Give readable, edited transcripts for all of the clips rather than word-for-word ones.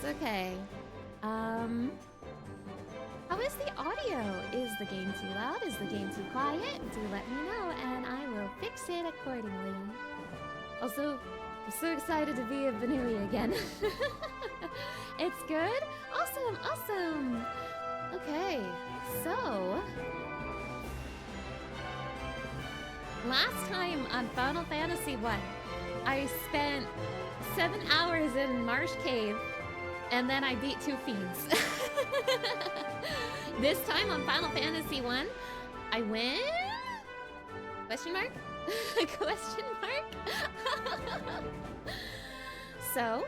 It's okay. How is the audio? Is the game too loud? Is the game too quiet? Do let me know and I will fix it accordingly. Also, I'm so excited to be a Vanui again. It's good? Awesome, awesome! Okay, so... last time on Final Fantasy 1, I spent 7 hours in Marsh Cave, and then I beat 2 fiends. This time on Final Fantasy 1, I win? Question mark? Question mark? So,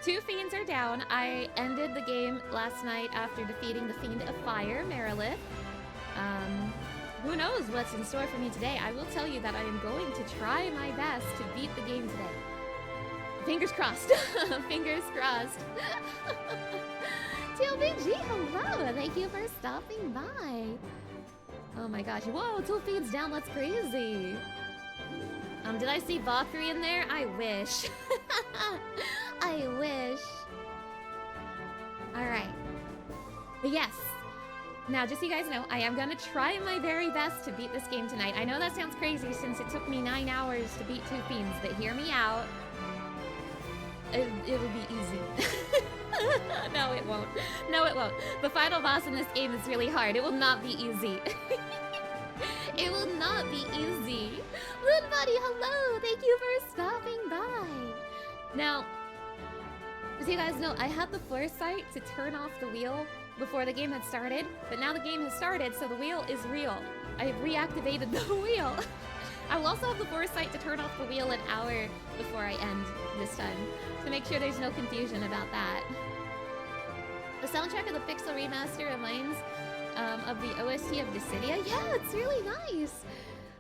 2 fiends are down. I ended the game last night after defeating the Fiend of Fire, Merilith. Who knows what's in store for me today? I will tell you that I am going to try my best to beat the game today. Fingers crossed. Fingers crossed. TLBG, hello! Thank you for stopping by. Oh my gosh. Whoa, 2 fiends down. That's crazy. Did I see Valkyrie in there? I wish. I wish. Alright. But yes. Now, just so you guys know, I am gonna try my very best to beat this game tonight. I know that sounds crazy since it took me 9 hours to beat 2 fiends, but hear me out. It'll be easy. No, it won't. No, it won't. The final boss in this game is really hard. It will not be easy. It will not be easy. Loon Buddy, hello! Thank you for stopping by. Now, as you guys know, I had the foresight to turn off the wheel before the game had started, but now the game has started, so the wheel is real. I have reactivated the wheel. I will also have the foresight to turn off the wheel an hour before I end this time, to make sure there's no confusion about that. The soundtrack of the Pixel Remaster reminds of the OST of Dissidia. Yeah, it's really nice.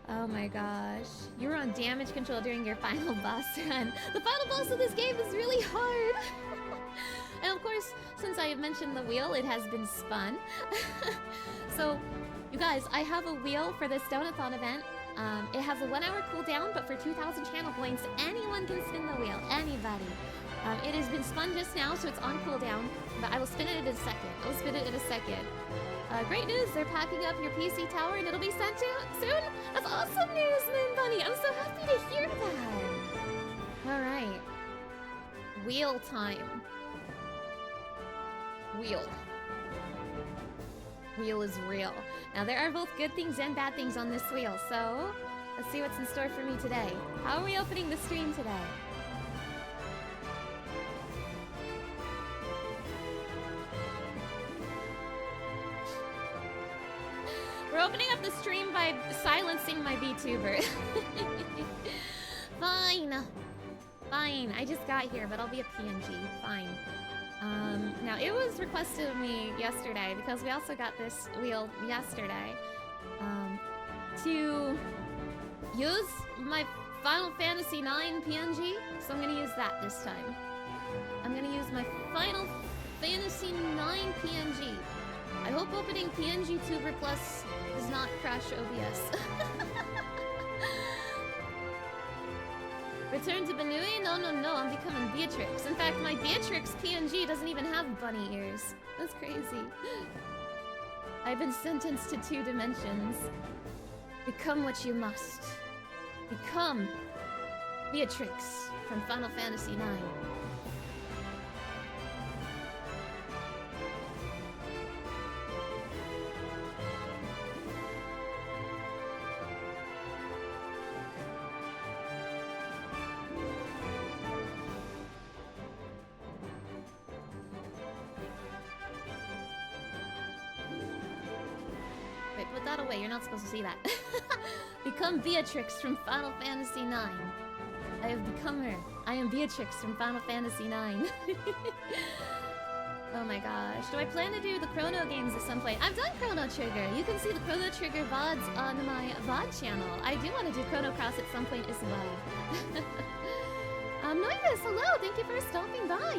Oh my gosh. You were on damage control during your final boss run. The final boss of this game is really hard. And of course, since I have mentioned the wheel, it has been spun. So, you guys, I have a wheel for this Donathon event. It has a 1-hour cooldown, but for 2,000 channel points, anyone can spin the wheel. Anybody. It has been spun just now, so it's on cooldown, but I will spin it in a second. I'll spin it in a second. Great news, they're packing up your PC tower and it'll be sent to soon. That's awesome news, Moon Bunny. I'm so happy to hear that. All right. Wheel time. Wheel. Wheel is real. Now, there are both good things and bad things on this wheel, so let's see what's in store for me today. How are we opening the stream today? We're opening up the stream by silencing my VTuber. Fine. Fine. I just got here, but I'll be a PNG. Fine. Now, it was requested of me yesterday, because we also got this wheel yesterday, to use my Final Fantasy IX PNG, so I'm going to use that this time. I'm going to use my Final Fantasy IX PNG. I hope opening PNG Tuber Plus does not crash OBS. Return to Banui? No, I'm becoming Beatrix. In fact, my Beatrix PNG doesn't even have bunny ears. That's crazy. I've been sentenced to 2 dimensions. Become what you must. Become Beatrix from Final Fantasy IX. Away, you're not supposed to see that. Become Beatrix from Final Fantasy IX. I have become her. I am Beatrix from Final Fantasy IX. Oh my gosh. Do I plan to do the Chrono games at some point? I've done Chrono Trigger. You can see the Chrono Trigger VODs on my VOD channel. I do want to do Chrono Cross at some point as well. Noivus, hello! Thank you for stopping by.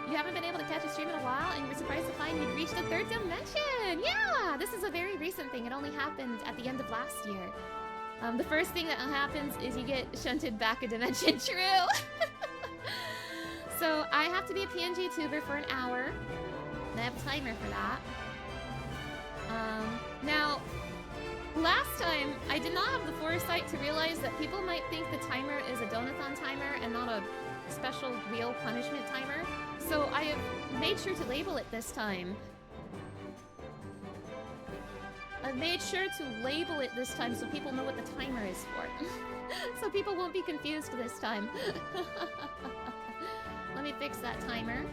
You haven't been able to catch a stream in a while, and you were surprised to find you'd reached the 3rd dimension! Yeah! This is a very recent thing. It only happened at the end of last year. The first thing that happens is you get shunted back a dimension. True! So I have to be a PNG tuber for an hour. And I have a timer for that. Now, last time, I did not have the foresight to realize that people might think the timer is a Donothon timer and not a special real punishment timer. So I have made sure to label it this time. I've made sure to label it this time so people know what the timer is for. So people won't be confused this time. Let me fix that timer.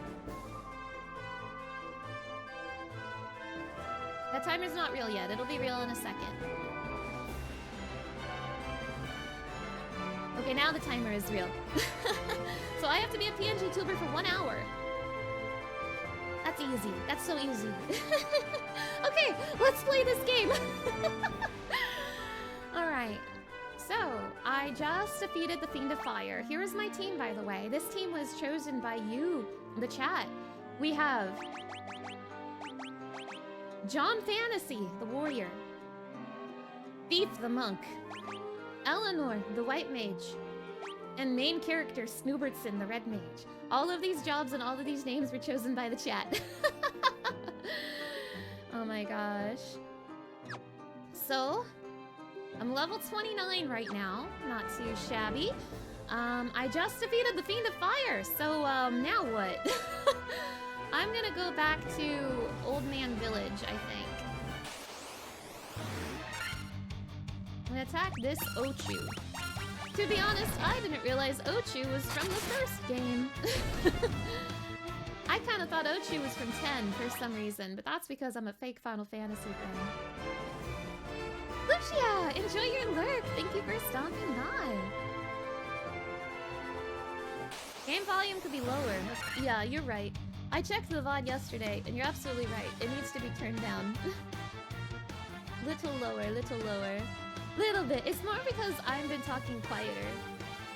That timer's not real yet. It'll be real in a second. Okay, now the timer is real. So I have to be a PNG tuber for 1 hour. That's easy. That's so easy. Okay, let's play this game. Alright. So, I just defeated the Fiend of Fire. Here is my team, by the way. This team was chosen by you, the chat. We have John Fantasy, the warrior. Thief, the monk. Eleanor, the white mage. And main character, Snoobertson, the red mage. All of these jobs and all of these names were chosen by the chat. Oh my gosh. So, I'm level 29 right now. Not too shabby. I just defeated the Fiend of Fire, so, now what? I'm gonna go back to Old Man Village, I think. I'm gonna attack this Ochu. To be honest, I didn't realize Ochu was from the first game. I kinda thought Ochu was from 10 for some reason, but that's because I'm a fake Final Fantasy fan. Lucia, enjoy your lurk. Thank you for stopping by. Game volume could be lower. Yeah, you're right. I checked the VOD yesterday, and you're absolutely right. It needs to be turned down. Little lower, little lower. Little bit. It's more because I've been talking quieter.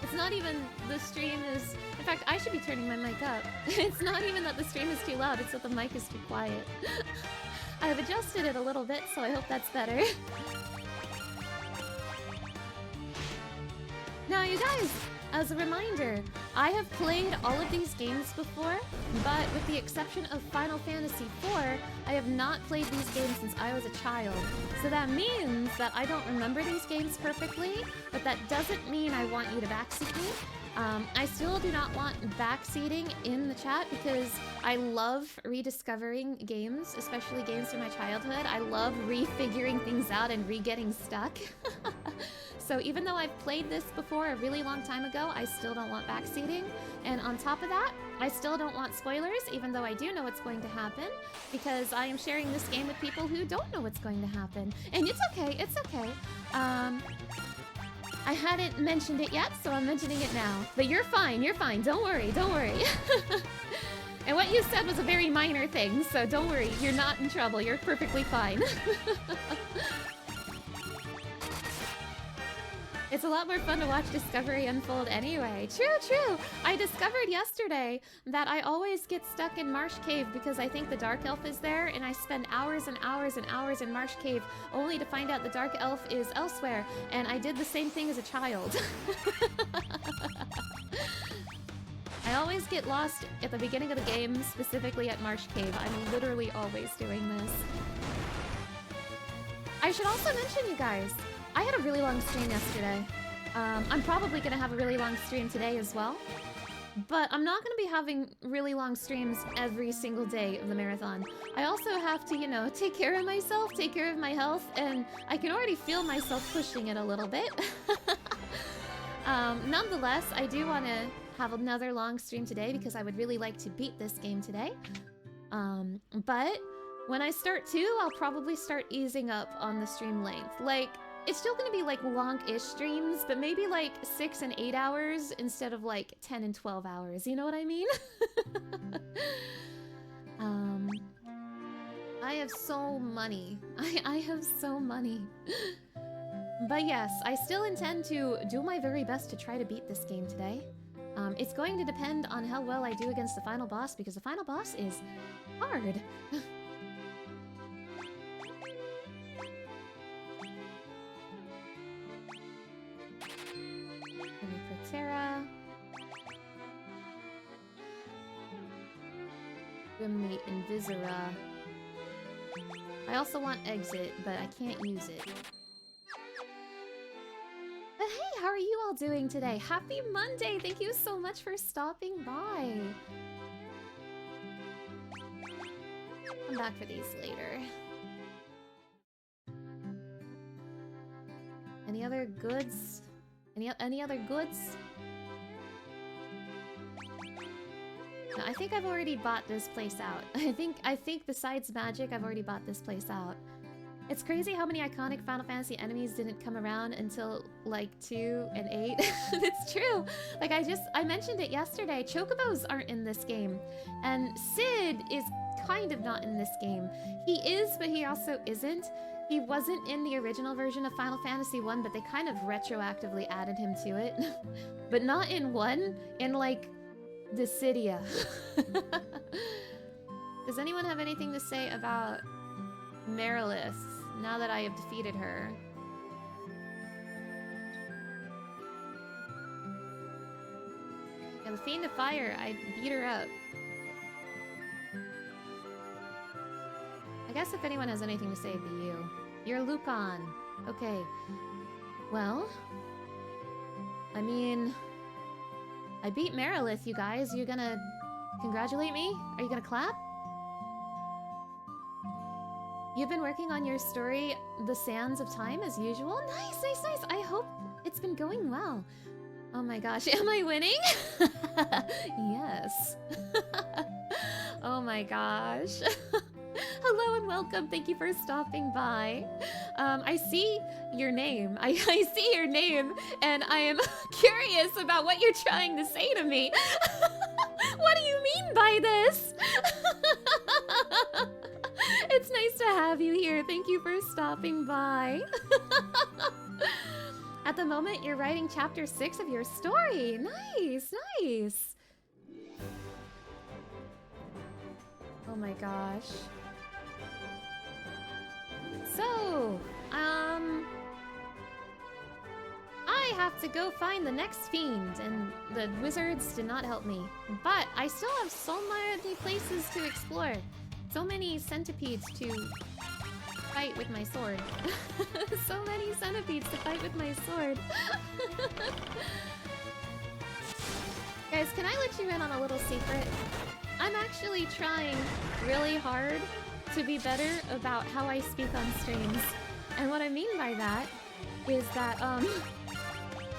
It's not even the stream is... In fact, I should be turning my mic up. It's not even that the stream is too loud, it's that the mic is too quiet. I've adjusted it a little bit, so I hope that's better. Now, you guys, as a reminder, I have played all of these games before, but with the exception of Final Fantasy IV, I have not played these games since I was a child. So that means that I don't remember these games perfectly, but that doesn't mean I want you to backseat me. I still do not want backseating in the chat because I love rediscovering games, especially games from my childhood. I love refiguring things out and re-getting stuck. So even though I've played this before a really long time ago, I still don't want backseating. And on top of that, I still don't want spoilers, even though I do know what's going to happen, because I am sharing this game with people who don't know what's going to happen. And it's okay, it's okay. I hadn't mentioned it yet, so I'm mentioning it now. But you're fine, don't worry, don't worry. And what you said was a very minor thing, so don't worry, you're not in trouble, you're perfectly fine. It's a lot more fun to watch Discovery unfold anyway. True, true! I discovered yesterday that I always get stuck in Marsh Cave because I think the Dark Elf is there, and I spend hours and hours and hours in Marsh Cave only to find out the Dark Elf is elsewhere, and I did the same thing as a child. I always get lost at the beginning of the game, specifically at Marsh Cave. I'm literally always doing this. I should also mention, you guys, I had a really long stream yesterday. I'm probably gonna have a really long stream today as well. But I'm not gonna be having really long streams every single day of the marathon. I also have to, you know, take care of myself, take care of my health, and I can already feel myself pushing it a little bit. Nonetheless, I do want to have another long stream today because I would really like to beat this game today. But when I start too, I'll probably start easing up on the stream length. Like, it's still gonna be like long-ish streams, but maybe like 6 and 8 hours instead of like 10 and 12 hours. You know what I mean? I have so money. I have so money. But yes, I still intend to do my very best to try to beat this game today. It's going to depend on how well I do against the final boss, because the final boss is hard. Terra. Grimmeat and Viscera. I also want Exit, but I can't use it. But hey, how are you all doing today? Happy Monday! Thank you so much for stopping by. Come back for these later. Any other goods? Any other goods? No, I think I've already bought this place out. I think besides magic, I've already bought this place out. It's crazy how many iconic Final Fantasy enemies didn't come around until like 2 and 8. It's true. Like I mentioned it yesterday. Chocobos aren't in this game, and Sid is kind of not in this game. He is, but he also isn't. He wasn't in the original version of Final Fantasy 1, but they kind of retroactively added him to it. But not in 1, in like Dissidia. Does anyone have anything to say about Marilith now that I have defeated her? Yeah, the Fiend of Fire, I beat her up. I guess if anyone has anything to say, it'd be you. You're Lucan. Okay. Well, I mean, I beat Marilith, you guys. You gonna congratulate me? Are you gonna clap? You've been working on your story, The Sands of Time, as usual? Nice, nice, nice. I hope it's been going well. Oh my gosh, am I winning? Yes. Oh my gosh. Hello and welcome. Thank you for stopping by. I see your name. I see your name, and I am curious about what you're trying to say to me. What do you mean by this? It's nice to have you here. Thank you for stopping by. At the moment, you're writing chapter 6 of your story. Nice, nice. Oh my gosh. So, I have to go find the next fiend, and the wizards did not help me. But I still have so many places to explore. So many centipedes to fight with my sword. So many centipedes to fight with my sword. Guys, can I let you in on a little secret? I'm actually trying really hard to be better about how I speak on streams. And what I mean by that is that,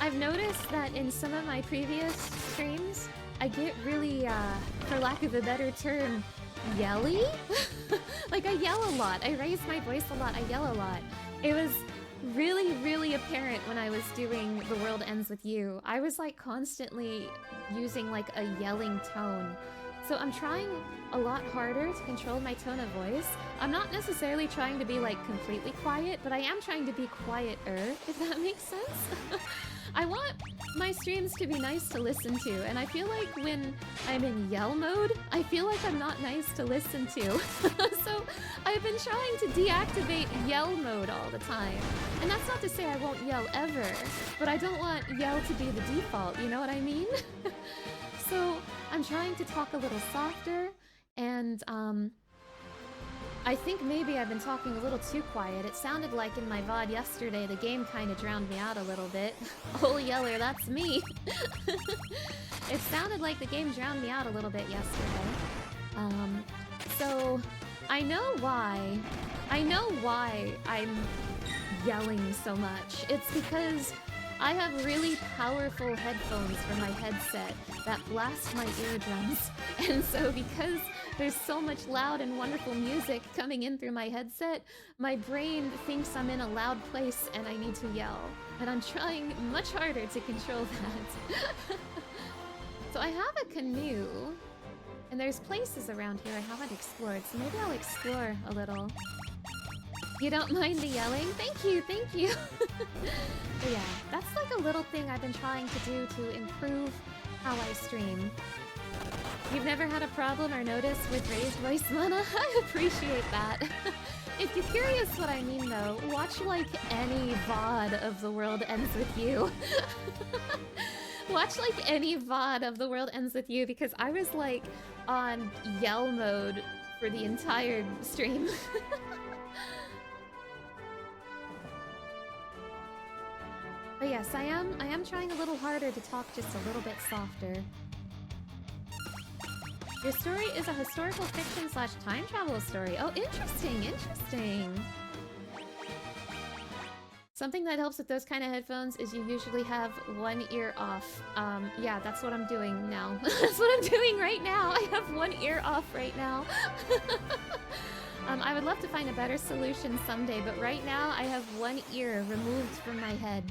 I've noticed that in some of my previous streams, I get really, for lack of a better term, yelly? Like, I yell a lot. I raise my voice a lot. I yell a lot. It was really, really apparent when I was doing The World Ends With You. I was, like, constantly using, like, a yelling tone. So I'm trying a lot harder to control my tone of voice. I'm not necessarily trying to be, like, completely quiet, but I am trying to be quieter, if that makes sense. I want my streams to be nice to listen to, and I feel like when I'm in yell mode, I feel like I'm not nice to listen to. So I've been trying to deactivate yell mode all the time. And that's not to say I won't yell ever, but I don't want yell to be the default, you know what I mean? So I'm trying to talk a little softer, and I think maybe I've been talking a little too quiet. It sounded like in my VOD yesterday, the game kind of drowned me out a little bit. Oh, yeller, that's me. It sounded like the game drowned me out a little bit yesterday. So I know why. I know why I'm yelling so much. It's because I have really powerful headphones for my headset that blast my eardrums. And so because there's so much loud and wonderful music coming in through my headset, my brain thinks I'm in a loud place and I need to yell. And I'm trying much harder to control that. So I have a canoe, and there's places around here I haven't explored, so maybe I'll explore a little. You don't mind the yelling? Thank you, thank you. But yeah, that's like a little thing I've been trying to do to improve how I stream. You've never had a problem or notice with raised voice, Mana? I appreciate that. If you're curious what I mean though, watch like any VOD of The World Ends With You. Watch like any VOD of The World Ends With You, because I was like on yell mode for the entire stream. But yes, I am trying a little harder to talk just a little bit softer. Your story is a historical fiction / time travel story. Oh, interesting, interesting. Something that helps with those kind of headphones is you usually have one ear off. Yeah, that's what I'm doing now. That's what I'm doing right now. I have one ear off right now. I would love to find a better solution someday, but right now I have one ear removed from my head.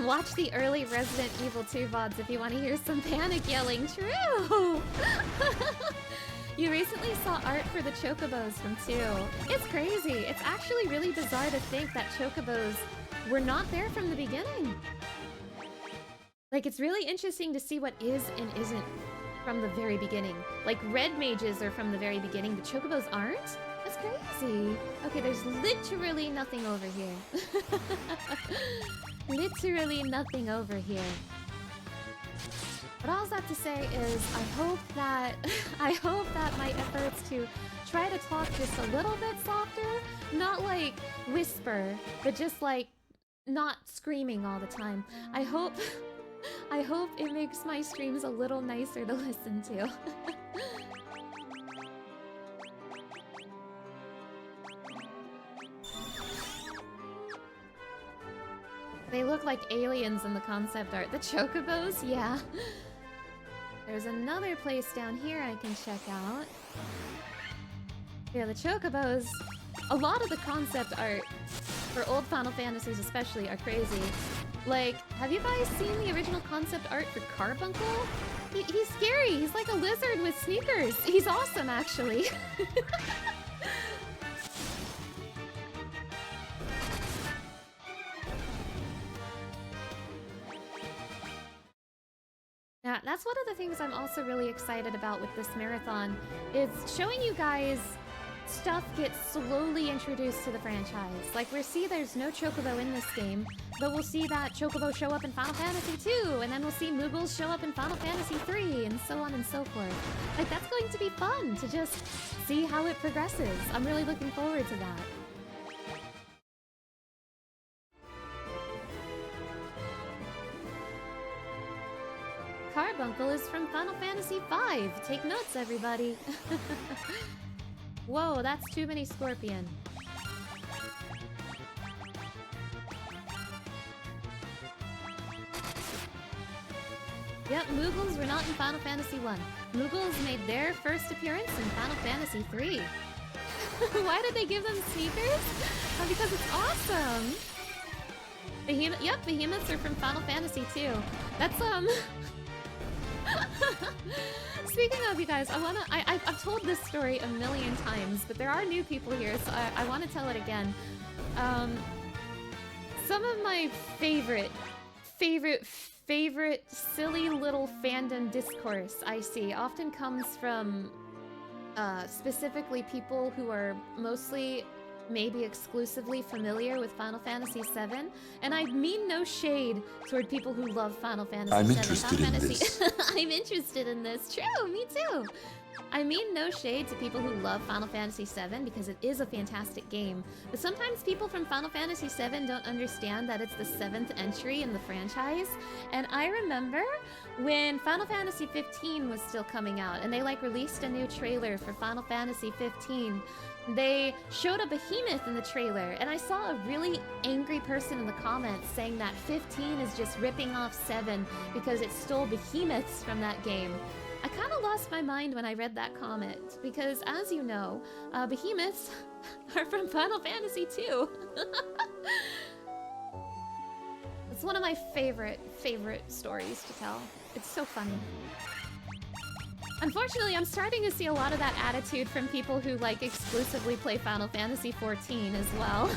Watch the early Resident Evil 2 VODs if you want to hear some panic yelling. True! You recently saw art for the Chocobos from 2. It's crazy. It's actually really bizarre to think that Chocobos were not there from the beginning. Like, it's really interesting to see what is and isn't from the very beginning. Like, red mages are from the very beginning, but Chocobos aren't? That's crazy. Okay, there's literally nothing over here. Literally nothing over here. But all I have to say is I hope that my efforts to try to talk just a little bit softer, not like whisper, but just like not screaming all the time. I hope it makes my streams a little nicer to listen to. They look like aliens in the concept art. The Chocobos? Yeah. There's another place down here I can check out. Yeah, the Chocobos. A lot of the concept art for old Final Fantasies especially are crazy. Like, have you guys seen the original concept art for Carbuncle? He's scary. He's like a lizard with sneakers. He's awesome, actually. Yeah, that's one of the things I'm also really excited about with this marathon, is showing you guys stuff get slowly introduced to the franchise. Like, we see there's no Chocobo in this game, but we'll see that Chocobo show up in Final Fantasy 2, and then we'll see Moogles show up in Final Fantasy 3, and so on and so forth. Like, that's going to be fun to just see how it progresses. I'm really looking forward to that. Carbuncle is from Final Fantasy V. Take notes, everybody. Whoa, that's too many Scorpion. Yep, Moogles were not in Final Fantasy 1. Moogles made their first appearance in Final Fantasy 3. Why did they give them sneakers? Oh, because it's awesome! Yep, Behemoths are from Final Fantasy 2. That's, Speaking of, you guys, I've told this story a million times, but there are new people here, so I want to tell it again. Some of my favorite silly little fandom discourse I see often comes from specifically people who are mostly, maybe exclusively familiar with Final Fantasy VII, and I mean no shade toward people who love Final Fantasy VII. I'm interested in this. I'm interested in this. True, me too. I mean no shade to people who love Final Fantasy VII because it is a fantastic game, but sometimes people from Final Fantasy VII don't understand that it's the 7th entry in the franchise. And I remember when Final Fantasy 15 was still coming out and they released a new trailer for Final Fantasy 15. They showed a behemoth in the trailer, and I saw a really angry person in the comments saying that 15 is just ripping off 7 because it stole behemoths from that game. I kind of lost my mind when I read that comment, because as you know, behemoths are from Final Fantasy 2. It's one of my favorite stories to tell. It's so funny. Unfortunately, I'm starting to see a lot of that attitude from people who exclusively play Final Fantasy 14 as well.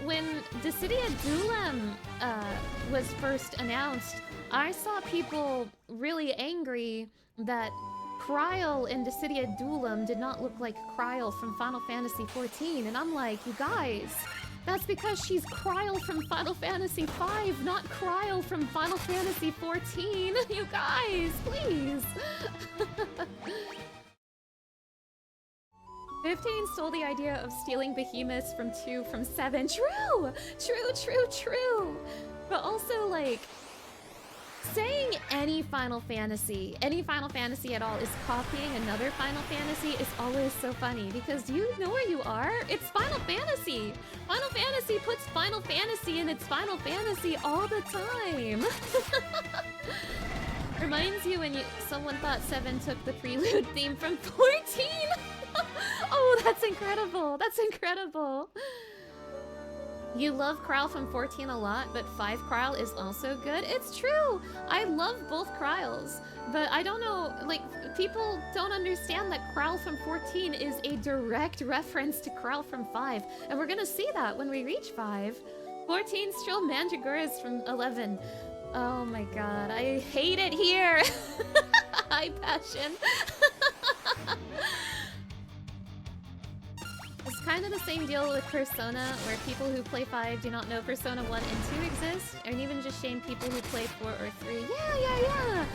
When Dissidia Duelem was first announced, I saw people really angry that Kryl in Dissidia Duelem did not look like Kryl from Final Fantasy 14, and I'm like, you guys, That's because she's Kryl from Final Fantasy V, not Kryl from Final Fantasy XIV. You guys, please. 15 stole the idea of stealing behemoths from 2 from 7. True! True. But also, like, saying any Final Fantasy at all is copying another Final Fantasy is always so funny, because do you know where you are? It's Final Fantasy! Final Fantasy puts Final Fantasy in its Final Fantasy all the time! Reminds you when someone thought 7 took the prelude theme from 14! Oh, that's incredible! That's incredible! You love Kryl from 14 a lot, but 5 Kryl is also good? It's true! I love both Kryls, but I don't know, like, people don't understand that Kryl from 14 is a direct reference to Kryl from 5, and we're gonna see that when we reach 5. 14 still Mandragoras from 11. Oh my god, I hate it here! High passion. It's kind of the same deal with Persona, where people who play 5 do not know Persona 1 and 2 exist, and even just shame people who play 4 or 3. Yeah!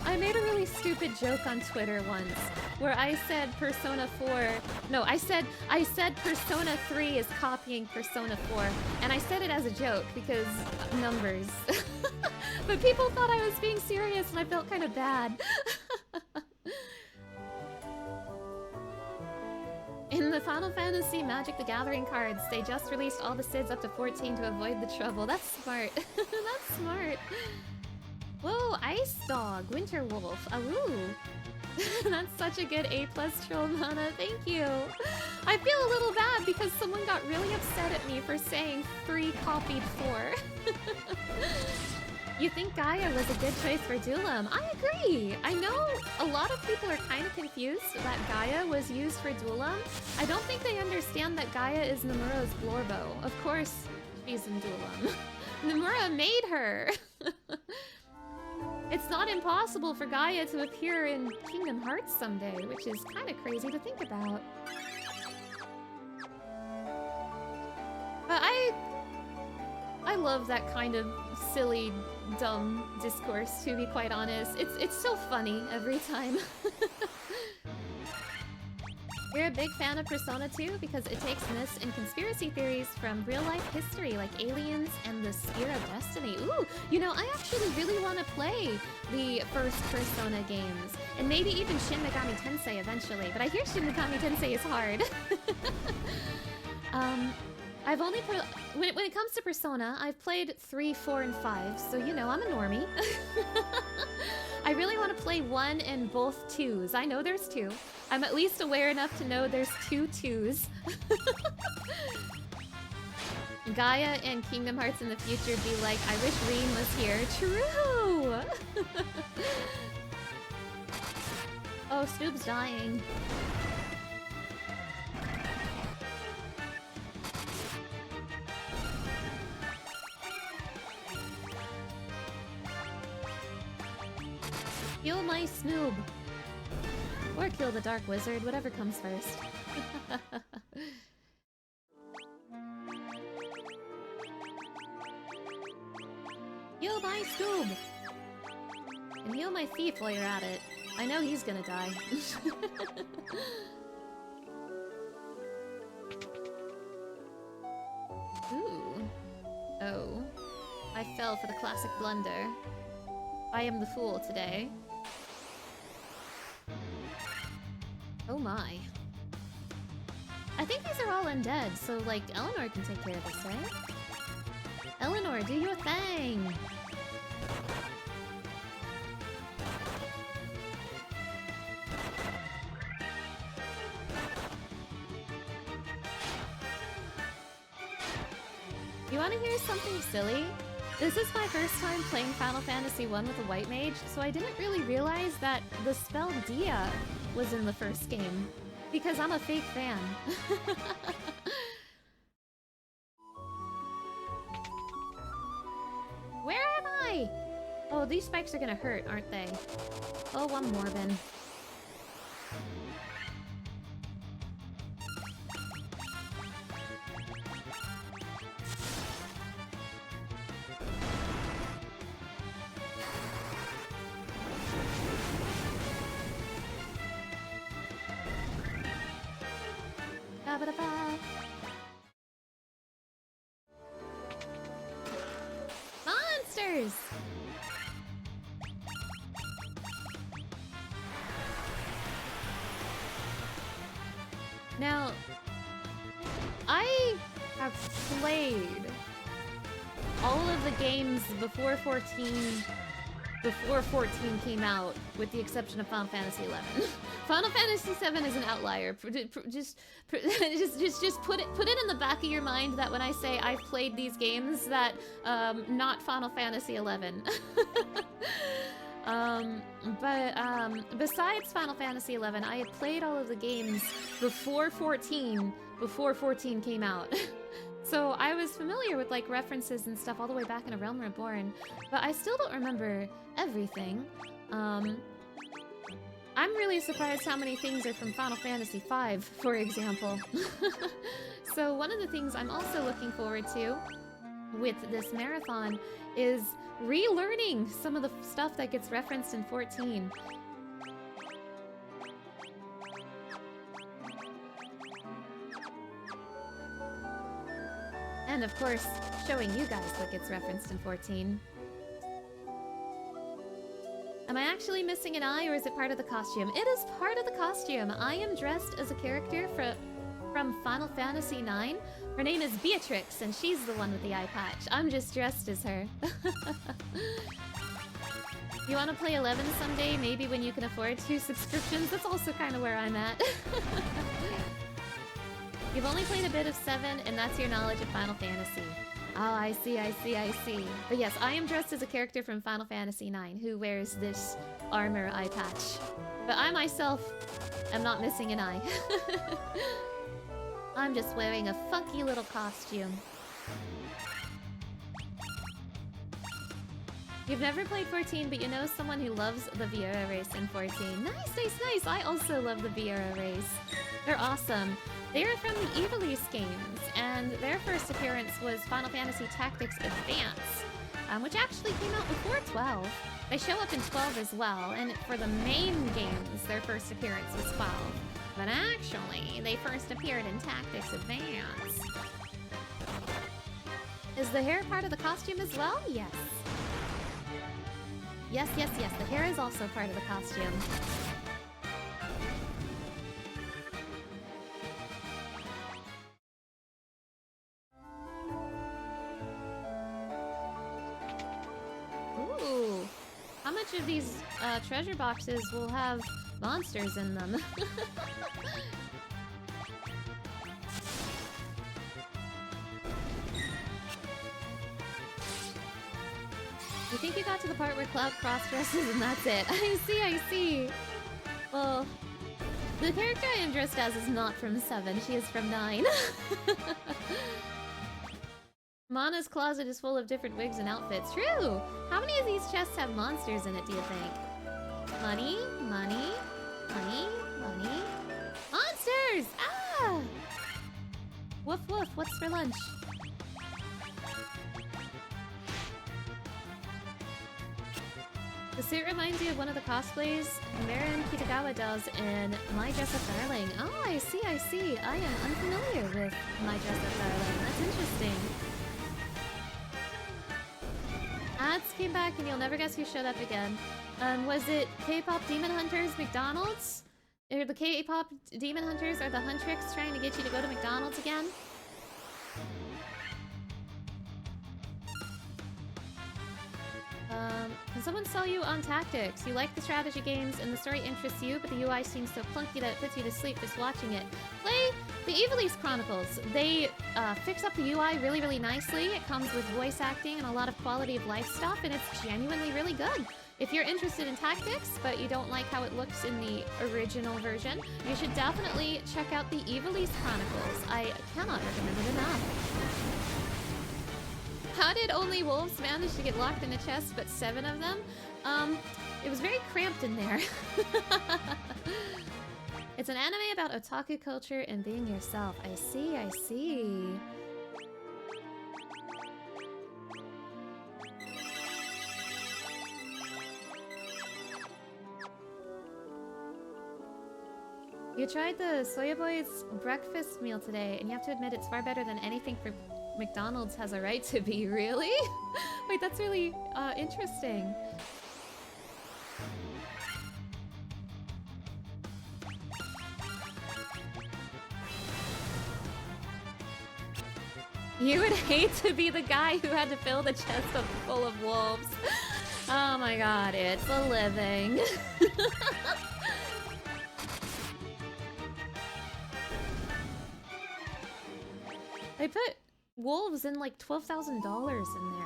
I made a really stupid joke on Twitter once, where I said Persona 4... No, I said Persona 3 is copying Persona 4, and I said it as a joke, because numbers. But people thought I was being serious, and I felt kind of bad. In the Final Fantasy Magic the Gathering cards, they just released all the SIDs up to 14 to avoid the trouble. That's smart. That's smart. Whoa, Ice Dog, Winter Wolf, awoo. That's such a good A+ troll mana, thank you. I feel a little bad because someone got really upset at me for saying 3 copied 4. You think Gaia was a good choice for Duelam? I agree! I know a lot of people are kind of confused that Gaia was used for Duelam. I don't think they understand that Gaia is Nomura's Glorbo. Of course, she's in Duelam. Nomura made her! It's not impossible for Gaia to appear in Kingdom Hearts someday, which is kind of crazy to think about. But I love that kind of silly, dumb discourse, to be quite honest. It's so funny every time. You're a big fan of Persona 2 because it takes myths and conspiracy theories from real-life history, like aliens and the Spear of Destiny. Ooh, you know, I actually really want to play the first Persona games, and maybe even Shin Megami Tensei eventually, but I hear Shin Megami Tensei is hard. I've only when it comes to Persona, I've played 3, 4, and 5, so you know, I'm a normie. I really want to play 1 and both 2s. I know there's 2. I'm at least aware enough to know there's 2 2s. Gaia and Kingdom Hearts in the future be like, I wish Reen was here. True! Oh, Snoop's dying. Kill my Snoob! Or kill the Dark Wizard, whatever comes first. Heal my Snoob! And heal my thief while you're at it. I know he's gonna die. Ooh. Oh. I fell for the classic blunder. I am the fool today. Oh my. I think these are all undead, so like Eleanor can take care of this, right? Eleanor, do your thing! You wanna hear something silly? This is my first time playing Final Fantasy 1 with a white mage, so I didn't really realize that the spell Dia was in the first game. Because I'm a fake fan. Where am I? Oh, these spikes are gonna hurt, aren't they? Oh, I'm Morbin. Ba-da-ba-da-ba. Monsters! Now, I have played all of the games before 14 came out, with the exception of Final Fantasy 11. Final Fantasy 7 is an outlier. Just put it in the back of your mind that when I say I've played these games, that not Final Fantasy 11. Besides Final Fantasy 11, I had played all of the games before 14 came out. So I was familiar with like references and stuff all the way back in A Realm Reborn, but I still don't remember everything. I'm really surprised how many things are from Final Fantasy V, for example. So one of the things I'm also looking forward to with this marathon is relearning some of the stuff that gets referenced in 14. And of course, showing you guys what gets referenced in 14. Am I actually missing an eye, or is it part of the costume? It is part of the costume. I am dressed as a character from Final Fantasy IX. Her name is Beatrix, and she's the one with the eye patch. I'm just dressed as her. You want to play 11 someday? Maybe when you can afford 2 subscriptions? That's also kind of where I'm at. You've only played a bit of 7, and that's your knowledge of Final Fantasy. Oh, I see. But yes, I am dressed as a character from Final Fantasy IX who wears this armor eye patch. But I myself am not missing an eye. I'm just wearing a funky little costume. You've never played 14, but you know someone who loves the Viera race in 14. Nice! I also love the Viera race. They're awesome. They're from the Ivalice games, and their first appearance was Final Fantasy Tactics Advance, which actually came out before 12. They show up in 12 as well, and for the main games, their first appearance was 12. But actually, they first appeared in Tactics Advance. Is the hair part of the costume as well? Yes. Yes. The hair is also part of the costume. Ooh. How much of these treasure boxes will have monsters in them? You think you got to the part where Cloud cross-dresses and that's it? I see. Well, the character I am dressed as is not from 7, she is from 9. Mana's closet is full of different wigs and outfits. True! How many of these chests have monsters in it, do you think? Money. Monsters! Ah! Woof, what's for lunch? The suit reminds you of one of the cosplays Marin Kitagawa does in My Dress Up Darling. Oh, I see. I am unfamiliar with My Dress Up Darling. That's interesting. Ads came back and you'll never guess who showed up again. Was it K-pop Demon Hunters McDonald's? Or the K-pop Demon Hunters or the Huntrix trying to get you to go to McDonald's again? Can someone sell you on tactics? You like the strategy games and the story interests you, but the UI seems so clunky that it puts you to sleep just watching it. Play the Ivalice Chronicles. They fix up the UI really, really nicely. It comes with voice acting and a lot of quality of life stuff, and it's genuinely really good. If you're interested in tactics, but you don't like how it looks in the original version, you should definitely check out the Ivalice Chronicles. I cannot recommend it enough. How did only wolves manage to get locked in a chest, but 7 of them? It was very cramped in there. It's an anime about otaku culture and being yourself. I see. You tried the Soya Boy's breakfast meal today, and you have to admit it's far better than anything for McDonald's has a right to be. Really? Wait, that's really interesting. You would hate to be the guy who had to fill the chest full of wolves. Oh my god, it's a living. They put wolves in like $12,000 in there.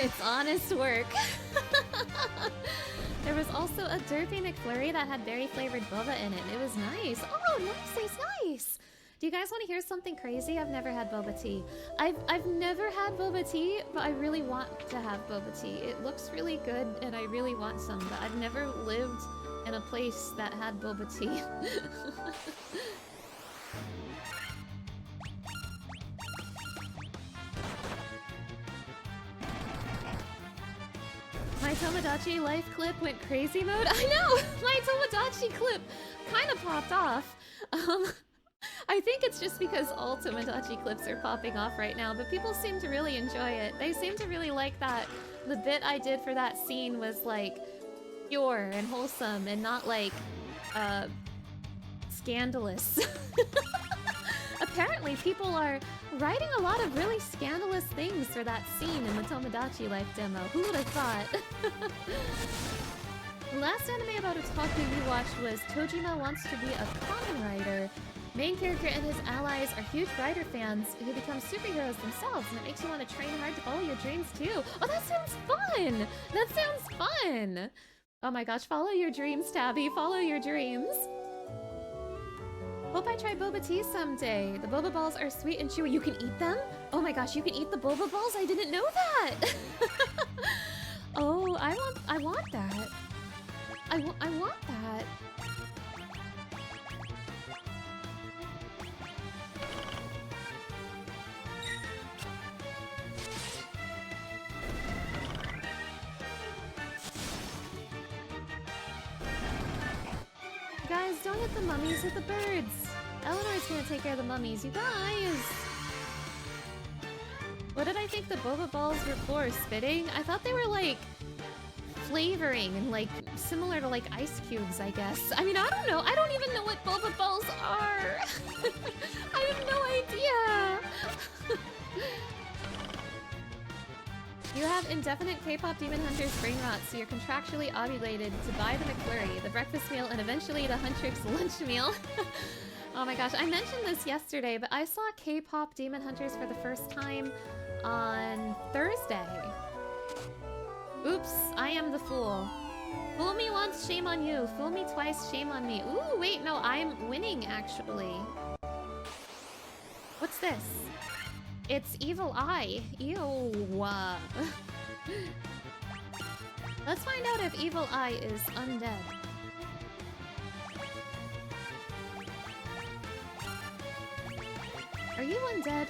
It's honest work. There was also a Derpy McFlurry that had berry flavored boba in it. It was nice. Oh, nice, nice. Do you guys want to hear something crazy? I've never had boba tea. I've never had boba tea, but I really want to have boba tea. It looks really good, and I really want some, but I've never lived in a place that had boba tea. My Tomodachi life clip went crazy mode. I know! My Tomodachi clip kind of popped off. I think it's just because all Tomodachi clips are popping off right now, but people seem to really enjoy it. They seem to really like that the bit I did for that scene was like pure and wholesome and not like scandalous. Apparently people are writing a lot of really scandalous things for that scene in the Tomodachi Life demo. Who would have thought? The last anime about otaku we watched was Tojima Wants to Be a Kamen Rider. Main character and his allies are huge rider fans who become superheroes themselves, and it makes you want to train hard to follow your dreams too. Oh, that sounds fun! That sounds fun! Oh my gosh, follow your dreams, Tabby. Follow your dreams. Hope I try boba tea someday. The boba balls are sweet and chewy. You can eat them? Oh my gosh, you can eat the boba balls? I didn't know that! Oh, I want that. I want that. Guys, don't hit the mummies, hit the birds. Eleanor's gonna take care of the mummies. You guys! What did I think the boba balls were for? Spitting? I thought they were like flavoring and like similar to like ice cubes, I guess. I mean, I don't know. I don't even know what boba balls are. I have no idea. You have indefinite K-pop Demon Hunter's brain rot, so you're contractually obligated to buy the McFlurry, the breakfast meal, and eventually the Huntrix lunch meal. Oh my gosh, I mentioned this yesterday, but I saw K-pop Demon Hunters for the first time on Thursday. Oops, I am the fool. Fool me once, shame on you. Fool me twice, shame on me. Ooh, wait, no, I'm winning, actually. What's this? It's Evil Eye. Ew. Let's find out if Evil Eye is undead. Are you undead?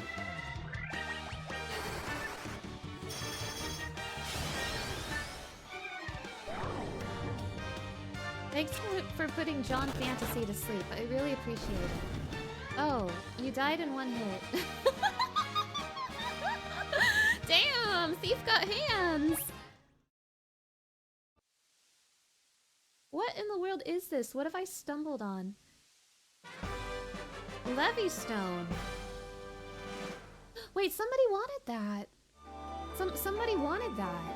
Thanks for putting John Fantasy to sleep. I really appreciate it. Oh, you died in one hit. Damn, Thief got hands! What in the world is this? What have I stumbled on? Levystone. Wait, somebody wanted that. Somebody wanted that.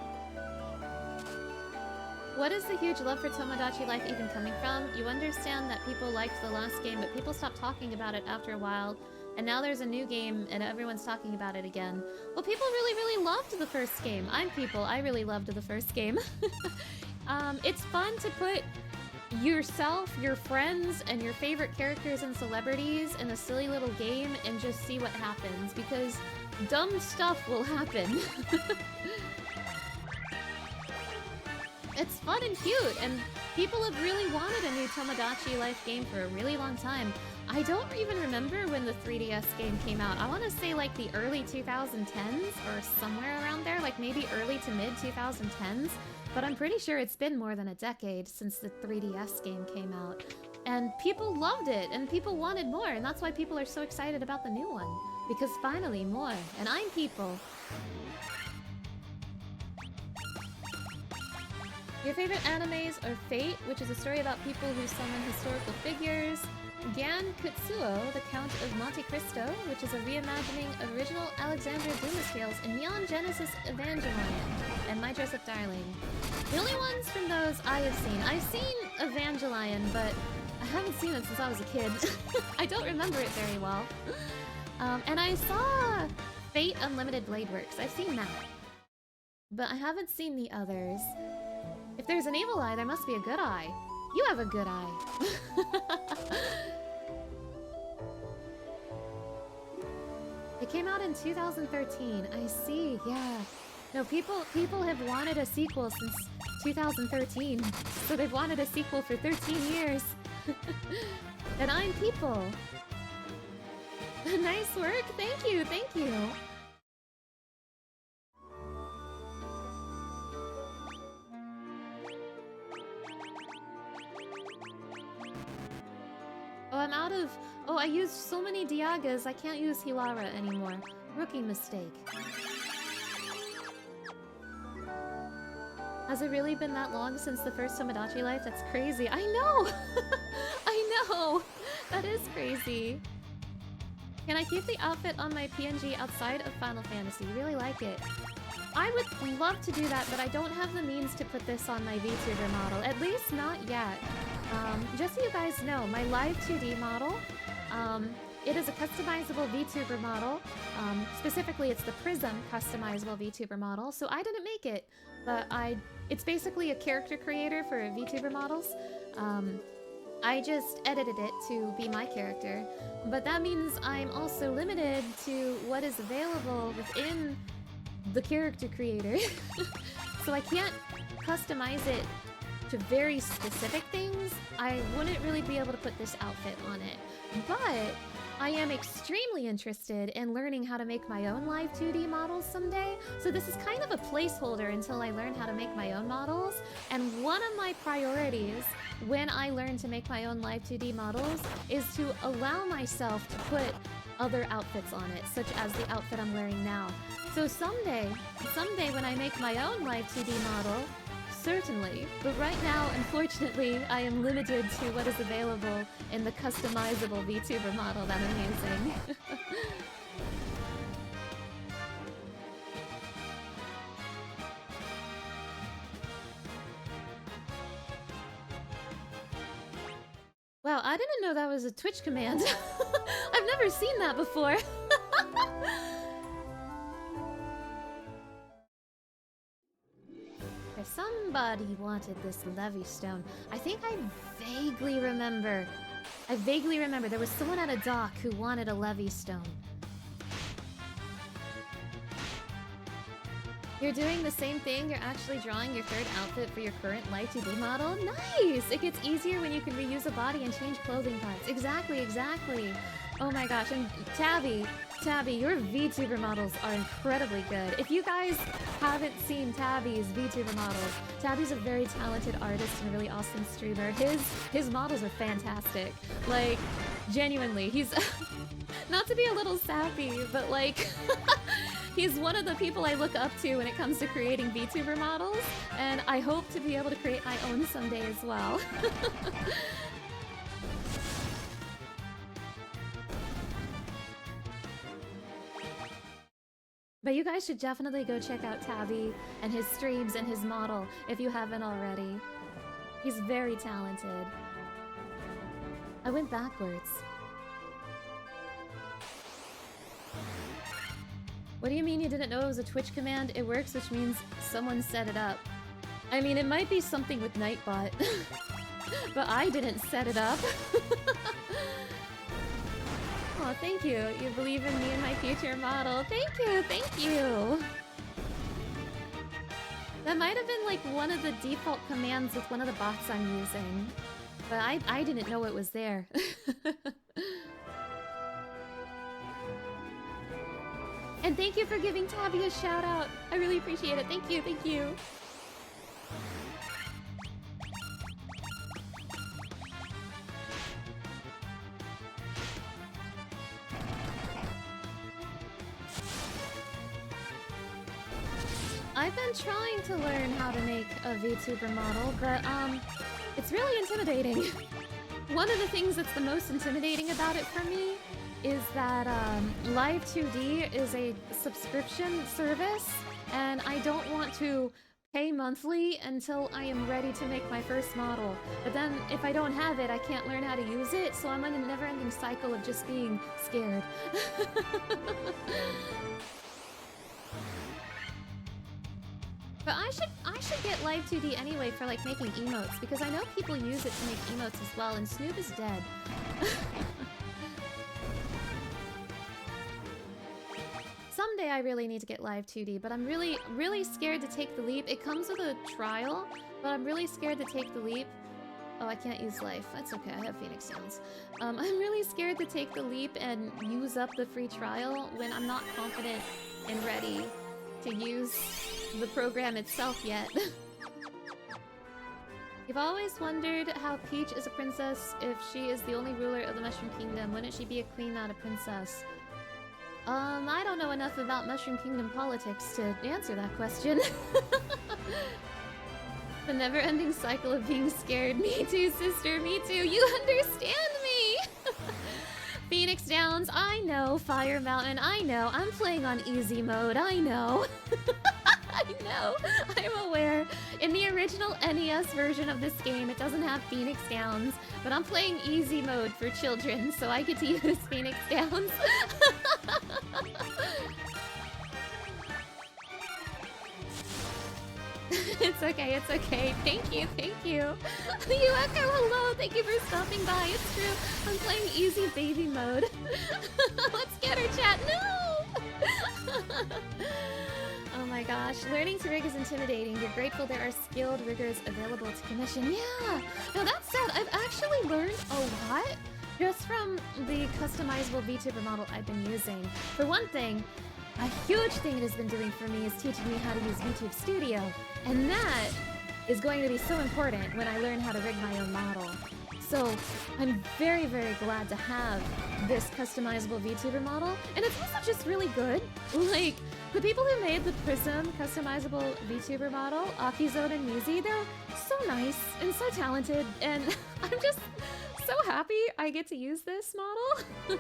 What is the huge love for Tomodachi Life even coming from? You understand that people liked the last game, but people stopped talking about it after a while. And now there's a new game, and everyone's talking about it again. Well, people really loved the first game. I really loved the first game. It's fun to put yourself, your friends, and your favorite characters and celebrities in a silly little game and just see what happens, because dumb stuff will happen. It's fun and cute, and people have really wanted a new Tomodachi Life game for a really long time. I don't even remember when the 3DS game came out. I want to say like the early 2010s or somewhere around there, like maybe early to mid 2010s. But I'm pretty sure it's been more than a decade since the 3DS game came out. And people loved it, and people wanted more, and that's why people are so excited about the new one. Because finally, more. And I'm people. Your favorite animes are Fate, which is a story about people who summon historical figures, Gan Kutsuo, The Count of Monte Cristo, which is a reimagining of original Alexandra Dumas tales, and Neon Genesis Evangelion, and My Dress-Up Darling. The only ones from those I have seen. I've seen Evangelion, but I haven't seen it since I was a kid. I don't remember it very well. And I saw Fate Unlimited Blade Works. I've seen that. But I haven't seen the others. If there's an evil eye, there must be a good eye. You have a good eye. It came out in 2013. I see, yeah. No, people have wanted a sequel since 2013. So they've wanted a sequel for 13 years. And I'm people. Nice work. Thank you, thank you. Oh, I'm out of... Oh, I used so many Diagas, I can't use Hilara anymore. Rookie mistake. Has it really been that long since the first Tomodachi Life? That's crazy. I know! I know! That is crazy. Can I keep the outfit on my PNG outside of Final Fantasy? Really like it. I would love to do that, but I don't have the means to put this on my VTuber model. At least not yet. Just so you guys know, my live 2D model, it is a customizable VTuber model. Specifically, it's the Prism customizable VTuber model, so I didn't make it, but it's basically a character creator for VTuber models. I just edited it to be my character, but that means I'm also limited to what is available within the character creator. So I can't customize it to very specific things. I wouldn't really be able to put this outfit on it, but I am extremely interested in learning how to make my own live 2D models someday, so this is kind of a placeholder until I learn how to make my own models, and one of my priorities when I learn to make my own live 2D models is to allow myself to put other outfits on it, such as the outfit I'm wearing now. So someday when I make my own live 2D model, certainly, but right now, unfortunately, I am limited to what is available in the customizable VTuber model that I'm using. Wow, I didn't know that was a Twitch command. I've never seen that before. Somebody wanted this Levy Stone. I think I vaguely remember. There was someone at a dock who wanted a Levy Stone. You're doing the same thing. You're actually drawing your third outfit for your current Live 2D model. Nice! It gets easier when you can reuse a body and change clothing parts. Exactly. Oh my gosh, and Tabby, your VTuber models are incredibly good. If you guys haven't seen Tabby's VTuber models, Tabby's a very talented artist and a really awesome streamer. His models are fantastic. Like, genuinely, he's... not to be a little sappy, but like... he's one of the people I look up to when it comes to creating VTuber models, and I hope to be able to create my own someday as well. But you guys should definitely go check out Tabby and his streams and his model if you haven't already. He's very talented. I went backwards. What do you mean you didn't know it was a Twitch command? It works, which means someone set it up. I mean, it might be something with Nightbot. but I didn't set it up. Oh, thank you. You believe in me and my future model. Thank you, thank you. That might have been like one of the default commands with one of the bots I'm using. But I didn't know it was there. And thank you for giving Tabby a shout out. I really appreciate it. Thank you, thank you. I've been trying to learn how to make a VTuber model, but it's really intimidating. One of the things that's the most intimidating about it for me is that Live 2D is a subscription service, and I don't want to pay monthly until I am ready to make my first model. But then if I don't have it, I can't learn how to use it, so I'm in a never-ending cycle of just being scared. But I should get Live 2D anyway for like making emotes, because I know people use it to make emotes as well, and Snoop is dead. Someday I really need to get Live 2D, but I'm really, really scared to take the leap. It comes with a trial, but I'm really scared to take the leap. Oh, I can't use life. That's okay, I have Phoenix Sounds. I'm really scared to take the leap and use up the free trial when I'm not confident and ready to use the program itself yet. You've always wondered how Peach is a princess if she is the only ruler of the Mushroom Kingdom. Wouldn't she be a queen, not a princess? I don't know enough about Mushroom Kingdom politics to answer that question. The never-ending cycle of being scared. Me too, sister, me too. You understand me! Phoenix Downs, I know. Fire Mountain, I know. I'm playing on easy mode, I know. I know. I'm aware. In the original NES version of this game, it doesn't have Phoenix Downs, but I'm playing easy mode for children, so I get to use Phoenix Downs. It's okay, it's okay. Thank you, thank you. You echo, hello, thank you for stopping by. It's true. I'm playing easy baby mode. Let's get her, chat. No! Oh my gosh, learning to rig is intimidating. You're grateful there are skilled riggers available to commission. Yeah! Now that said, I've actually learned a lot just from the customizable VTuber model I've been using. For one thing, a huge thing it has been doing for me is teaching me how to use VTube Studio. And that is going to be so important when I learn how to rig my own model. So I'm very, very glad to have this customizable VTuber model. And it's also just really good. Like, the people who made the Prism customizable VTuber model, Akizone and Mizi, they're so nice and so talented. And I'm just so happy I get to use this model.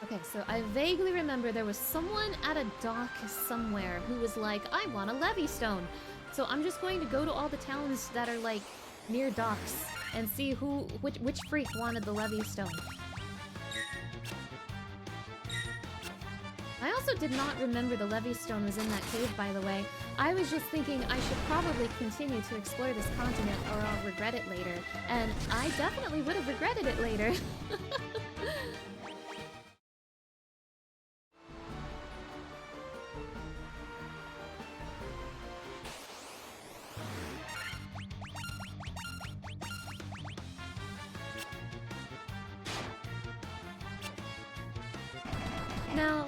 Okay, so I vaguely remember there was someone at a dock somewhere who was like, I want a levy stone. So I'm just going to go to all the towns that are like near docks and see which freak wanted the levy stone. I also did not remember the levy stone was in that cave, by the way. I was just thinking I should probably continue to explore this continent or I'll regret it later. And I definitely would have regretted it later. Now,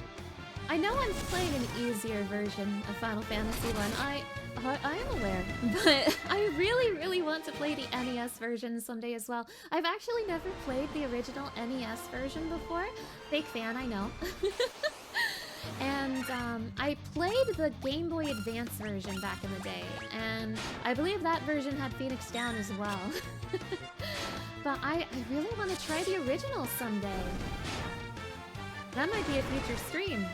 I know I'm playing an easier version of Final Fantasy 1. I am aware, but I really, really want to play the NES version someday as well. I've actually never played the original NES version before. Fake fan, I know. And I played the Game Boy Advance version back in the day, and I believe that version had Phoenix Down as well. But I really want to try the original someday. That might be a future stream.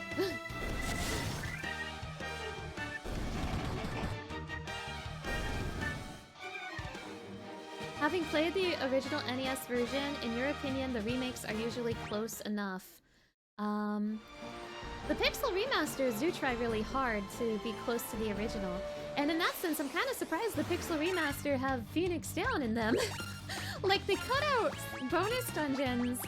Having played the original NES version, in your opinion, the remakes are usually close enough. The Pixel remasters do try really hard to be close to the original. And in that sense, I'm kind of surprised the Pixel remaster have Phoenix Down in them. Like, they cut out bonus dungeons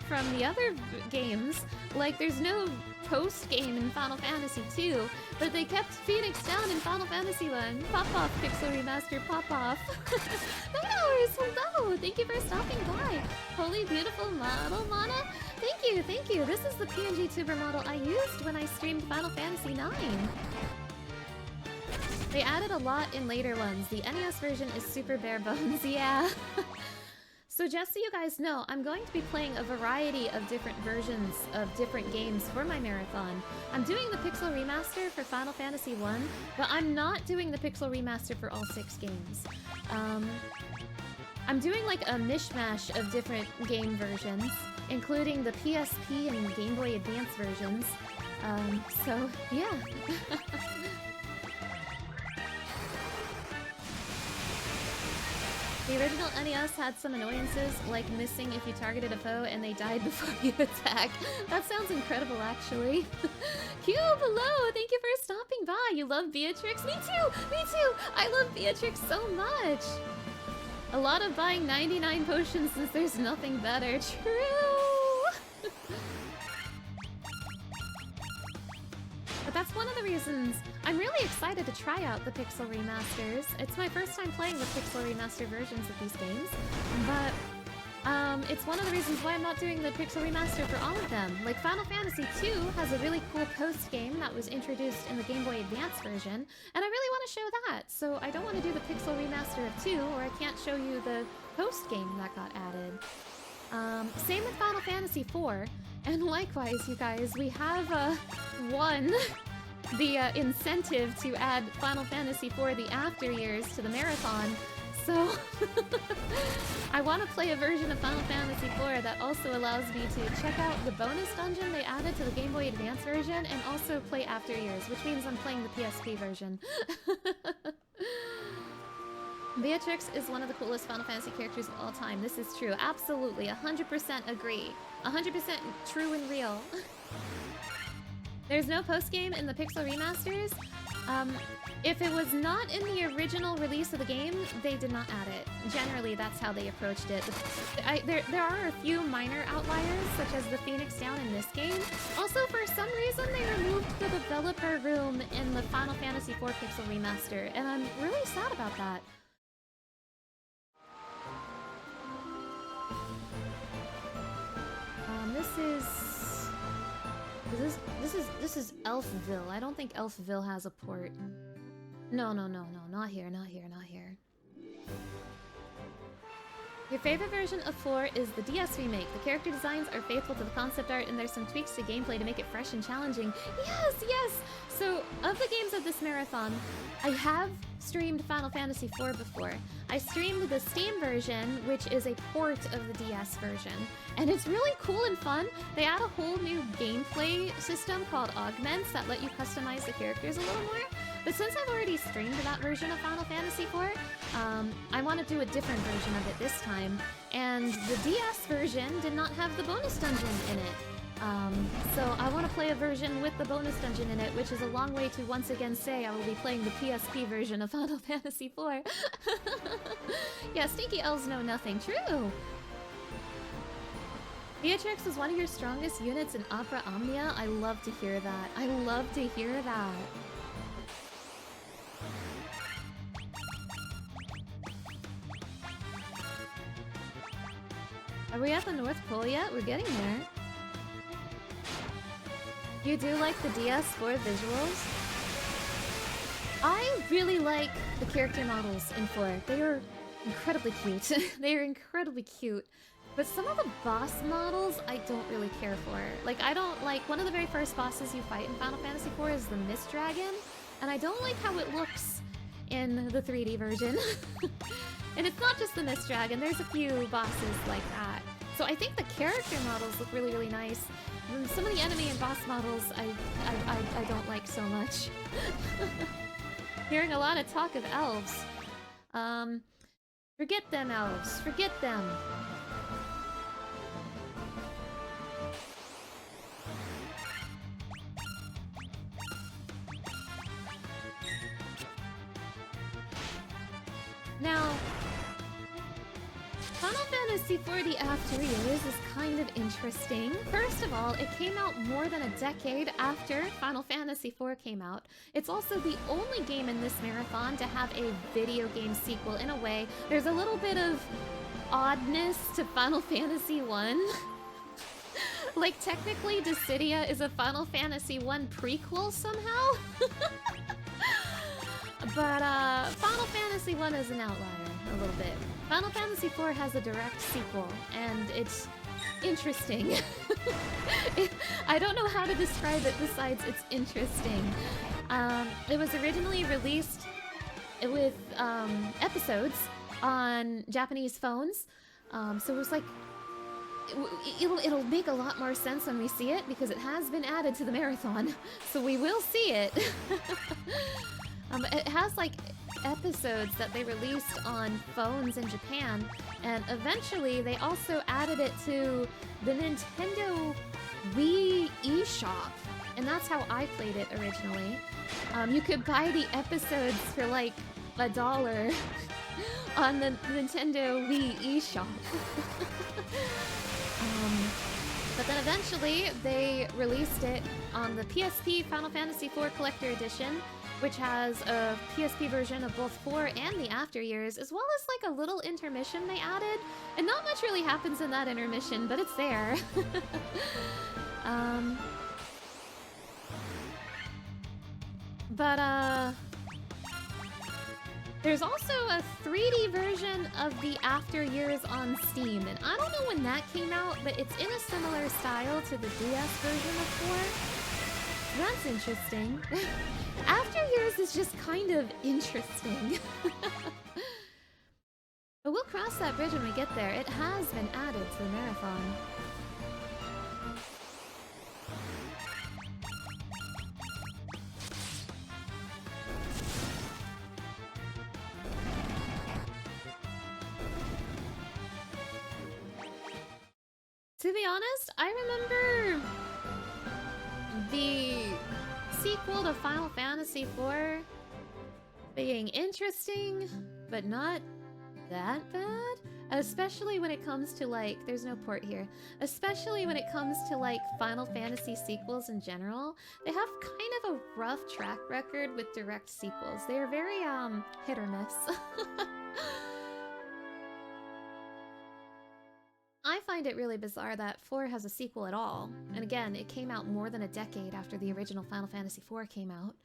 from the other games. Like, there's no post-game in Final Fantasy II, but they kept Phoenix Down in Final Fantasy 1. Pop off, Pixel Remaster, pop off. $9, hello! Thank you for stopping by. Holy beautiful model, Mana. Thank you, thank you. This is the PNG tuber model I used when I streamed Final Fantasy IX. They added a lot in later ones. The NES version is super bare bones, yeah. So just so you guys know, I'm going to be playing a variety of different versions of different games for my marathon. I'm doing the Pixel Remaster for Final Fantasy 1, but I'm not doing the Pixel Remaster for all 6 games. I'm doing like a mishmash of different game versions, including the PSP and Game Boy Advance versions. So yeah. The original NES had some annoyances, like missing if you targeted a foe and they died before you attack. That sounds incredible, actually. Cube, hello! Thank you for stopping by! You love Beatrix? Me too! Me too! I love Beatrix so much! A lot of buying 99 potions since there's nothing better. True! But that's one of the reasons I'm really excited to try out the Pixel remasters. It's my first time playing the Pixel remaster versions of these games, but it's one of the reasons why I'm not doing the Pixel remaster for all of them. Like, Final Fantasy II has a really cool post-game that was introduced in the Game Boy Advance version, and I really want to show that, so I don't want to do the Pixel remaster of 2, or I can't show you the post-game that got added. Same with Final Fantasy IV, and likewise, you guys, we have, won the incentive to add Final Fantasy IV The After Years to the marathon, so I want to play a version of Final Fantasy IV that also allows me to check out the bonus dungeon they added to the Game Boy Advance version, and also play After Years, which means I'm playing the PSP version. Beatrix is one of the coolest Final Fantasy characters of all time. This is true. Absolutely. 100% agree. 100% true and real. There's no post-game in the Pixel remasters. If it was not in the original release of the game, they did not add it. Generally, that's how they approached it. There are a few minor outliers, such as the Phoenix Down in this game. Also, for some reason, they removed the developer room in the Final Fantasy IV Pixel remaster, and I'm really sad about that. This is Elfville. I don't think Elfville has a port. No, not here, not here, not here. Your favorite version of 4 is the DS remake. The character designs are faithful to the concept art, and there's some tweaks to gameplay to make it fresh and challenging. Yes, yes! So, of the games of this marathon, I have streamed Final Fantasy IV before. I streamed the Steam version, which is a port of the DS version. And it's really cool and fun. They add a whole new gameplay system called Augments that let you customize the characters a little more. But since I've already streamed that version of Final Fantasy IV, I want to do a different version of it this time. And the DS version did not have the bonus dungeon in it. So I want to play a version with the bonus dungeon in it, which is a long way to once again say I will be playing the PSP version of Final Fantasy IV. Yeah, Stinky Elves know nothing. True! Beatrix was one of your strongest units in Opera Omnia. I love to hear that. I love to hear that. Are we at the North Pole yet? We're getting there. You do like the DS4 visuals? I really like the character models in 4. They are incredibly cute. They are incredibly cute. But some of the boss models I don't really care for. Like, I don't like... One of the very first bosses you fight in Final Fantasy IV is the Mist Dragon, and I don't like how it looks in the 3D version. And it's not just the Mist Dragon, there's a few bosses like that. So I think the character models look really, really nice. Some of the enemy and boss models I don't like so much. Hearing a lot of talk of elves. Forget them, elves. Forget them. Now, Final Fantasy IV The After Years is kind of interesting. First of all, it came out more than a decade after Final Fantasy IV came out. It's also the only game in this marathon to have a video game sequel in a way. There's a little bit of oddness to Final Fantasy I. Like, technically, Dissidia is a Final Fantasy I prequel somehow. But, Final Fantasy I is an outlier, a little bit. Final Fantasy IV has a direct sequel, and it's interesting. I don't know how to describe it besides it's interesting. It was originally released with, episodes on Japanese phones, so it was like... It'll make a lot more sense when we see it, because it has been added to the marathon, so we will see it. It has, like, episodes that they released on phones in Japan, and eventually they also added it to the Nintendo Wii eShop, and that's how I played it originally. You could buy the episodes for, like, $1 on the Nintendo Wii eShop. But then eventually they released it on the PSP Final Fantasy IV Collector Edition, which has a PSP version of both 4 and the After Years, as well as like a little intermission they added. And not much really happens in that intermission, but it's there. There's also a 3D version of the After Years on Steam, and I don't know when that came out, but it's in a similar style to the DS version of 4. That's interesting. After Years is just kind of interesting. But we'll cross that bridge when we get there. It has been added to the marathon. To be honest, I remember the sequel to Final Fantasy IV being interesting, but not that bad. Especially when it comes to, like, there's no port here. Especially when it comes to, like, Final Fantasy sequels in general. They have kind of a rough track record with direct sequels. They are very, hit or miss. I find it really bizarre that 4 has a sequel at all. And again, it came out more than a decade after the original Final Fantasy IV came out.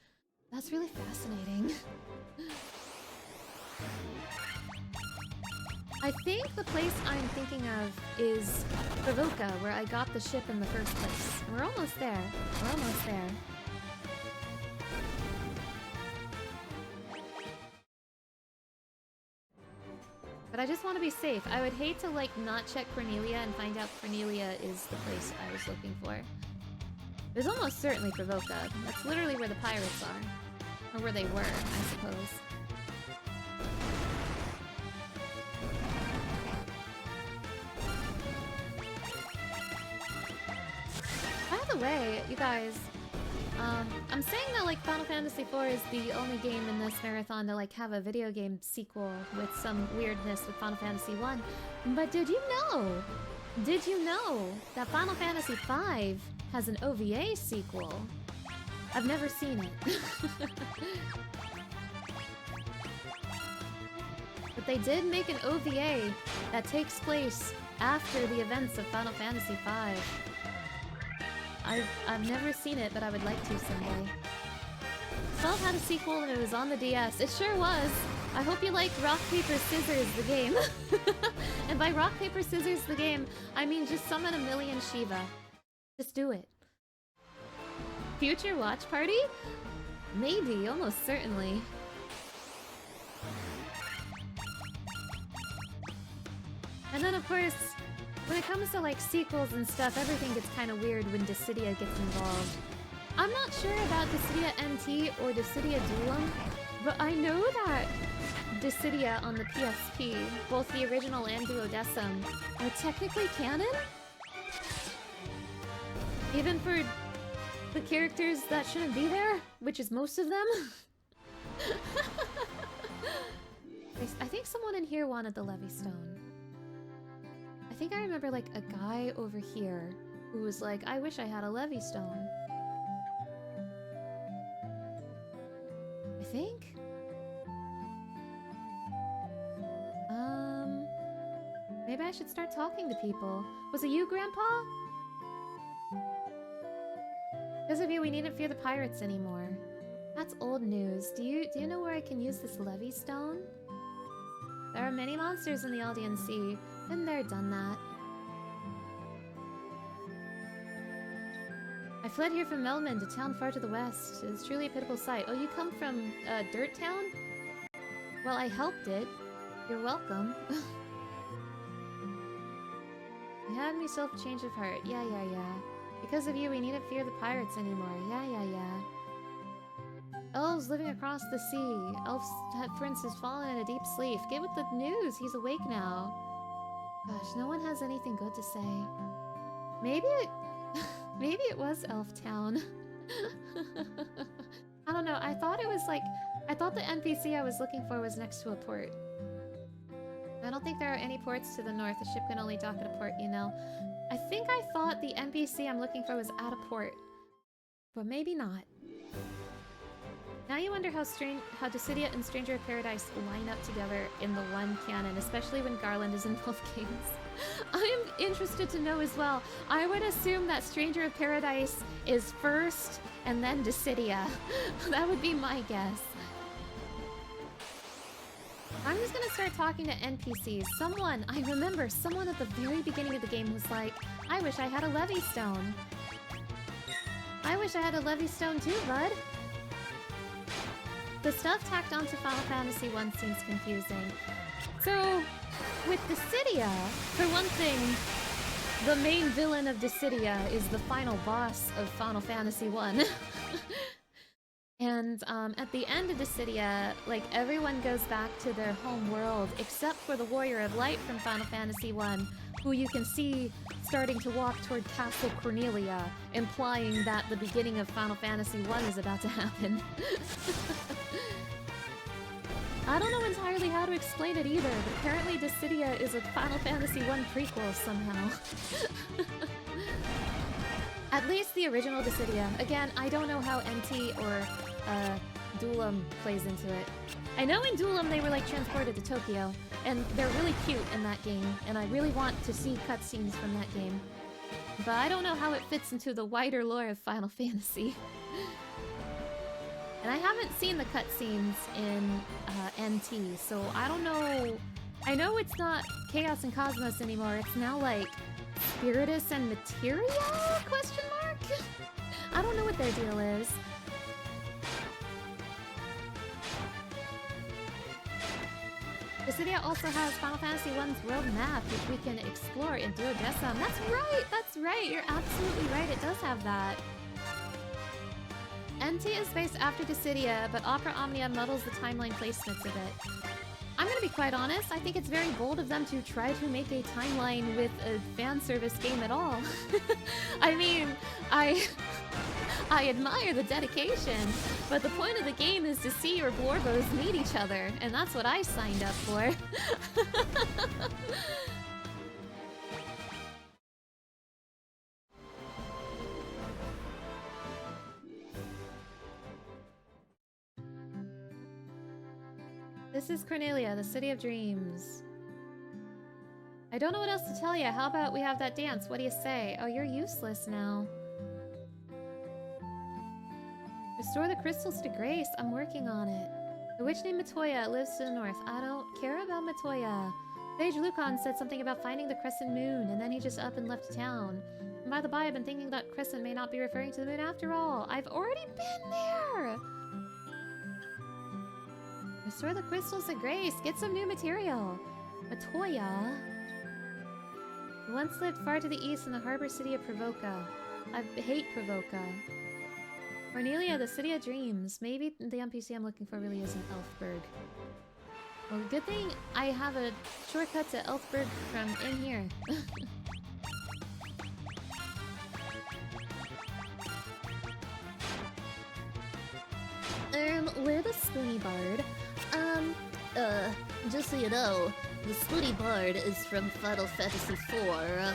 That's really fascinating. I think the place I'm thinking of is Provoca, where I got the ship in the first place. We're almost there. We're almost there. But I just want to be safe. I would hate to, like, not check Cornelia and find out Cornelia is the place I was looking for. There's almost certainly Provoca. That's literally where the pirates are. Or where they were, I suppose. By the way, you guys, I'm saying that, like, Final Fantasy IV is the only game in this marathon to, like, have a video game sequel with some weirdness with Final Fantasy I. But did you know? Did you know that Final Fantasy V has an OVA sequel? I've never seen it. But they did make an OVA that takes place after the events of Final Fantasy V. I've never seen it, but I would like to someday. 12 had a sequel and it was on the DS. It sure was! I hope you like Rock, Paper, Scissors, the game. And by Rock, Paper, Scissors, the game, I mean just summon a million Shiva. Just do it. Future watch party? Maybe, almost certainly. And then, of course, when it comes to, like, sequels and stuff, everything gets kind of weird when Dissidia gets involved. I'm not sure about Dissidia NT or Dissidia Duelum, but I know that Dissidia on the PSP, both the original and Duodecim, are technically canon? Even for the characters that shouldn't be there, which is most of them? I think someone in here wanted the Levy Stone. I think I remember like a guy over here who was like, I wish I had a Levy Stone. I think? Maybe I should start talking to people. Was it you, Grandpa? Because of you, we needn't fear the pirates anymore. That's old news. Do you know where I can use this Levy Stone? There are many monsters in the Aldean Sea. Been there, done that. I fled here from Melman to town far to the west. It is truly a pitiful sight. Oh, you come from, Dirt Town? Well, I helped it. You're welcome. You had me self-change of heart. Yeah. Because of you, we needn't fear the pirates anymore. Yeah. Elves living across the sea. Elf's prince has fallen in a deep sleep. Get with the news. He's awake now. Gosh, no one has anything good to say. Maybe it was Elf Town. I don't know. I thought the NPC I was looking for was next to a port. I don't think there are any ports to the north. The ship can only dock at a port, you know. I think I thought the NPC I'm looking for was at a port. But maybe not. Now you wonder how Dissidia and Stranger of Paradise line up together in the one canon, especially when Garland is in both games. I am interested to know as well. I would assume that Stranger of Paradise is first and then Dissidia. That would be my guess. I'm just gonna start talking to NPCs. I remember someone at the very beginning of the game was like, I wish I had a Levy Stone. I wish I had a Levy Stone too, bud. The stuff tacked onto Final Fantasy 1 seems confusing. So, with Dissidia, for one thing, the main villain of Dissidia is the final boss of Final Fantasy 1. And at the end of Dissidia, like, everyone goes back to their home world, except for the Warrior of Light from Final Fantasy 1, who you can see starting to walk toward Castle Cornelia, implying that the beginning of Final Fantasy 1 is about to happen. I don't know entirely how to explain it either, but apparently Dissidia is a Final Fantasy 1 prequel somehow. At least the original Dissidia. Again, I don't know how NT or Duelam plays into it. I know in Duelam they were like transported to Tokyo, and they're really cute in that game, and I really want to see cutscenes from that game. But I don't know how it fits into the wider lore of Final Fantasy. And I haven't seen the cutscenes in NT, so I don't know. I know it's not Chaos and Cosmos anymore, it's now like Spiritus and Materia? Question mark? I don't know what their deal is. Dissidia also has Final Fantasy 1's world map, which we can explore in Duodecim. That's right, you're absolutely right, it does have that. NT is based after Dissidia, but Opera Omnia muddles the timeline placements a bit. I'm gonna be quite honest, I think it's very bold of them to try to make a timeline with a fan service game at all. I mean, I admire the dedication, but the point of the game is to see your Blorbos meet each other, and that's what I signed up for. This is Cornelia, the City of Dreams. I don't know what else to tell you. How about we have that dance? What do you say? Oh, you're useless now. Restore the crystals to Grace. I'm working on it. The witch named Matoya lives to the north. I don't care about Matoya. Sage Lucan said something about finding the crescent moon, and then he just up and left town. And by the by, I've been thinking that crescent may not be referring to the moon after all. I've already been there! Restore the crystals of Grace. Get some new material. Matoya. He once lived far to the east in the harbor city of Provoca. I hate Provoca. Cornelia, the City of Dreams. Maybe the NPC I'm looking for really isn't Elfberg. Well, good thing I have a shortcut to Elfberg from in here. We're the Spoony Bard. Just so you know, the Spooty Bard is from Final Fantasy IV.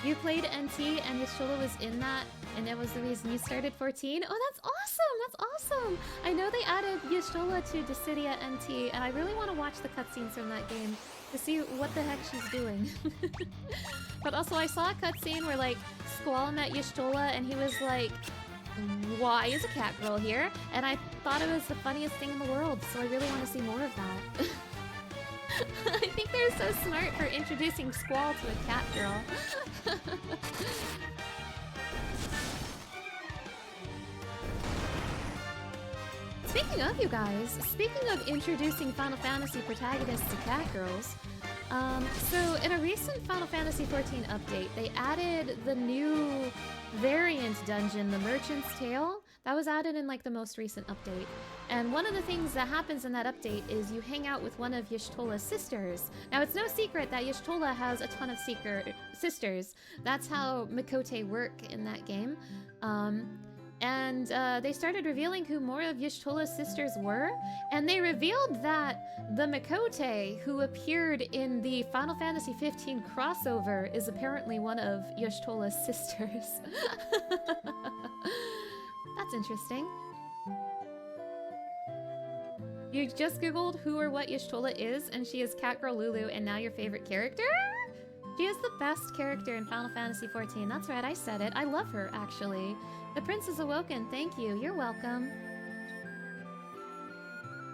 You played NT and Yashola was in that, and that was the reason you started 14? Oh, that's awesome! That's awesome! I know they added Yashola to Dissidia NT, and I really want to watch the cutscenes from that game to see what the heck she's doing. But also, I saw a cutscene where, like, Squall met Yashola, and he was like, why is a cat girl here? And I thought it was the funniest thing in the world, so I really want to see more of that. I think they're so smart for introducing Squall to a cat girl. Speaking of, you guys, speaking of introducing Final Fantasy protagonists to cat girls, so in a recent Final Fantasy XIV update, they added the new variant dungeon, the Merchant's Tale. That was added in like the most recent update. And one of the things that happens in that update is you hang out with one of Y'shtola's sisters. Now, it's no secret that Y'shtola has a ton of sisters. That's how Mikote work in that game. They started revealing who more of Y'shtola's sisters were, and they revealed that the Mikote who appeared in the Final Fantasy XV crossover is apparently one of Y'shtola's sisters. That's interesting. You just googled who or what Y'shtola is, and she is Catgirl Lulu, and now your favorite character? She is the best character in Final Fantasy XIV. That's right, I said it. I love her, actually. The prince is awoken. Thank you. You're welcome.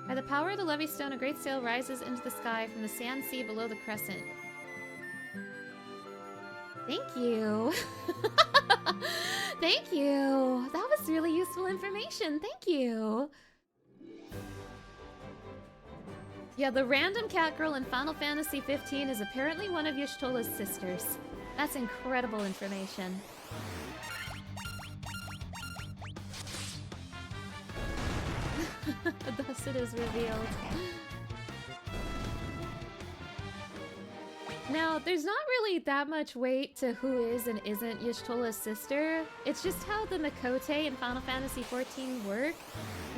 By the power of the Levy Stone, a great sail rises into the sky from the sand sea below the crescent. Thank you. Thank you. That was really useful information. Thank you. Yeah, the random cat girl in Final Fantasy XV is apparently one of Y'shtola's sisters. That's incredible information. Thus it is revealed. Now, there's not really that much weight to who is and isn't Y'shtola's sister. It's just how the Mikote in Final Fantasy XIV work.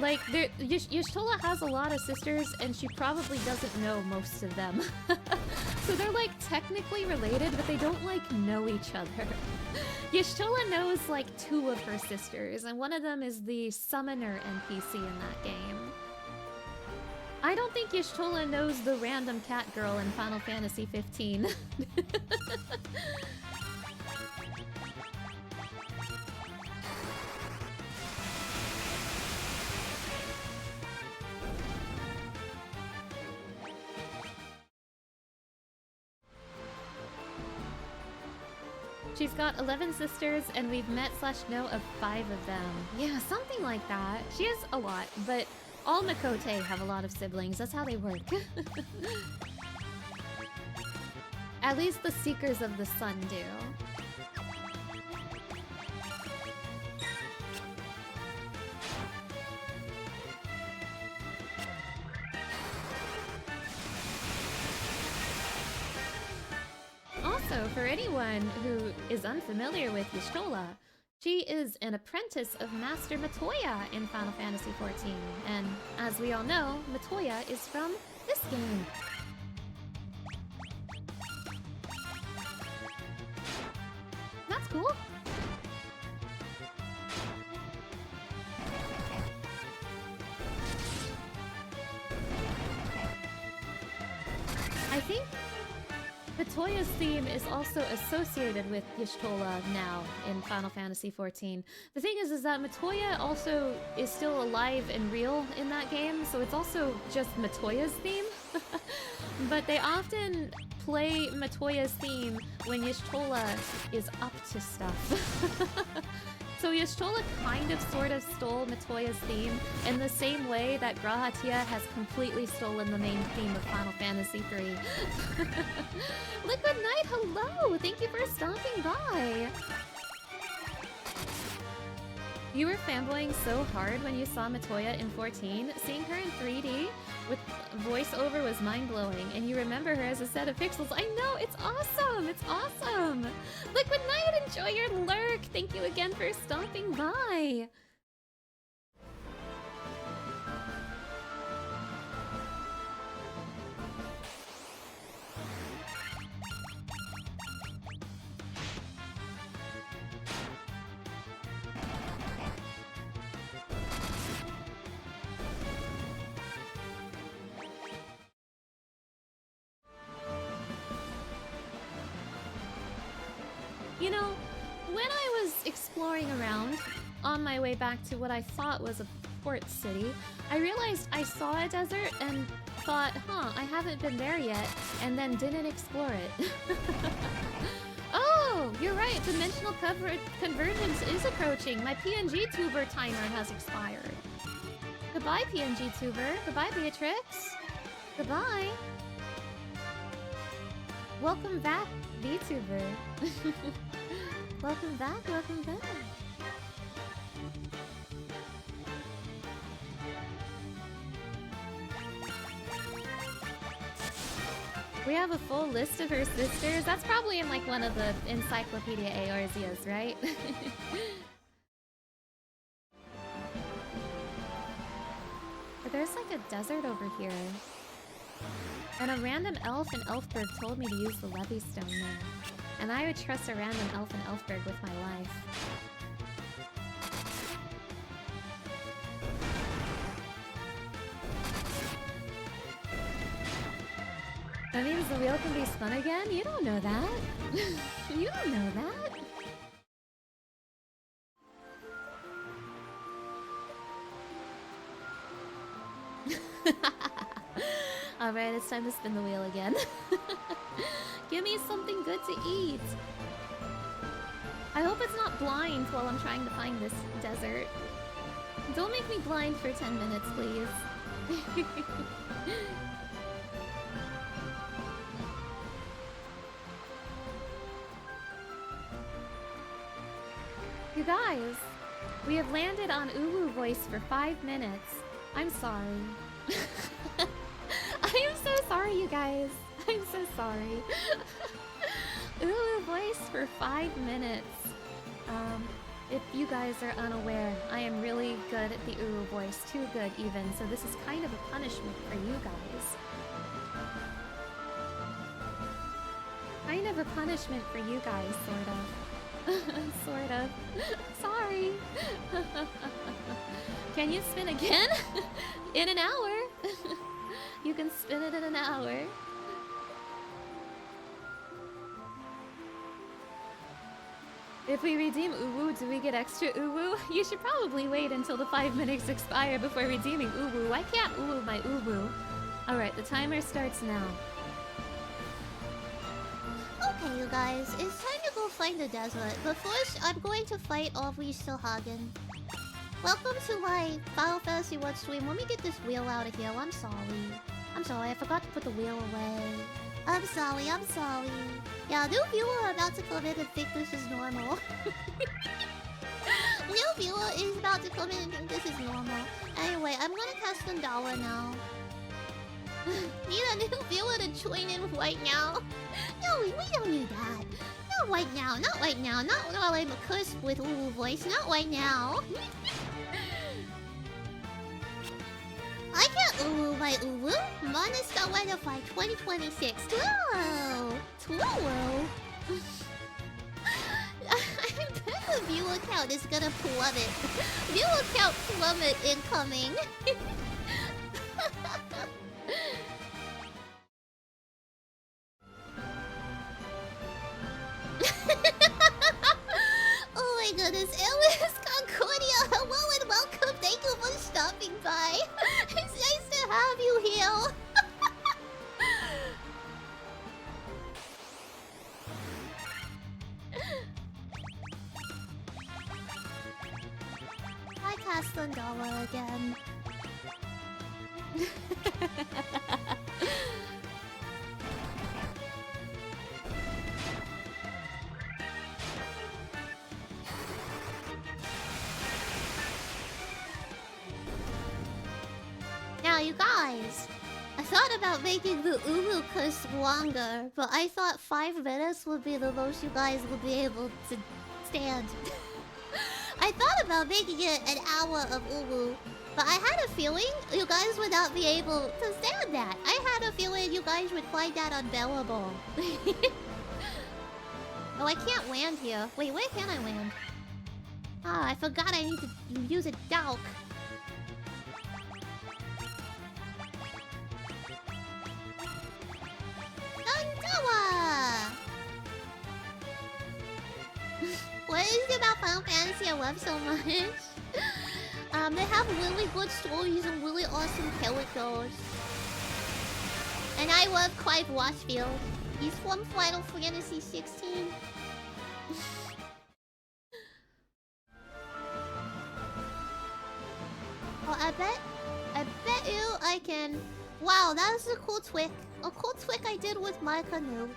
Like, Y'shtola has a lot of sisters, and she probably doesn't know most of them. So they're, like, technically related, but they don't, like, know each other. Y'shtola knows, like, 2 of her sisters, and one of them is the summoner NPC in that game. I don't think Y'shtola knows the random cat girl in Final Fantasy XV. She's got 11 sisters, and we've met/know of 5 of them. Yeah, something like that. She has a lot, but all Mikote have a lot of siblings. That's how they work. At least the Seekers of the Sun do. Also, for anyone who is unfamiliar with Y'shtola, she is an apprentice of Master Matoya in Final Fantasy XIV, and as we all know, Matoya is from this game. That's cool. I think Matoya's theme is also associated with Y'shtola now in Final Fantasy XIV. The thing is that Matoya also is still alive and real in that game, so it's also just Matoya's theme. But they often play Matoya's theme when Y'shtola is up to stuff. So Y'shtola kind of sort of stole Matoya's theme in the same way that Grahatia has completely stolen the main theme of Final Fantasy III. Liquid Knight, hello! Thank you for stopping by! You were fanboying so hard when you saw Matoya in 14. Seeing her in 3D with voiceover was mind-blowing, and you remember her as a set of pixels. I know, it's awesome! It's awesome! Liquid Knight, enjoy your lurk! Thank you again for stopping by! You know, when I was exploring around on my way back to what I thought was a port city, I realized I saw a desert and thought, huh, I haven't been there yet, and then didn't explore it. Oh, you're right, dimensional convergence is approaching. My PNG tuber timer has expired. Goodbye, PNG tuber. Goodbye, Beatrix. Goodbye. Welcome back, VTuber. Welcome back, welcome back. We have a full list of her sisters. That's probably in like one of the Encyclopedia Eorzeas, right? But there's like a desert over here. And a random elf in Elfberg told me to use the Levy Stone there. And I would trust a random elf in Elfberg with my life. That means the wheel can be spun again? You don't know that. You don't know that. Alright, it's time to spin the wheel again. Give me something good to eat. I hope it's not blind while I'm trying to find this desert. Don't make me blind for 10 minutes, please. You guys, we have landed on Uwu voice for 5 minutes. I'm sorry. I am so sorry, you guys. I'm so sorry. Uwu voice for 5 minutes. If you guys are unaware, I am really good at the Uwu voice. Too good, even. So this is kind of a punishment for you guys. Kind of a punishment for you guys, sort of. Sort of. Sorry. Can you spin again? In an hour. You can spin it in an hour. If we redeem Uwu, do we get extra Uwu? You should probably wait until the 5 minutes expire before redeeming Uwu. Why can't Uwu my Uwu? Alright, the timer starts now. Okay, you guys, it's time to go find the desert. But first, I'm going to fight Aubrey Stillhagen. Welcome to my Final Fantasy 1 stream. Let me get this wheel out of here. I'm sorry. I'm sorry, I forgot to put the wheel away. I'm sorry. Yeah, new viewer about to come in and think this is normal. New viewer is about to come in and think this is normal. Anyway, I'm gonna cast Gundala now. Need a new viewer to join in right now. No, we don't need that. Not right now, not right now. Not while I'm cursed with Uwu voice. Not right now. I can't Uwu my Uwu. Monster Scarletify 2026. Whoa! Whoa! I bet the viewer count is gonna plummet. Viewer count plummet incoming. Oh my goodness, Alice Concordia, hello and welcome. Thank you for stopping by. It's nice to have you here. I cast Gundala again. Now, you guys, I thought about making the Uwu curse longer, but I thought 5 minutes would be the most you guys would be able to stand. I thought about making it an hour of Uwu, but I had a feeling you guys would not be able to stand that. I had a feeling you guys would find that unbearable. Oh, I can't land here. Wait, where can I land? Ah, I forgot I need to use a dowk. Dandawa! What is it about Final Fantasy I love so much? They have really good stories and really awesome characters. And I love Clive Washfield. He's from Final Fantasy 16. Well, I bet you I can... Wow, that was a cool trick. A cool trick I did with my canoe.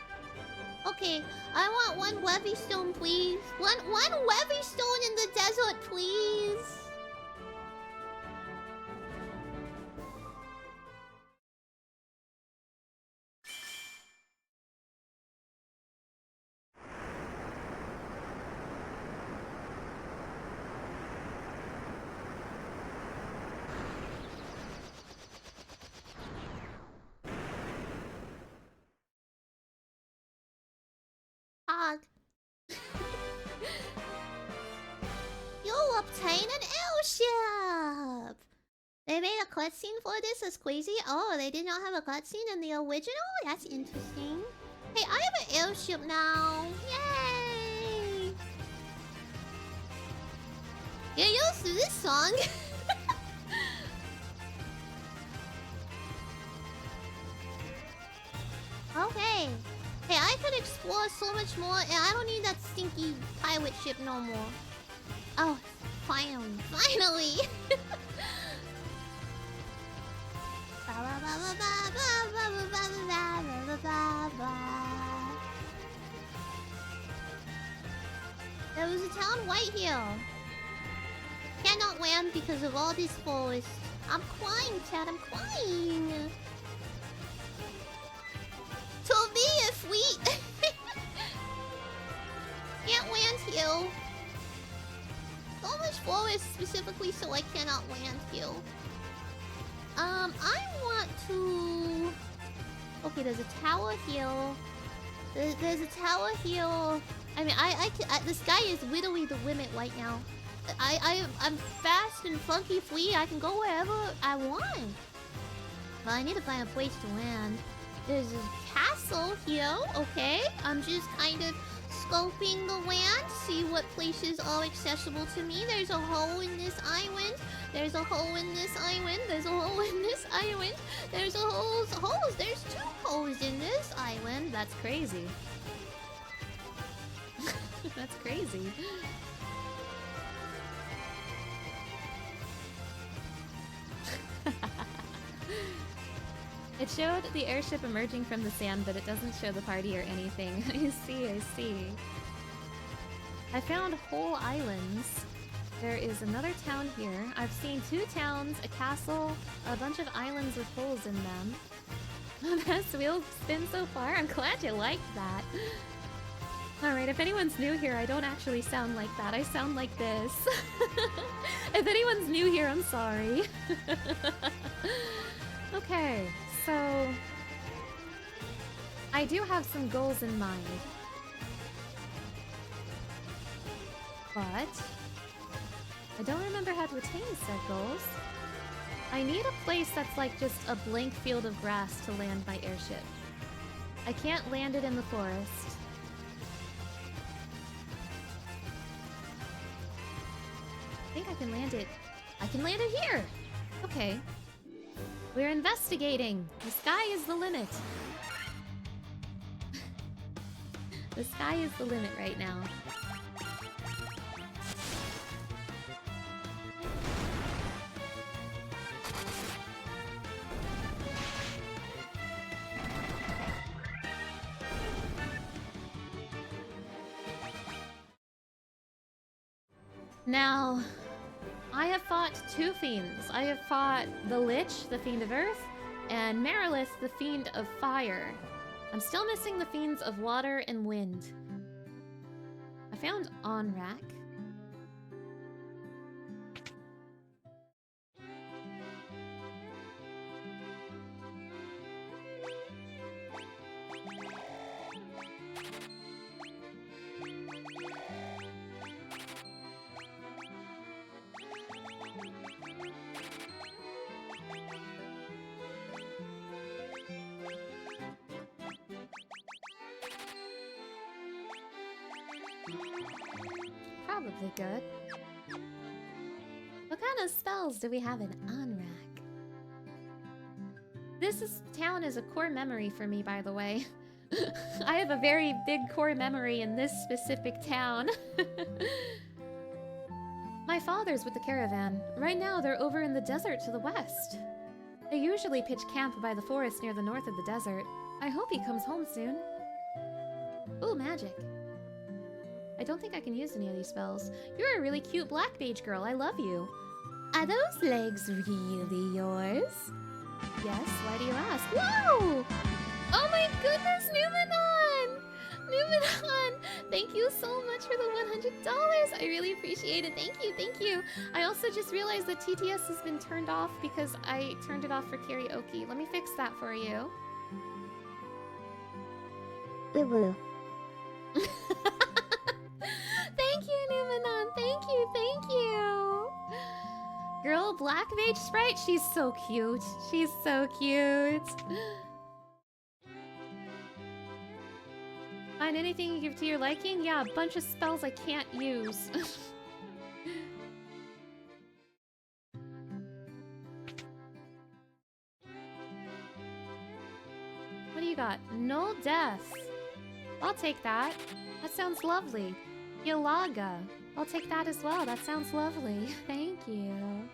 Okay, I want one webby stone, please. One webby stone in the desert, please. Hog. You'll obtain an airship! They made a cutscene for this? That's crazy. Oh, they did not have a cutscene in the original? That's interesting. Hey, I have an airship now. Yay! Get used to this song. Okay. Hey, I could explore so much more, and I don't need that stinky pirate ship no more. Oh, finally. Finally! There was a town right here. Cannot land because of all this forest. I'm crying, Chad. I'm crying. To be a fleet. Can't land here. So much forest specifically, so I cannot land here. I want to... Okay, there's a tower here. There's a tower here. I mean, the sky is literally the limit right now. I'm fast and funky free. I can go wherever I want. But I need to find a place to land. There's a castle here, okay? I'm just kind of scoping the land, see what places are accessible to me. There's a hole in this island. There's a hole in this island. There's a hole in this island. There's a holes. There's 2 holes in this island. That's crazy. That's crazy. It showed the airship emerging from the sand, but it doesn't show the party or anything. I see. I found whole islands. There is another town here. I've seen 2 towns, a castle, a bunch of islands with holes in them. Best wheel spin so far. I'm glad you liked that. Alright, if anyone's new here, I don't actually sound like that. I sound like this. If anyone's new here, I'm sorry. Okay, so... I do have some goals in mind. But... I don't remember how to attain said goals. I need a place that's like just a blank field of grass to land my airship. I can't land it in the forest. I think I can land it. I can land it here! Okay. We're investigating! The sky is the limit. The sky is the limit right now. Now, I have fought 2 fiends. I have fought the Lich, the Fiend of Earth, and Marilith, the Fiend of Fire. I'm still missing the Fiends of Water and Wind. I found Onrak. Probably good. What kind of spells do we have in Onrak? Town is a core memory for me, by the way. I have a very big core memory in this specific town. My father's with the caravan. Right now, they're over in the desert to the west. They usually pitch camp by the forest near the north of the desert. I hope he comes home soon. Ooh, magic. I don't think I can use any of these spells. You're a really cute black mage girl. I love you. Are those legs really yours? Yes, why do you ask? Whoa! Oh my goodness, Numenon! Numenon! Thank you so much for the $100. I really appreciate it. Thank you, thank you. I also just realized that TTS has been turned off because I turned it off for karaoke. Let me fix that for you. Boo-boo. Thank you, Numenon. Thank you, thank you. Girl, Black Mage Sprite, she's so cute. She's so cute. Find anything you give to your liking? Yeah, a bunch of spells I can't use. What do you got? No death. I'll take that. That sounds lovely. Yalaga. I'll take that as well. That sounds lovely. Thank you.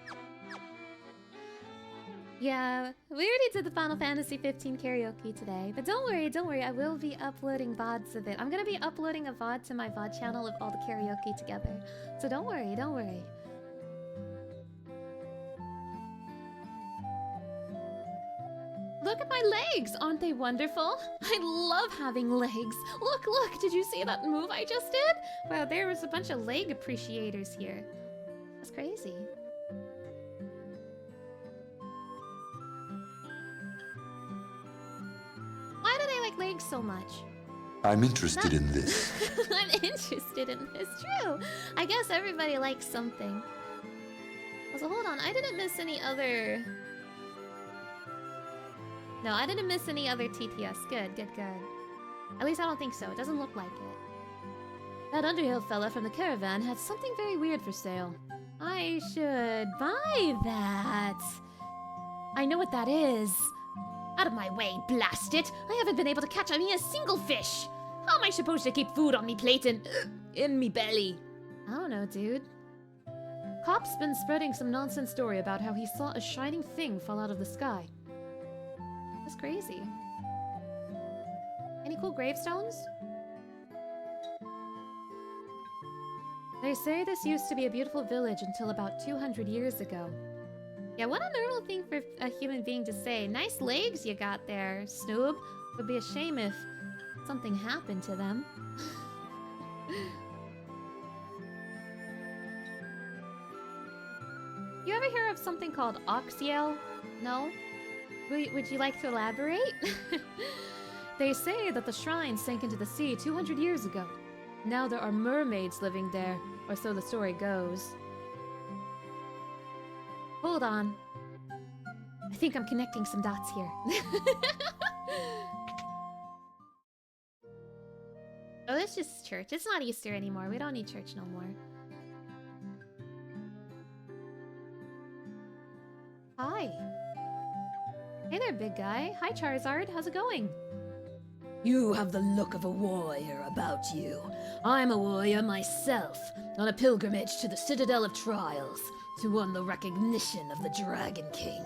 Yeah, we already did the Final Fantasy 15 karaoke today. But don't worry, I will be uploading VODs of it. I'm gonna be uploading a VOD to my VOD channel of all the karaoke together. So don't worry, don't worry. Look at my legs! Aren't they wonderful? I love having legs. Look, look, did you see that move I just did? Wow, there was a bunch of leg appreciators here. That's crazy. Why do they like legs so much? I'm interested in this. I'm interested in this. True. I guess everybody likes something. So hold on, I didn't miss any other... No, I didn't miss any other TTS. Good, good, good. At least I don't think so. It doesn't look like it. That Underhill fella from the caravan had something very weird for sale. I should buy that. I know what that is. Out of my way, blast it! I haven't been able to catch me a single fish! How am I supposed to keep food on me plate and in me belly? I don't know, dude. Cop's been spreading some nonsense story about how he saw a shining thing fall out of the sky. That's crazy. Any cool gravestones? They say this used to be a beautiful village until about 200 years ago. Yeah, what a normal thing for a human being to say. Nice legs you got there, Snoob. Would be a shame if something happened to them. You ever hear of something called ox yell? No? Would you like to elaborate? They say that the shrine sank into the sea 200 years ago. Now there are mermaids living there, or so the story goes. Hold on. I think I'm connecting some dots here. Oh, this is church. It's not Easter anymore. We don't need church no more. Hi. Hey there, big guy. Hi, Charizard. How's it going? You have the look of a warrior about you. I'm a warrior myself, on a pilgrimage to the Citadel of Trials, to win the recognition of the Dragon King.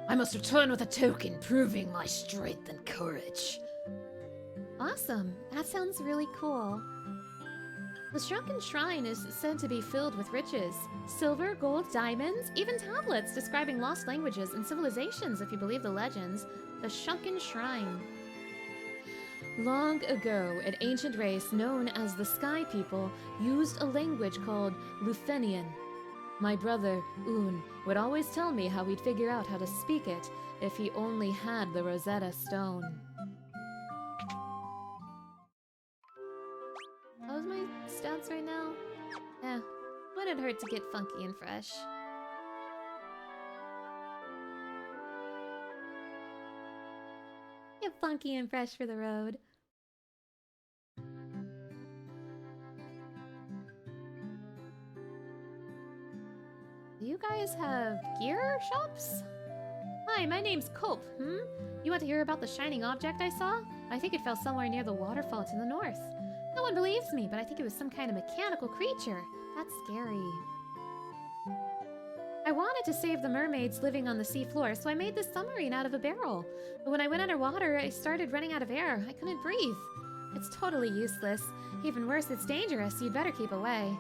I must return with a token proving my strength and courage. Awesome. That sounds really cool. The shrunken shrine is said to be filled with riches. Silver, gold, diamonds, even tablets describing lost languages and civilizations if you believe the legends. The shrunken shrine. Long ago, an ancient race known as the Sky People used a language called Luthenian. My brother, Un, would always tell me how he'd figure out how to speak it if he only had the Rosetta Stone. How's my stats right now? Eh, wouldn't hurt to get funky and fresh. Get funky and fresh for the road. Do you guys have gear shops? Hi, my name's Cope, You want to hear about the shining object I saw? I think it fell somewhere near the waterfall to the north. No one believes me, but I think it was some kind of mechanical creature. That's scary. I wanted to save the mermaids living on the seafloor, so I made this submarine out of a barrel. But when I went underwater, I started running out of air. I couldn't breathe. It's totally useless. Even worse, it's dangerous. You'd better keep away.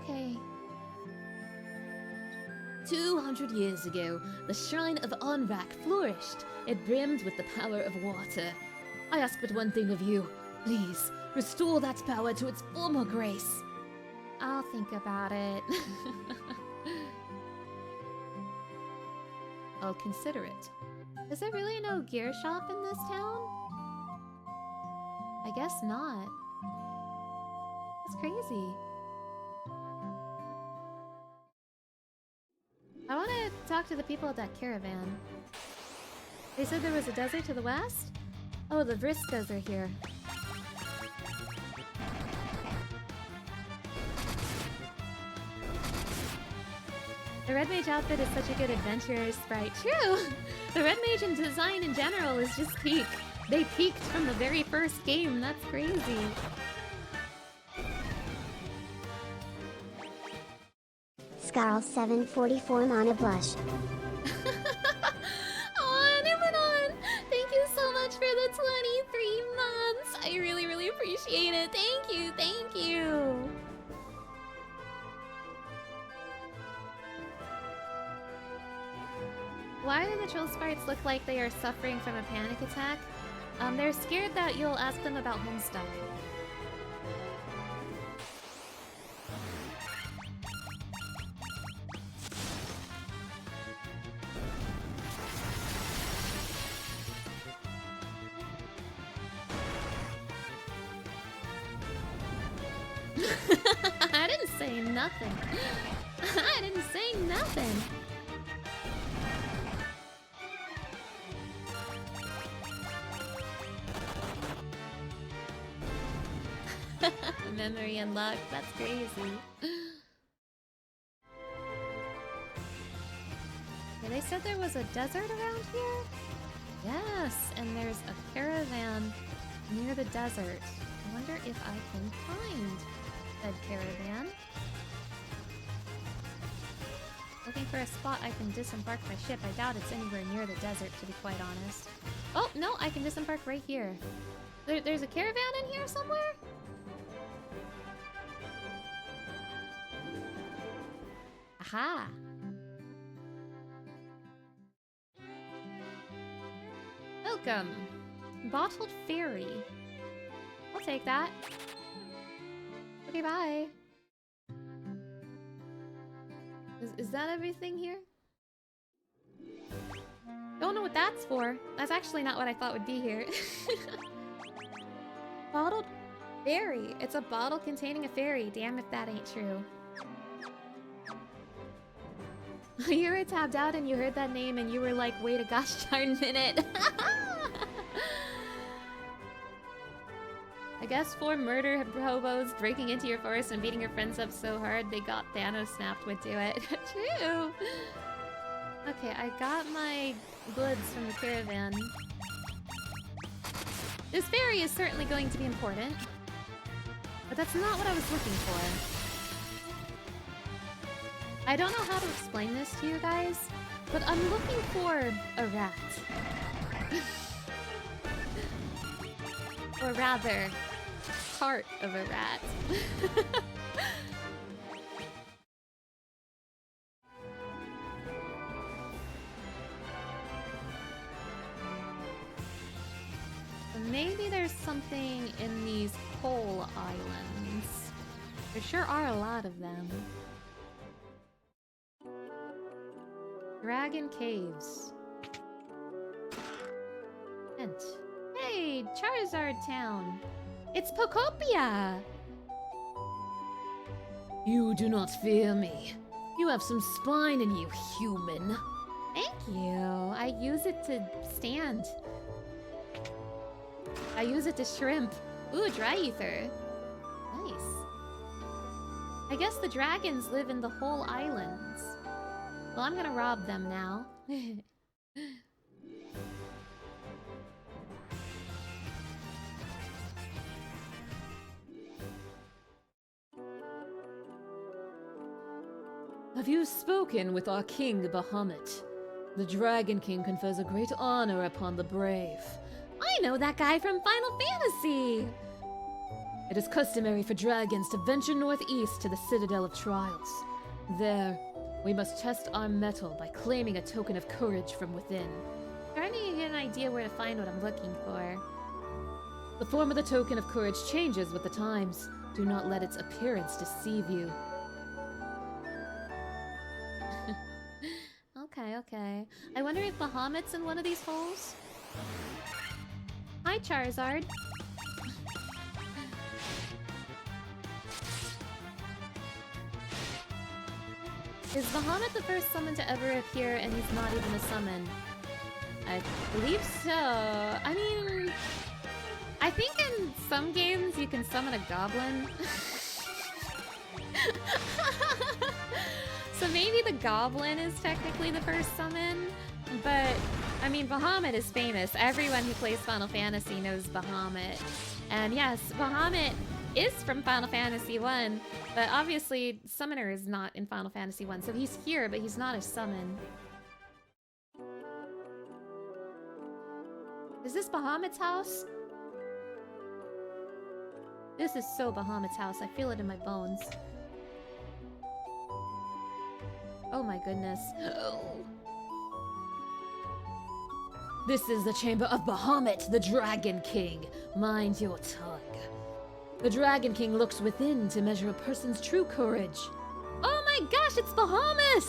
Okay. 200 years ago, the shrine of Onrak flourished. It brimmed with the power of water. I ask but one thing of you. Please, restore that power to its former grace. I'll think about it. I'll consider it. Is there really no gear shop in this town? I guess not. That's crazy. I want to talk to the people at that caravan. They said there was a desert to the west? Oh, the Briscoes are here. The Red Mage outfit is such a good adventurer sprite. True! The Red Mage and design in general is just peak. They peaked from the very first game. That's crazy. Scarl 744 Mana Blush. On and on! Thank you so much for the 23 months! I really, really appreciate it. Thank you, thank you! Why do the troll sprites look like they are suffering from a panic attack? They're scared that you'll ask them about home stuff. I didn't say nothing. I didn't say nothing. Memory unlocked. That's crazy. Yeah, they said there was a desert around here? Yes, and there's a caravan near the desert. I wonder if I can find said caravan. Looking for a spot I can disembark my ship. I doubt it's anywhere near the desert, to be quite honest. Oh, no, I can disembark right here. There's a caravan in here somewhere? Aha! Welcome! Bottled Fairy. I'll take that. Okay, bye. Is that everything here? Don't know what that's for. That's actually not what I thought would be here. Bottled Fairy. It's a bottle containing a fairy. Damn if that ain't true. You were tabbed out and you heard that name and you were like, wait a gosh darn minute. I guess 4 murder hobos breaking into your forest and beating your friends up so hard they got Thanos snapped would do it. True! Okay, I got my goods from the caravan. This fairy is certainly going to be important. But that's not what I was looking for. I don't know how to explain this to you guys, but I'm looking for a rat. Or rather, part of a rat. Maybe there's something in these coal islands. There sure are a lot of them. Dragon Caves. Hint. Hey, Charizard Town. It's Pokopia! You do not fear me. You have some spine in you, human. Thank you. I use it to stand. I use it to shrimp. Ooh, dry ether. Nice. I guess the dragons live in the whole islands. Well, I'm gonna rob them now. Have you spoken with our king, Bahamut? The Dragon King confers a great honor upon the brave. I know that guy from Final Fantasy! It is customary for dragons to venture northeast to the Citadel of Trials. There, we must test our mettle by claiming a token of courage from within. Trying to get an idea where to find what I'm looking for. The form of the token of courage changes with the times. Do not let its appearance deceive you. Okay. I wonder if Bahamut's in one of these holes? Hi, Charizard. Is Bahamut the first summon to ever appear and he's not even a summon? I believe so. I mean, I think in some games you can summon a goblin. So maybe the goblin is technically the first summon, but I mean, Bahamut is famous. Everyone who plays Final Fantasy knows Bahamut. And yes, Bahamut is from Final Fantasy 1, but obviously Summoner is not in Final Fantasy 1, so he's here, but he's not a summon. Is this Bahamut's house? This is so Bahamut's house. I feel it in my bones. Oh my goodness. This is the chamber of Bahamut, the Dragon King. Mind your tongue. The Dragon King looks within to measure a person's true courage. Oh my gosh, it's Bahamut!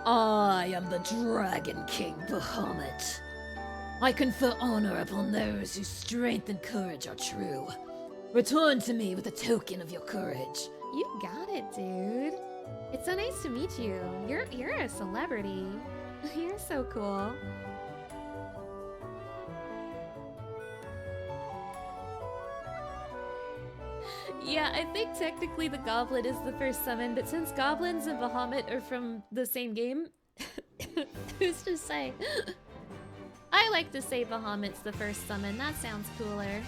I am the Dragon King, Bahamut. I confer honor upon those whose strength and courage are true. Return to me with a token of your courage. You got it, dude. It's so nice to meet you. You're a celebrity. You're so cool. Yeah, I think technically the goblin is the first summon, but since goblins and Bahamut are from the same game, who's to say? I like to say Bahamut's the first summon. That sounds cooler.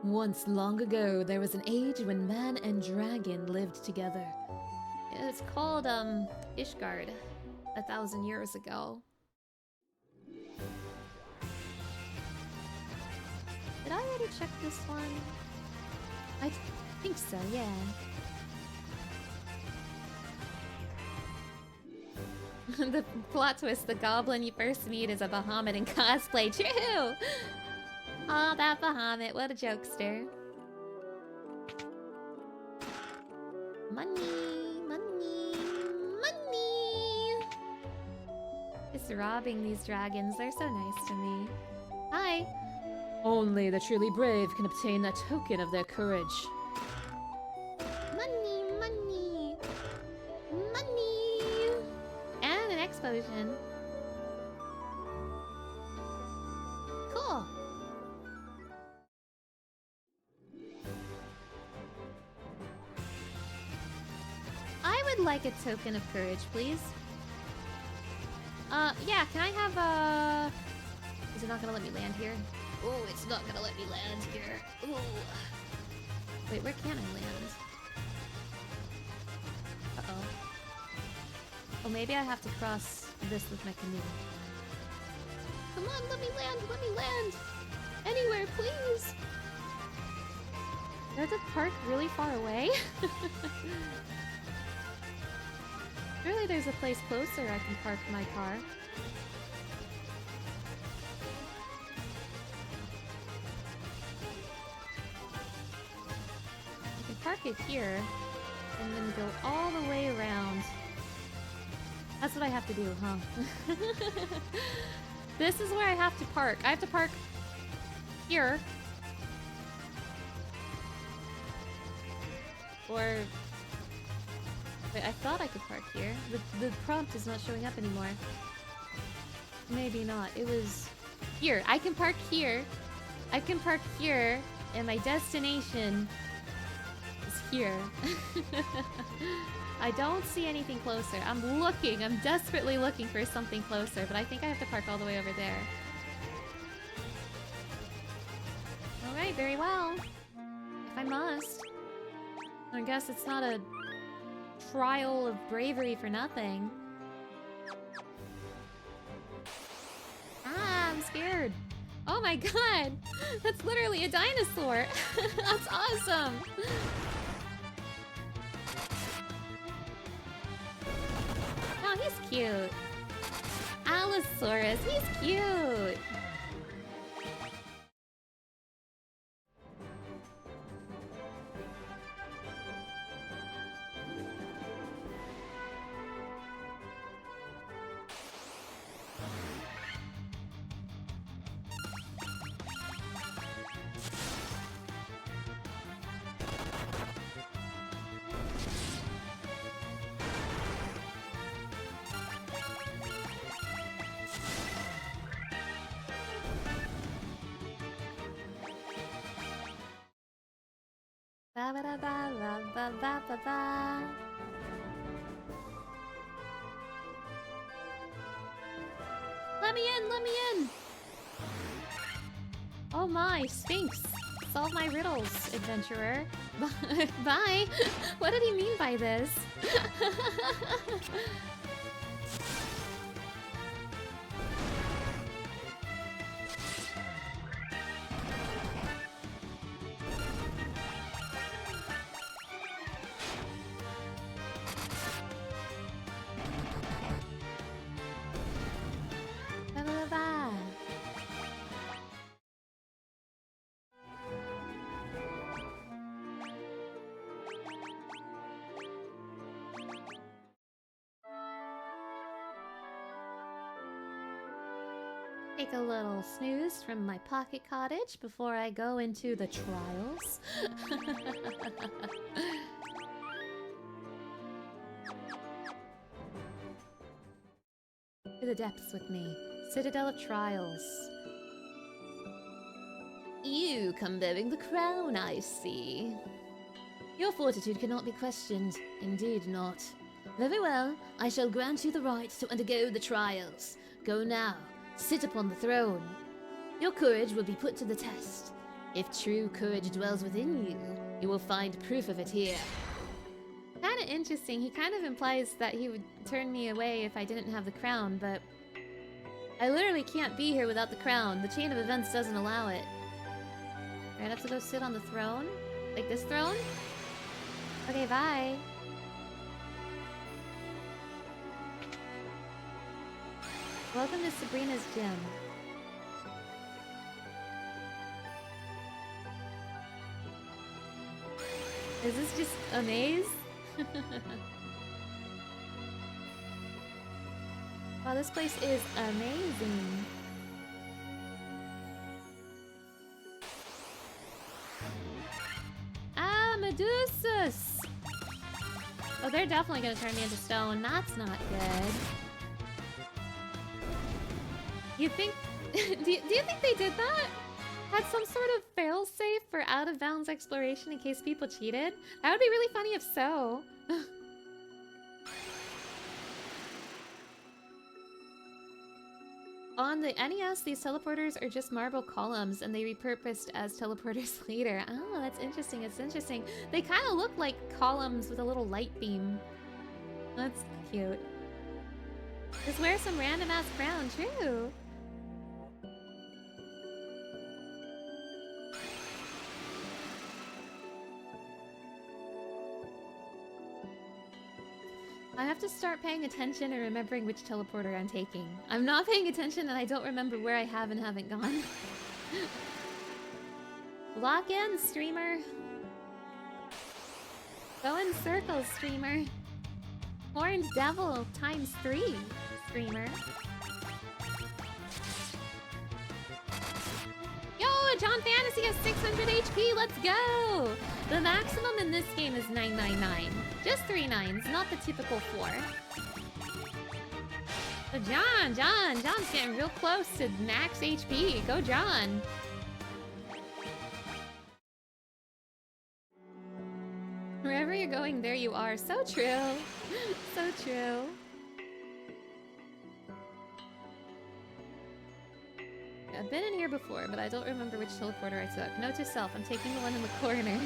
Once long ago, there was an age when man and dragon lived together. It's called, Ishgard. 1,000 years ago. Did I already check this one? I think so, yeah. The plot twist, the goblin you first meet is a Bahamut in cosplay. True! Aw, that Bahamut, what a jokester. Money, money, money! Just robbing these dragons, they're so nice to me. Hi! Only the truly brave can obtain a token of their courage. Money, money, money! And an explosion. Cool. I would like a token of courage, please. Yeah, can I have a... Is it not gonna let me land here? Oh, it's not gonna let me land here. Ooh. Wait, where can I land? Uh-oh. Oh, maybe I have to cross this with my canoe. Come on, let me land, let me land! Anywhere, please! Do I have to park really far away? Surely there's a place closer I can park my car. I can park it here, and then go all the way around. That's what I have to do, huh? This is where I have to park. I have to park here. Or... Wait, I thought I could park here. The prompt is not showing up anymore. Maybe not. It was... Here. I can park here. I can park here. And my destination is here. I don't see anything closer. I'm looking. I'm desperately looking for something closer. But I think I have to park all the way over there. Alright, very well. If I must. I guess it's not a trial of bravery for nothing. Ah, I'm scared. Oh my god! That's literally a dinosaur! That's awesome! Oh, he's cute. Allosaurus, he's cute! Ba ba da ba ba ba ba ba ba. Let me in, let me in! Oh my, Sphinx! Solve my riddles, adventurer. Bye! What did he mean by this? Take a little snooze from my pocket cottage before I go into the trials. To the depths with me. Citadel of Trials. You come bearing the crown, I see. Your fortitude cannot be questioned. Indeed not. Very well, I shall grant you the right to undergo the trials. Go now. Sit upon the throne. Your courage will be put to the test. If true courage dwells within you, you will find proof of it here. Kinda interesting. He kind of implies that he would turn me away if I didn't have the crown, but I literally can't be here without the crown. The chain of events doesn't allow it. Right, I have to go sit on the throne? Like this throne? Okay, bye. Welcome to Sabrina's gym. Is this just a maze? Wow, this place is amazing. Ah, Medusas! Oh, they're definitely gonna turn me into stone. That's not good. You think... do you think they did that? Had some sort of fail-safe for out-of-bounds exploration in case people cheated? That would be really funny if so. On the NES, these teleporters are just marble columns, and they repurposed as teleporters later. Oh, that's interesting, it's interesting. They kind of look like columns with a little light beam. That's cute. Just wear some random ass crown, true. I have to start paying attention and remembering which teleporter I'm taking. I'm not paying attention and I don't remember where I have and haven't gone. Lock in, streamer. Go in circles, streamer. Horned Devil times 3, streamer. Yo, John Fantasy has 600 HP, let's go! The maximum in this game is 999. Just 3 9s, not the typical 4. So John's getting real close to max HP. Go John! Wherever you're going, there you are. So true. So true. I've been in here before, but I don't remember which teleporter I took. Note to self, I'm taking the one in the corner.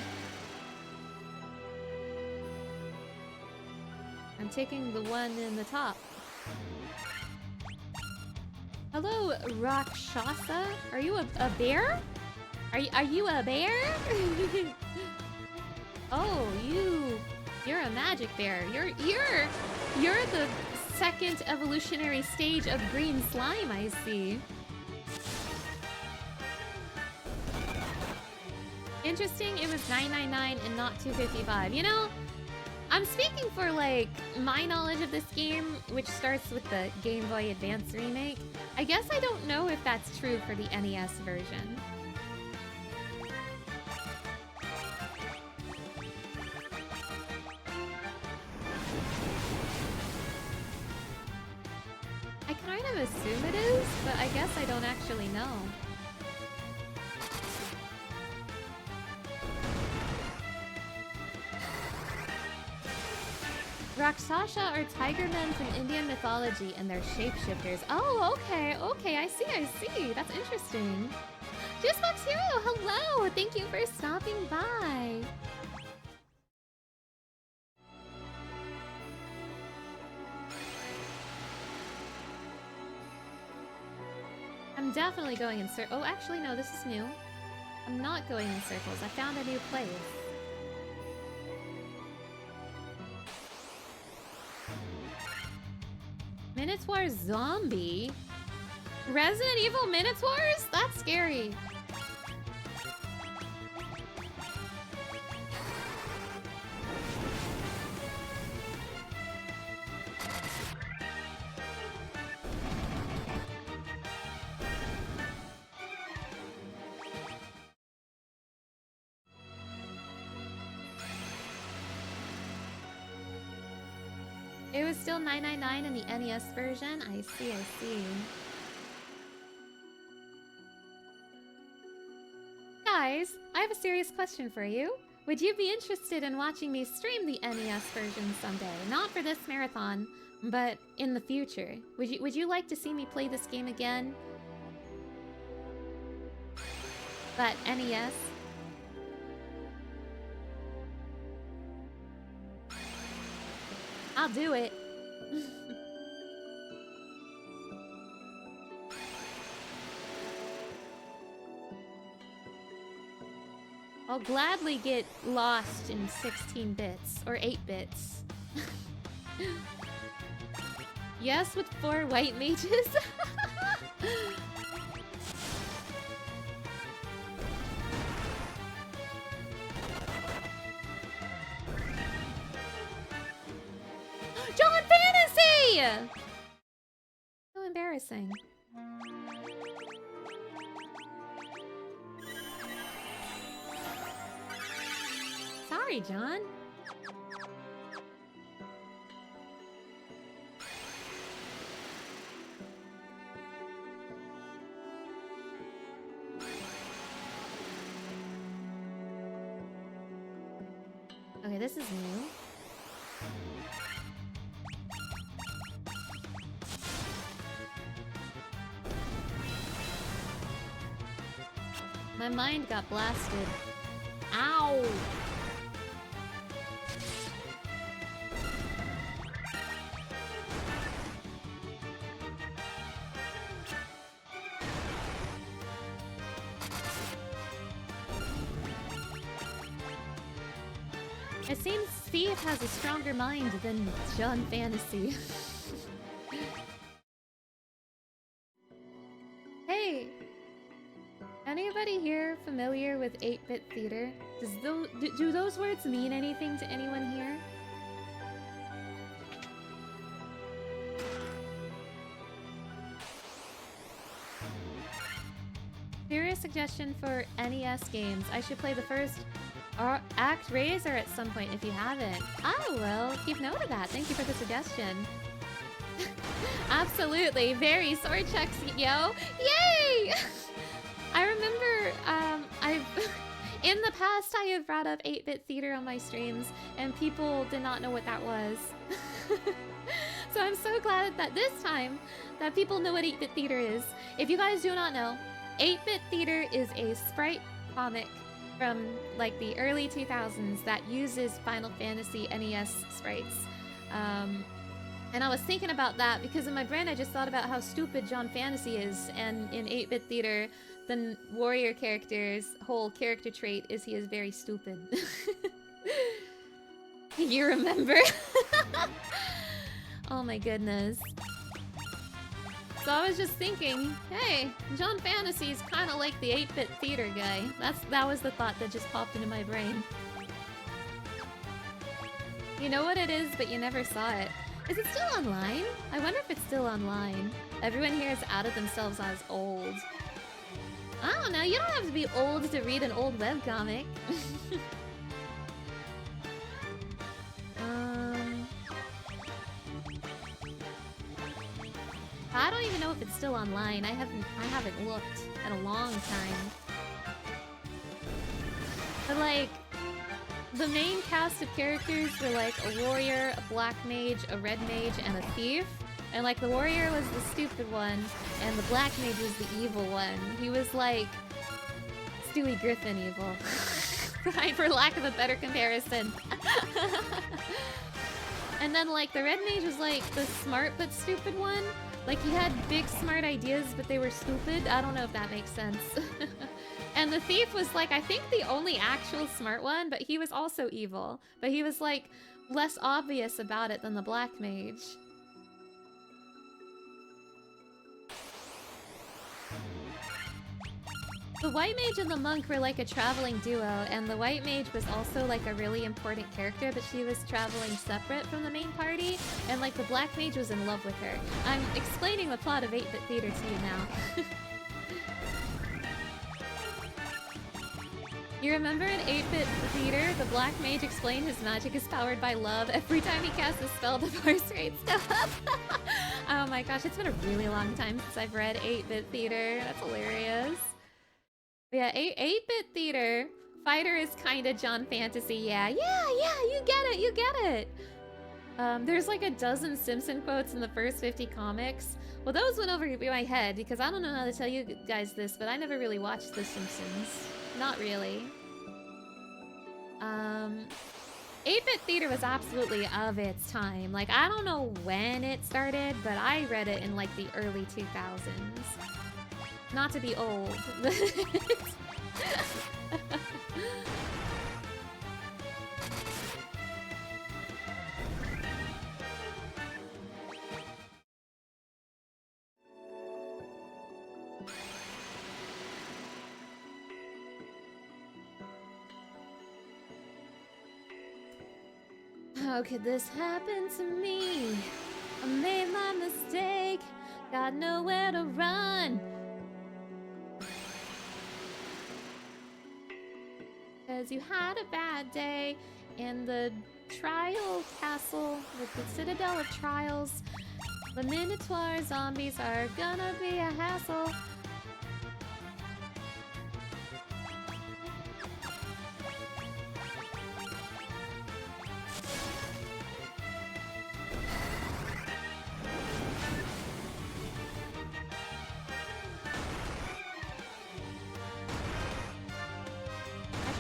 I'm taking the one in the top. Hello, Rakshasa? Are you a bear? Are you a bear? Oh, you're a magic bear. You're the second evolutionary stage of green slime, I see. Interesting, it was 999 and not 255. You know, I'm speaking for like my knowledge of this game, which starts with the Game Boy Advance remake. I guess I don't know if that's true for the NES version. I kind of assume it is, but I guess I don't actually know. Rakshasa are tiger men from Indian mythology and they're shapeshifters. Oh, okay, I see. That's interesting. Juicebox Hero, hello! Thank you for stopping by. I'm definitely going in circles. Oh, actually, no, this is new. I'm not going in circles. I found a new place. Minotaur zombie? Resident Evil Minotaurs? That's scary. It was still $9.99 in the NES version? I see. Guys, I have a serious question for you. Would you be interested in watching me stream the NES version someday? Not for this marathon, but in the future. Would you like to see me play this game again? But NES? I'll do it. I'll gladly get lost in 16 bits or 8 bits. Yes, with 4 white mages. John Fantasy! So embarrassing. Sorry, John. Okay, this is new. My mind got blasted. Ow! It seems Steve has a stronger mind than John Fantasy. Hey! Anybody here familiar with 8-bit theater? Do those words mean anything to anyone here? Serious suggestion for NES games. I should play the first Act Razor at some point if you haven't. I will. Keep note of that. Thank you for the suggestion. Absolutely. Very sword checks, yo. Yay! I remember, in the past I have brought up 8-bit theater on my streams, and people did not know what that was. So I'm so glad that this time, that people know what 8-bit theater is. If you guys do not know, 8-bit theater is a sprite comic from, like, the early 2000s that uses Final Fantasy NES sprites. And I was thinking about that because in my brain I just thought about how stupid John Fantasy is, and in 8-bit theater, the warrior character's whole character trait is he is very stupid. You remember? Oh my goodness. So I was just thinking, hey, John Fantasy is kind of like the 8-bit theater guy. That was the thought that just popped into my brain. You know what it is, but you never saw it. Is it still online? I wonder if it's still online. Everyone here has outed themselves as old. I don't know, you don't have to be old to read an old webcomic. I don't even know if it's still online. I haven't looked in a long time. But like, the main cast of characters were like a warrior, a black mage, a red mage, and a thief. And like the warrior was the stupid one, and the black mage was the evil one. He was like Stewie Griffin evil. For lack of a better comparison. And then like the red mage was like the smart but stupid one. Like he had big smart ideas but they were stupid. I don't know if that makes sense. And the thief was like, I think the only actual smart one, but he was also evil. But he was like less obvious about it than the black mage. The white mage and the monk were like a traveling duo, and the white mage was also like a really important character, but she was traveling separate from the main party, and like the black mage was in love with her. I'm explaining the plot of 8-bit theater to you now. You remember in 8-bit theater, the black mage explained his magic is powered by love every time he casts a spell the force rate stuff up. Oh my gosh, it's been a really long time since I've read 8-bit theater. That's hilarious. Yeah, 8-bit theater. Fighter is kinda John Fantasy, yeah, you get it. There's like a dozen Simpson quotes in the first 50 comics. Well, those went over my head because I don't know how to tell you guys this, but I never really watched The Simpsons. Not really. 8-bit theater was absolutely of its time. Like, I don't know when it started, but I read it in like the early 2000s. Not to be old. How could this happen to me? I made my mistake, got nowhere to run. Cause you had a bad day in the trial castle with the Citadel of Trials. The Minotaur zombies are gonna be a hassle.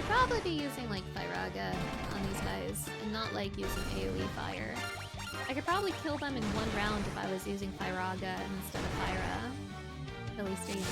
Probably be using like Thyraga on these guys and not like using AoE fire. I could probably kill them in one round if I was using Thyraga instead of Thyra. Philly Station.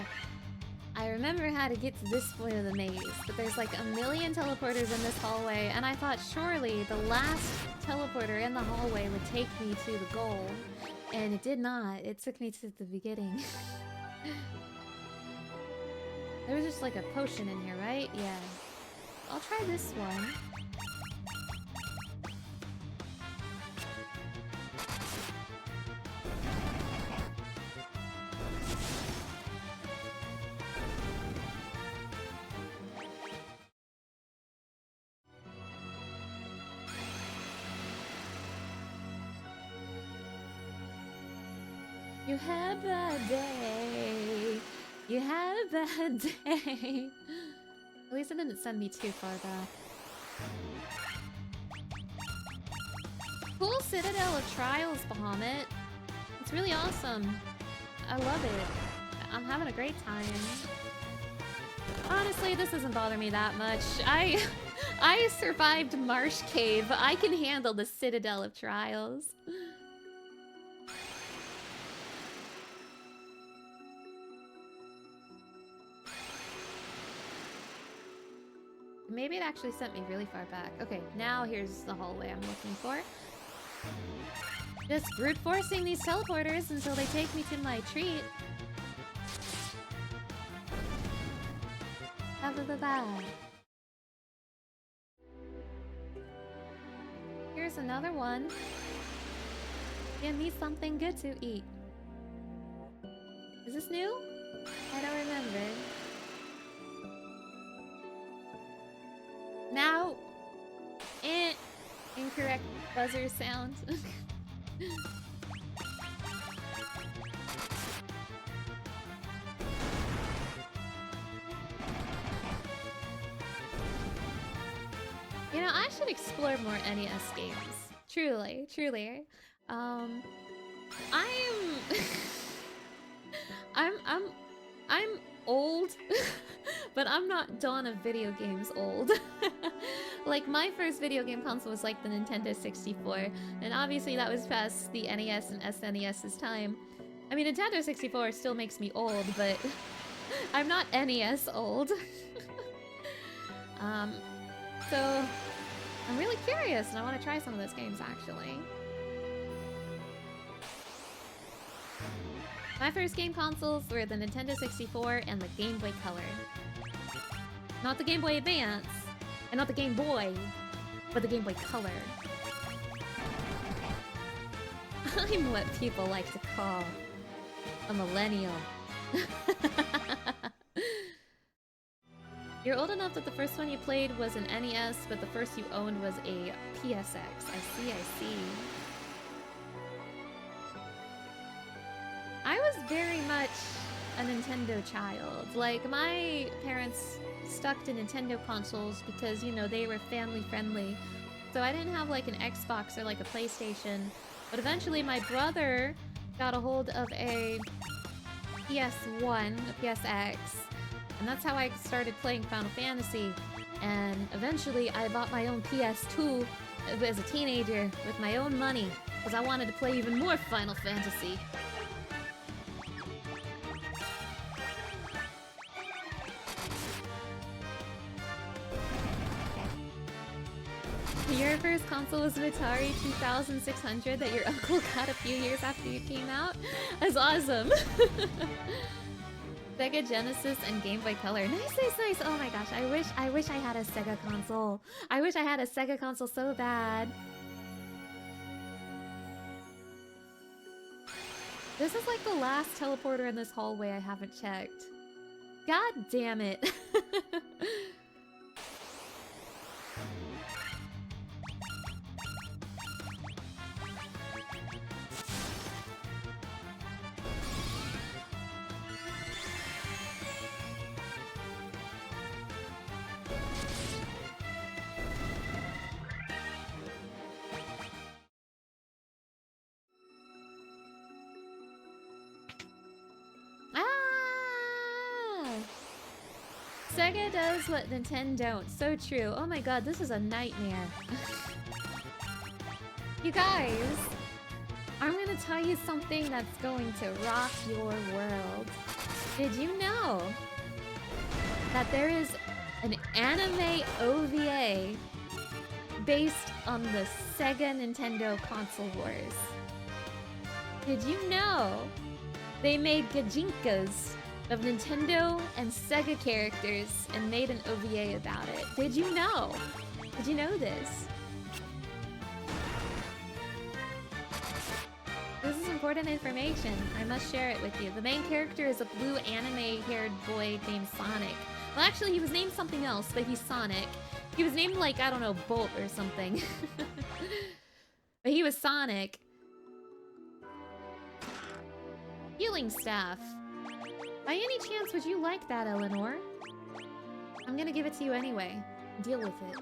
Okay. I remember how to get to this point of the maze, but there's like a million teleporters in this hallway, and I thought surely the last teleporter in the hallway would take me to the goal, and it did not. It took me to the beginning. There was just like a potion in here, right? Yeah. I'll try this one. You had a bad day. You had a bad day. At least it didn't send me too far back. Cool Citadel of Trials, Bahamut. It's really awesome. I love it. I'm having a great time. Honestly, this doesn't bother me that much. I survived Marsh Cave. I can handle the Citadel of Trials. Maybe it actually sent me really far back. Okay, now here's the hallway I'm looking for. Just brute forcing these teleporters until they take me to my treat. Ba-ba-ba-ba. Here's another one. Give me something good to eat. Is this new? I don't remember. Now, incorrect buzzer sound. You know, I should explore more NES games. Truly, truly. I'm old, but I'm not dawn of video games old. Like, my first video game console was like the Nintendo 64, and obviously that was past the NES and SNES's time. I mean, Nintendo 64 still makes me old, but I'm not NES old. So I'm really curious, and I want to try some of those games, actually. My first game consoles were the Nintendo 64 and the Game Boy Color. Not the Game Boy Advance, and not the Game Boy, but the Game Boy Color. I'm what people like to call a millennial. You're old enough that the first one you played was an NES, but the first you owned was a PSX. I see, I see. I was very much a Nintendo child. Like, my parents stuck to Nintendo consoles because, you know, they were family friendly. So I didn't have like an Xbox or like a PlayStation. But eventually my brother got a hold of a PS1, a PSX. And that's how I started playing Final Fantasy. And eventually I bought my own PS2 as a teenager with my own money. Because I wanted to play even more Final Fantasy. Your first console was an Atari 2600 that your uncle got a few years after you came out? That's awesome! Sega Genesis and Game Boy Color. Nice, nice, nice! Oh my gosh, I wish I had a Sega console. I wish I had a Sega console so bad. This is like the last teleporter in this hallway I haven't checked. God damn it. Sega does what Nintendo don't. So true. Oh my god, this is a nightmare. You guys, I'm gonna tell you something that's going to rock your world. Did you know that there is an anime OVA based on the Sega Nintendo console wars? Did you know they made gajinkas of Nintendo and Sega characters and made an OVA about it? Did you know? Did you know this? This is important information. I must share it with you. The main character is a blue anime-haired boy named Sonic. Well, actually, he was named something else, but he's Sonic. He was named, like, I don't know, Bolt or something. But he was Sonic. Healing staff. By any chance, would you like that, Eleanor? I'm gonna give it to you anyway. Deal with it.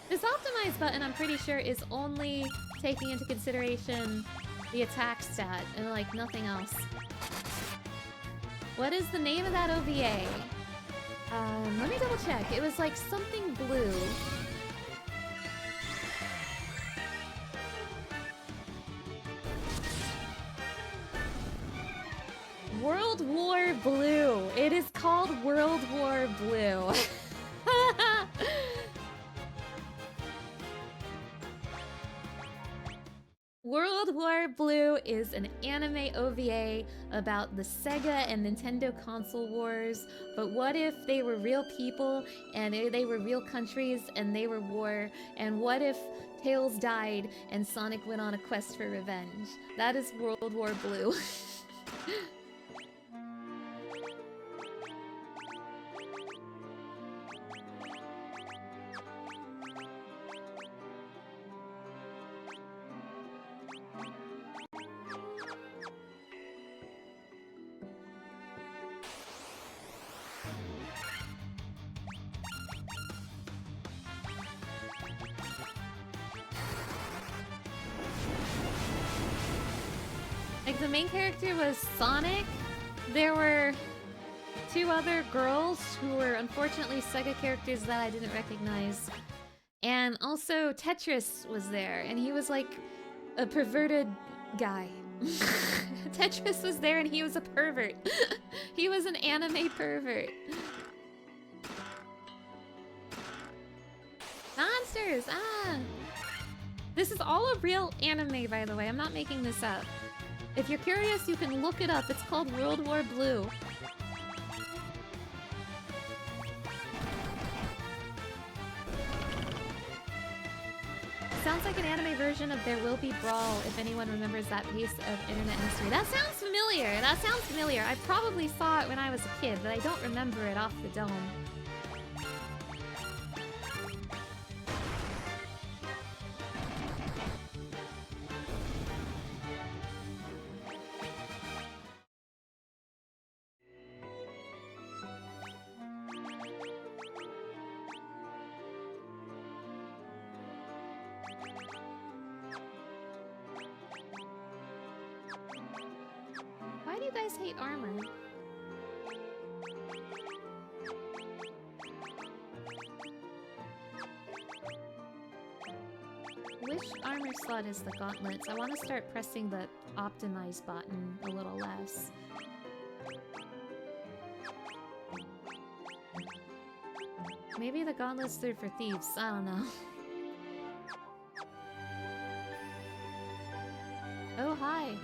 This optimize button, I'm pretty sure, is only taking into consideration the attack stat and, like, nothing else. What is the name of that OVA? Let me double check. It was, like, something blue. World War Blue. It is called World War Blue. World War Blue is an anime OVA about the Sega and Nintendo console wars, but what if they were real people and they were real countries and they were war, and what if Tails died and Sonic went on a quest for revenge? That is World War Blue. Like, the main character was Sonic. There were two other girls who were unfortunately Sega characters that I didn't recognize. And also Tetris was there, and he was like a perverted guy. Tetris was there and he was a pervert. He was an anime pervert. Monsters! Ah! This is all a real anime, by the way. I'm not making this up. If you're curious, you can look it up. It's called World War Blue. Sounds like an anime version of There Will Be Brawl, if anyone remembers that piece of internet history. That sounds familiar. That sounds familiar. I probably saw it when I was a kid, but I don't remember it off the dome. Why do you guys hate armor? Which armor slot is the gauntlets? I want to start pressing the optimize button a little less. Maybe the gauntlets are for thieves. I don't know. Oh, hi.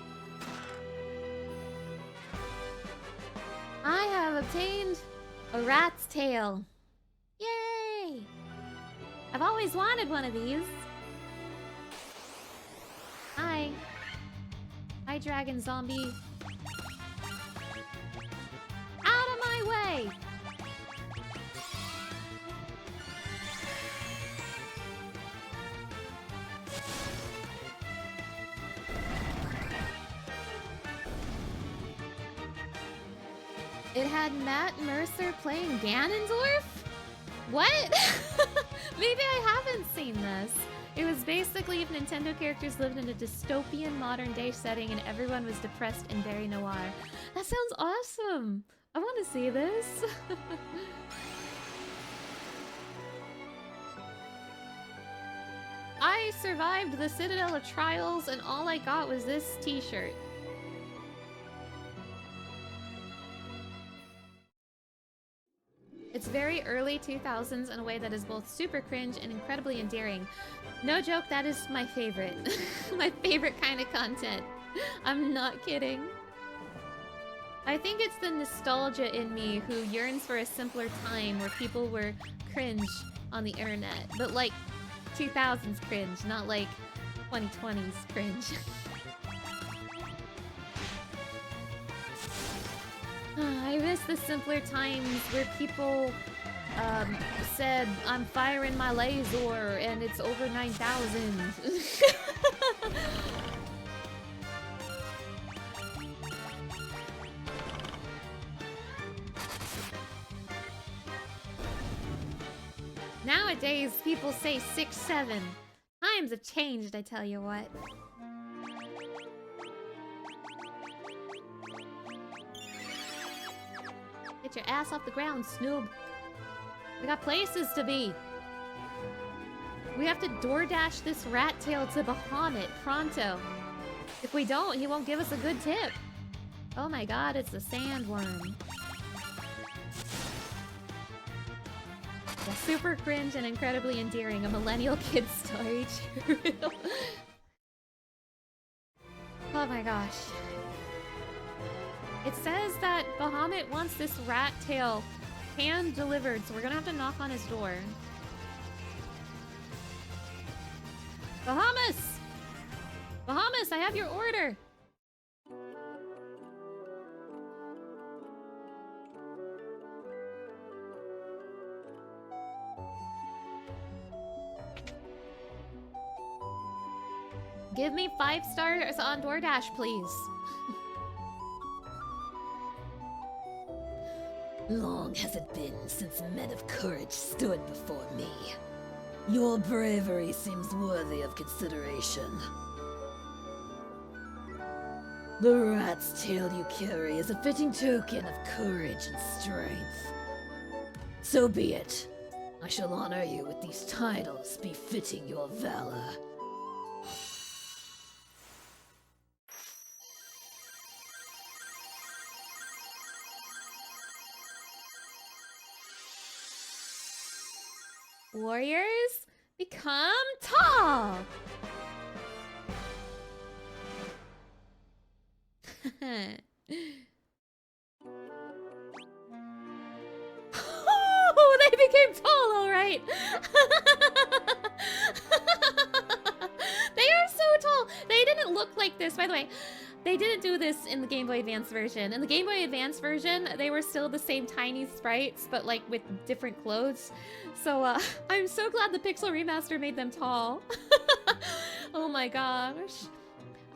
I have obtained a rat's tail. Yay! I've always wanted one of these. Hi. Hi, dragon zombie. Out of my way! It had Matt Mercer playing Ganondorf? What? Maybe I haven't seen this. It was basically if Nintendo characters lived in a dystopian modern-day setting and everyone was depressed and very noir. That sounds awesome! I want to see this. I survived the Citadel of Trials and all I got was this t-shirt. It's very early 2000s in a way that is both super cringe and incredibly endearing. No joke, that is my favorite. My favorite kind of content. I'm not kidding. I think it's the nostalgia in me who yearns for a simpler time where people were cringe on the internet. But like 2000s cringe, not like 2020s cringe. I miss the simpler times where people said, I'm firing my laser and it's over 9,000. Nowadays, people say 6, 7. Times have changed, I tell you what. Get your ass off the ground, Snoob. We got places to be. We have to DoorDash this rat tail to Bahamut pronto. If we don't, he won't give us a good tip. Oh my god, it's the sandworm. Yeah, super cringe and incredibly endearing. A millennial kid story. Oh my gosh. It says that Bahamut wants this rat tail hand delivered, so we're gonna have to knock on his door. Bahamas! Bahamas, I have your order! Give me 5 stars on DoorDash, please. Long has it been since men of courage stood before me. Your bravery seems worthy of consideration. The rat's tail you carry is a fitting token of courage and strength. So be it. I shall honor you with these titles befitting your valor. Warriors, become tall! Oh, they became tall, alright! They are so tall! They didn't look like this, by the way. They didn't do this in the Game Boy Advance version. In the Game Boy Advance version, they were still the same tiny sprites, but like with different clothes. So I'm so glad the Pixel Remaster made them tall. Oh my gosh.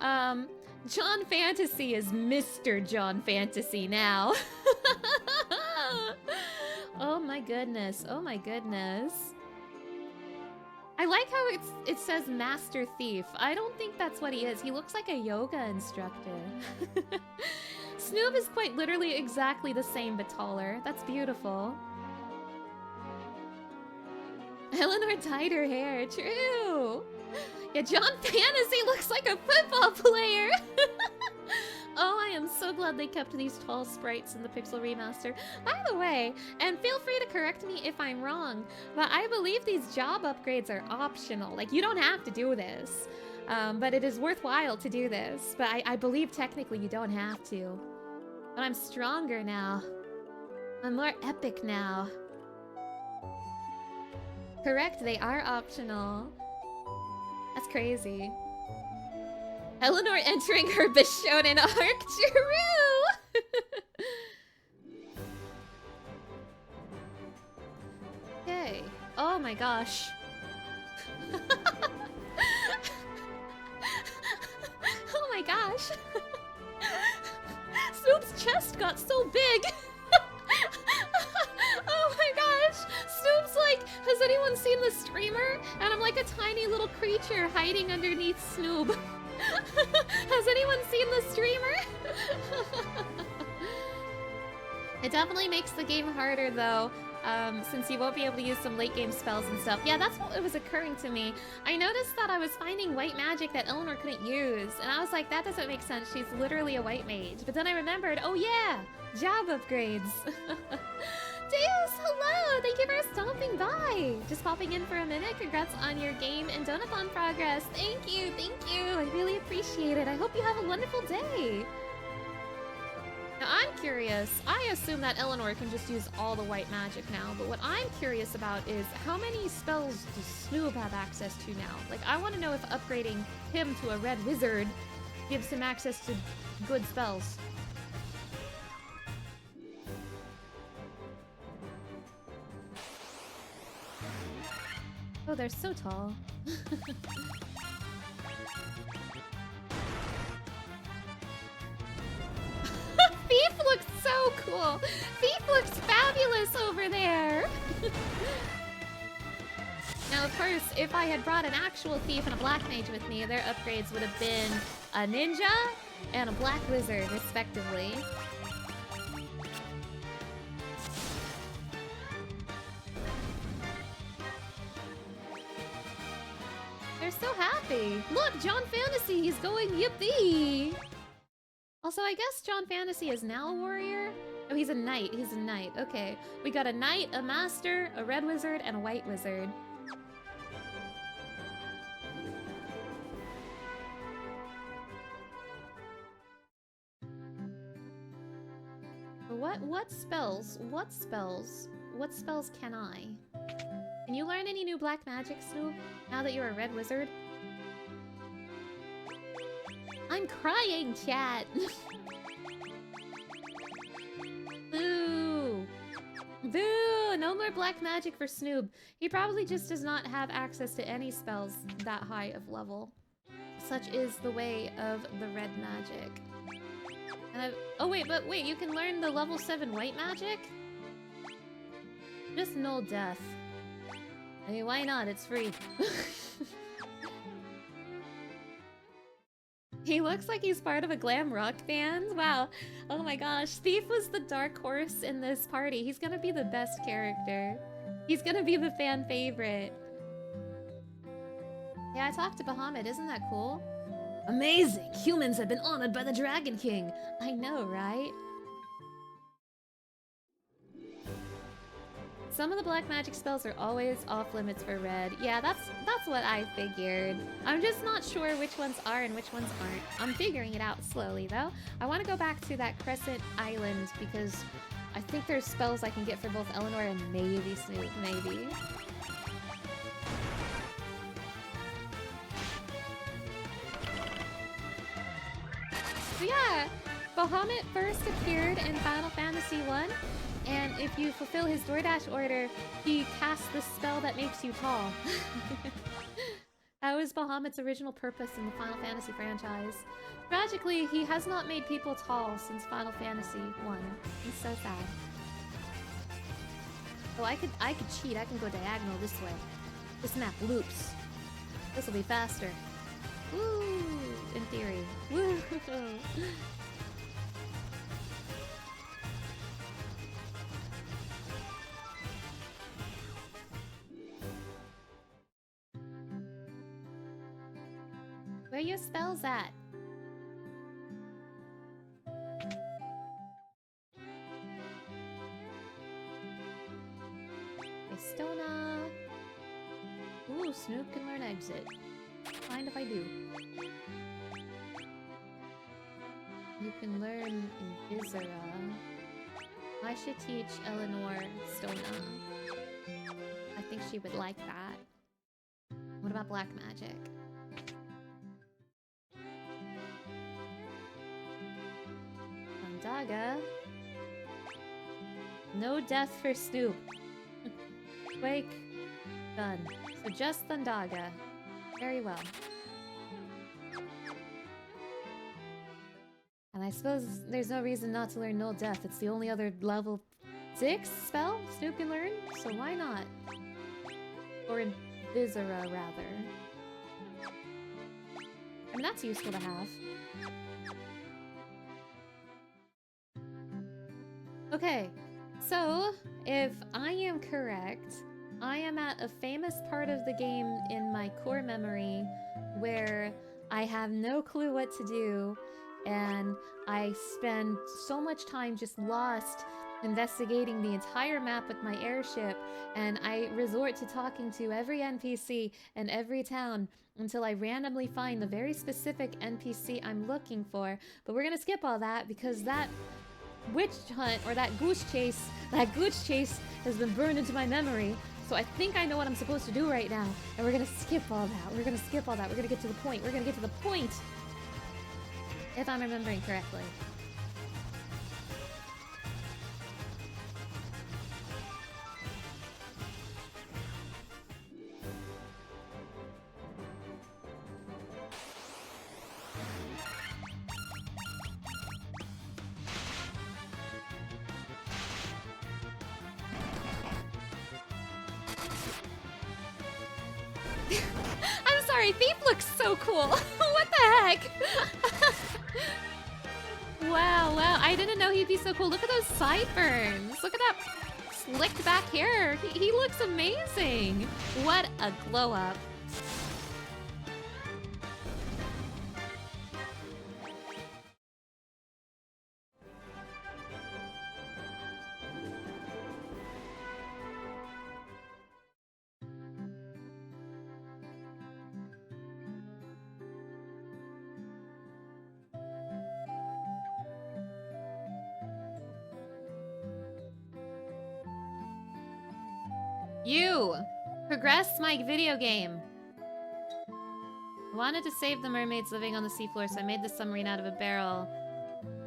John Fantasy is Mr. John Fantasy now. Oh my goodness. Oh my goodness. I like how it says Master Thief. I don't think that's what he is. He looks like a yoga instructor. Snoob is quite literally exactly the same but taller. That's beautiful. Eleanor dyed her hair. True. Yeah, John Fantasy looks like a football player. Oh, I am so glad they kept these tall sprites in the Pixel Remaster. By the way, and feel free to correct me if I'm wrong, but I believe these job upgrades are optional. Like, you don't have to do this, but it is worthwhile to do this. But I believe technically you don't have to. But I'm stronger now. I'm more epic now. Correct, they are optional. That's crazy. Eleanor entering her Bishonen arc, true! Okay. Oh my gosh. Oh my gosh. Snoop's chest got so big! Oh my gosh! Snoop's like, has anyone seen the streamer? And I'm like a tiny little creature hiding underneath Snoop. Has anyone seen the streamer? It definitely makes the game harder though. since you won't be able to use some late game spells and stuff. Yeah, that's what was occurring to me. I noticed that I was finding white magic that Eleanor couldn't use, and I was like, that doesn't make sense. She's literally a white mage. But then I remembered, oh yeah, job upgrades. Deus, hello! Thank you for stopping by! Just popping in for a minute. Congrats on your game and Donathon progress. Thank you, thank you. I really appreciate it. I hope you have a wonderful day. Now, I'm curious. I assume that Eleanor can just use all the white magic now, but what I'm curious about is how many spells does Snoop have access to now? Like, I want to know if upgrading him to a red wizard gives him access to good spells. Oh, they're so tall. Thief looks so cool! Thief looks fabulous over there! Now, of course, if I had brought an actual thief and a black mage with me, their upgrades would have been a ninja and a black wizard, respectively. They're so happy! Look, John Fantasy, he's going yippee! Also, I guess John Fantasy is now a warrior? Oh, he's a knight. He's a knight. Okay. We got a knight, a master, a red wizard, and a white wizard. What spells? What spells? What spells can I? Can you learn any new black magic, Snoop, now that you're a red wizard? I'm crying, chat! Boo! Boo! No more black magic for Snoop. He probably just does not have access to any spells that high of level. Such is the way of the red magic. And oh wait, but wait, you can learn the level 7 white magic? Just null death. I mean, why not? It's free. He looks like he's part of a glam rock band. Wow. Oh my gosh. Thief was the dark horse in this party. He's gonna be the best character. He's gonna be the fan favorite. Yeah, I talked to Bahamut. Isn't that cool? Amazing! Humans have been honored by the Dragon King! I know, right? Some of the black magic spells are always off limits for red. Yeah, that's what I figured. I'm just not sure which ones are and which ones aren't. I'm figuring it out slowly, though. I want to go back to that Crescent Island because I think there's spells I can get for both Eleanor and maybe Snoop, maybe. So yeah, Bahamut first appeared in Final Fantasy 1. And if you fulfill his DoorDash order, he casts the spell that makes you tall. That was Bahamut's original purpose in the Final Fantasy franchise. Tragically, he has not made people tall since Final Fantasy 1. He's so sad. Oh, I could cheat. I can go diagonal this way. This map loops. This will be faster. Woo! In theory. Woo! Where your spells at? Estona. Ooh, Snoop can learn exit. Mind if I do? You can learn Invisera. I should teach Eleanor Stona. I think she would like that. What about black magic? Daga. No death for Snoop. Quake. Done. So just Thundaga. Very well. And I suppose there's no reason not to learn Null Death. It's the only other level 6 spell Snoop can learn, so why not? Or Invisera, rather. I mean, that's useful to have. Okay, So, if I am correct, I am at a famous part of the game in my core memory where I have no clue what to do, and I spend so much time just lost investigating the entire map with my airship, and I resort to talking to every NPC in every town until I randomly find the very specific NPC I'm looking for. But we're gonna skip all that because that witch hunt, or that goose chase has been burned into my memory. So I think I know what I'm supposed to do right now, and we're gonna skip all that. We're gonna get to the point. If I'm remembering correctly. I'm sorry, Thief looks so cool. What the heck? Wow, I didn't know he'd be so cool. Look at those sideburns. Look at that slicked back hair. He looks amazing. What a glow up. You! Progress my video game! I wanted to save the mermaids living on the seafloor, so I made the submarine out of a barrel.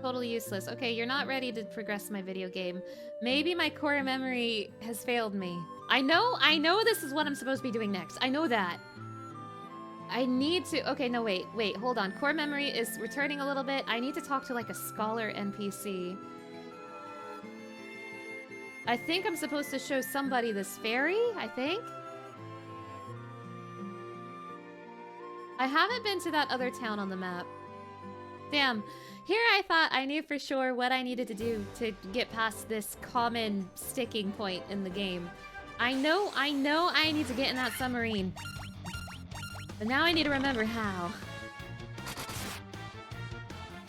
Totally useless. Okay, you're not ready to progress my video game. Maybe my core memory has failed me. I know this is what I'm supposed to be doing next. I know that. I need to... Okay, no, wait, hold on. Core memory is returning a little bit. I need to talk to, like, a scholar NPC. I think I'm supposed to show somebody this fairy, I think? I haven't been to that other town on the map. Damn. Here I thought I knew for sure what I needed to do to get past this common sticking point in the game. I know I need to get in that submarine. But now I need to remember how.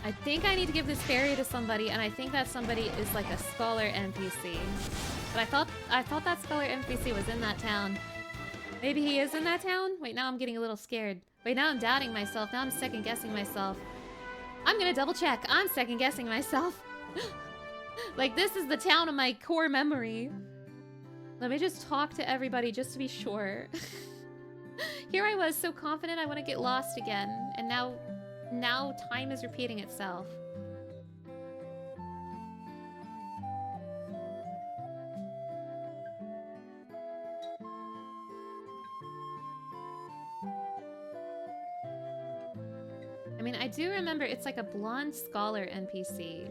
I think I need to give this fairy to somebody, and I think that somebody is like a scholar NPC. But I thought that scholar NPC was in that town. Maybe he is in that town? Wait, now I'm getting a little scared. Wait, now I'm doubting myself. Now I'm second-guessing myself. I'm gonna double-check. I'm second-guessing myself. Like, this is the town of my core memory. Let me just talk to everybody just to be sure. Here I was, so confident I wouldn't get lost again. And now time is repeating itself. I mean, I do remember it's like a blonde scholar NPC.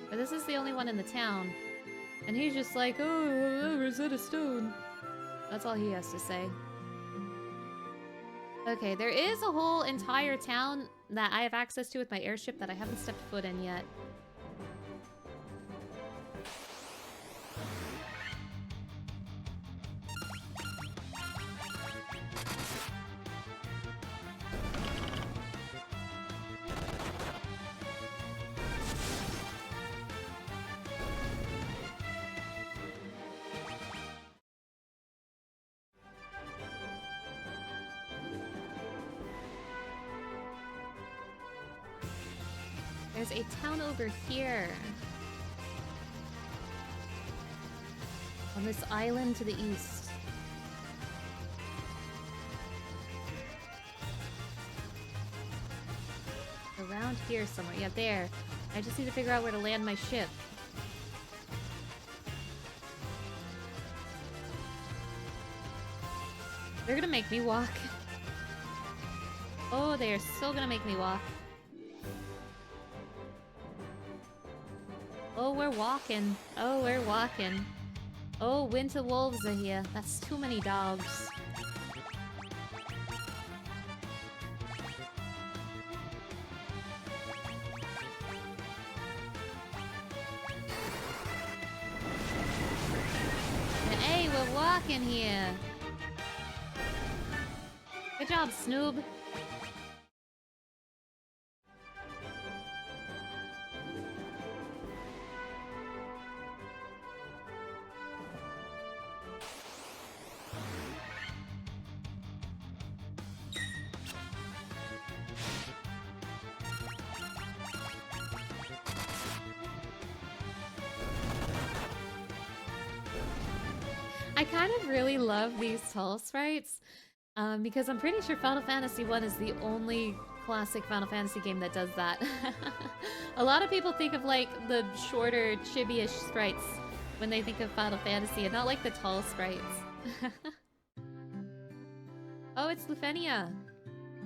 But this is the only one in the town. And he's just like, oh, Rosetta Stone. That's all he has to say. Okay, there is a whole entire town that I have access to with my airship that I haven't stepped foot in yet. There's a town over here. On this island to the east. Around here somewhere. Yeah, there. I just need to figure out where to land my ship. They're gonna make me walk. Oh, they are still gonna make me walk. Oh, we're walking. Oh, we're walking. Oh, winter wolves are here. That's too many dogs. Hey, we're walking here. Good job, Snoob. I kind of really love these tall sprites because I'm pretty sure Final Fantasy 1 is the only classic Final Fantasy game that does that. A lot of people think of like the shorter, chibi-ish sprites when they think of Final Fantasy and not like the tall sprites. Oh, it's Lufenia.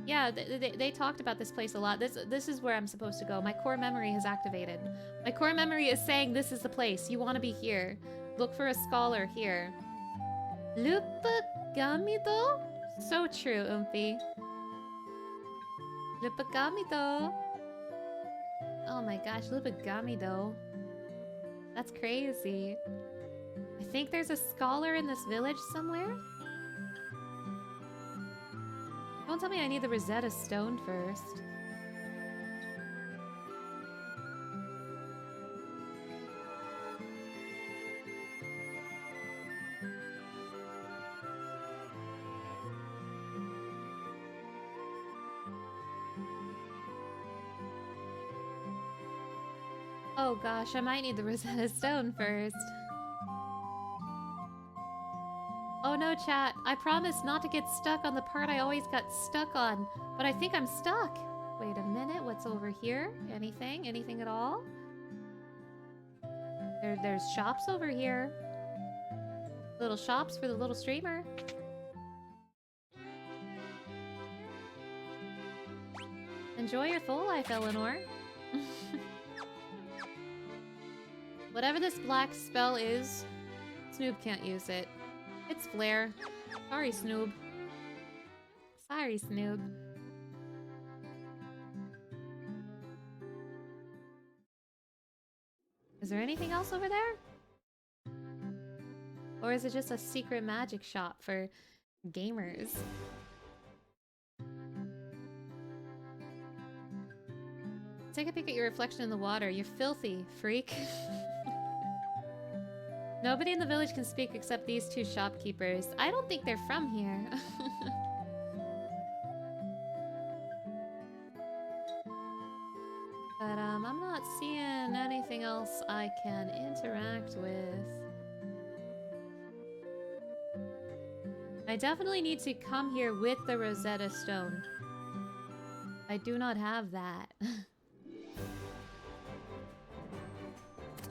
Yeah, they talked about this place a lot. This is where I'm supposed to go. My core memory has activated. My core memory is saying this is the place. You want to be here. Look for a scholar here. Lupagamido? So true, Oomphy. Lupagamido. Oh my gosh, Lupagamido. That's crazy. I think there's a scholar in this village somewhere. Don't tell me I need the Rosetta Stone first. Oh gosh, I might need the Rosetta Stone first. Oh no, chat. I promise not to get stuck on the part I always got stuck on, but I think I'm stuck. Wait a minute, what's over here? Anything? Anything at all? There's shops over here. Little shops for the little streamer. Enjoy your full life, Eleanor. Whatever this black spell is, Snoob can't use it. It's Flare. Sorry, Snoob. Sorry, Snoob. Is there anything else over there? Or is it just a secret magic shop for gamers? Take a peek at your reflection in the water. You're filthy, freak. Nobody in the village can speak except these two shopkeepers. I don't think they're from here. But I'm not seeing anything else I can interact with. I definitely need to come here with the Rosetta Stone. I do not have that.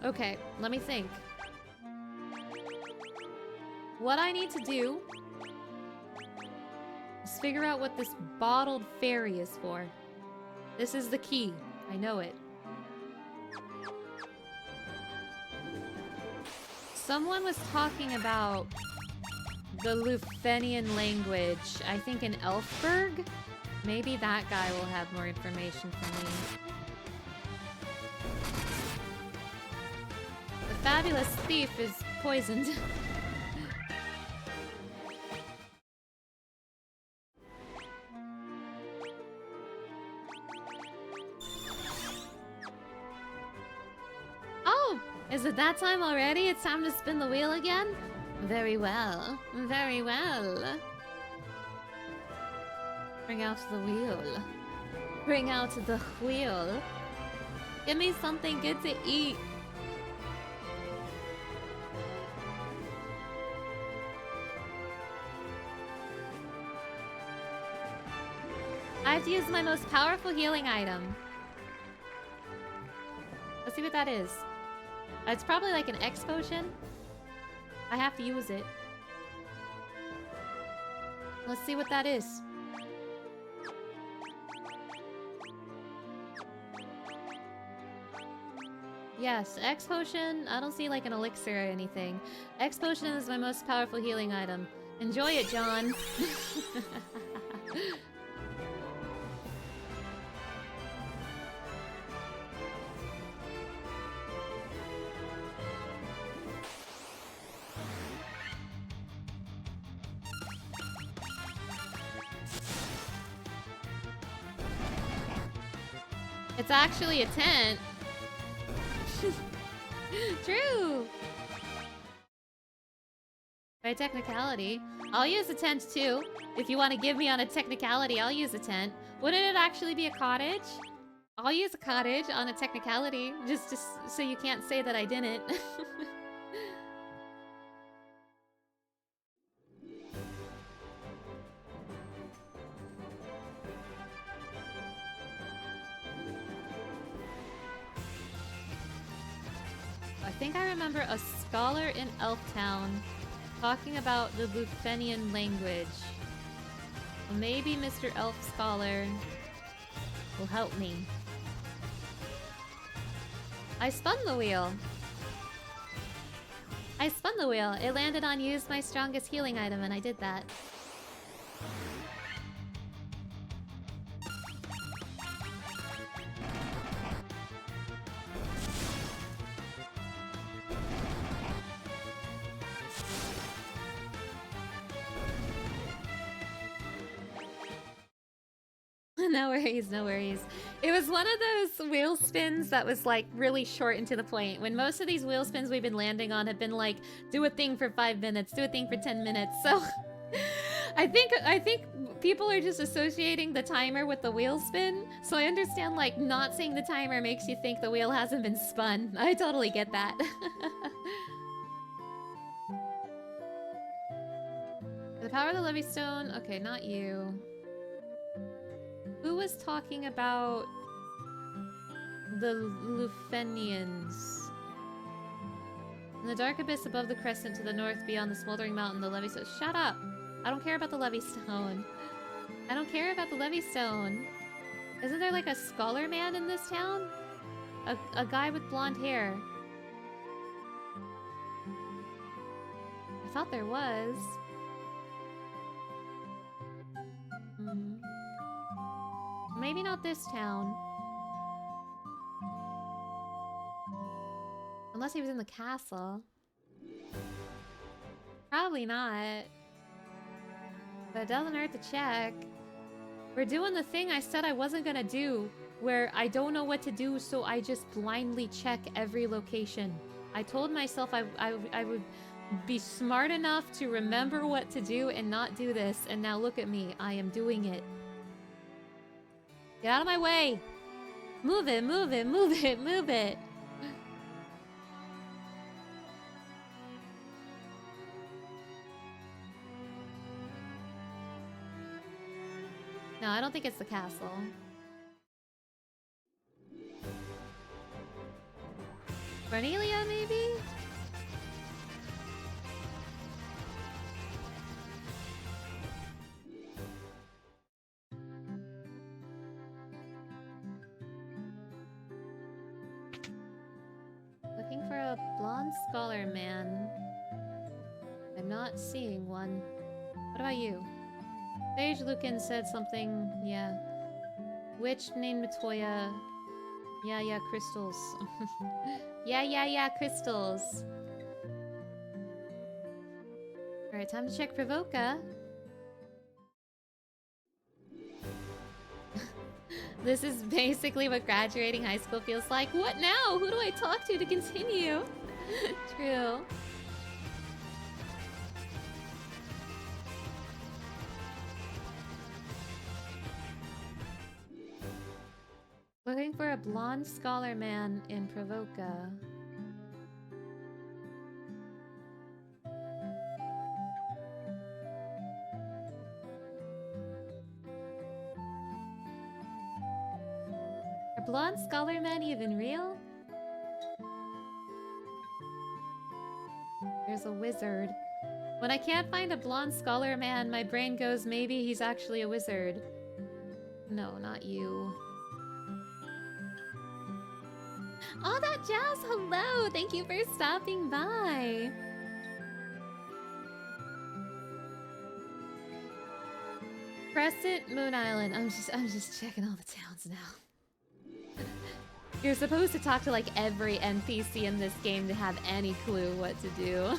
Okay, let me think. What I need to do is figure out what this bottled fairy is for. This is the key. I know it. Someone was talking about the Lufenian language, I think in Elfberg? Maybe that guy will have more information for me. The fabulous thief is poisoned. Oh! Is it that time already? It's time to spin the wheel again? Very well. Very well. Bring out the wheel. Bring out the wheel. Give me something good to eat. I have to use my most powerful healing item. Let's see what that is. It's probably like an X potion. I have to use it. Let's see what that is. Yes, X potion. I don't see like an elixir or anything. X potion is my most powerful healing item. Enjoy it, John. It's actually a tent. True. By technicality. I'll use a tent too. If you want to give me on a technicality, I'll use a tent. Wouldn't it actually be a cottage? I'll use a cottage on a technicality, just so you can't say that I didn't. I think I remember a scholar in Elftown talking about the Lufenian language. Well, maybe Mr. Elf Scholar will help me. I spun the wheel. I spun the wheel. It landed on use my strongest healing item, and I did that. No worries, no worries. It was one of those wheel spins that was like really short and to the point. When most of these wheel spins we've been landing on have been like, do a thing for 5 minutes, do a thing for 10 minutes. So I think people are just associating the timer with the wheel spin. So I understand like not saying the timer makes you think the wheel hasn't been spun. I totally get that. The power of the Levy Stone. Okay, not you. Who was talking about the Lufenians? In the dark abyss above the crescent to the north beyond the smoldering mountain, the levy stone. Shut up! I don't care about the levy stone. I don't care about the levy stone. Isn't there like a scholar man in this town? A guy with blonde hair. I thought there was. Maybe not this town. Unless he was in the castle. Probably not. But it doesn't hurt to check. We're doing the thing I said I wasn't gonna do, where I don't know what to do, so I just blindly check every location. I told myself I would be smart enough to remember what to do and not do this, and now look at me. I am doing it. Get out of my way! Move it, move it, move it, move it! No, I don't think it's the castle. Cornelia, maybe? Looking for a blonde scholar man. I'm not seeing one. What about you? Sage Lucan said something, yeah. Witch named Matoya. Yeah, crystals. yeah, crystals. Alright, time to check Provoca. This is basically what graduating high school feels like. What now? Who do I talk to continue? True. Looking for a blonde scholar man in Provoca. Are blonde scholar men even real? There's a wizard. When I can't find a blonde scholar man, my brain goes, maybe he's actually a wizard. No, not you. All that jazz, hello! Thank you for stopping by. Crescent Moon Island. I'm just checking all the towns now. You're supposed to talk to like every NPC in this game to have any clue what to do.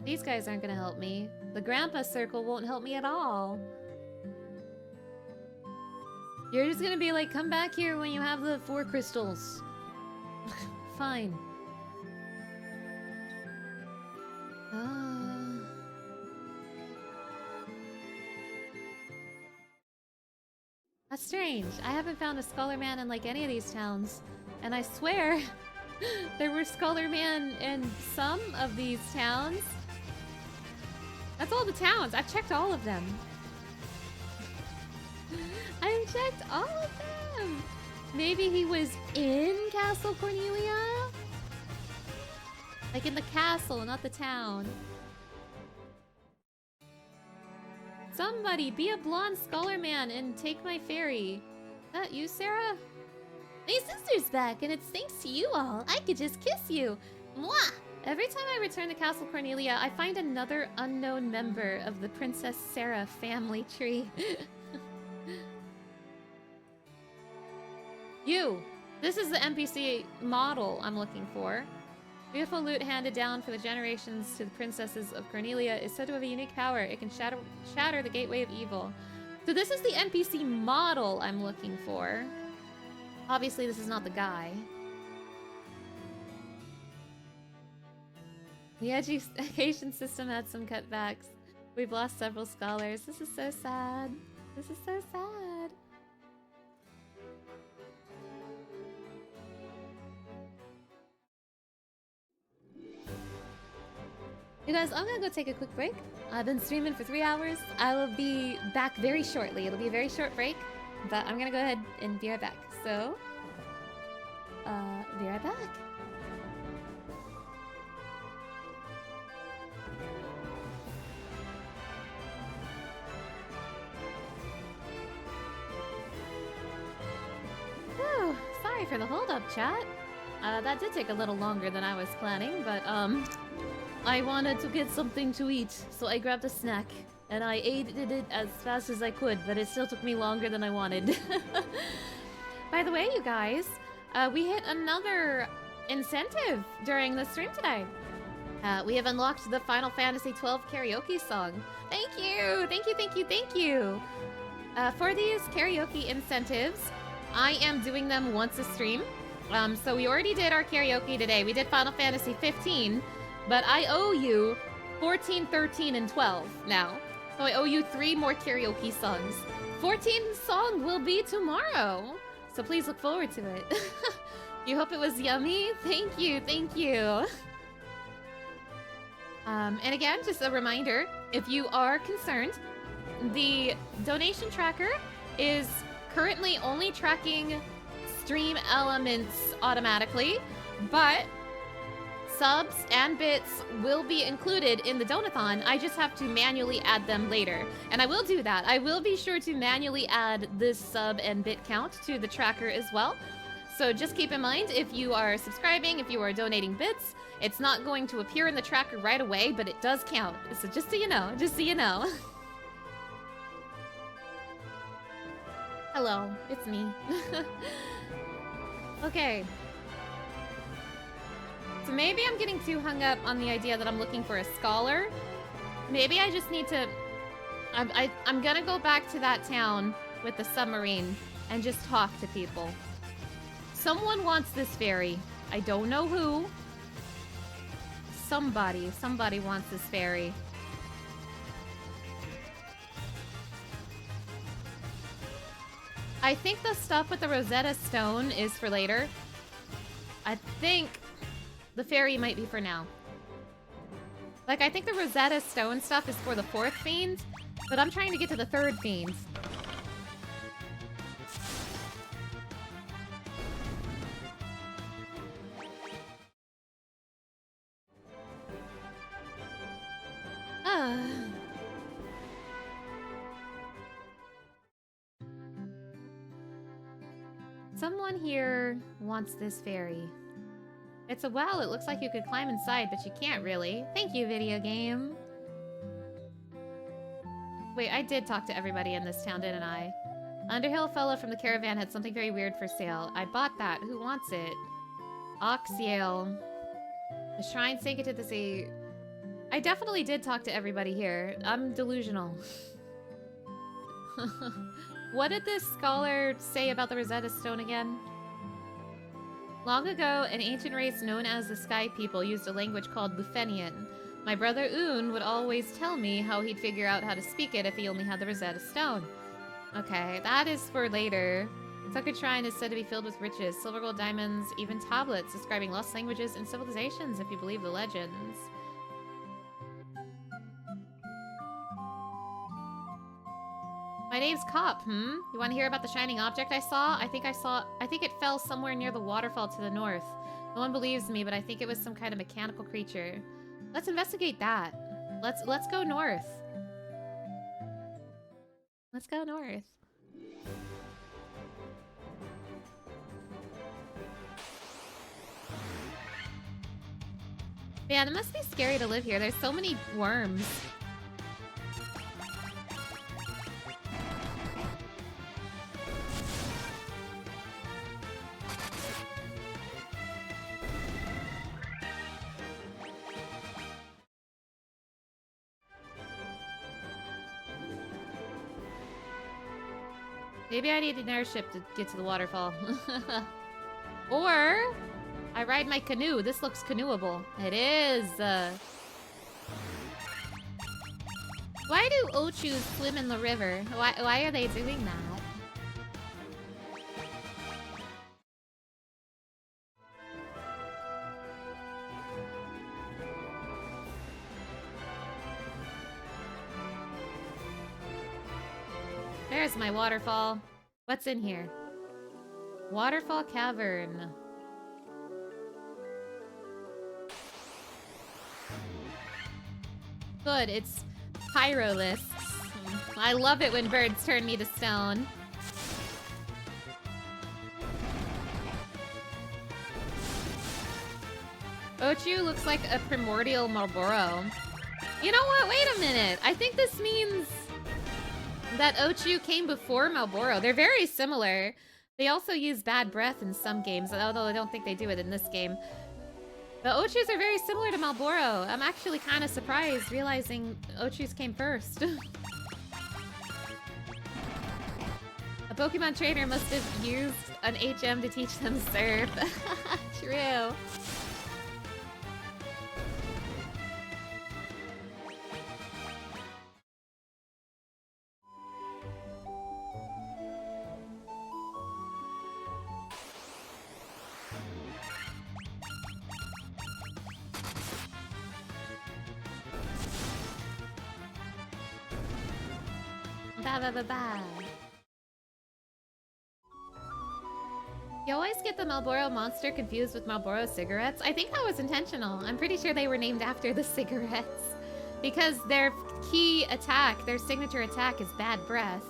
These guys aren't gonna help me. The grandpa circle won't help me at all. You're just gonna be like, come back here when you have the 4 crystals. Fine. That's strange. I haven't found a Scholar Man in like any of these towns. And I swear, there were Scholar Man in some of these towns. That's all the towns. I've checked all of them. I've checked all of them. Maybe he was in Castle Cornelia? Like in the castle, not the town. Somebody be a blonde scholar man and take my ferry. Is that you, Sarah? My sister's back, and it's thanks to you all. I could just kiss you. Mwah! Every time I return to Castle Cornelia, I find another unknown member of the Princess Sarah family tree. You! This is the NPC model I'm looking for. Beautiful loot handed down for the generations to the princesses of Cornelia is said to have a unique power. It can shatter the gateway of evil. So this is the NPC model I'm looking for. Obviously, this is not the guy. The education system had some cutbacks. We've lost several scholars. This is so sad. This is so sad. You guys, I'm gonna go take a quick break. I've been streaming for 3 hours. I will be back very shortly. It'll be a very short break, but I'm gonna go ahead and be right back. So, be right back. Whew, sorry for the hold-up, chat. That did take a little longer than I was planning, but, I wanted to get something to eat, so I grabbed a snack. And I ate it as fast as I could, but it still took me longer than I wanted. By the way, you guys, we hit another incentive during the stream today. We have unlocked the Final Fantasy XII karaoke song. Thank you! Thank you, thank you, thank you! For these karaoke incentives, I am doing them once a stream. So we already did our karaoke today. We did Final Fantasy 15, but I owe you 14, 13, and 12 now. So I owe you 3 more karaoke songs. 14th song will be tomorrow. So please look forward to it. You hope it was yummy? Thank you, thank you. And again, just a reminder, if you are concerned, the donation tracker is currently only tracking stream elements automatically, but subs and bits will be included in the Donathon. I just have to manually add them later. And I will do that. I will be sure to manually add this sub and bit count to the tracker as well. So just keep in mind, if you are subscribing, if you are donating bits, it's not going to appear in the tracker right away, but it does count. So just so you know, just so you know. Hello, it's me. Okay. So maybe I'm getting too hung up on the idea that I'm looking for a scholar. Maybe I just need to... I'm gonna go back to that town with the submarine and just talk to people. Someone wants this ferry. I don't know who. Somebody wants this ferry. I think the stuff with the Rosetta Stone is for later. I think the fairy might be for now. Like, I think the Rosetta Stone stuff is for the 4th fiend, but I'm trying to get to the 3rd fiend. Someone here wants this fairy. It's a well, it looks like you could climb inside, but you can't really. Thank you, video game. Wait, I did talk to everybody in this town, didn't I? Underhill fellow from the caravan had something very weird for sale. I bought that. Who wants it? Oxyale. A shrine sacred to the sea. I definitely did talk to everybody here. I'm delusional. What did this scholar say about the Rosetta Stone again? Long ago, an ancient race known as the Sky People used a language called Lufenian. My brother Un would always tell me how he'd figure out how to speak it if he only had the Rosetta Stone. Okay, that is for later. Tucker Shrine is said to be filled with riches, silver, gold, diamonds, even tablets describing lost languages and civilizations, if you believe the legends. My name's Cop, You want to hear about the shining object I saw? I think it fell somewhere near the waterfall to the north. No one believes me, but I think it was some kind of mechanical creature. Let's investigate that. Let's go north. Let's go north. Man, it must be scary to live here. There's so many worms. Maybe I need an airship to get to the waterfall. Or I ride my canoe. This looks canoeable. It is. Why do Ochus swim in the river? Why are they doing that? There's my waterfall. What's in here? Waterfall cavern. Good, it's pyroliths. I love it when birds turn me to stone. Ochu looks like a primordial Marlboro. You know what? Wait a minute. I think this means that Ochu came before Marlboro. They're very similar. They also use bad breath in some games, although I don't think they do it in this game. The Ochus are very similar to Marlboro. I'm actually kind of surprised realizing Ochus came first. A Pokemon trainer must have used an HM to teach them surf. True. Ba. You always get the Marlboro monster confused with Marlboro cigarettes. I think that was intentional. I'm pretty sure they were named after the cigarettes. Because their key attack, their signature attack is bad breath.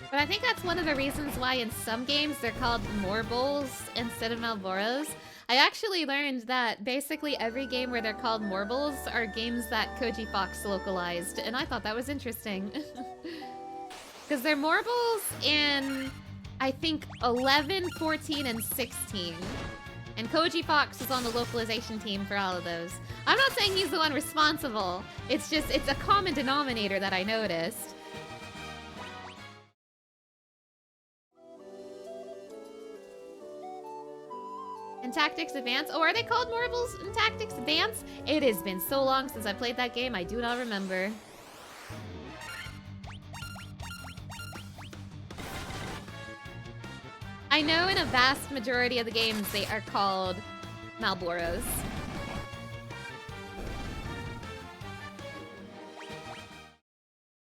But I think that's one of the reasons why in some games they're called Morbos instead of Marlboros. I actually learned that basically every game where they're called Morbos are games that Koji Fox localized, and I thought that was interesting. Because they're Morbos in, I think, 11, 14, and 16. And Koji Fox was on the localization team for all of those. I'm not saying he's the one responsible. It's just, it's a common denominator that I noticed. And Tactics Advance. Oh, are they called Marbles in Tactics Advance? It has been so long since I played that game, I do not remember. I know in a vast majority of the games they are called Malboros.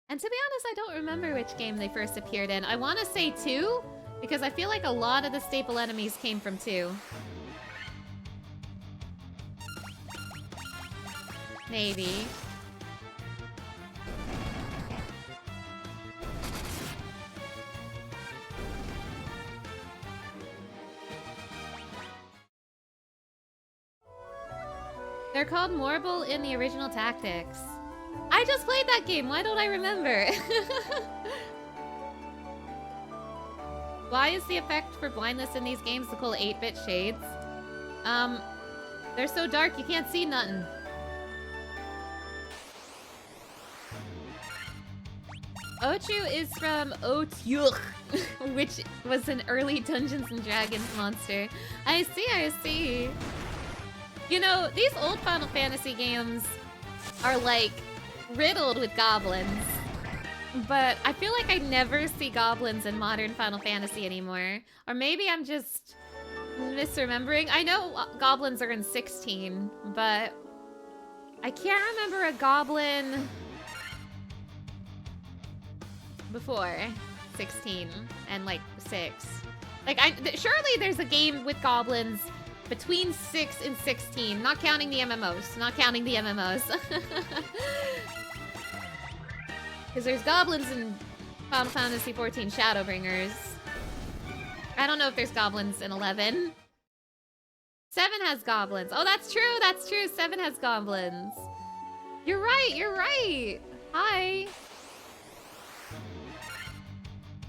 And to be honest, I don't remember which game they first appeared in. I want to say 2, because I feel like a lot of the staple enemies came from 2. Maybe. They're called Marble in the original Tactics. I just played that game, why don't I remember? Why is the effect for blindness in these games to call 8-bit shades? They're so dark you can't see nothing. Ochu is from Otyuch, which was an early Dungeons and Dragons monster. I see, I see. You know, these old Final Fantasy games are like riddled with goblins. But I feel like I never see goblins in modern Final Fantasy anymore. Or maybe I'm just misremembering. I know goblins are in 16, but I can't remember a goblin before 16 and like 6. Like, surely there's a game with goblins between 6 and 16, not counting the MMOs, not counting the MMOs. Because there's goblins in Final Fantasy XIV Shadowbringers. I don't know if there's goblins in 11. 7 has goblins. Oh, that's true, that's true. 7 has goblins. You're right, you're right. Hi.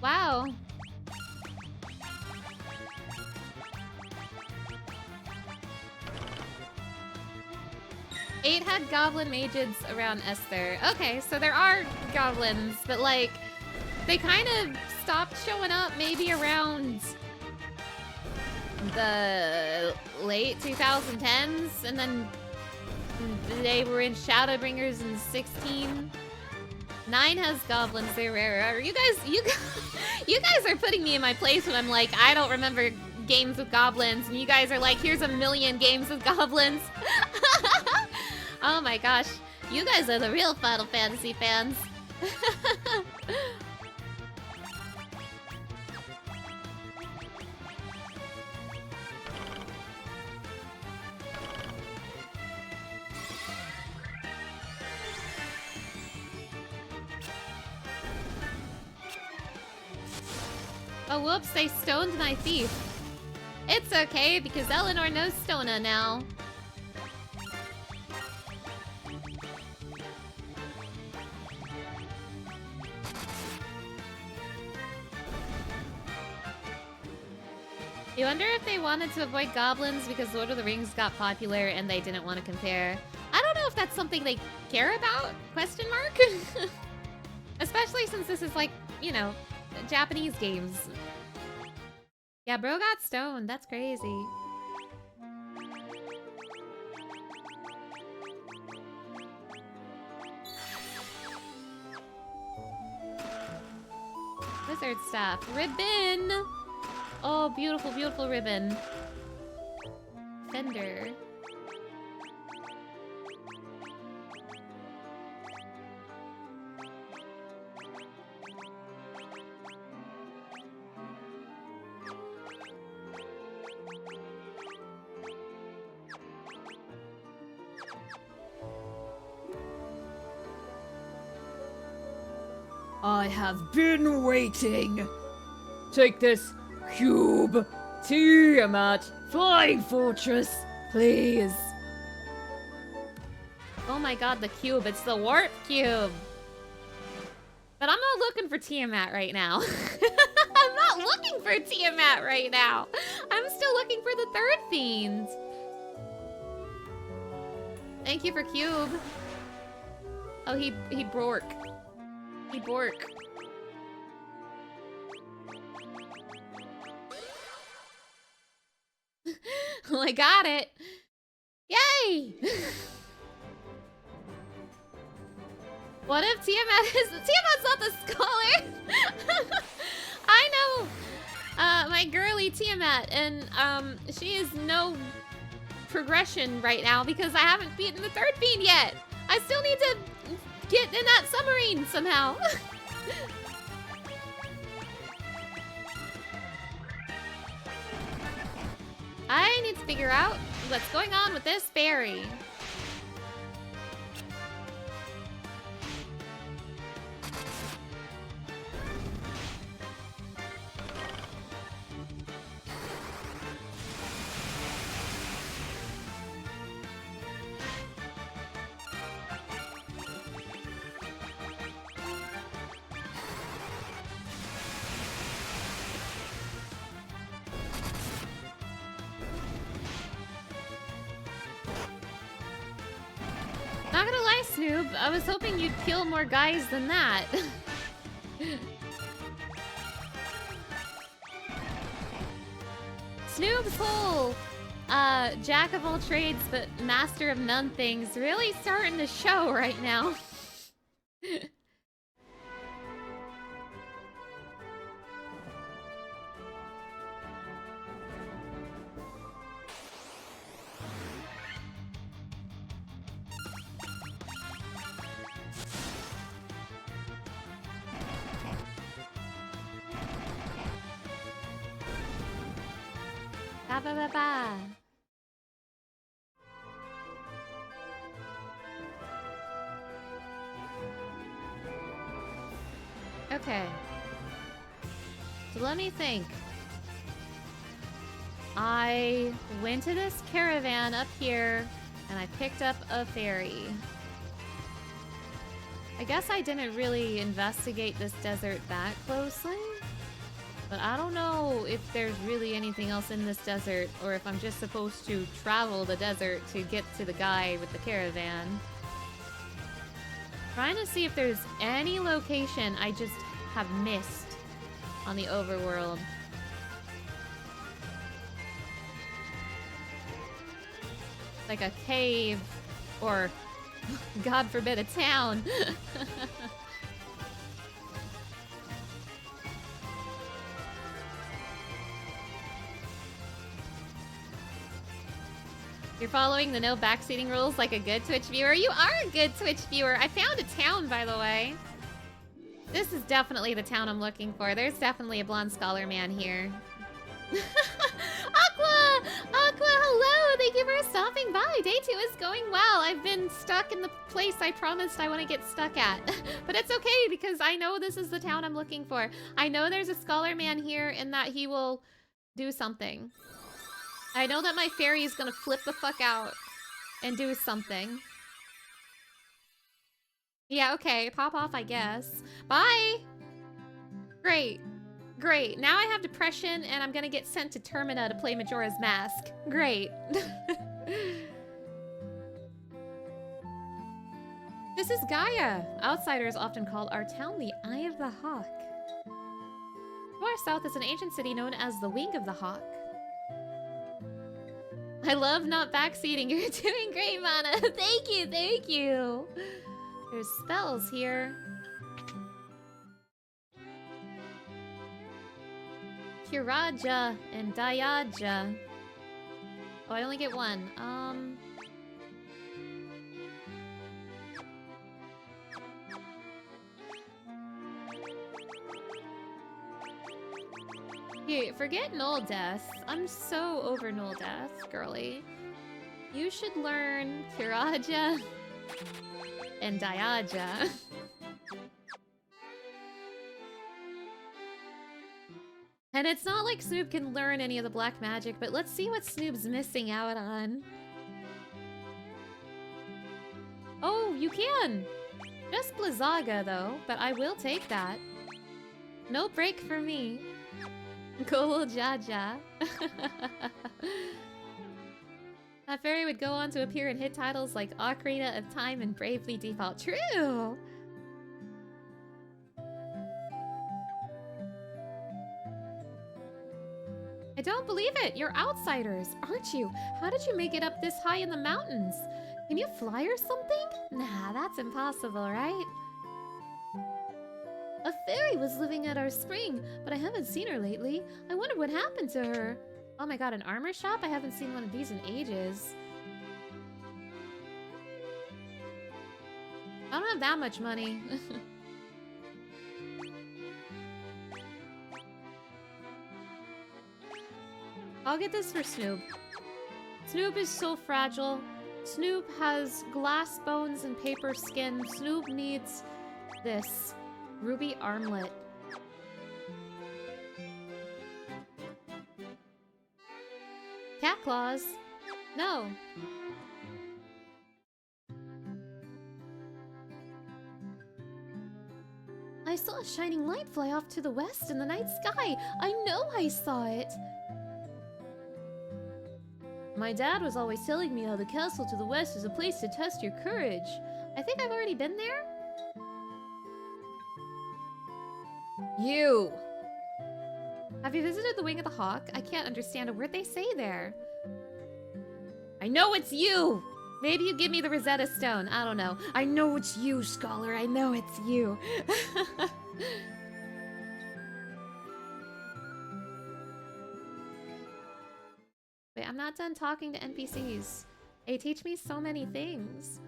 Wow. Eight had goblin mages around Esther. Okay, so there are goblins, but like, they kind of stopped showing up maybe around the late 2010s, and then they were in Shadowbringers in 16. 9 has goblins, they're rarer. You guys are putting me in my place when I'm like, I don't remember games with goblins, and you guys are like, here's a million games with goblins. Oh my gosh, you guys are the real Final Fantasy fans. Oh whoops, they stoned my thief. It's okay, because Eleanor knows Stona now. You wonder if they wanted to avoid goblins because Lord of the Rings got popular and they didn't want to compare. I don't know if that's something they care about, question mark? Especially since this is like, you know, Japanese games. Yeah, bro got stoned, that's crazy. Wizard staff, ribbon! Oh, beautiful, beautiful ribbon. Fender. I have been waiting. Take this. Cube, Tiamat, Flying Fortress, please. Oh my god, the cube, it's the warp cube. But I'm not looking for Tiamat right now. I'm not looking for Tiamat right now. I'm still looking for the third fiend. Thank you for cube. Oh, he bork. He bork. I got it. Yay! What if Tiamat is... Tiamat's not the scholar! I know! My girly Tiamat, and, she is no progression right now because I haven't beaten the third fiend yet! I still need to get in that submarine somehow! I need to figure out what's going on with this berry. Not gonna lie, Snoop. I was hoping you'd kill more guys than that. Snoop's whole jack of all trades but master of none things really starting to show right now. Ba ba ba ba. Okay. So let me think. I went to this caravan up here and I picked up a ferry. I guess I didn't really investigate this desert that closely. But I don't know if there's really anything else in this desert, or if I'm just supposed to travel the desert to get to the guy with the caravan. Trying to see if there's any location I just have missed on the overworld. Like a cave, or God forbid, a town. You're following the no backseating rules like a good Twitch viewer. You are a good Twitch viewer. I found a town, by the way. This is definitely the town I'm looking for. There's definitely a blonde scholar man here. Aqua! Aqua, hello! Thank you for stopping by. Day 2 is going well. I've been stuck in the place I promised I want to get stuck at. But it's okay, because I know this is the town I'm looking for. I know there's a scholar man here and that he will do something. I know that my fairy is gonna flip the fuck out and do something. Yeah, okay. Pop off, I guess. Bye! Great. Great. Now I have depression and I'm gonna get sent to Termina to play Majora's Mask. Great. This is Gaia. Outsiders often call our town the Eye of the Hawk. To our south is an ancient city known as the Wing of the Hawk. I love not backseating. You're doing great, Mana. Thank you, thank you. There's spells here. Kiraja and Dayaja. Oh, I only get one. Hey, forget Noldeath. I'm so over Noldeath, girly. You should learn Kiraja and Dayaja. And it's not like Snoop can learn any of the black magic, but let's see what Snoop's missing out on. Oh, you can! Just Blizzaga, though, but I will take that. No break for me. Cool Jaja. That fairy would go on to appear in hit titles like Ocarina of Time and Bravely Default. True! I don't believe it. You're outsiders, aren't you? How did you make it up this high in the mountains? Can you fly or something? Nah, that's impossible, right? A fairy was living at our spring, but I haven't seen her lately. I wonder what happened to her. Oh my god, an armor shop? I haven't seen one of these in ages. I don't have that much money. I'll get this for Snoop. Snoop is so fragile. Snoop has glass bones and paper skin. Snoop needs this. Ruby armlet. Cat claws? No. I saw a shining light fly off to the west in the night sky. I know I saw it. My dad was always telling me how the castle to the west is a place to test your courage. I think I've already been there. You! Have you visited the Wing of the Hawk? I can't understand a word they say there. I know it's you! Maybe you give me the Rosetta Stone. I don't know. I know it's you, Scholar. I know it's you. Wait, I'm not done talking to NPCs. They teach me so many things.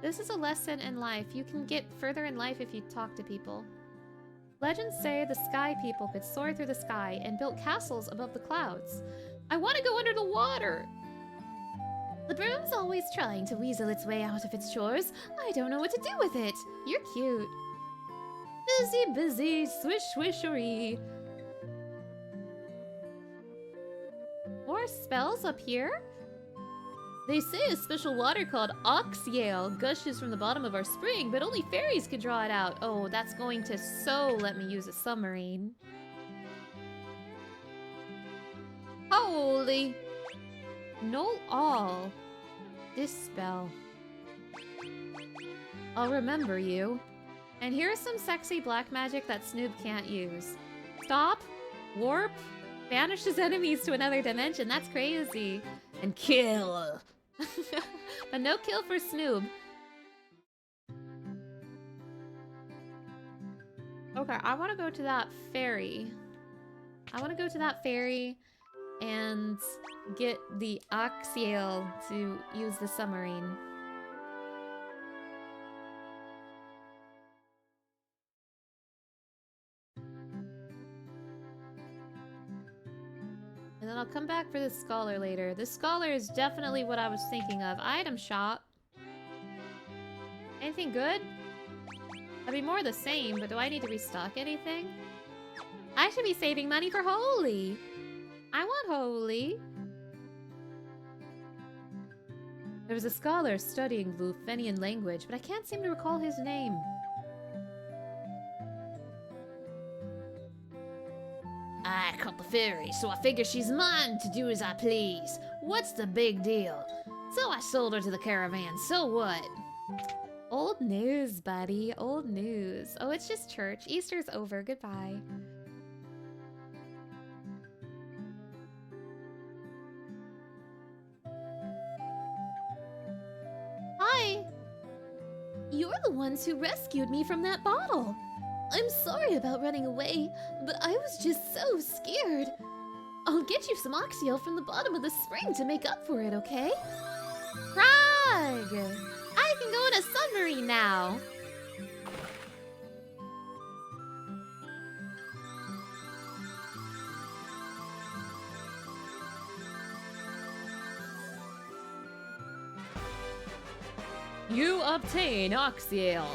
This is a lesson in life. You can get further in life if you talk to people. Legends say the sky people could soar through the sky and built castles above the clouds. I want to go under the water! The broom's always trying to weasel its way out of its chores. I don't know what to do with it. You're cute. Busy, busy, swish, swishery. More spells up here? They say a special water called Oxyale gushes from the bottom of our spring, but only fairies can draw it out. Oh, that's going to so let me use a submarine. Holy. Null all. Dispel. I'll remember you. And here's some sexy black magic that Snoop can't use. Stop. Warp. Banishes enemies to another dimension. That's crazy. And kill. But no kill for Snoop. Okay, I want to go to that ferry. I want to go to that ferry and get the Oxyale to use the submarine. And then I'll come back for the Scholar later. The Scholar is definitely what I was thinking of. Item shop. Anything good? I'd be more the same, but do I need to restock anything? I should be saving money for Holy. I want Holy. There was a scholar studying the Lufenian language, but I can't seem to recall his name. I caught the fairy, so I figure she's mine to do as I please. What's the big deal? So I sold her to the caravan, so what? Old news, buddy. Old news. Oh, it's just church. Easter's over. Goodbye. Hi! You're the ones who rescued me from that bottle. I'm sorry about running away, but I was just so scared. I'll get you some Oxyale from the bottom of the spring to make up for it, okay? Frog! I can go in a submarine now! You obtain Oxyale.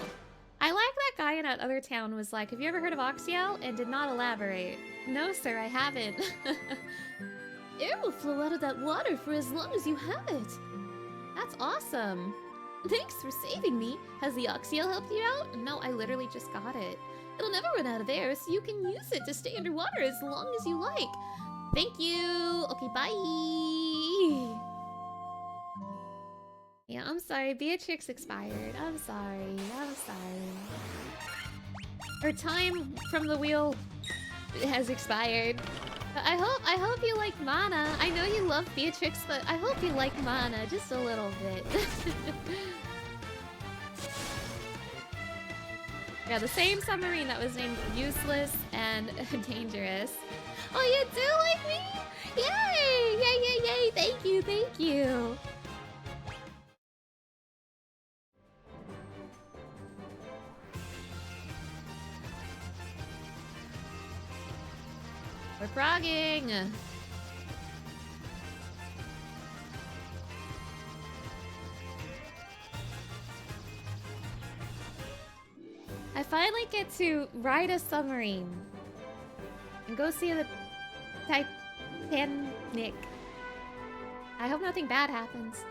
I like that guy in that other town was like, have you ever heard of Oxyale? And did not elaborate. No, sir, I haven't. Air will flow out of that water for as long as you have it. That's awesome. Thanks for saving me. Has the Oxyale helped you out? No, I literally just got it. It'll never run out of air, so you can use it to stay underwater as long as you like. Thank you. Okay, bye. Yeah, I'm sorry. Beatrix expired. I'm sorry. I'm sorry. Her time from the wheel has expired. But I hope you like Mana. I know you love Beatrix, but I hope you like Mana just a little bit. Yeah, the same submarine that was named Useless and Dangerous. Oh, you do like me? Yay! Yay, yay, yay! Thank you, thank you. We're frogging. I finally get to ride a submarine and go see the Titanic. I hope nothing bad happens.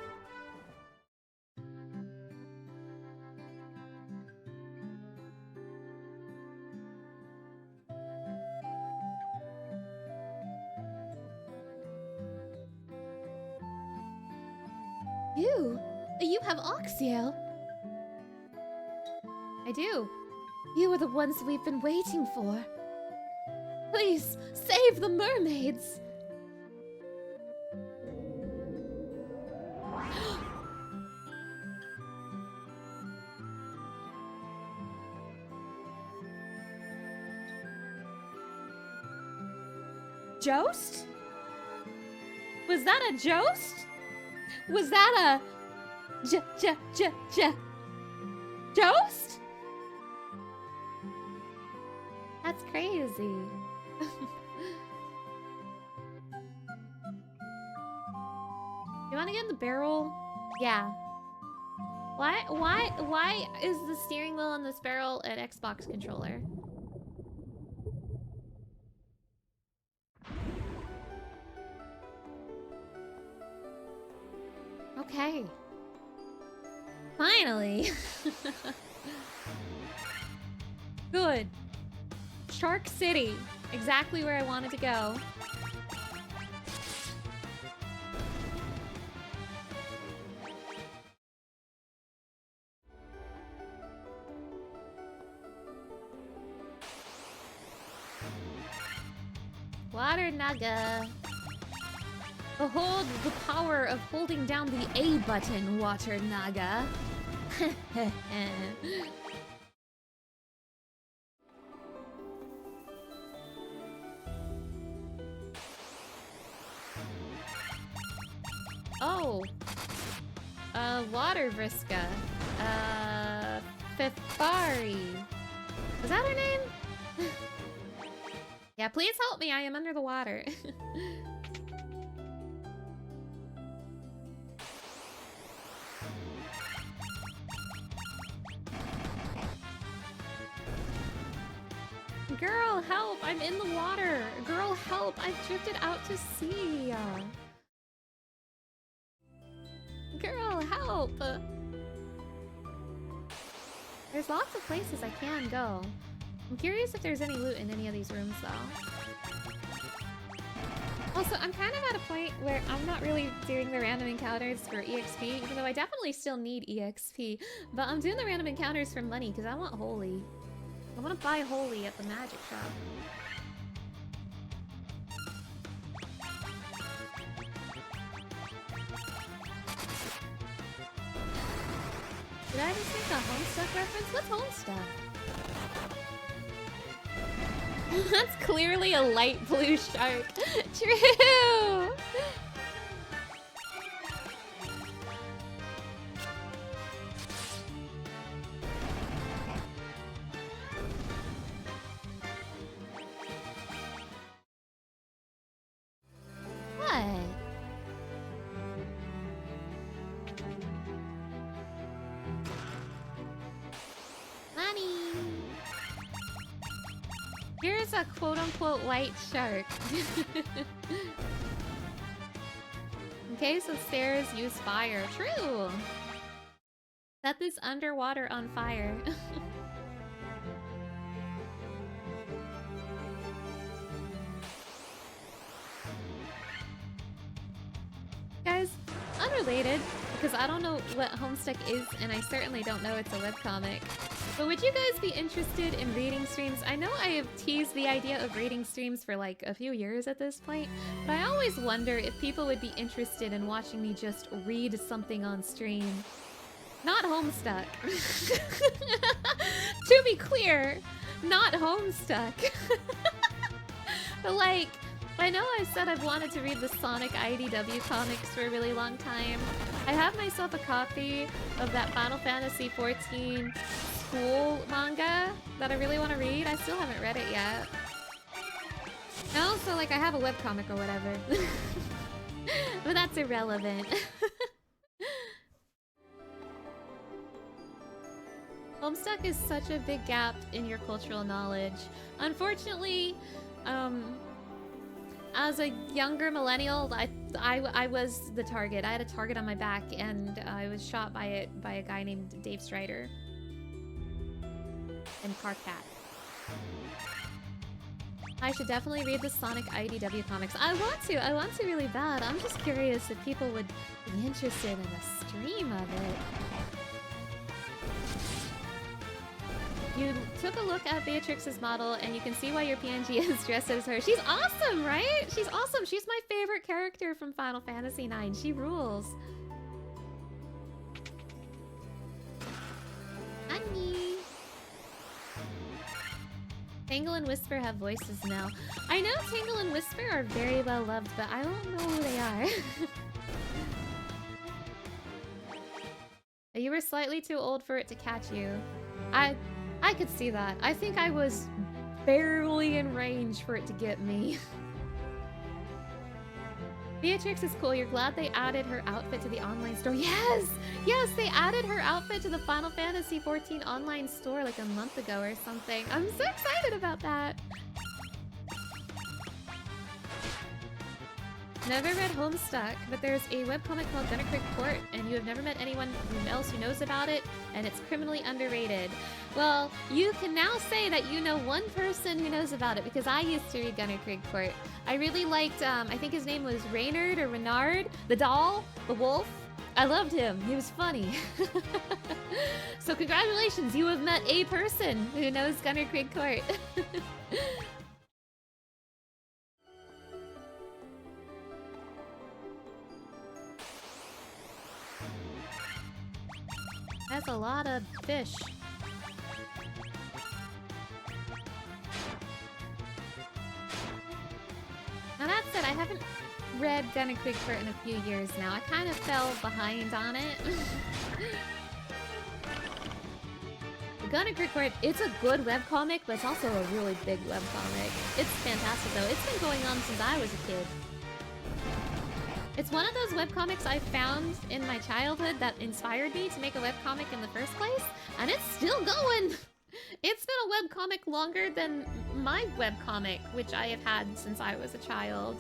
You have Oxyale? I do. You are the ones we've been waiting for. Please, save the mermaids! Joust? Was that a joust? Was that a joust? That's crazy. You wanna get in the barrel? Yeah. Why is the steering wheel on this barrel an Xbox controller? Okay. Finally. Good. Shark City. Exactly where I wanted to go. Water Naga. Behold the power of holding down the A button, Water Naga. Oh. Water Vriska. Fifari. Was that her name? Yeah, please help me. I am under the water. Girl, help! I'm in the water! Girl, help! I've drifted out to sea! Girl, help! There's lots of places I can go. I'm curious if there's any loot in any of these rooms, though. Also, I'm kind of at a point where I'm not really doing the random encounters for EXP, even though I definitely still need EXP. But I'm doing the random encounters for money, because I want Holy. I want to buy Holy at the magic shop. Did I just make a Homestuck reference? What's Homestuck? That's clearly a light blue shark. True! What? Money! Here's a quote-unquote white shark. In case of stairs, use fire. True! Set this underwater on fire. Guys, unrelated, because I don't know what Homestuck is, and I certainly don't know it's a webcomic. But would you guys be interested in reading streams? I know I have teased the idea of reading streams for like a few years at this point, but I always wonder if people would be interested in watching me just read something on stream. Not Homestuck. To be clear, not Homestuck. But like, I know I've said I've wanted to read the Sonic IDW comics for a really long time. I have myself a copy of that Final Fantasy XIV school manga that I really want to read. I still haven't read it yet. And also, like, I have a webcomic or whatever. But that's irrelevant. Homestuck is such a big gap in your cultural knowledge. Unfortunately, as a younger millennial, I was the target. I had a target on my back, and I was shot by a guy named Dave Strider. And Carcat. I should definitely read the Sonic IDW comics. I want to really bad. I'm just curious if people would be interested in a stream of it. You took a look at Beatrix's model, and you can see why your PNG is dressed as her. She's awesome, right? She's awesome. She's my favorite character from Final Fantasy IX. She rules. Honey. Tangle and Whisper have voices now. I know Tangle and Whisper are very well loved, but I don't know who they are. You were slightly too old for it to catch you. I could see that. I think I was barely in range for it to get me. Beatrix is cool. You're glad they added her outfit to the online store. Yes! Yes, they added her outfit to the Final Fantasy XIV online store like a month ago or something. I'm so excited about that. Never read Homestuck, but there's a webcomic called Gunner Creek Court, and you have never met anyone else who knows about it, and it's criminally underrated. Well, you can now say that you know one person who knows about it, because I used to read Gunner Creek Court. I really liked, I think his name was Reynard or Renard, the doll, the wolf. I loved him. He was funny. So congratulations, you have met a person who knows Gunner Creek Court. That's a lot of fish. Now that said, I haven't read Gunner Creek Court in a few years now. I kind of fell behind on it. Gunner Creek Court, it's a good webcomic, but it's also a really big webcomic. It's fantastic though. It's been going on since I was a kid. It's one of those webcomics I found in my childhood that inspired me to make a webcomic in the first place, and it's still going! It's been a webcomic longer than my webcomic, which I have had since I was a child.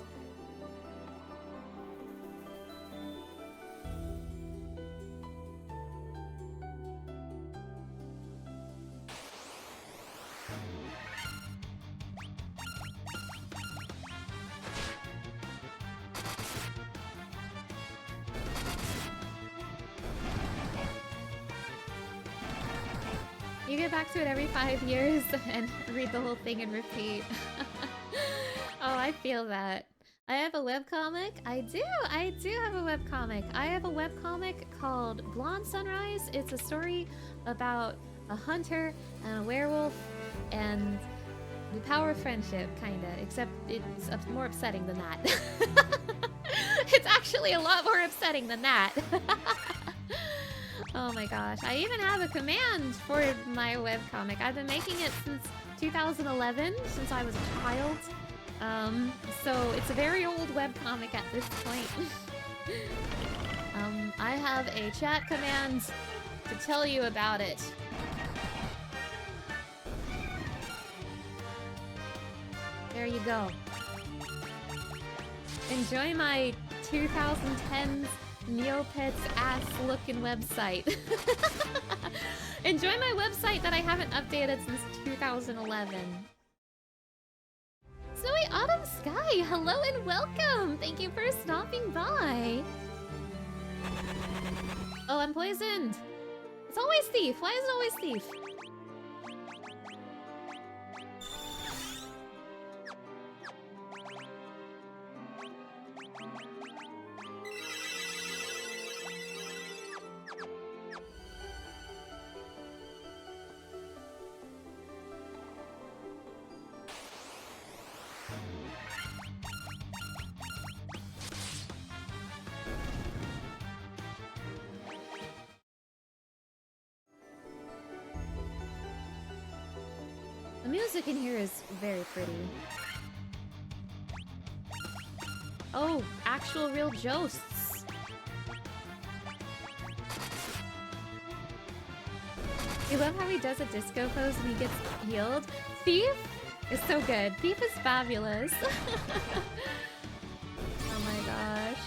You get back to it every 5 years and read the whole thing and repeat. Oh, I feel that. I have a webcomic. I do have a webcomic. I have a webcomic called Blonde Sunrise. It's a story about a hunter and a werewolf and the power of friendship, kinda. Except it's more upsetting than that. It's actually a lot more upsetting than that. Oh my gosh, I even have a command for my webcomic. I've been making it since 2011, since I was a child. So it's a very old webcomic at this point. I have a chat command to tell you about it. There you go. Enjoy my 2010s Neopets ass looking website. Enjoy my website that I haven't updated since 2011. Snowy Autumn Sky, hello and welcome! Thank you for stopping by. Oh, I'm poisoned! It's always thief! Why is it always thief? The music in here is very pretty. Oh, actual real ghosts. You love how he does a disco pose and he gets healed? Thief is so good. Thief is fabulous. Oh my gosh.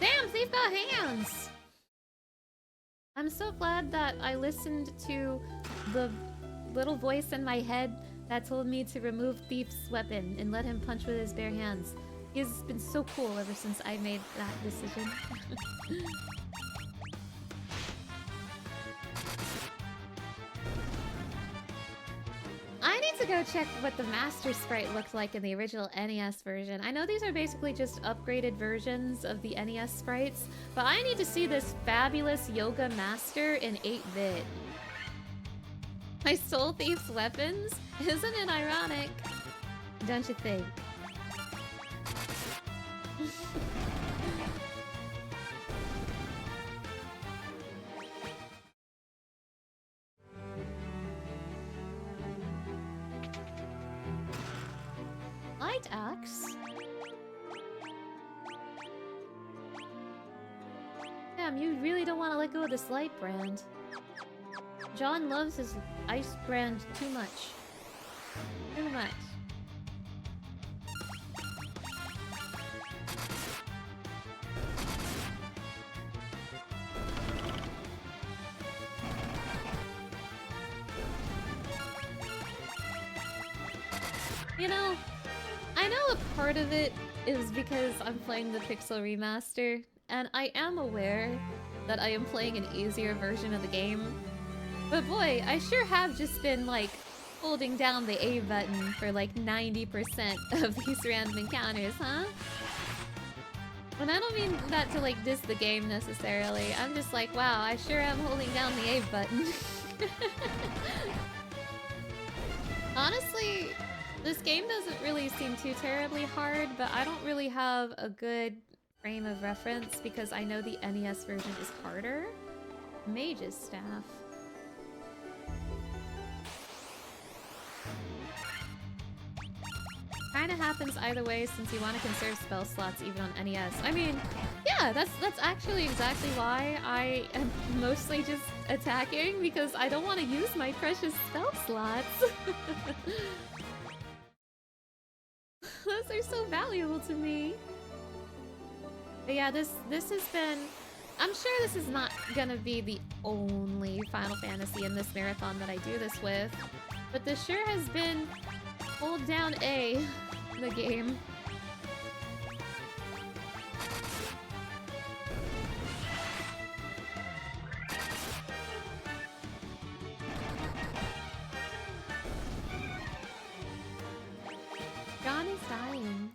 Damn, Thief got hands! I'm so glad that I listened to the little voice in my head that told me to remove Thief's weapon and let him punch with his bare hands. He's been so cool ever since I made that decision. I need to go check what the Master Sprite looked like in the original NES version. I know these are basically just upgraded versions of the NES sprites, but I need to see this fabulous Yoga Master in 8-bit. I stole Thief's weapons? Isn't it ironic? Don't you think? Light axe? Damn, you really don't want to let go of this light brand. John loves his ice brand too much. Too much. You know, I know a part of it is because I'm playing the Pixel Remaster, and I am aware that I am playing an easier version of the game. But boy, I sure have just been, like, holding down the A button for, like, 90% of these random encounters, huh? And I don't mean that to, like, diss the game necessarily. I'm just like, wow, I sure am holding down the A button. Honestly, this game doesn't really seem too terribly hard, but I don't really have a good frame of reference because I know the NES version is harder. Mage's Staff. Kinda happens either way since you want to conserve spell slots even on NES. I mean, yeah, that's actually exactly why I am mostly just attacking, because I don't want to use my precious spell slots. Those are so valuable to me. But yeah, this has been... I'm sure this is not gonna be the only Final Fantasy in this marathon that I do this with, but this sure has been hold down A, the game. John is dying.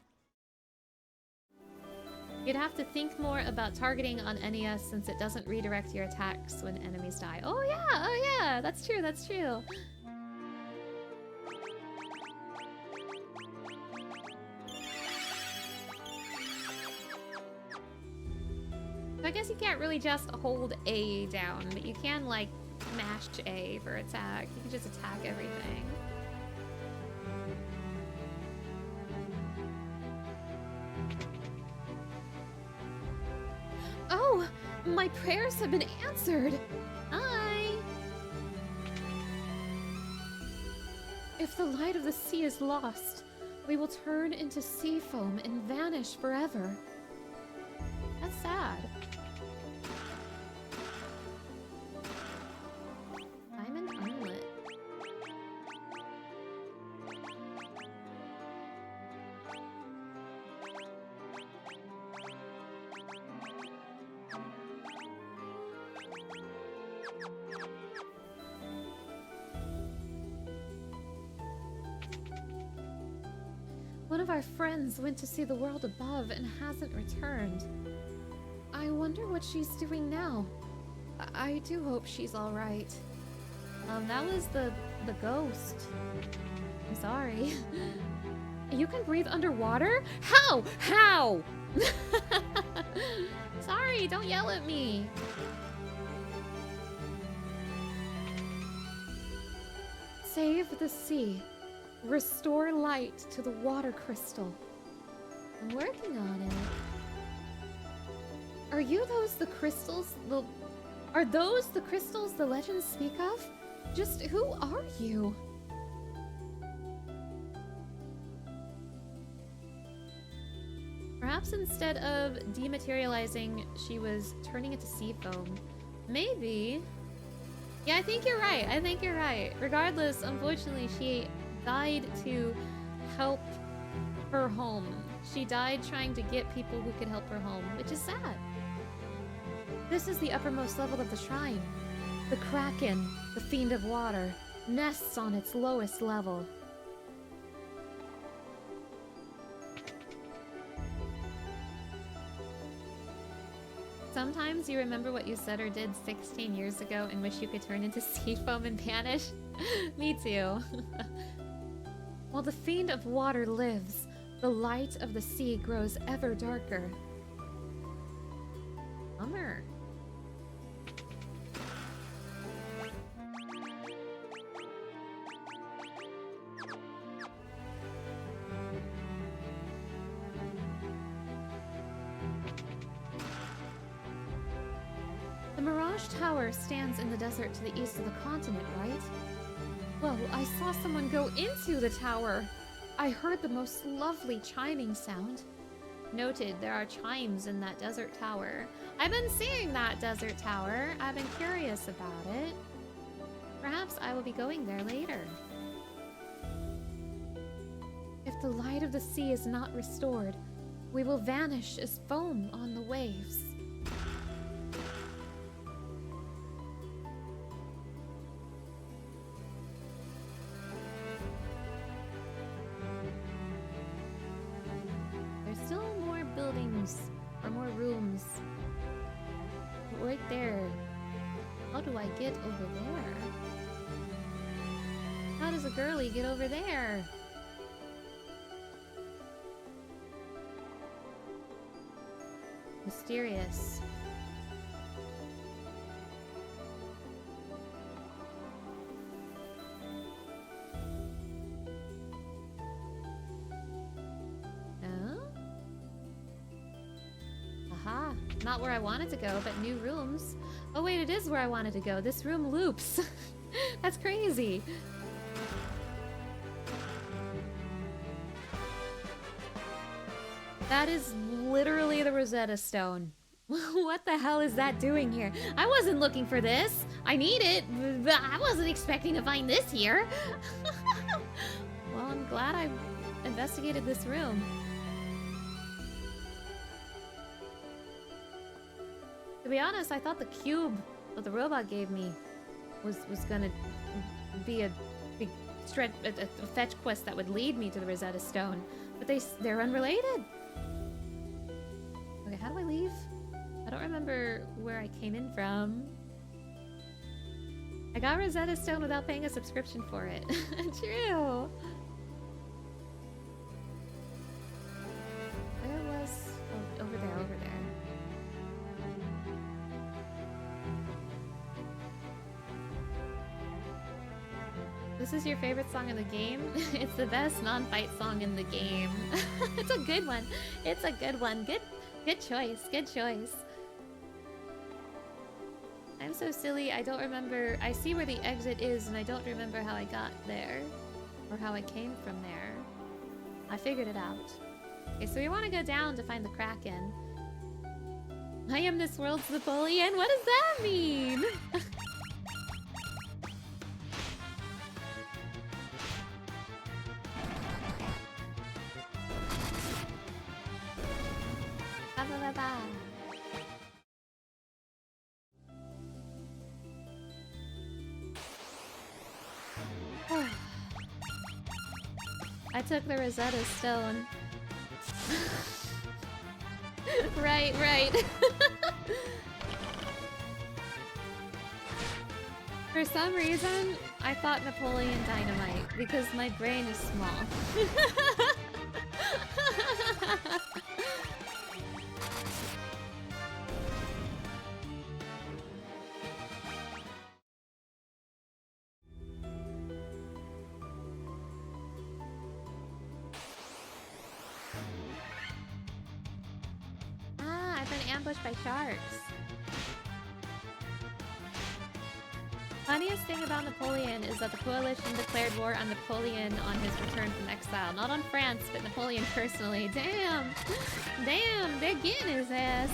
You'd have to think more about targeting on NES since it doesn't redirect your attacks when enemies die. Oh yeah, that's true, that's true. I guess you can't really just hold A down, but you can, like, mash A for attack. You can just attack everything. My prayers have been answered. Hi. If the light of the sea is lost, we will turn into sea foam and vanish forever. That's sad. Diamond Unlit. One of our friends went to see the world above and hasn't returned. I wonder what she's doing now. I do hope she's alright. That was the ghost. I'm sorry. You can breathe underwater? How? How? Sorry, don't yell at me. Save the sea. Restore light to the water crystal. I'm working on it. Are those the crystals the legends speak of? Just who are you? Perhaps instead of dematerializing, she was turning into sea foam. Maybe. Yeah, I think you're right. Regardless, unfortunately, she died to help her home. She died trying to get people who could help her home, which is sad. This is the uppermost level of the shrine. The Kraken, the fiend of water, nests on its lowest level. Sometimes you remember what you said or did 16 years ago and wish you could turn into sea foam and vanish. Me too. While the fiend of water lives, the light of the sea grows ever darker. Bummer. The Mirage Tower stands in the desert to the east of the continent, right? Well, I saw someone go into the tower. I heard the most lovely chiming sound. Noted, there are chimes in that desert tower. I've been seeing that desert tower. I've been curious about it. Perhaps I will be going there later. If the light of the sea is not restored, we will vanish as foam on the waves. Or more rooms. Right there. How do I get over there? How does a girly get over there? Mysterious. Not where I wanted to go, but new rooms. Oh wait, it is where I wanted to go. This room loops. That's crazy. That is literally the Rosetta Stone. What the hell is that doing here? I wasn't looking for this. I need it, but I wasn't expecting to find this here. Well, I'm glad I investigated this room. To be honest, I thought the cube that the robot gave me was gonna be a big a fetch quest that would lead me to the Rosetta Stone, but they're unrelated. Okay, how do I leave? I don't remember where I came in from. I got Rosetta Stone without paying a subscription for it. True. Where was? Oh, over there. This is your favorite song in the game? It's the best non-fight song in the game. It's a good one. It's a good one. Good choice. Good choice. I'm so silly, I don't remember. I see where the exit is, and I don't remember how I got there. Or how I came from there. I figured it out. Okay, so we want to go down to find the Kraken. I am this world's Napoleon? What does that mean? Ba ba ba ba. I took the Rosetta Stone. Right, right. For some reason, I thought Napoleon Dynamite because my brain is small. I've been ambushed by sharks. Funniest thing about Napoleon is that the coalition declared war on Napoleon on his return from exile. Not on France, but Napoleon personally. Damn! Damn, they're getting his ass.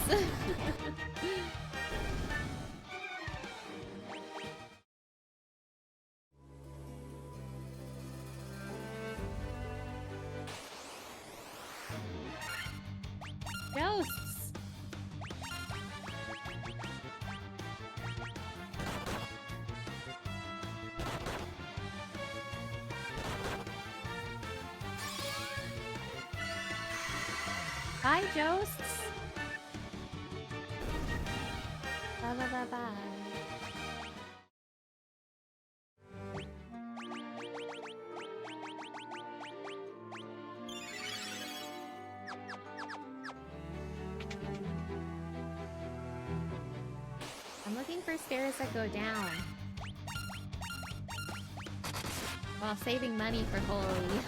Ghosts! Hi, Ghosts! Bye bye bye bye. I'm looking for stairs that go down. While saving money for Holy.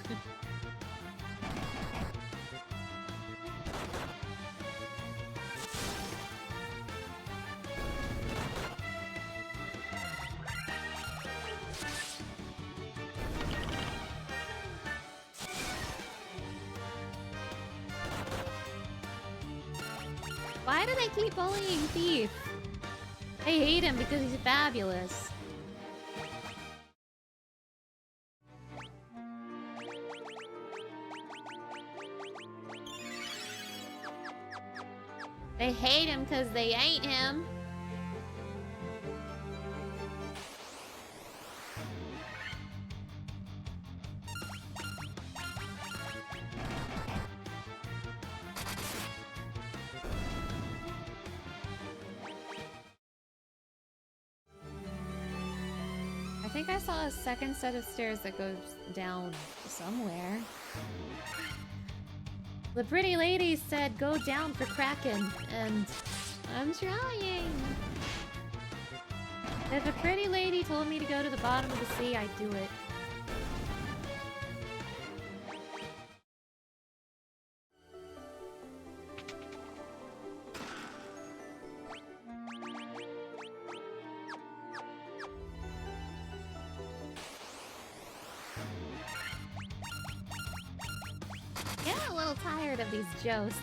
Why do they keep bullying Thief? They hate him because he's fabulous. They hate him because they ain't him. I think I saw a second set of stairs that goes down somewhere. The pretty lady said go down for Kraken, and I'm trying. If a pretty lady told me to go to the bottom of the sea, I'd do it. Getting a little tired of these josts.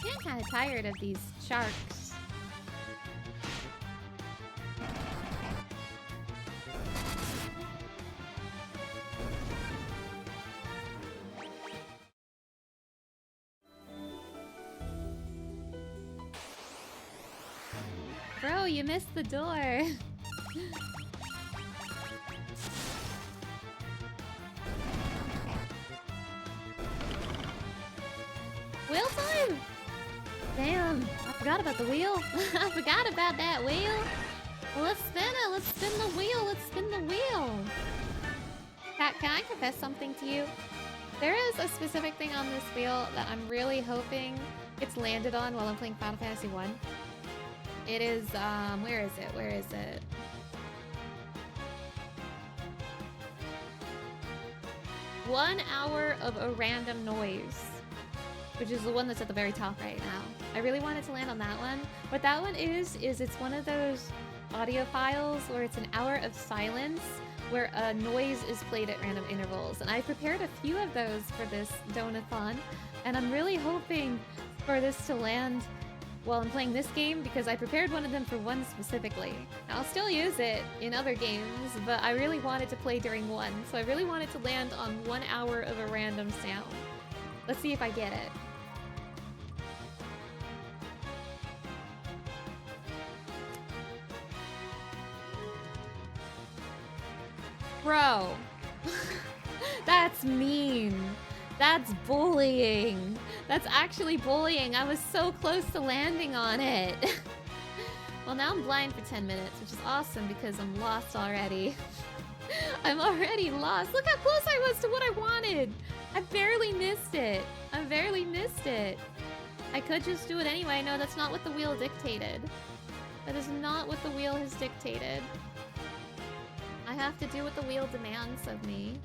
Getting kind of tired of these sharks. Bro, you missed the door. Wheel time! Damn, I forgot about the wheel. I forgot about that wheel. Well, let's spin it. Let's spin the wheel. Let's spin the wheel. Can I confess something to you? There is a specific thing on this wheel that I'm really hoping gets landed on while I'm playing Final Fantasy 1. It is, where is it? Where is it? "1 hour of a random noise," which is the one that's at the very top right now. I really wanted to land on that one. What that one is it's one of those audio files where it's an hour of silence where a noise is played at random intervals. And I prepared a few of those for this Donathon, and I'm really hoping for this to land while I'm playing this game because I prepared one of them for one specifically. I'll still use it in other games, but I really wanted to play during one, so I really wanted to land on 1 hour of a random sound. Let's see if I get it. Bro, that's mean. That's bullying. That's actually bullying. I was so close to landing on it. Well, now I'm blind for 10 minutes, which is awesome because I'm lost already. I'm already lost. Look how close I was to what I wanted. I barely missed it. I barely missed it. I could just do it anyway. No, that's not what the wheel dictated. That is not what the wheel has dictated. I have to do what the wheel demands of me.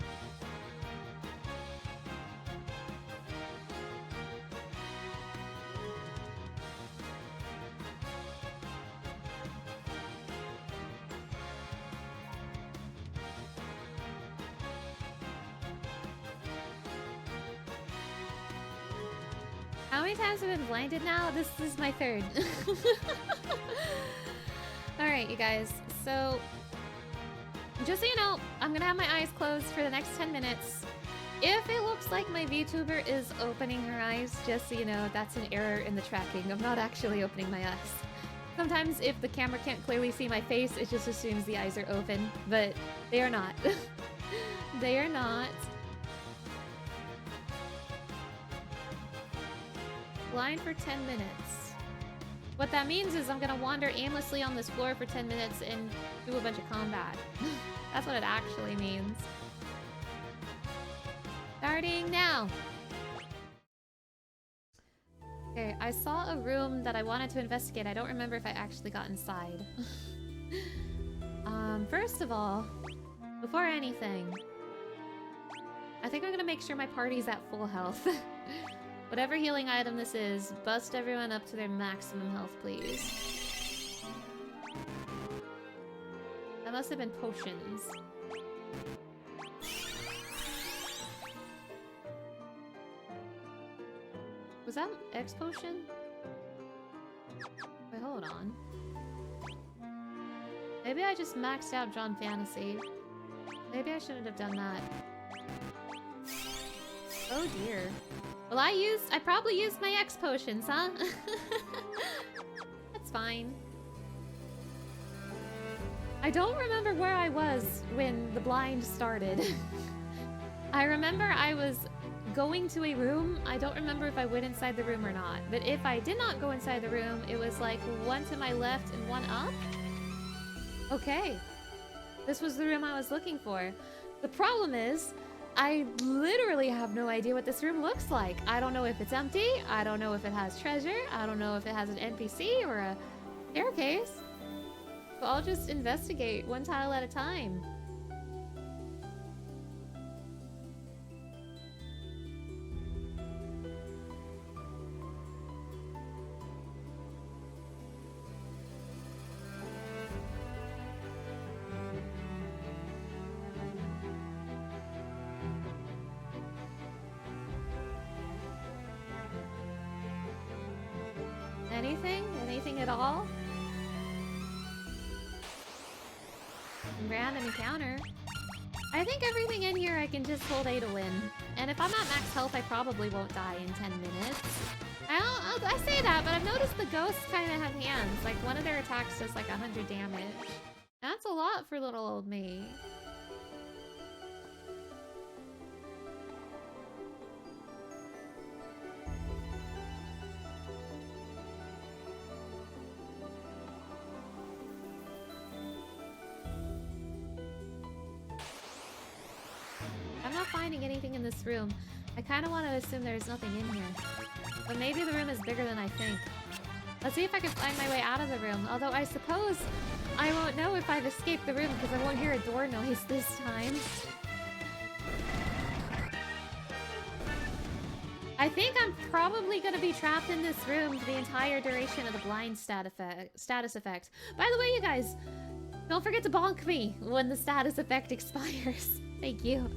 How many times have I been blinded now? This is my third. Alright, you guys. So, just so you know, I'm gonna have my eyes closed for the next 10 minutes. If it looks like my VTuber is opening her eyes, just so you know, that's an error in the tracking. I'm not actually opening my eyes. Sometimes if the camera can't clearly see my face, it just assumes the eyes are open, but they are not. They are not. Blind for 10 minutes. What that means is I'm gonna wander aimlessly on this floor for 10 minutes and do a bunch of combat. That's what it actually means. Starting now! Okay, I saw a room that I wanted to investigate. I don't remember if I actually got inside. First of all, before anything, I think I'm gonna make sure my party's at full health. Whatever healing item this is, bust everyone up to their maximum health, please. That must have been potions. Was that X potion? Wait, hold on. Maybe I just maxed out John Fantasy. Maybe I shouldn't have done that. Oh dear. Well, I probably used my X potions, huh? That's fine. I don't remember where I was when the blind started. I remember I was going to a room. I don't remember if I went inside the room or not. But if I did not go inside the room, it was like one to my left and one up. Okay. This was the room I was looking for. The problem is, I literally have no idea what this room looks like. I don't know if it's empty. I don't know if it has treasure. I don't know if it has an NPC or a staircase. So I'll just investigate one tile at a time. Anything at all? Random encounter. I think everything in here I can just hold A to win. And if I'm at max health, I probably won't die in 10 minutes. I say that, but I've noticed the ghosts kind of have hands. Like, one of their attacks does like 100 damage. That's a lot for little old me. finding anything in this room. I kind of want to assume there's nothing in here. But maybe the room is bigger than I think. Let's see if I can find my way out of the room. Although I suppose I won't know if I've escaped the room because I won't hear a door noise this time. I think I'm probably going to be trapped in this room for the entire duration of the blind status effect. By the way, you guys, don't forget to bonk me when the status effect expires. Thank you.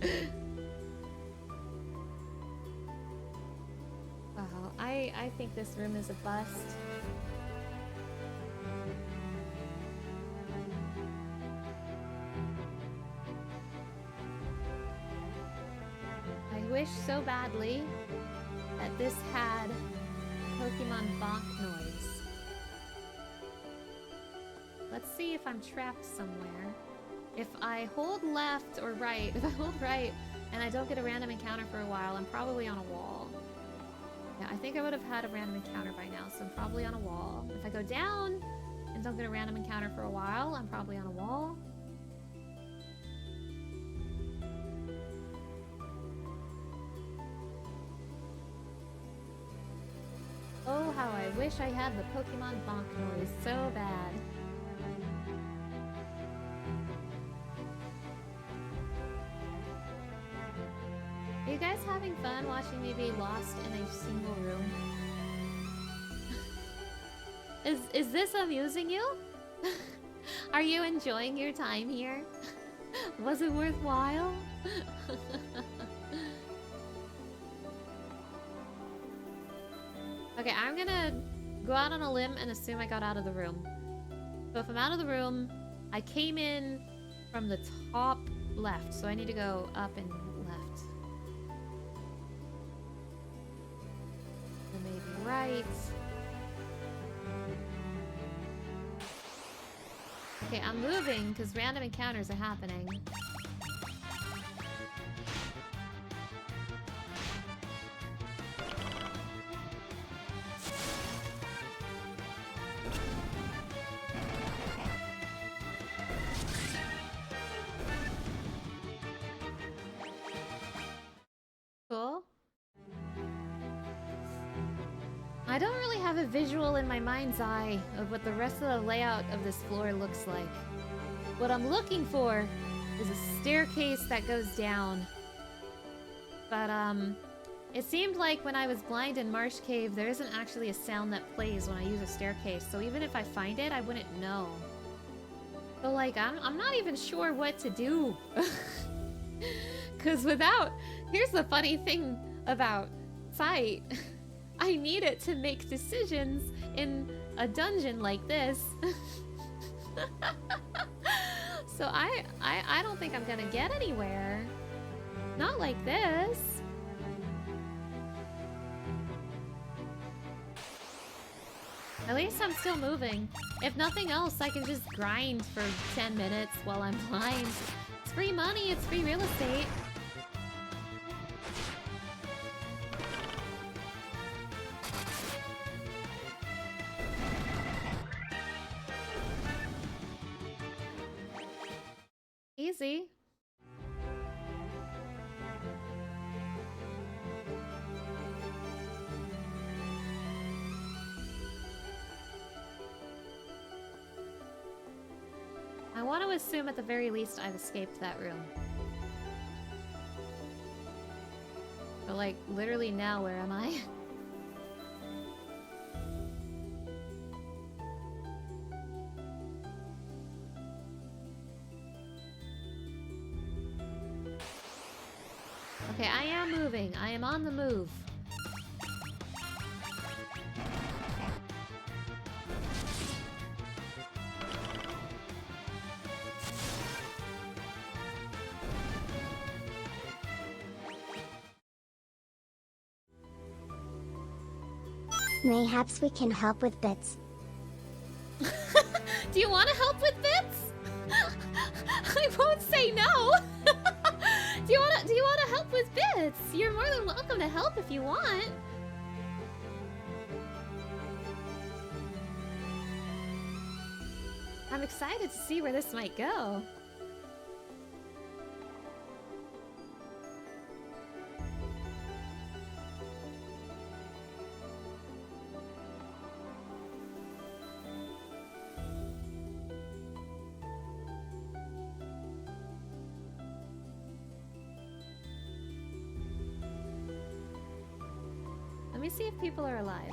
Wow, I think this room is a bust. I wish so badly that this had Pokemon bonk noise. Let's see if I'm trapped somewhere. If I hold left or right, if I hold right and I don't get a random encounter for a while, I'm probably on a wall. Yeah, I think I would have had a random encounter by now, so I'm probably on a wall. If I go down and don't get a random encounter for a while, I'm probably on a wall. Oh, how I wish I had the Pokemon bonk noise so bad. Are you guys having fun watching me be lost in a single room? Is this amusing you? Are you enjoying your time here? Was it worthwhile? Okay, I'm gonna go out on a limb and assume I got out of the room. So if I'm out of the room, I came in from the top left, so I need to go up and left. And maybe right. Okay, I'm moving because random encounters are happening. Cool. I don't really have a visual in my mind's eye of what the rest of the layout of this floor looks like. What I'm looking for is a staircase that goes down. But, it seemed like when I was blind in Marsh Cave, there isn't actually a sound that plays when I use a staircase, so even if I find it, I wouldn't know. So, like, I'm not even sure what to do. Because without... Here's the funny thing about sight. I need it to make decisions in a dungeon like this. So I don't think I'm gonna get anywhere. Not like this. At least I'm still moving. If nothing else, I can just grind for 10 minutes while I'm blind. It's free money, it's free real estate. Easy. I want to assume at the very least I've escaped that room. But like, literally now, where am I? Okay, I am moving. I am on the move. Mayhaps we can help with bits. Do you want to help with bits? I won't say no. Do you want to help with bits? You're more than welcome to help if you want. I'm excited to see where this might go. me see if people are alive.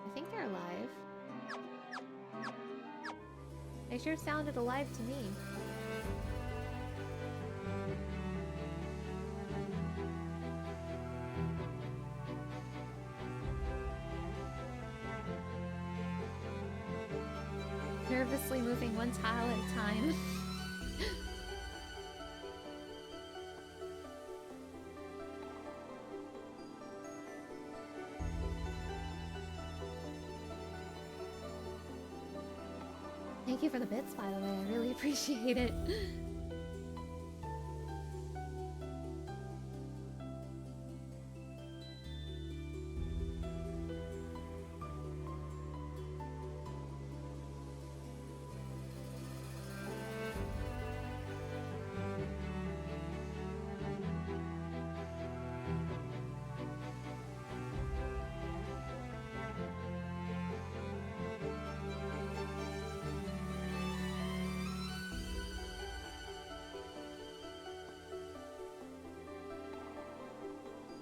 I think they're alive. They sure sounded alive to me. Nervously moving one tile at a time. Thank you for the bits, by the way. I really appreciate it.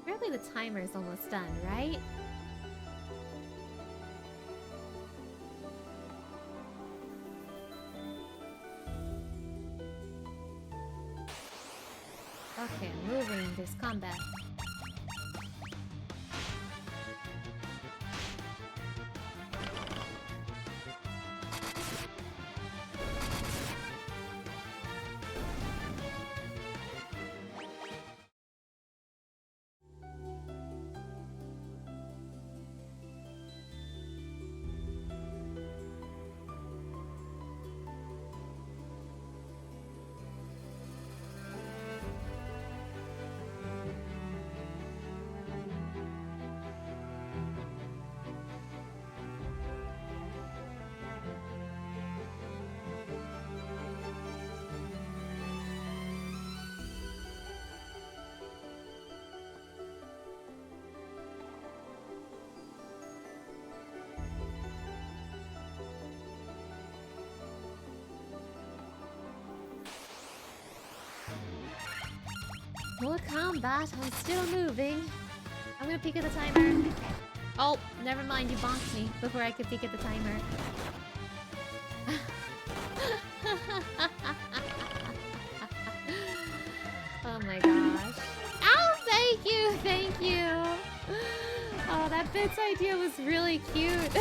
Surely the timer is almost done, right? Okay, moving. There's combat. More combat. I'm still moving. I'm gonna peek at the timer. Oh, never mind. You bonked me before I could peek at the timer. Oh my gosh. Oh, thank you. Thank you. Oh, that Bits idea was really cute.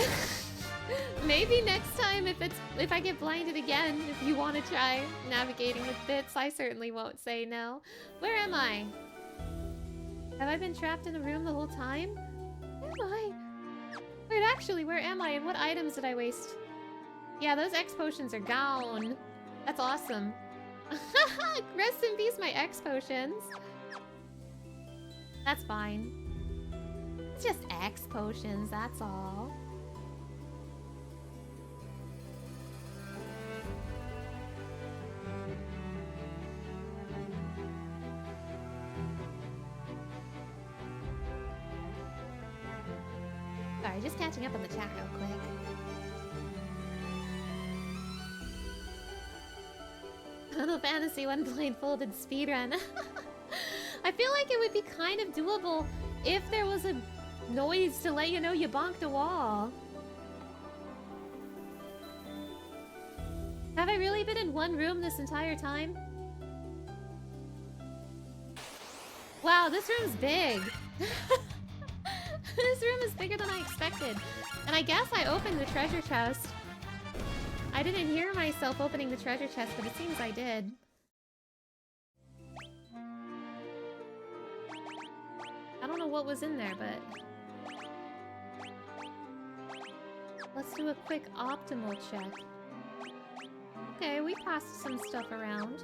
Maybe next time if I get blinded again, if you want to try navigating with Bits, I certainly won't say no. Where am I? Have I been trapped in a room the whole time? Where am I? Wait, actually, where am I and what items did I waste? Yeah, those X potions are gone. That's awesome. Rest in peace, my X potions. That's fine. It's just X potions, that's all. Sorry, just catching up on the chat real quick. Final Fantasy 1 blindfolded speedrun. I feel like it would be kind of doable if there was a noise to let you know you bonked a wall. Have I really been in one room this entire time? Wow, this room's big. This room is bigger than I expected. And I guess I opened the treasure chest. I didn't hear myself opening the treasure chest, but it seems I did. I don't know what was in there, but... let's do a quick optimal check. Okay, we passed some stuff around.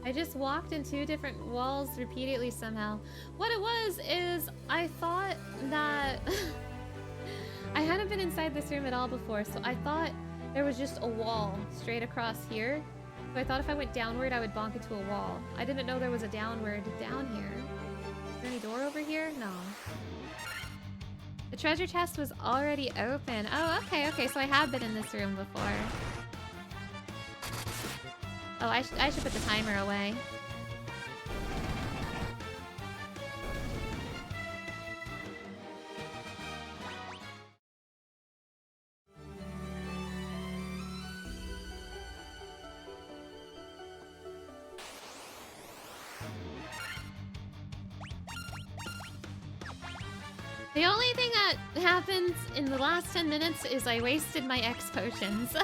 I just walked in 2 different walls repeatedly somehow. What it was is I thought that I hadn't been inside this room at all before, so I thought there was just a wall straight across here. So I thought if I went downward, I would bonk into a wall. I didn't know there was a downward down here. Is there any door over here? No. The treasure chest was already open. Oh, okay, okay, so I have been in this room before. Oh, I should put the timer away. The only thing that happens in the last 10 minutes is I wasted my X potions.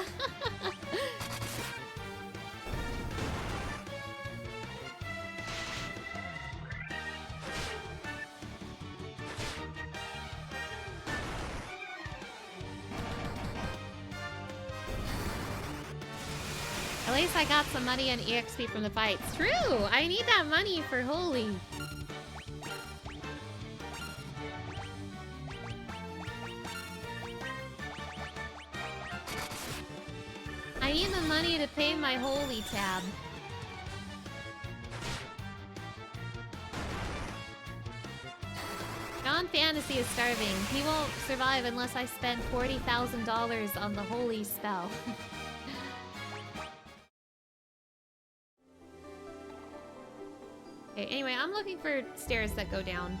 At least I got some money and EXP from the fights. True! I need that money for Holy. I need the money to pay my Holy tab. John Fantasy is starving. He won't survive unless I spend $40,000 on the Holy spell. Okay, anyway, I'm looking for stairs that go down.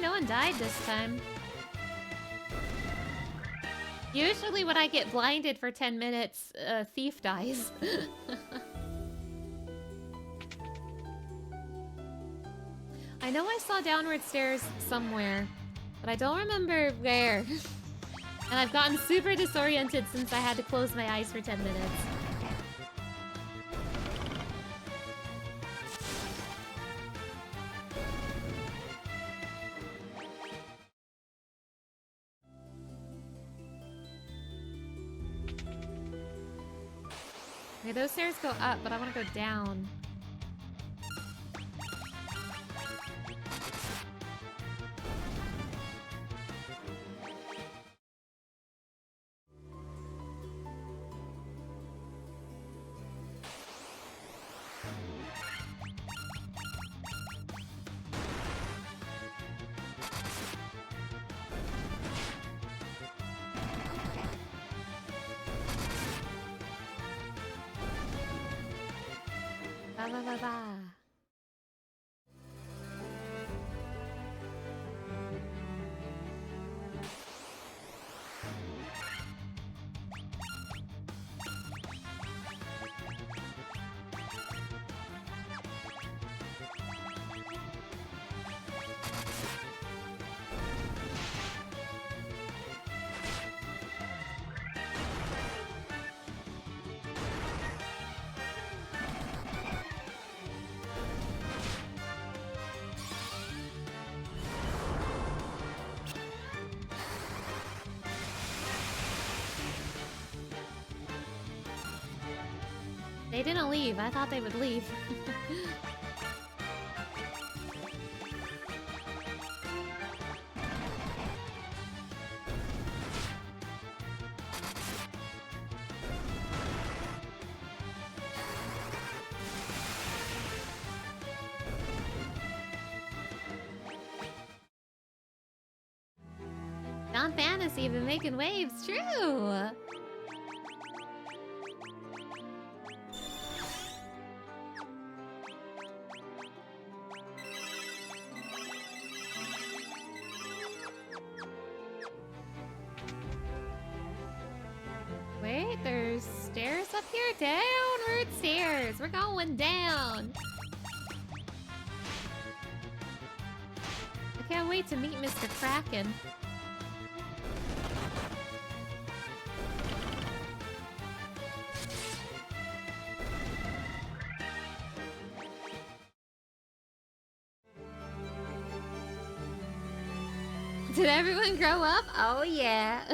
No one died this time. Usually when I get blinded for 10 minutes, a thief dies. I know I saw downward stairs somewhere, but I don't remember where. And I've gotten super disoriented since I had to close my eyes for 10 minutes. Okay, those stairs go up, but I want to go down. Ba ba ba. They didn't leave. I thought they would leave. John Fantasy been making waves, true! Wait, there's stairs up here? Downward stairs! We're going down! I can't wait to meet Mr. Kraken. Did everyone grow up? Oh yeah.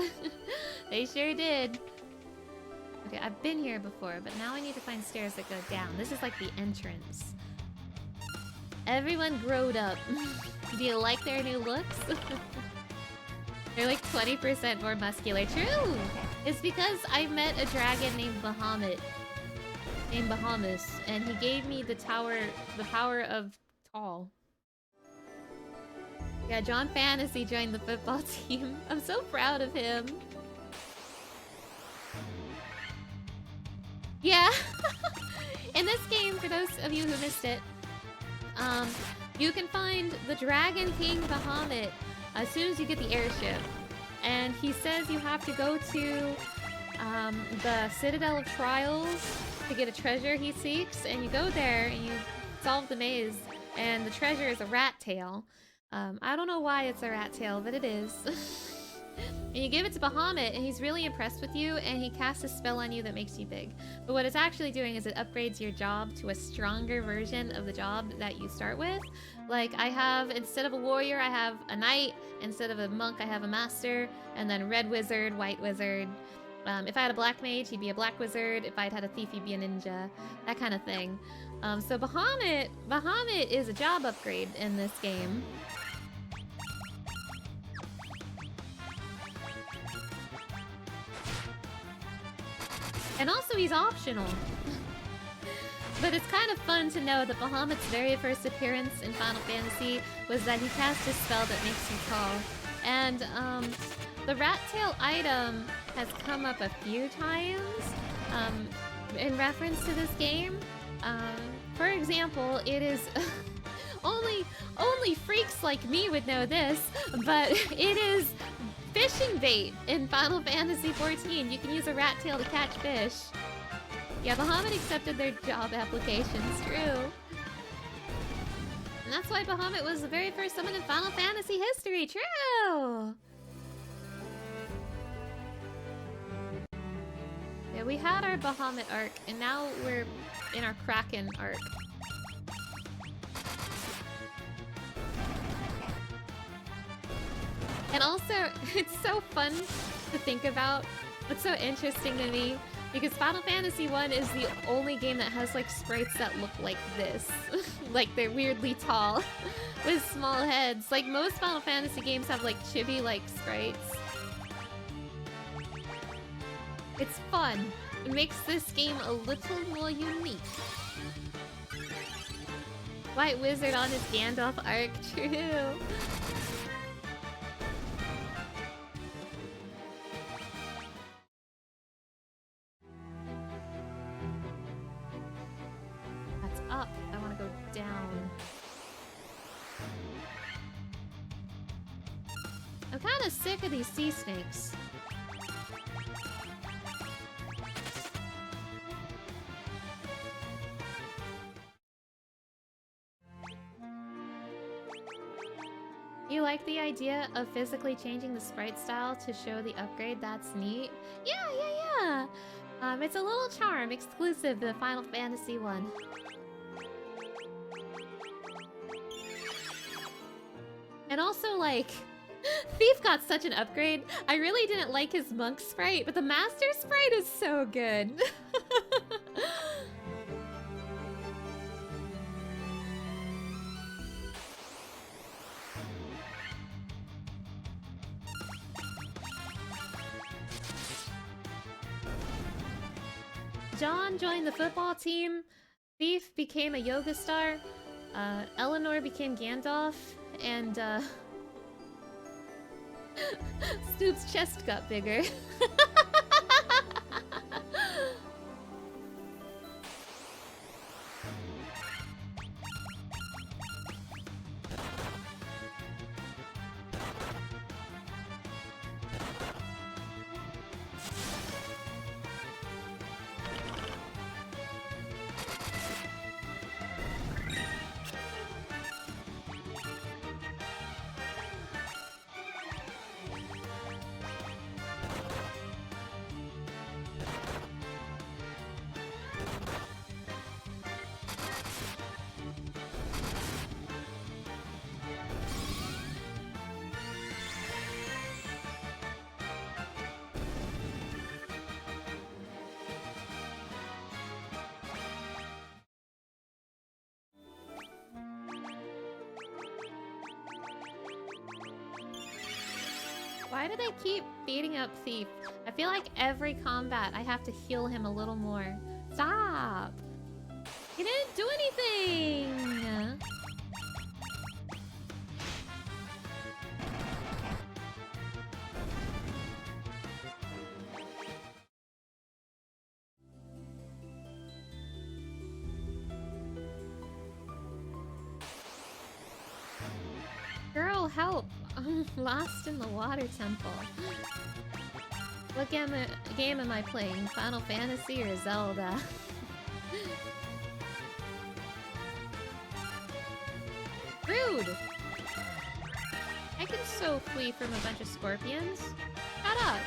They sure did. Okay, I've been here before, but now I need to find stairs that go down. This is like the entrance. Everyone growed up. Do you like their new looks? They're like 20% more muscular. True! It's because I met a dragon named Bahamut. Named Bahamus, and he gave me the power of tall. Yeah, John Fantasy joined the football team. I'm so proud of him. Yeah. In this game, for those of you who missed it, you can find the Dragon King Bahamut as soon as you get the airship. And he says you have to go to the Citadel of Trials to get a treasure he seeks, and you go there and you solve the maze, and the treasure is a rat tail. I don't know why it's a rat tail, but it is. And you give it to Bahamut, and he's really impressed with you, and he casts a spell on you that makes you big. But what it's actually doing is it upgrades your job to a stronger version of the job that you start with. Like, I have, instead of a warrior, I have a knight. Instead of a monk, I have a master. And then red wizard, white wizard. If I had a black mage, he'd be a black wizard. If I'd had a thief, he'd be a ninja. That kind of thing. So Bahamut is a job upgrade in this game. And also, he's optional. But it's kind of fun to know that Bahamut's very first appearance in Final Fantasy was that he cast a spell that makes you tall. And the rat tail item has come up a few times in reference to this game. For example, it is only freaks like me would know this, but it is fishing bait in Final Fantasy XIV. You can use a rat tail to catch fish. Yeah, Bahamut accepted their job applications, true. And that's why Bahamut was the very first summon in Final Fantasy history, true! Yeah, we had our Bahamut arc, and now we're in our Kraken arc. And also, it's so fun to think about. It's so interesting to me, because Final Fantasy 1 is the only game that has like sprites that look like this. Like they're weirdly tall with small heads. Like most Final Fantasy games have like chibi-like sprites. It's fun. It makes this game a little more unique. White Wizard on his Gandalf arc, true. That's up. I want to go down. I'm kind of sick of these sea snakes. You like the idea of physically changing the sprite style to show the upgrade? That's neat. Yeah. It's a little charm exclusive to Final Fantasy 1. And also, like, Thief got such an upgrade. I really didn't like his monk sprite, but the master sprite is so good. John joined the football team. Thief became a yoga star. Eleanor became Gandalf. And, Snoop's chest got bigger. Why do they keep beating up Thief? I feel like every combat I have to heal him a little more. Stop! He didn't do anything! Girl, help! I'm lost in the water temple. What game am I playing? Final Fantasy or Zelda? Rude! I can so flee from a bunch of scorpions. Shut up!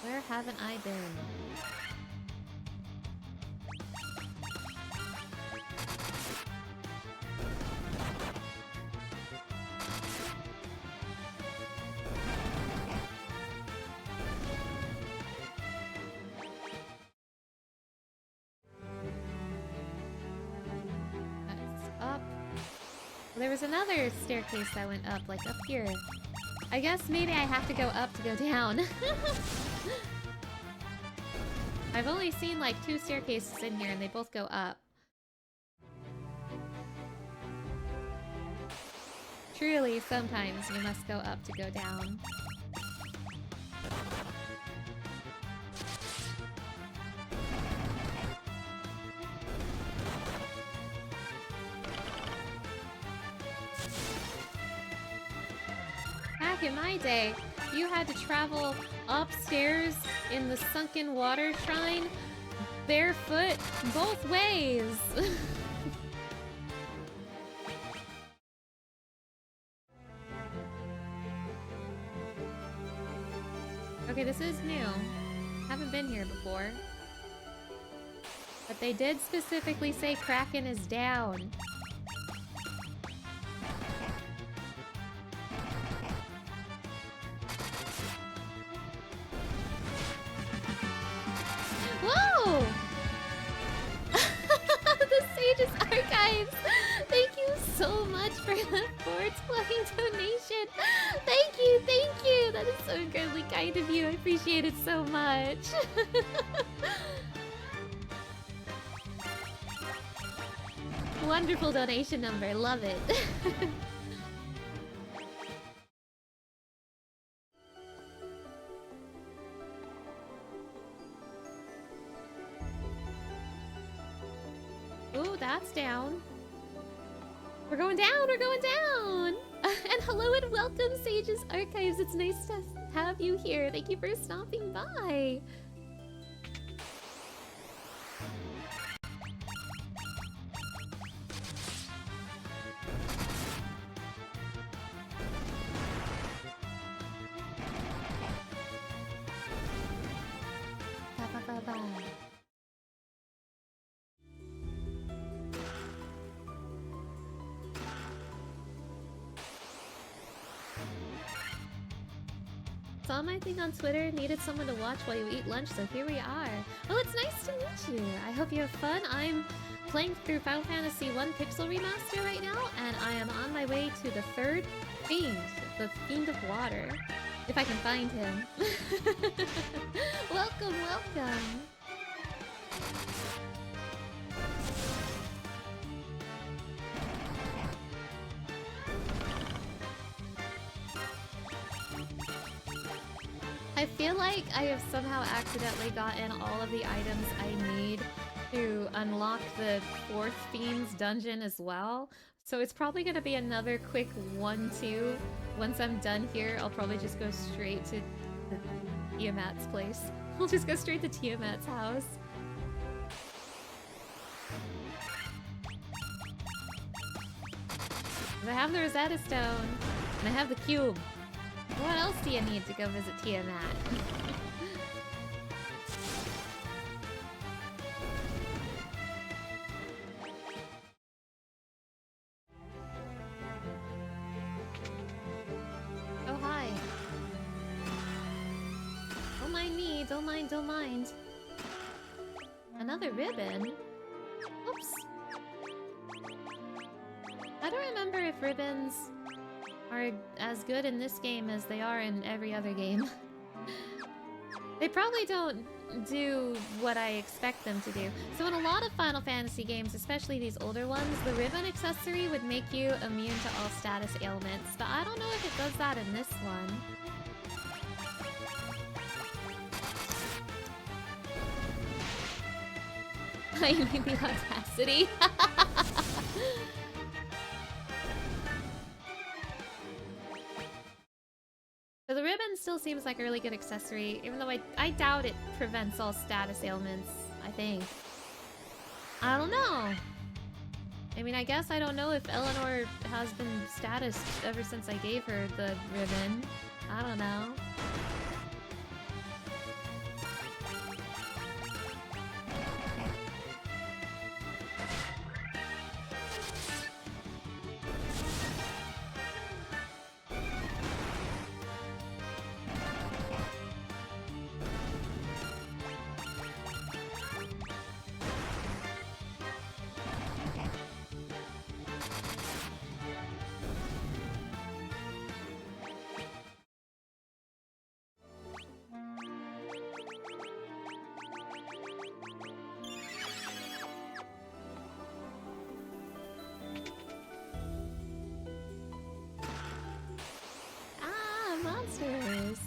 Where haven't I been? That's up. There was another staircase that went up, like up here. I guess maybe I have to go up to go down. I've only seen like 2 staircases in here and they both go up. Truly, sometimes you must go up to go down. Back in my day, you had to travel upstairs in the sunken water shrine barefoot both ways. Okay, this is new. Haven't been here before. But they did specifically say Kraken is down. Whoa! The Sage's Archives! Thank you so much for the 420 donation! Thank you, thank you! That is so incredibly kind of you. I appreciate it so much. Wonderful donation number. Love it. Ooh, that's down. We're going down, we're going down! And hello and welcome, Sage's Archives. It's nice to have you here. Thank you for stopping by. Ba-ba-ba-ba. Saw my thing on Twitter, needed someone to watch while you eat lunch, so here we are. Oh, it's nice to meet you. I hope you have fun. I'm playing through Final Fantasy 1 Pixel Remaster right now, and I am on my way to the 3rd Fiend, the Fiend of Water. If I can find him. Welcome, welcome. I feel like I have somehow accidentally gotten all of the items I need to unlock the 4th Fiend's dungeon as well. So it's probably going to be another quick 1-2. Once I'm done here, I'll probably just go straight to Tiamat's place. I'll just go straight to Tiamat's house. I have the Rosetta Stone, and I have the cube. What else do you need to go visit Tiamat? Oh, hi. Don't mind me, don't mind, don't mind. Another ribbon? Oops. I don't remember if ribbons are as good in this game as they are in every other game. They probably don't do what I expect them to do. So in a lot of Final Fantasy games, especially these older ones, the ribbon accessory would make you immune to all status ailments, but I don't know if it does that in this one. I need the audacity. So the ribbon still seems like a really good accessory, even though I doubt it prevents all status ailments, I think. I don't know. I mean, I guess I don't know if Eleanor has been statused ever since I gave her the ribbon. I don't know. Monsters.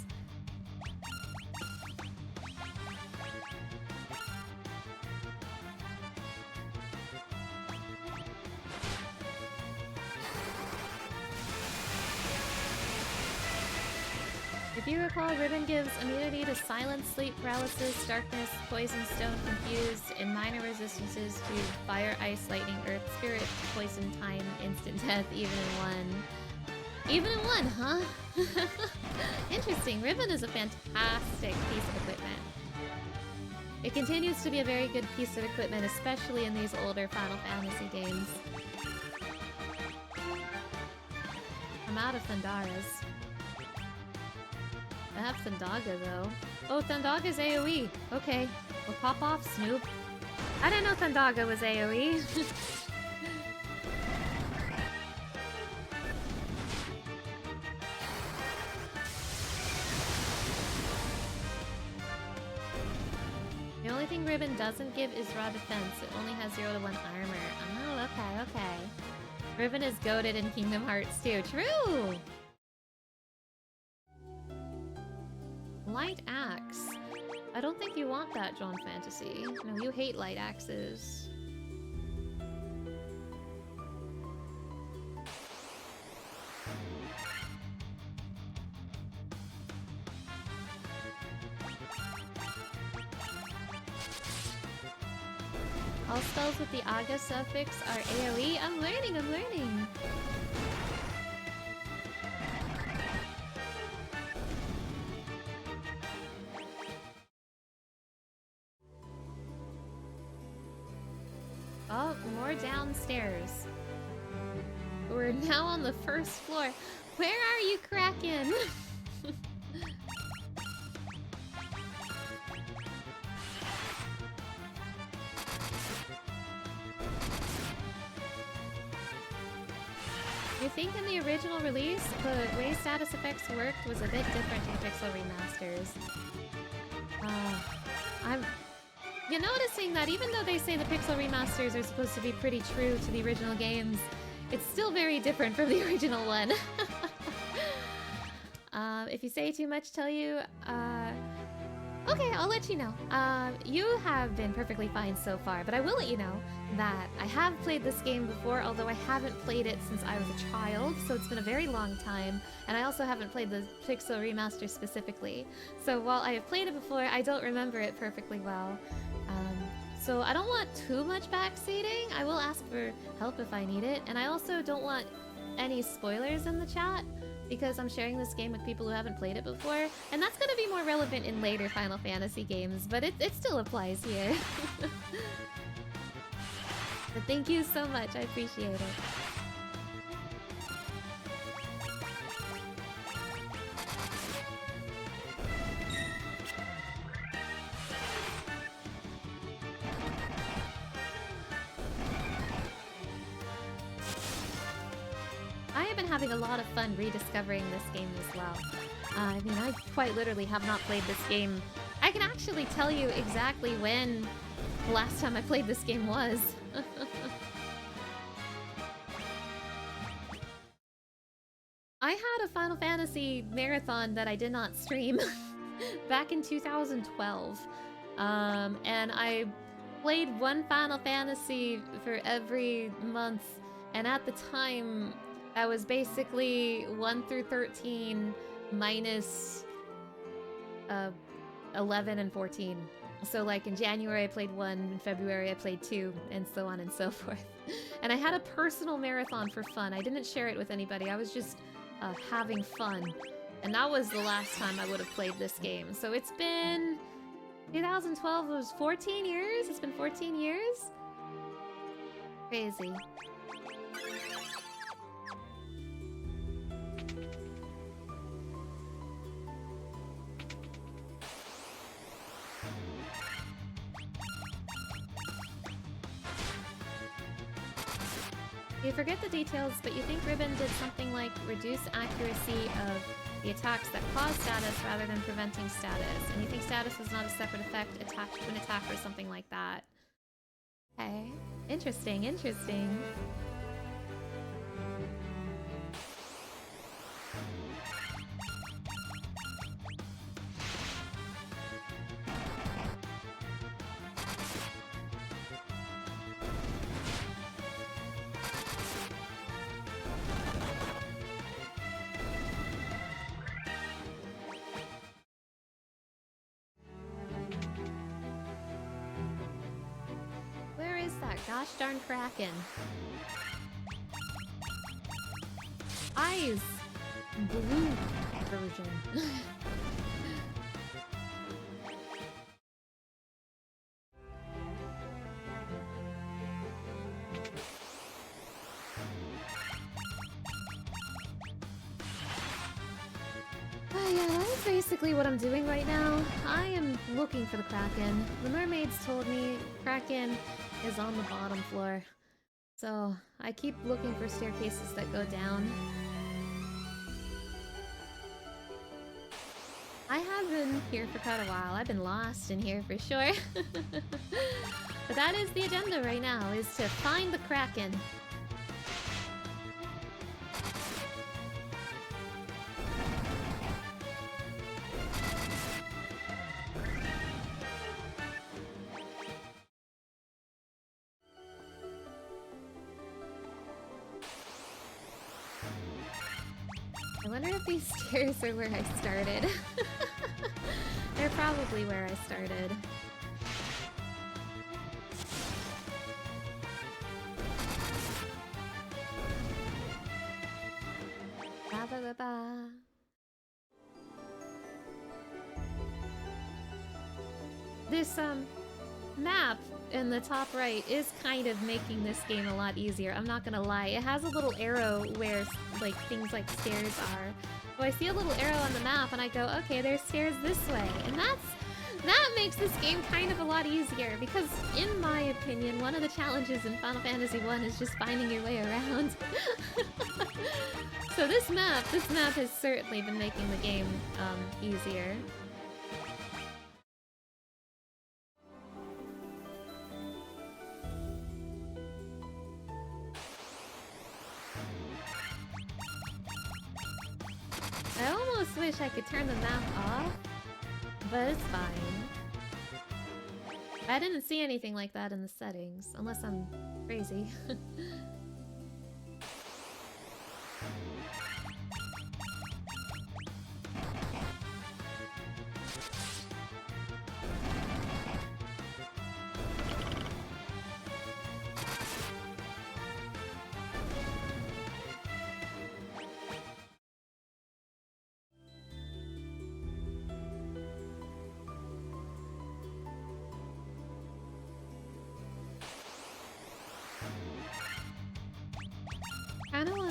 If you recall, Ribbon gives immunity to silence, sleep paralysis, darkness, poison, stone, confused, and minor resistances to fire, ice, lightning, earth, spirit, poison, time, instant death, even in one. Even in one, huh? Interesting. Ribbon is a fantastic piece of equipment. It continues to be a very good piece of equipment, especially in these older Final Fantasy games. I'm out of Thandaras. I have Thandaga, though. Oh, Thandaga's AoE. Okay. Well, pop off, Snoop. I didn't know Thandaga was AoE. The only thing Ribbon doesn't give is raw defense. It only has 0 to 1 armor. Oh, okay, okay. Ribbon is goated in Kingdom Hearts too. True! Light axe. I don't think you want that, John Fantasy. No, you hate light axes. All spells with the Aga suffix are AoE. I'm learning, I'm learning! Oh, more downstairs. We're now on the first floor. Where are you, Kraken? I think in the original release, the way status effects worked was a bit different in Pixel remasters. You're noticing that even though they say the Pixel remasters are supposed to be pretty true to the original games, it's still very different from the original one. If you say too much, tell you, okay, I'll let you know. You have been perfectly fine so far, but I will let you know that I have played this game before, although I haven't played it since I was a child, so it's been a very long time, and I also haven't played the Pixel remaster specifically. So while I have played it before, I don't remember it perfectly well. So I don't want too much backseating. I will ask for help if I need it, and I also don't want any spoilers in the chat. because I'm sharing this game with people who haven't played it before, and that's gonna be more relevant in later Final Fantasy games, but it still applies here. But thank you so much, I appreciate it. I have been having a lot of fun rediscovering this game as well. I mean, I quite literally have not played this game. I can actually tell you exactly when the last time I played this game was. I had a Final Fantasy marathon that I did not stream back in 2012. And I played one Final Fantasy for every month, and at the time that was basically 1 through 13 minus 11 and 14. So like in January I played 1, in February I played 2, and so on and so forth. And I had a personal marathon for fun. I didn't share it with anybody. I was just having fun. And that was the last time I would have played this game. So it's been 2012 was 14 years? It's been 14 years? Crazy. You forget the details, but you think Ribbon did something like reduce accuracy of the attacks that cause status rather than preventing status, and you think status was not a separate effect attached to an attack or something like that. Okay. Interesting, interesting. Where is that gosh darn Kraken? Eyes! Blue version. Yeah, that's basically what I'm doing right now. I am looking for the Kraken. The mermaids told me Kraken is on the bottom floor. So I keep looking for staircases that go down. I have been here for quite a while. I've been lost in here for sure. But that is the agenda right now, is to find the Kraken. I wonder if these stairs are where I started. They're probably where I started. Ba ba ba ba. This map in the top right is kind of making this game a lot easier. I'm not gonna lie. It has a little arrow where like things like stairs are. So I see a little arrow on the map and I go, okay, there's stairs this way. And that makes this game kind of a lot easier because in my opinion, one of the challenges in Final Fantasy 1 is just finding your way around. So this map has certainly been making the game easier. I almost wish I could turn the map off, but it's fine. I didn't see anything like that in the settings, unless I'm crazy.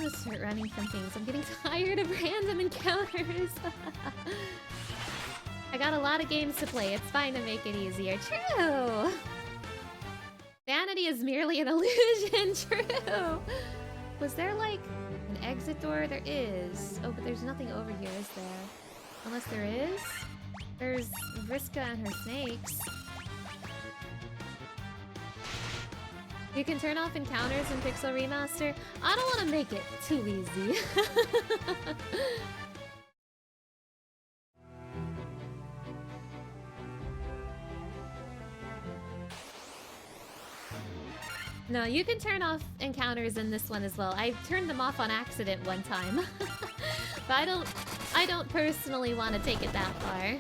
gonna start running from things. I'm getting tired of random encounters. I got a lot of games to play. It's fine to make it easier. True! Vanity is merely an illusion. True! Was there, like, an exit door? There is. Oh, but there's nothing over here, is there? Unless there is? There's Vriska and her snakes. You can turn off encounters in Pixel Remaster. I don't want to make it too easy. No, you can turn off encounters in this one as well. I turned them off on accident one time. But I don't personally want to take it that far.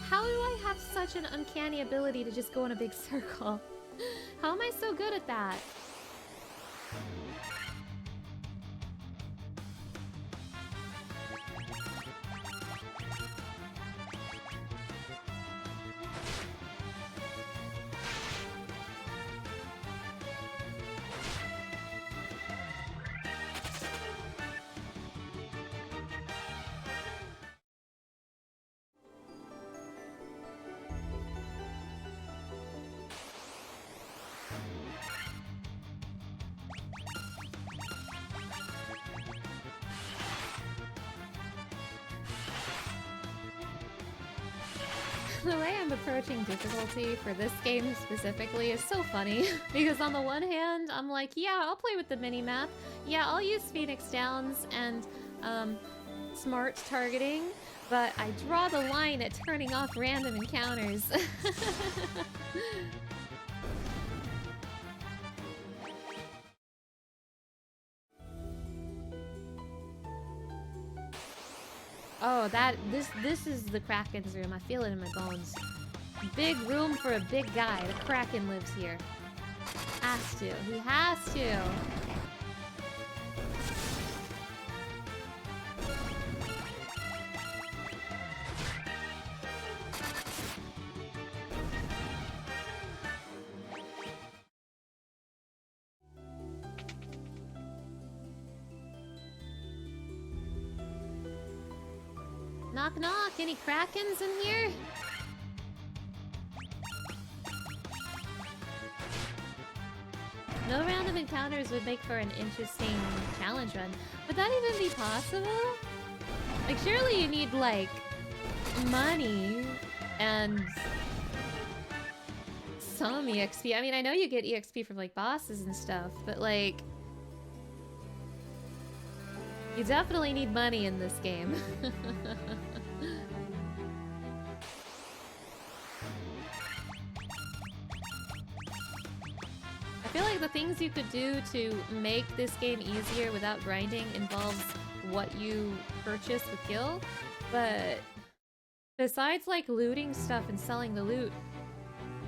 How do I have such an uncanny ability to just go in a big circle? How am I so good at that? The way I'm approaching difficulty for this game specifically is so funny. Because on the one hand, I'm like, yeah, I'll play with the mini-map. Yeah, I'll use Phoenix Downs and smart targeting. But I draw the line at turning off random encounters. Oh, this is the Kraken's room. I feel it in my bones. Big room for a big guy. The Kraken lives here. Has to. He has to. Knock knock, any Krakens in here? No random encounters would make for an interesting challenge run. Would that even be possible? Like, surely you need, like, money and some EXP. I mean, I know you get EXP from, like, bosses and stuff, but, like, you definitely need money in this game. I feel like the things you could do to make this game easier without grinding involves what you purchase with Gil, but besides like looting stuff and selling the loot,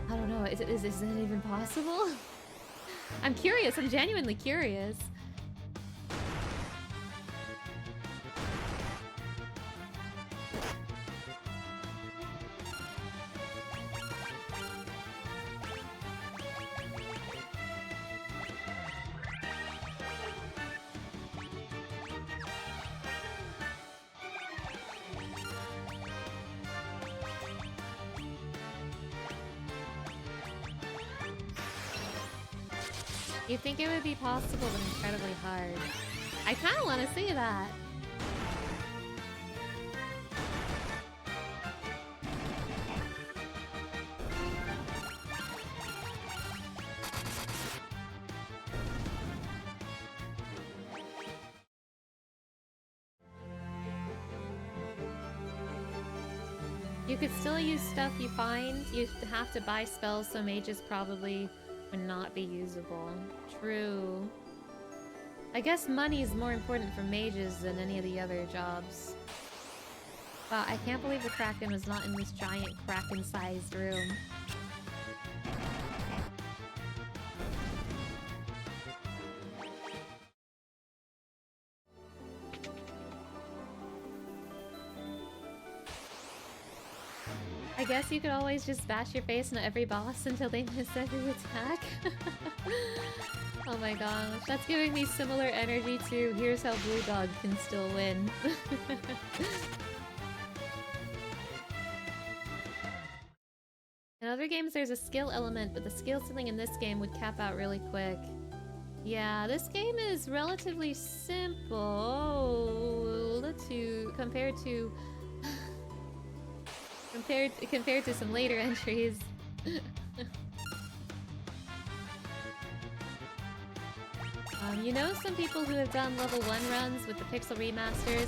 I don't know, is it even possible? I'm curious, I'm genuinely curious. You think it would be possible, but incredibly hard. I kind of want to see that. You could still use stuff you find. You have to buy spells, so mages probably would not be usable. True. I guess money is more important for mages than any of the other jobs. Wow, I can't believe the Kraken was not in this giant Kraken-sized room. I guess you could always just bash your face into every boss until they miss every attack. Oh my gosh, that's giving me similar energy to here's how Blue Dog can still win. In other games there's a skill element, but the skill ceiling in this game would cap out really quick. Yeah, this game is relatively simple compared to compared to some later entries. You know some people who have done level 1 runs with the pixel remasters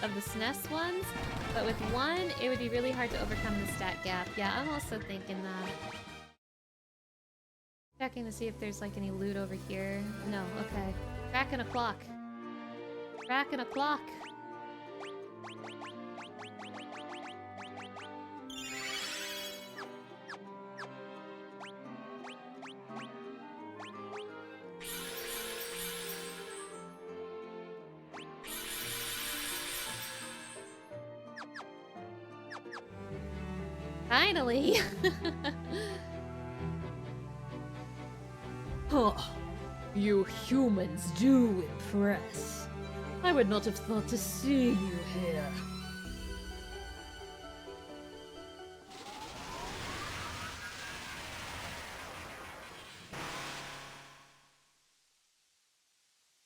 of the SNES ones, but with 1 it would be really hard to overcome the stat gap. Yeah, I'm also thinking that. Checking to see if there's like any loot over here. No, okay. Cracking a clock. Cracking a clock. Finally! Huh. You humans do impress. I would not have thought to see you here.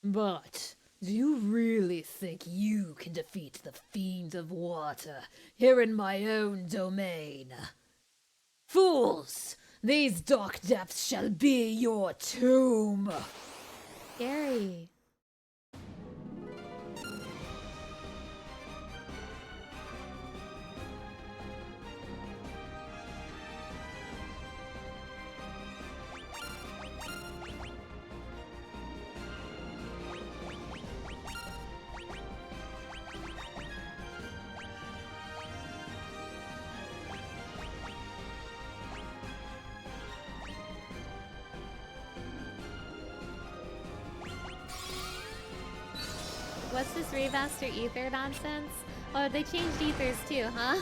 But do you really think you can defeat the Fiend of Water here in my own domain? Fools! These dark depths shall be your tomb! Scary. What's this remaster ether nonsense? Oh, they changed ethers too, huh?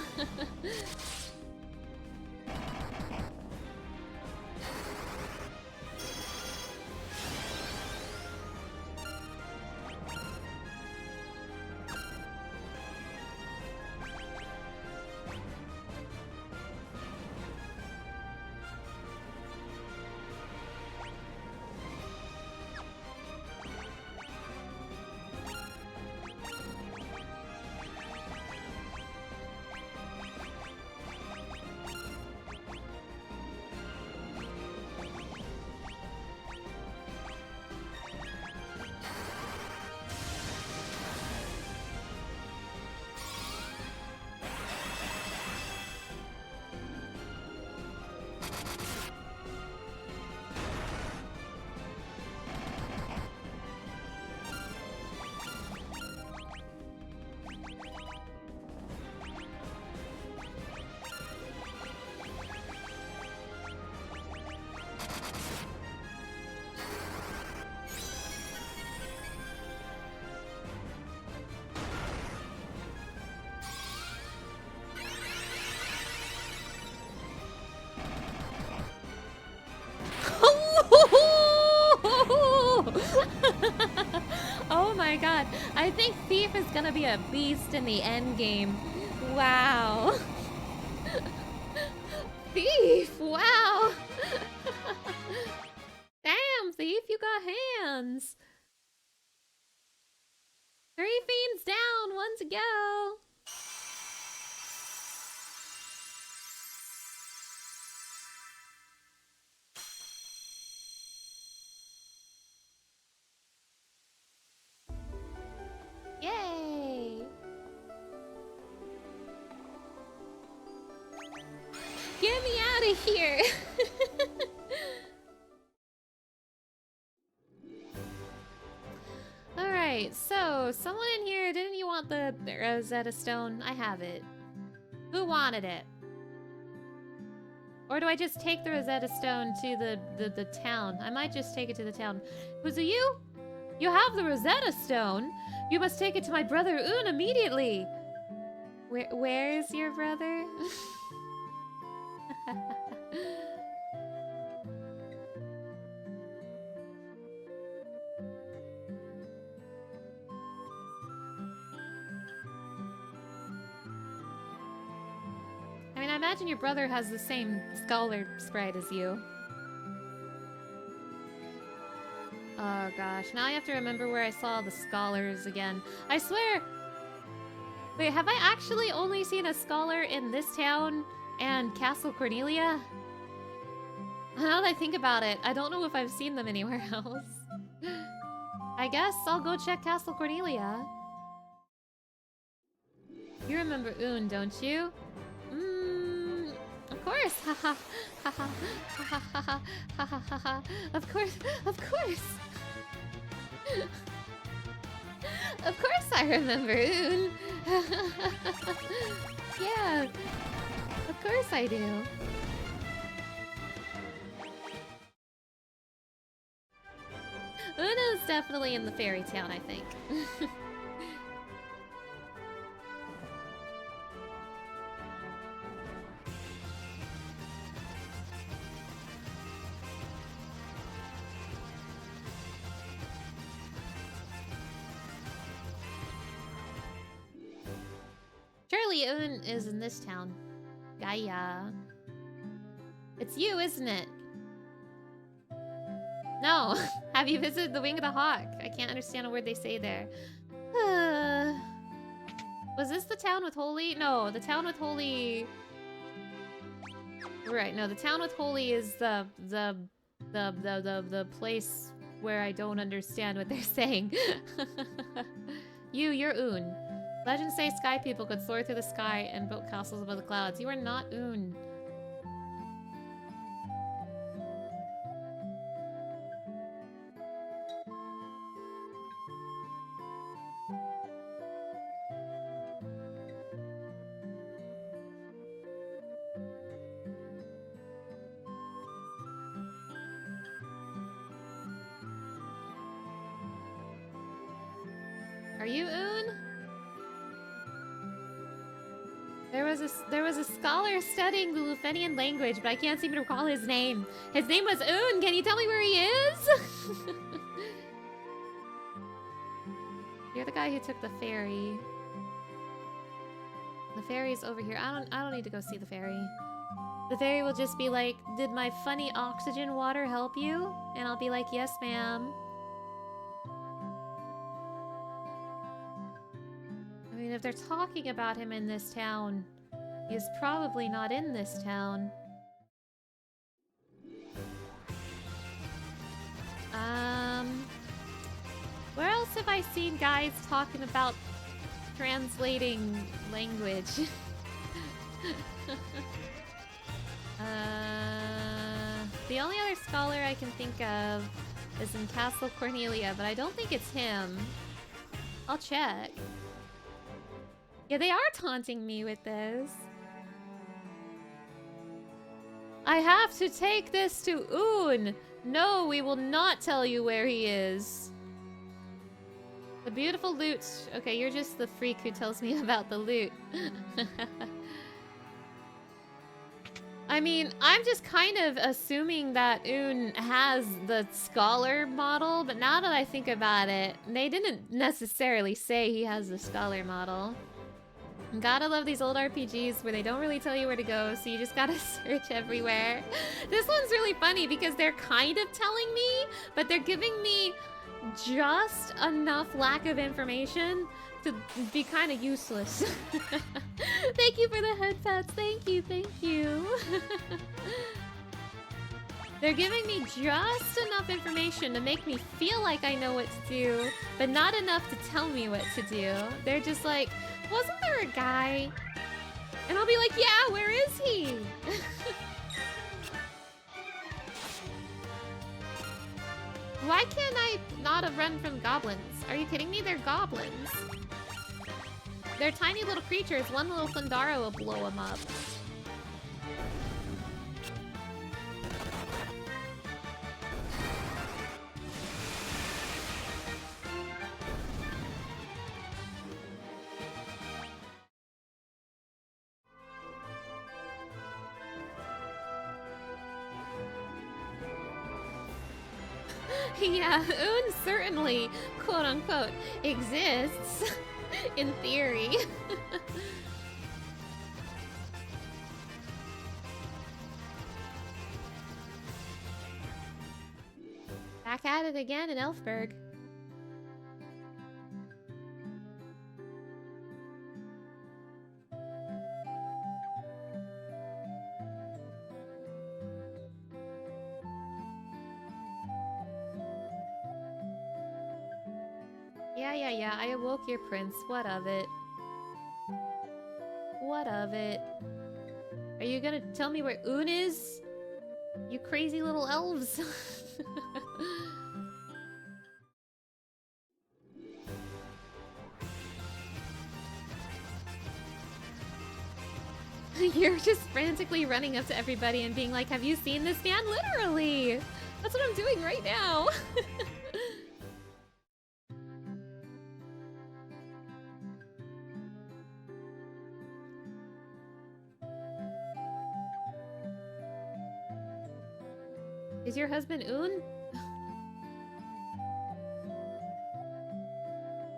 Oh my god, I think Thief is gonna be a beast in the end game. Wow. Thief, wow. Damn, Thief, you got hands. 3 fiends down, 1 to go. Yay! Get me out of here! Alright, so someone in here, didn't you want the Rosetta Stone? I have it. Who wanted it? Or do I just take the Rosetta Stone to the town? I might just take it to the town. Was it you? You have the Rosetta Stone? You must take it to my brother Un immediately! Where is your brother? I mean, I imagine your brother has the same scholar sprite as you. Oh gosh, now I have to remember where I saw the scholars again. I swear! Wait, have I actually only seen a scholar in this town and Castle Cornelia? Now that I think about it, I don't know if I've seen them anywhere else. I guess I'll go check Castle Cornelia. You remember Un, don't you? Of course! Haha! Haha! Haha! Haha! Haha! Of course! Of course! Of course I remember Un! Yeah! Of course I do! Una's definitely in the fairy town, I think. Surely Un is in this town. Gaia. It's you, isn't it? No. Have you visited the Wing of the Hawk? I can't understand a word they say there. Was this the town with Holy? No, the town with Holy... Right, no, the town with Holy is the place where I don't understand what they're saying. You're Un. Legends say sky people could soar through the sky and build castles above the clouds. You are not Un. Are you Un? There was a scholar studying the Lufenian language, but I can't seem to recall his name. His name was Un. Can you tell me where he is? You're the guy who took the ferry. The ferry's over here. I don't need to go see the ferry. The ferry will just be like, "Did my funny oxygen water help you?" And I'll be like, "Yes, ma'am." I mean, if they're talking about him in this town, he's probably not in this town. Where else have I seen guys talking about translating language? The only other scholar I can think of is in Castle Cornelia, but I don't think it's him. I'll check. Yeah, they are taunting me with this. I have to take this to Un. No, we will not tell you where he is. The beautiful loot. Okay, you're just the freak who tells me about the loot. I mean, I'm just kind of assuming that Un has the scholar model, but now that I think about it, they didn't necessarily say he has the scholar model. Gotta love these old RPGs where they don't really tell you where to go, so you just gotta search everywhere. This one's really funny because they're kind of telling me, but they're giving me just enough lack of information to be kind of useless. Thank you for the head pats. Thank you, thank you. They're giving me just enough information to make me feel like I know what to do, but not enough to tell me what to do. They're just like, wasn't there a guy? And I'll be like, yeah, where is he? Why can't I not have run from goblins? Are you kidding me? They're goblins. They're tiny little creatures. One little Thundara will blow them up. Yeah, Un certainly, quote unquote, exists in theory. Back at it again in Elfberg. Yeah, I awoke your prince. What of it? What of it? Are you gonna tell me where Un is? You crazy little elves. You're just frantically running up to everybody and being like, have you seen this man? Literally! That's what I'm doing right now. Is your husband Un?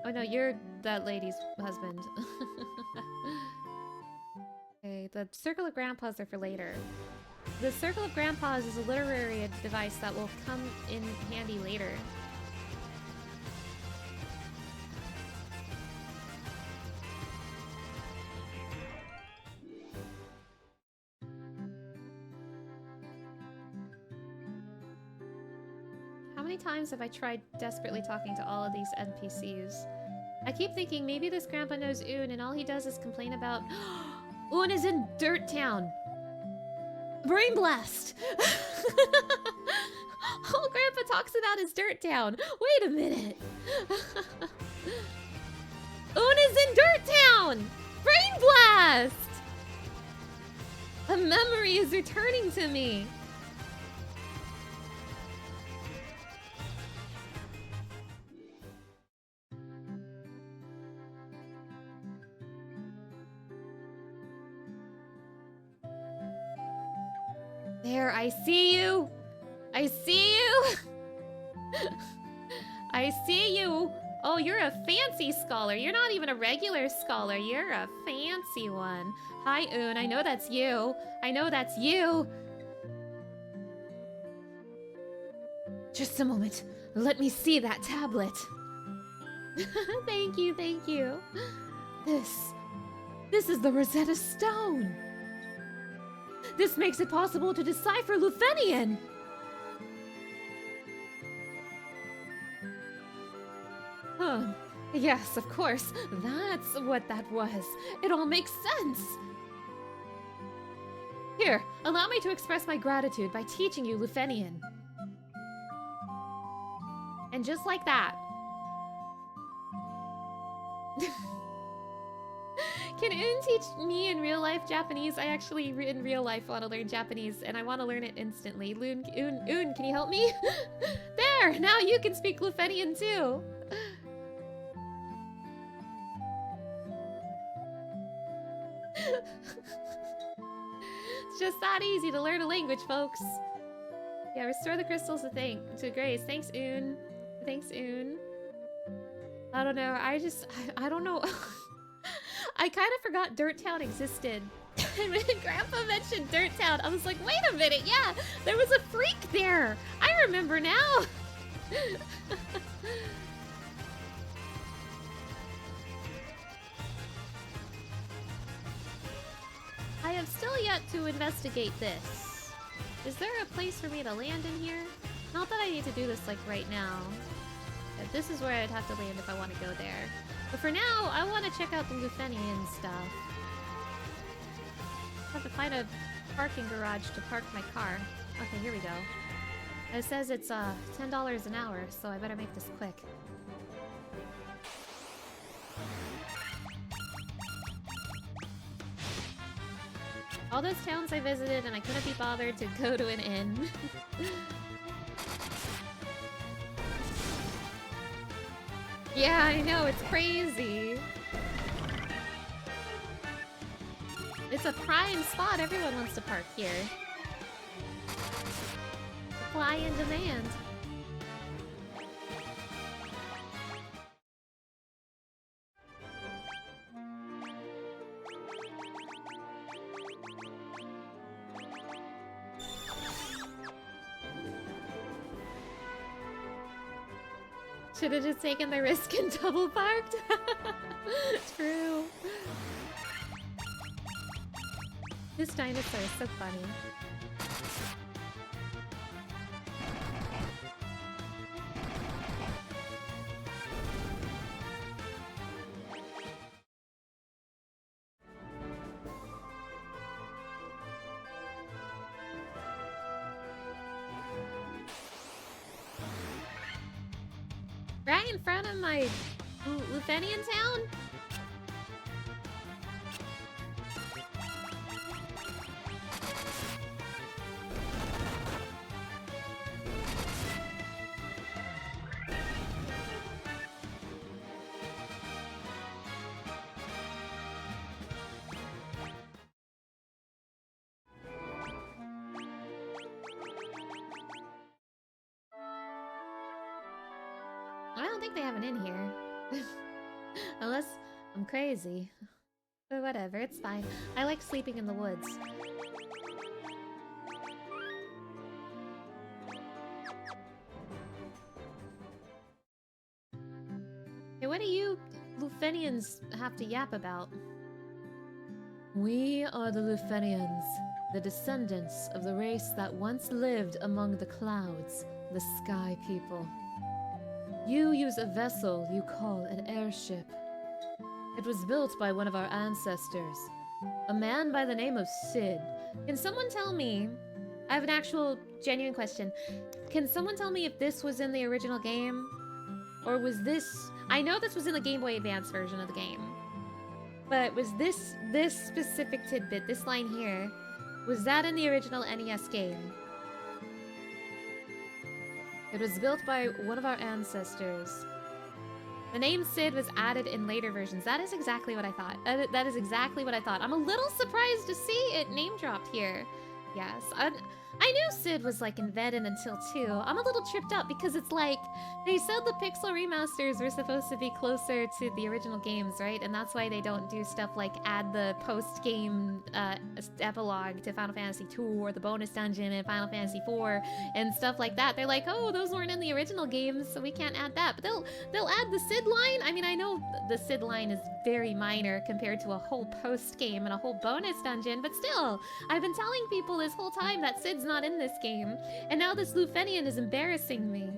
Oh no, you're that lady's husband. Okay, the Circle of Grandpas are for later. The Circle of Grandpas is a literary device that will come in handy later. How many times have I tried desperately talking to all of these NPCs? I keep thinking maybe this grandpa knows Un and all he does is complain about Un is in Dirt Town. Brain blast! All grandpa talks about is Dirt Town. Wait a minute. Un is in Dirt Town! Brain blast! A memory is returning to me. There, I see you! I see you! I see you! Oh, you're a fancy scholar. You're not even a regular scholar. You're a fancy one. Hi, Un. I know that's you. I know that's you. Just a moment. Let me see that tablet. Thank you, thank you. This is the Rosetta Stone. This makes it possible to decipher Lufenian! Huh. Yes, of course. That's what that was. It all makes sense. Here, allow me to express my gratitude by teaching you Lufenian. And just like that. Can Un teach me in real life Japanese? I actually, in real life, want to learn Japanese, and I want to learn it instantly. Un, can you help me? There! Now you can speak Lufenian too! It's just that easy to learn a language, folks. Yeah, restore the crystals to Grace. Thanks, Un. Thanks, Un. I don't know. I don't know. I kind of forgot Dirt Town existed. And when Grandpa mentioned Dirt Town, I was like, wait a minute, yeah, there was a freak there. I remember now. I have still yet to investigate this. Is there a place for me to land in here? Not that I need to do this like right now. But this is where I'd have to land if I want to go there. But for now, I want to check out the Lufenian stuff. I have to find a parking garage to park my car. Okay, here we go. It says it's $10 an hour, so I better make this quick. All those towns I visited and I couldn't be bothered to go to an inn. Yeah, I know, it's crazy. It's a prime spot. Everyone wants to park here. Supply and demand. Should have just taken the risk and double parked. True. This dinosaur is so funny. Right in front of my Lufenian town? I don't think they have an inn here. Unless I'm crazy. But whatever, it's fine. I like sleeping in the woods. Hey, what do you Lufenians have to yap about? We are the Lufenians, the descendants of the race that once lived among the clouds, the Sky People. You use a vessel you call an airship. It was built by one of our ancestors, a man by the name of Sid. Can someone tell me... I have an actual, genuine question. Can someone tell me if this was in the original game? Or was this... I know this was in the Game Boy Advance version of the game. But was this specific tidbit, this line here, was that in the original NES game? It was built by one of our ancestors. The name Sid was added in later versions. That is exactly what I thought. That is exactly what I thought. I'm a little surprised to see it name dropped here. Yes, I knew Sid was like in Vedin until 2. I'm a little tripped up because it's like, they said the pixel remasters were supposed to be closer to the original games, right? And that's why they don't do stuff like add the post-game epilogue to Final Fantasy 2 or the bonus dungeon in Final Fantasy 4 and stuff like that. They're like, oh, those weren't in the original games, so we can't add that. But they'll add the Sid line. I mean, I know the Sid line is very minor compared to a whole post-game and a whole bonus dungeon, but still, I've been telling people this whole time that Sid's not in this game, and now this Lufenian is embarrassing me.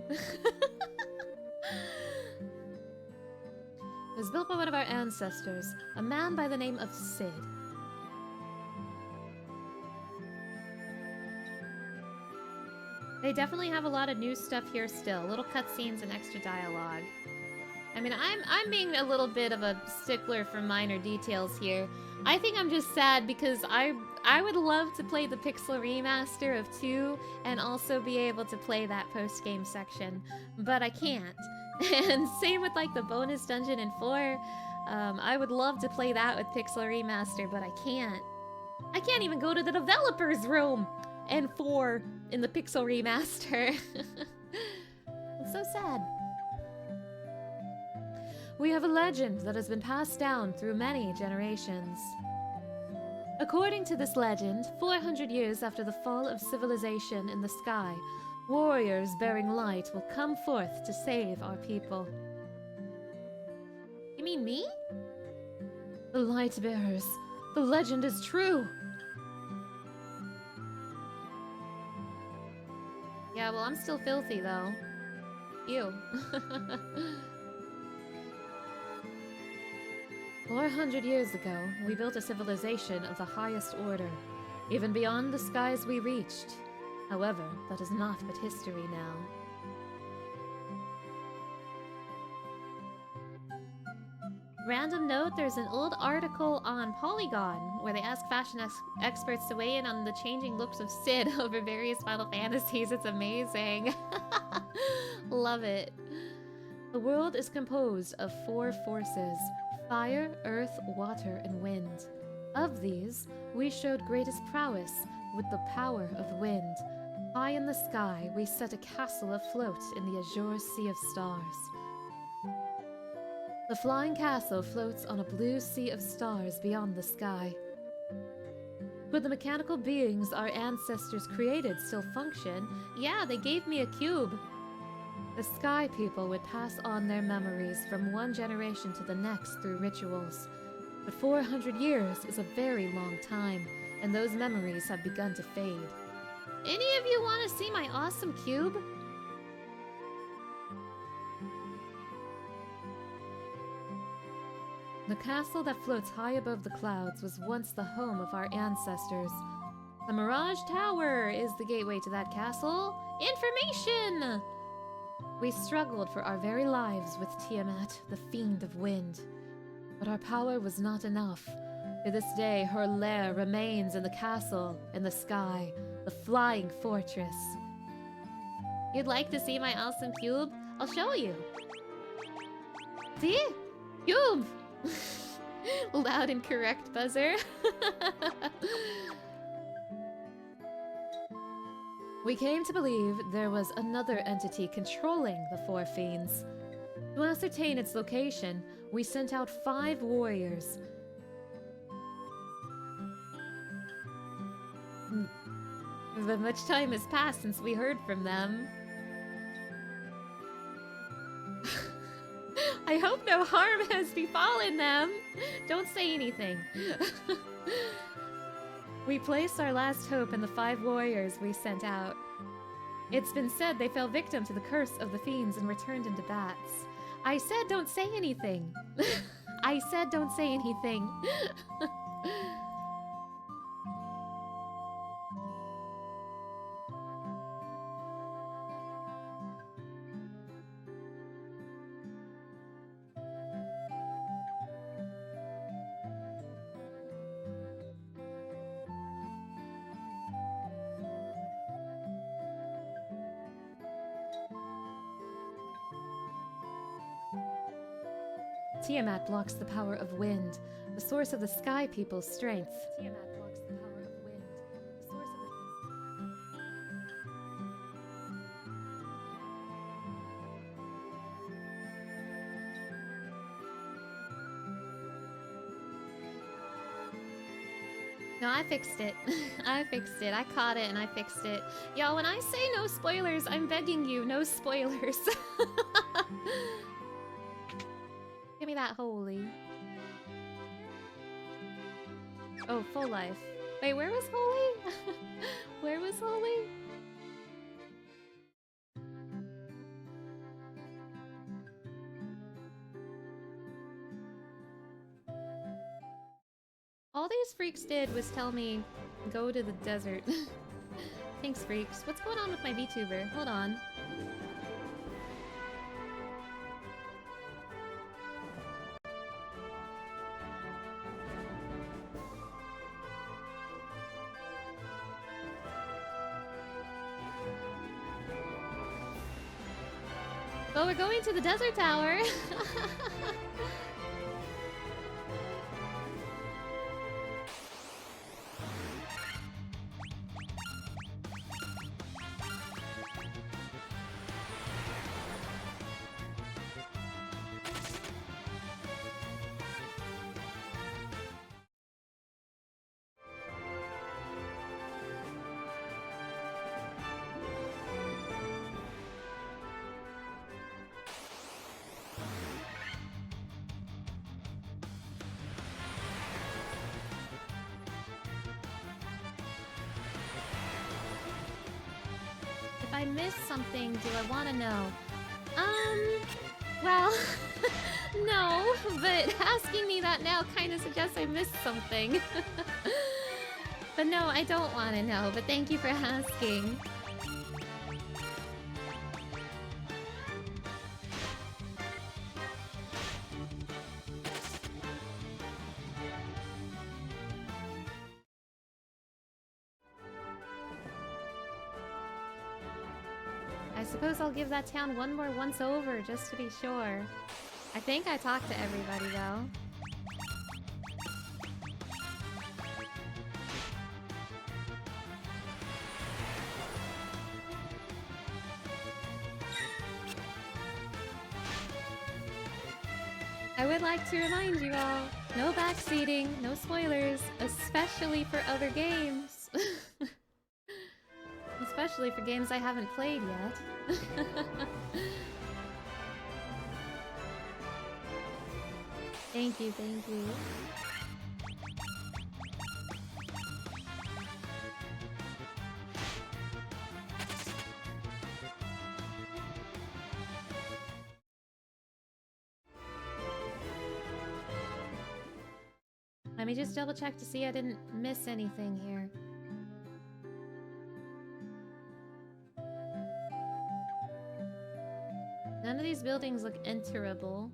It was built by one of our ancestors, a man by the name of Sid. They definitely have a lot of new stuff here still, little cutscenes and extra dialogue. I mean, I'm being a little bit of a stickler for minor details here. I think I'm just sad because I would love to play the pixel remaster of 2 and also be able to play that post-game section, but I can't. And same with like the bonus dungeon in 4. I would love to play that with pixel remaster, but I can't. I can't even go to the developer's room in 4 in the pixel remaster. It's so sad. We have a legend that has been passed down through many generations. According to this legend, 400 years after the fall of civilization in the sky, warriors bearing light will come forth to save our people. You mean me? The light bearers. The legend is true. Yeah, well, I'm still filthy, though. Ew. 400 years ago, we built a civilization of the highest order, even beyond the skies we reached. However, that is not but history now. Random note, there's an old article on Polygon where they ask fashion experts to weigh in on the changing looks of Sid over various Final Fantasies. It's amazing. Love it. The world is composed of 4 forces: fire, earth, water, and wind. Of these, we showed greatest prowess with the power of wind. High in the sky, we set a castle afloat in the azure sea of stars. The flying castle floats on a blue sea of stars beyond the sky. Could the mechanical beings our ancestors created still function? Yeah, they gave me a cube. The Sky People would pass on their memories from one generation to the next through rituals. But 400 years is a very long time, and those memories have begun to fade. Any of you want to see my awesome cube? The castle that floats high above the clouds was once the home of our ancestors. The Mirage Tower is the gateway to that castle. Information! We struggled for our very lives with Tiamat, the Fiend of Wind. But our power was not enough. To this day, her lair remains in the castle, in the sky, the flying fortress. You'd like to see my awesome cube? I'll show you. See? Cube! Loud and correct buzzer. We came to believe there was another entity controlling the four fiends. To ascertain its location, we sent out 5 warriors. But much time has passed since we heard from them. I hope no harm has befallen them. Don't say anything. We placed our last hope in the 5 warriors we sent out. It's been said they fell victim to the curse of the fiends and were turned into bats. I said don't say anything. I said don't say anything. Tiamat blocks the power of wind, the source of the Sky People's strength. Tiamat blocks the power of wind, the source of No, I fixed it. I fixed it. I caught it and I fixed it. Y'all, when I say no spoilers, I'm begging you, no spoilers. Give me that holy. Oh, full life. Wait, where was holy? Where was holy? All these freaks did was tell me, go to the desert. Thanks, freaks. What's going on with my VTuber? Hold on. Well, we're going to the desert tower. If I missed something, do I want to know? Well, no, but asking me that now kind of suggests I missed something. But no, I don't want to know, but thank you for asking. I suppose I'll give that town one more once over, just to be sure. I think I talked to everybody, though. I would like to remind you all, no backseating, no spoilers, especially for other games. especially for games I haven't played yet. Thank you, thank you. Let me just double check to see I didn't miss anything here. None of these buildings look enterable.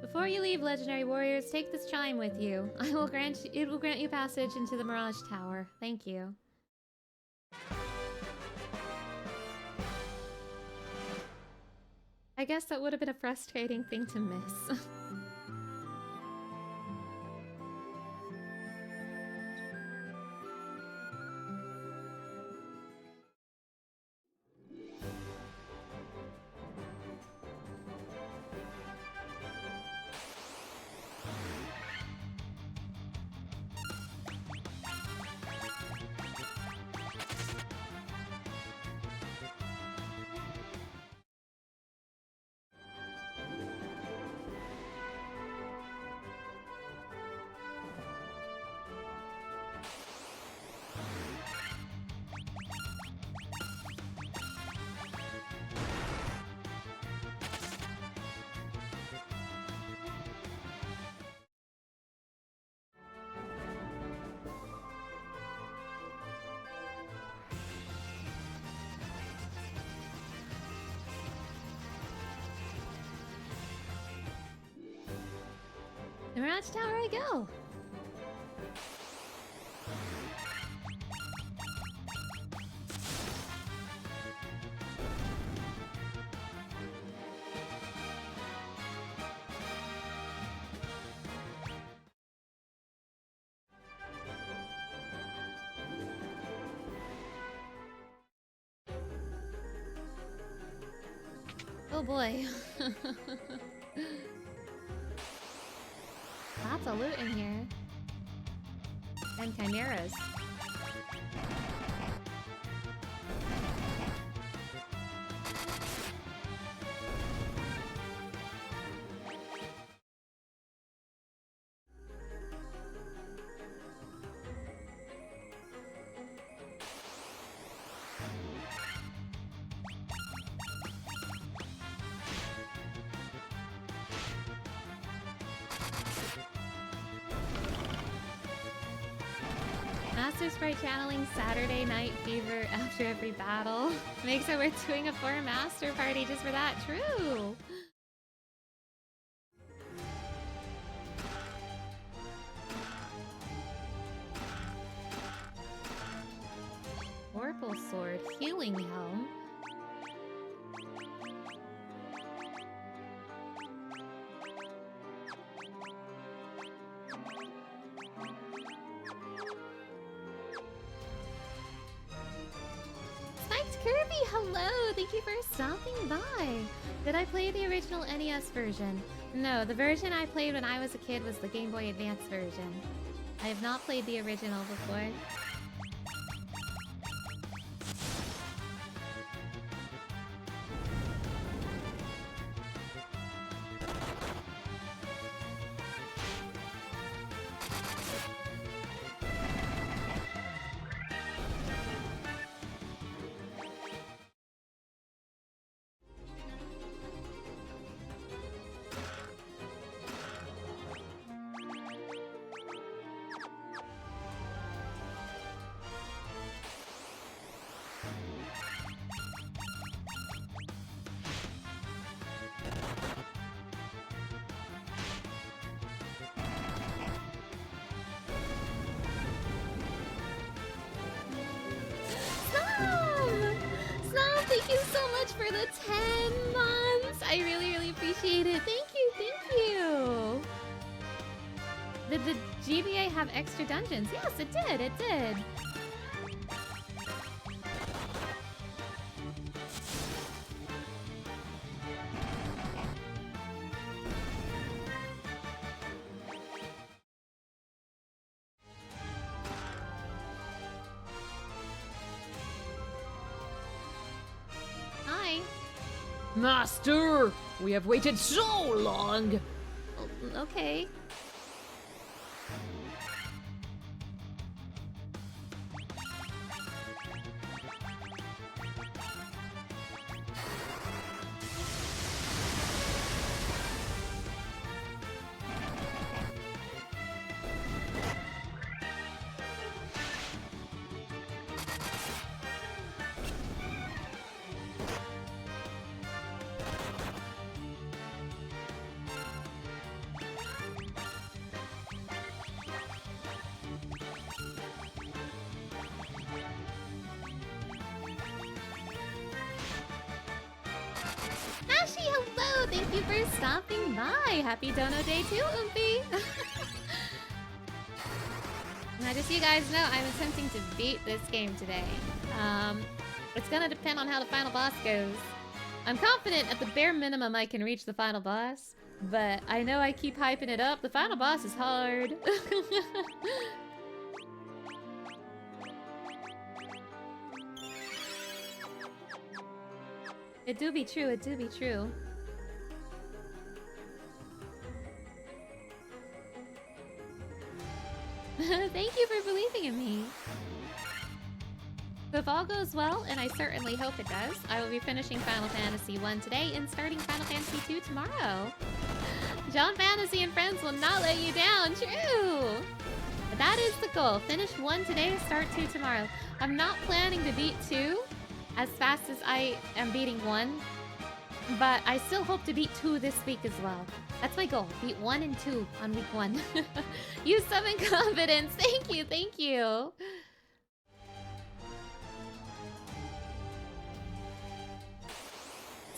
Before you leave, legendary warriors, take this chime with you. It will grant you passage into the Mirage Tower. Thank you. I guess that would have been a frustrating thing to miss. The Mirage Tower I go! Oh boy. Lots of loot in here. And chimeras. Master Sprite channeling Saturday Night Fever after every battle. Makes it worth doing a 4-master party just for that. True! Vorpal Sword, Healing Helm. Kirby, hello! Thank you for stopping by! Did I play the original NES version? No, the version I played when I was a kid was the Game Boy Advance version. I have not played the original before. Thank you so much for the 10 months! I really, really appreciate it. Thank you, thank you! Did the GBA have extra dungeons? Yes, it did, it did. Master! We have waited so long! Okay. Ashi, hello! Thank you for stopping by! Happy Dono Day too, Oompy! Now, just so you guys know, I'm attempting to beat this game today. It's gonna depend on how the final boss goes. I'm confident at the bare minimum I can reach the final boss, but I know I keep hyping it up. The final boss is hard. It do be true, it do be true. Thank you for believing in me. So if all goes well, and I certainly hope it does, I will be finishing Final Fantasy 1 today and starting Final Fantasy 2 tomorrow. John Fantasy and Friends will not let you down, true! But that is the goal. Finish 1 today, start 2 tomorrow. I'm not planning to beat 2 as fast as I am beating 1, but I still hope to beat 2 this week as well. That's my goal. Beat 1 and 2 on week 1. Use summon confidence. Thank you, thank you.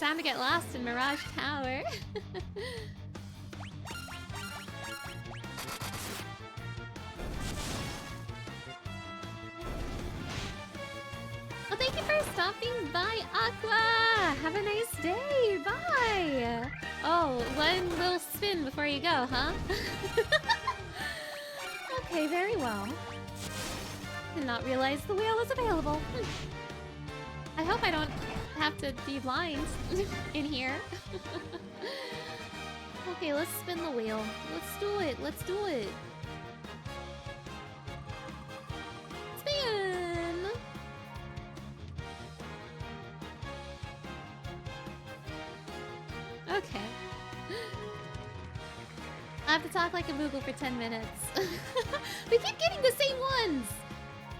Time to get lost in Mirage Tower. Well, thank you for stopping by, Aqua! Have a nice day! Bye! Oh, one little spin before you go, huh? Okay, very well. Did not realize the wheel was available. I hope I don't have to be blind in here. Okay, let's spin the wheel. Let's do it, let's do it. Spin! Okay. I have to talk like a Moogle for 10 minutes. We keep getting the same ones!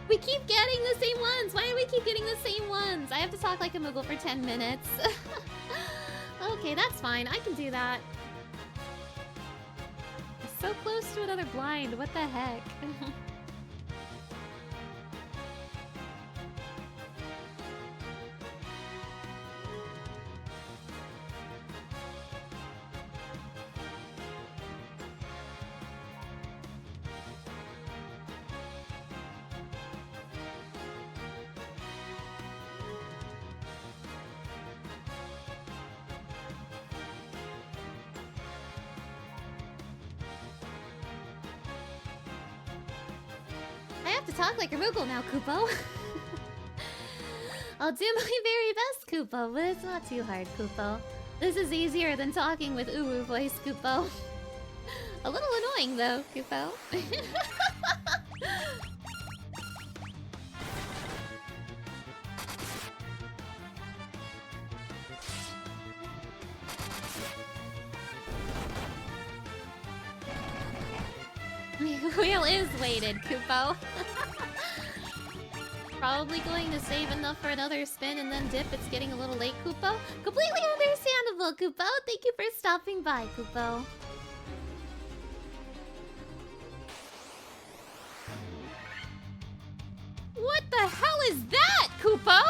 We keep getting the same ones! Why do we keep getting the same ones? I have to talk like a Moogle for 10 minutes. Okay, that's fine. I can do that. I'm so close to another blind. What the heck? I have to talk like a Moogle now, Kupo. I'll do my very best, Kupo, but it's not too hard, Kupo. This is easier than talking with Uwu voice, Kupo. A little annoying, though, Kupo. Wheel is weighted, Kupo. Probably going to save enough for another spin and then dip. It's getting a little late, Kupo. Completely understandable, Kupo. Thank you for stopping by, Kupo. What the hell is that, Kupo?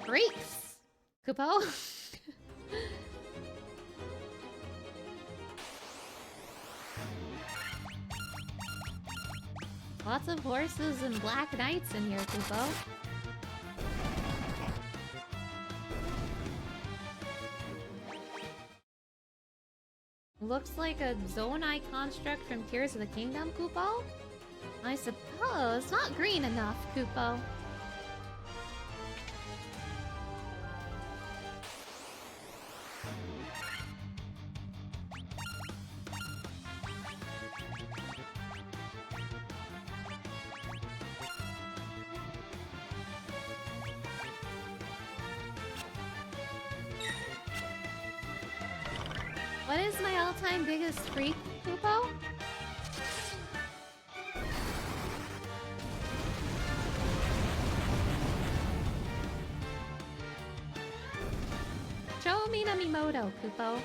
Freaks! Kupo? Lots of horses and black knights in here, Kupo. Looks like a Zonai construct from Tears of the Kingdom, Kupo? I suppose. Not green enough, Kupo. What is my all-time biggest freak, Kupo? Show me Namimoto, Kupo.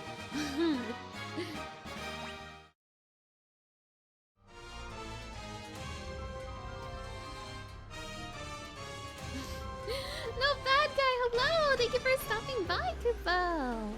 No bad guy, hello! Thank you for stopping by, Kupo!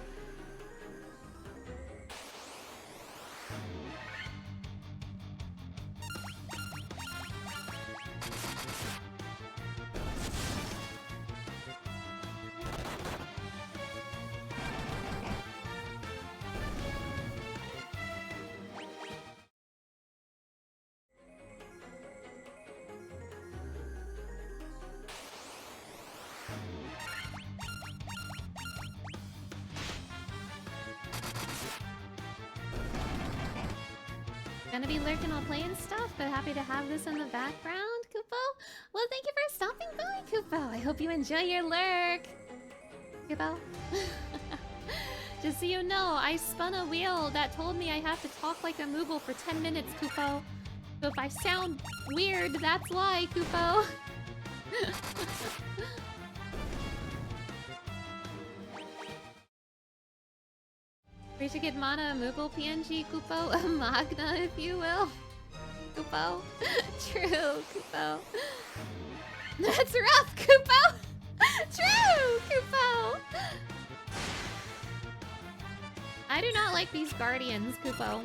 Gonna be lurking while playing stuff, but happy to have this in the background, Kupo. Well, thank you for stopping by, Kupo. I hope you enjoy your lurk, Kupo. Just so you know, I spun a wheel that told me I have to talk like a Moogle for 10 minutes, Kupo. So if I sound weird, that's why, Kupo. We should get Mana a Moogle PNG, Kupo. A Magna, if you will. Kupo. True, Kupo. That's rough, Kupo! True, Kupo! I do not like these guardians, Kupo.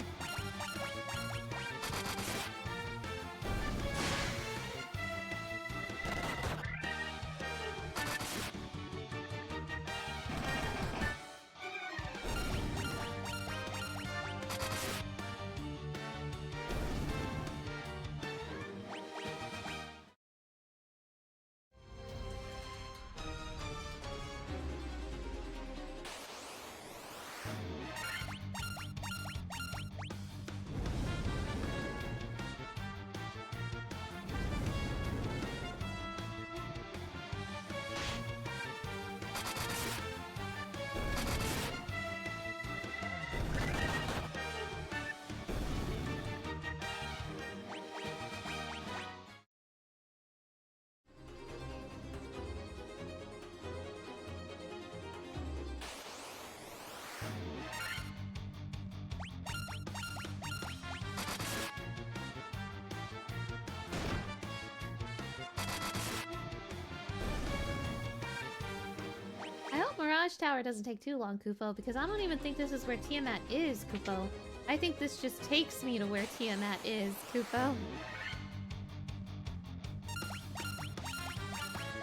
Mirage Tower doesn't take too long, Kupo, because I don't even think this is where Tiamat is, Kupo. I think this just takes me to where Tiamat is, Kupo.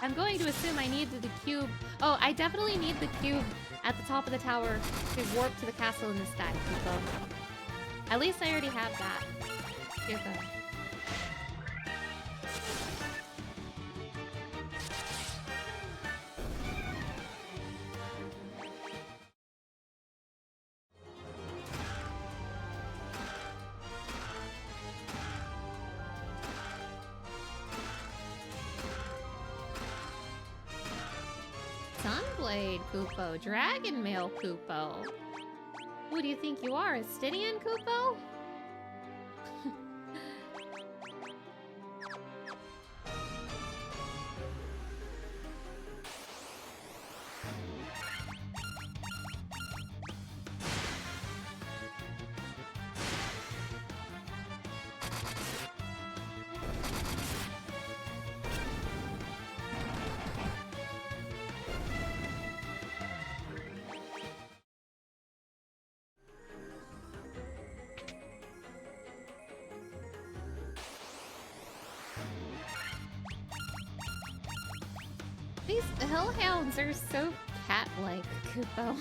I'm going to assume I need the cube. Oh, I definitely need the cube at the top of the tower to warp to the castle in the sky, Kupo. At least I already have that. Kupo. Sunblade, Kupo. Dragon Mail, Kupo. Who do you think you are, a Stydian, Kupo? These hellhounds are so cat-like, Kupo.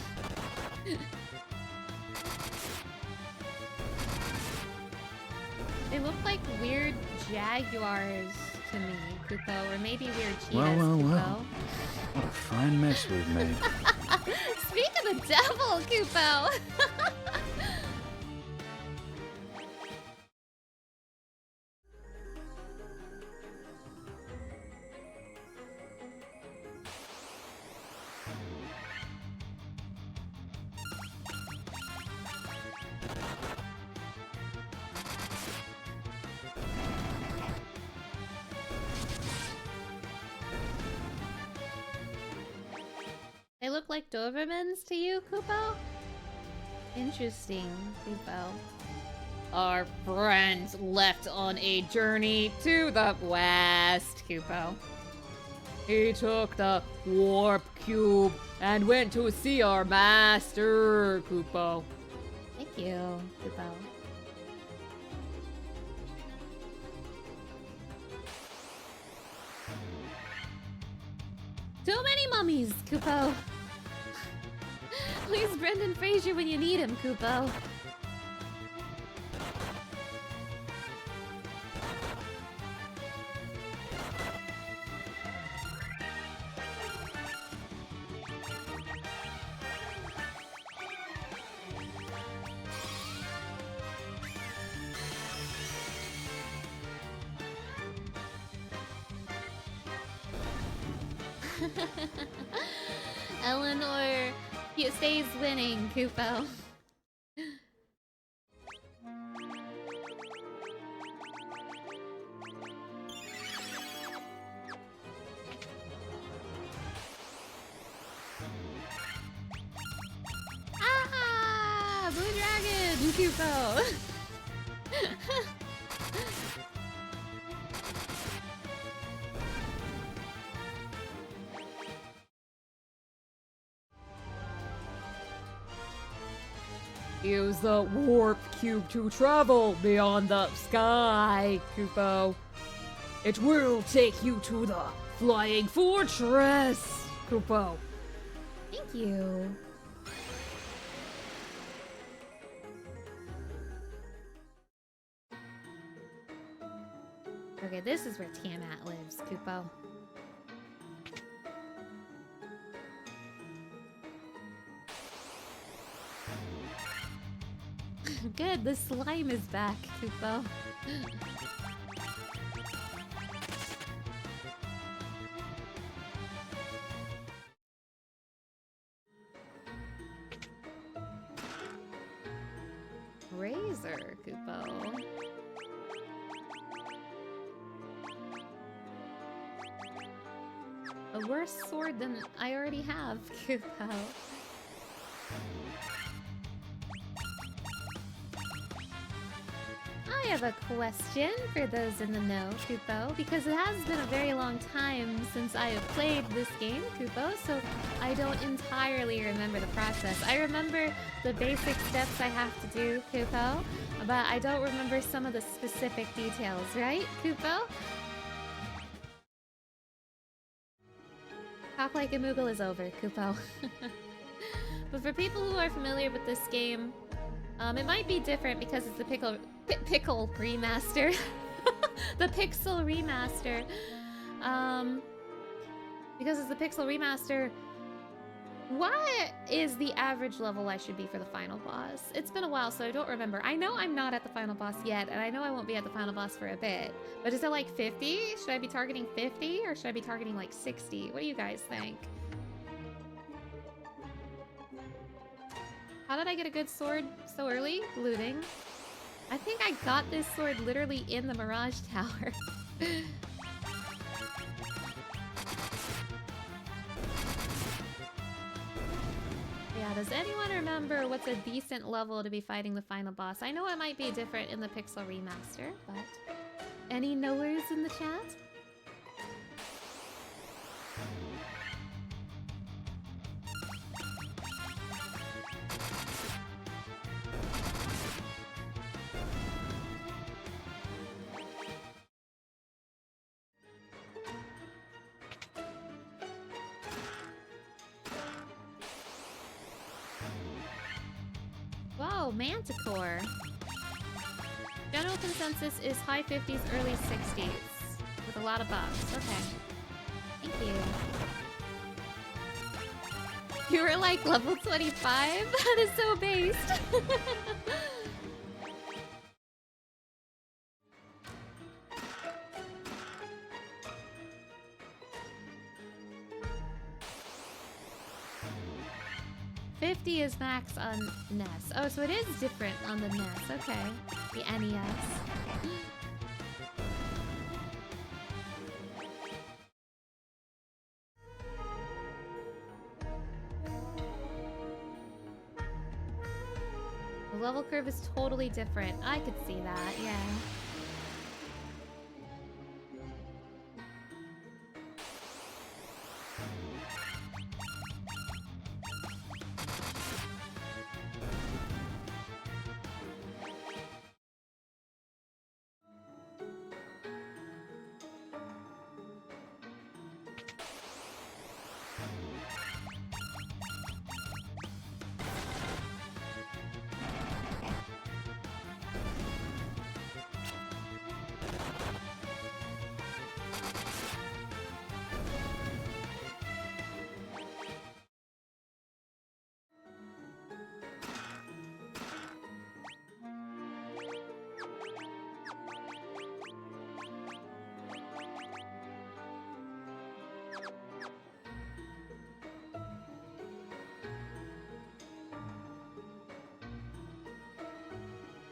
They look like weird jaguars to me, Kupo, or maybe weird cheetahs, Well. Kupo. What a fine mess we've made. Speak of the devil, Kupo! They look like Dobermans to you, Kupo? Interesting, Kupo. Our friends left on a journey to the west, Kupo. He took the warp cube and went to see our master, Kupo. Thank you, Kupo. Too many mummies, Kupo. Please Brendan Fraser when you need him, Kupo. Eleanor stays winning, Kupo. Ah! Blue Dragon, Kupo! Use the warp cube to travel beyond the sky, Kupo. It will take you to the flying fortress, Kupo. Thank you. Okay, this is where Tiamat lives, Kupo. Good, the slime is back, Kupo. Razor, Kupo. A worse sword than I already have, Kupo. I have a question for those in the know, Kupo, because it has been a very long time since I have played this game, Kupo, so I don't entirely remember the process. I remember the basic steps I have to do, Kupo, but I don't remember some of the specific details, right, Kupo? Talk Like a Moogle is over, Kupo. But for people who are familiar with this game, it might be different because it's the pickle remaster. The pixel remaster. Because it's the pixel remaster, what is the average level I should be for the final boss? It's been a while, so I don't remember. I know I'm not at the final boss yet, and I know I won't be at the final boss for a bit. But is it like 50? Should I be targeting 50, or should I be targeting like 60? What do you guys think? How did I get a good sword so early? Looting. I think I got this sword literally in the Mirage Tower. Yeah, does anyone remember what's a decent level to be fighting the final boss? I know it might be different in the Pixel Remaster, but... Any knowers in the chat? Whoa, Manticore. General consensus is high 50s, early 60s. With a lot of buffs. Okay. Thank you. You were like level 25? That is so based. 50 is max on NES. Oh, so it is different on the NES. Okay. The NES. The level curve is totally different. I could see that, yeah.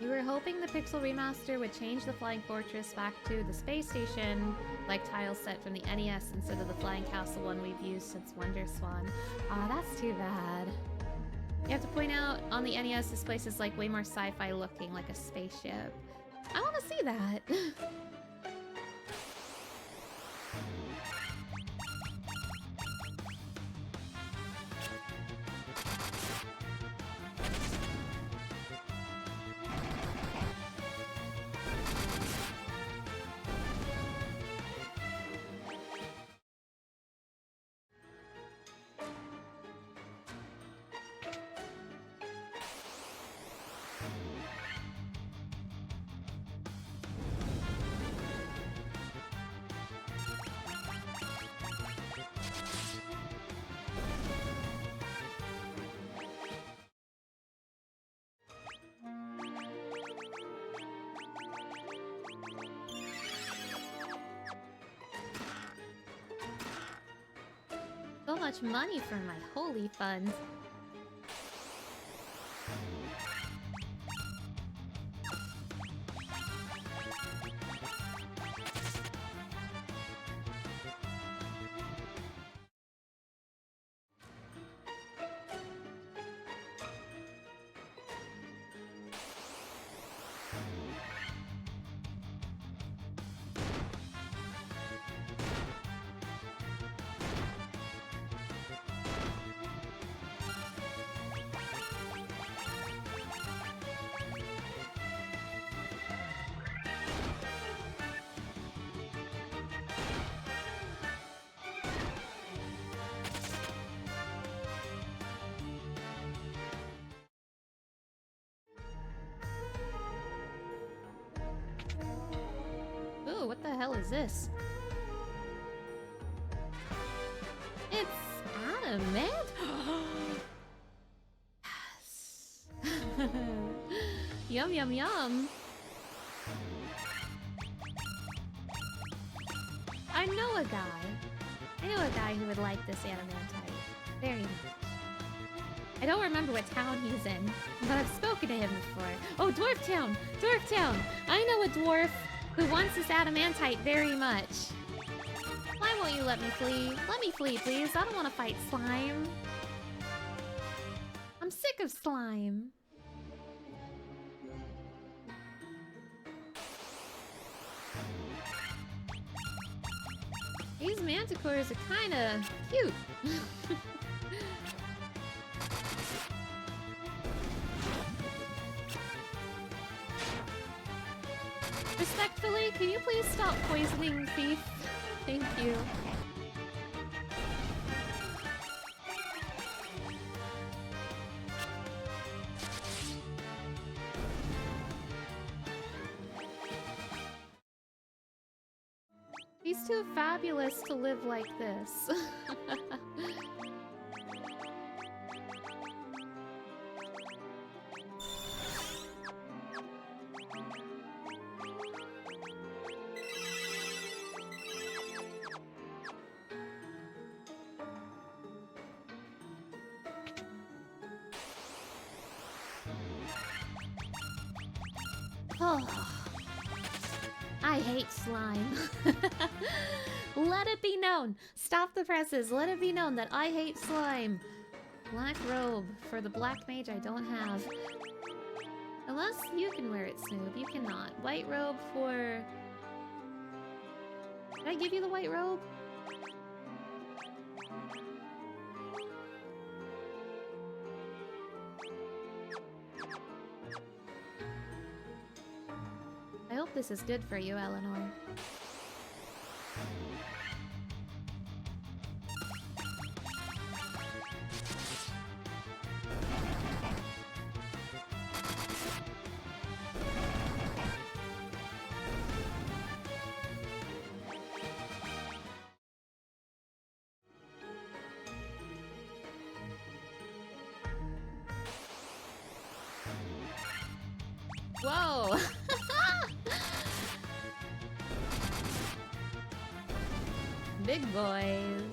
You were hoping the Pixel Remaster would change the Flying Fortress back to the space station, like tiles set from the NES instead of the Flying Castle one we've used since Wonder Swan. Aw, that's too bad. You have to point out, on the NES, this place is like way more sci-fi looking, like a spaceship. I want to see that. So much money for my holy funds. Ooh, what the hell is this? It's adamant? Yes. Yum, yum, yum. I know a guy who would like this adamantite very much. I don't remember what town he's in, but I've spoken to him before. Oh, Dwarf Town! Dwarf Town! I know a dwarf who wants this adamantite very much. Why won't you let me flee? Let me flee, please. I don't want to fight slime. I'm sick of slime. These manticores are kind of cute. Respectfully, can you please stop poisoning Thief? Thank you. He's too fabulous to live like this. Oh, I hate slime. Let it be known. Stop the presses. Let it be known that I hate slime. Black robe for the black mage I don't have. Unless you can wear it, Snoop. You cannot. White robe for... Did I give you the white robe? I hope this is good for you, Eleanor. Whoa! Big boys.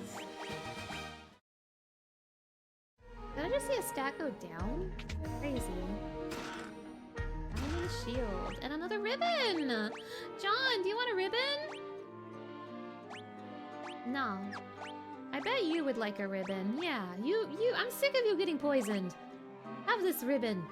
Did I just see a stack go down? Crazy. I need a shield and another ribbon! John, do you want a ribbon? No. I bet you would like a ribbon. Yeah, I'm sick of you getting poisoned. Have this ribbon.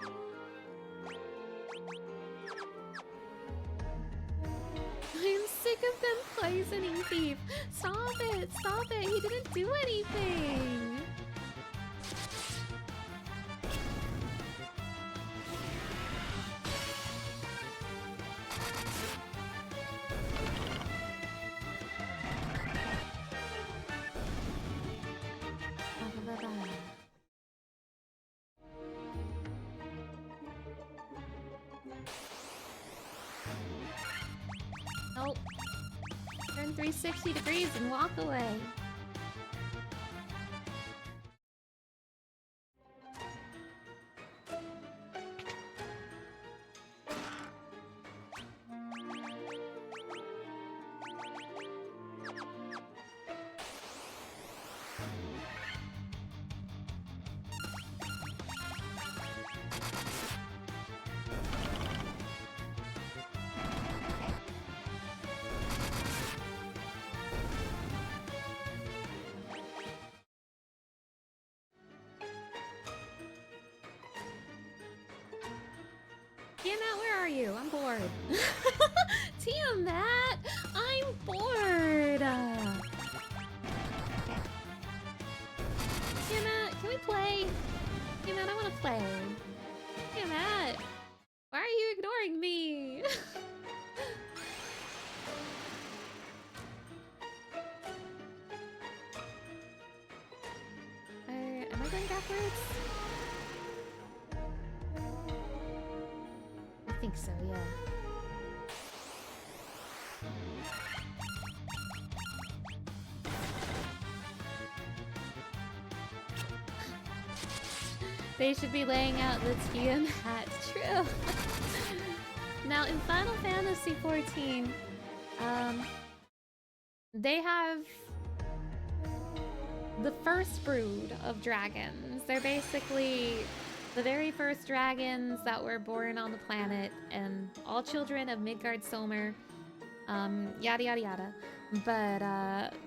I'm sick of them poisoning Thief. Stop it! Stop it! He didn't do anything! Nope. Turn 360 degrees and walk away. Tiamat, where are you? I'm bored. Tiamat, I'm bored. Tiamat, can we play? Tiamat, I want to play. Tiamat, why are you ignoring me? Am I going backwards? I think so, yeah. They should be laying out the Tiamat. True. Now, in Final Fantasy XIV, they have the first brood of dragons. They're basically the very first dragons that were born on the planet, and all children of Midgard-Somer, yada yada yada. But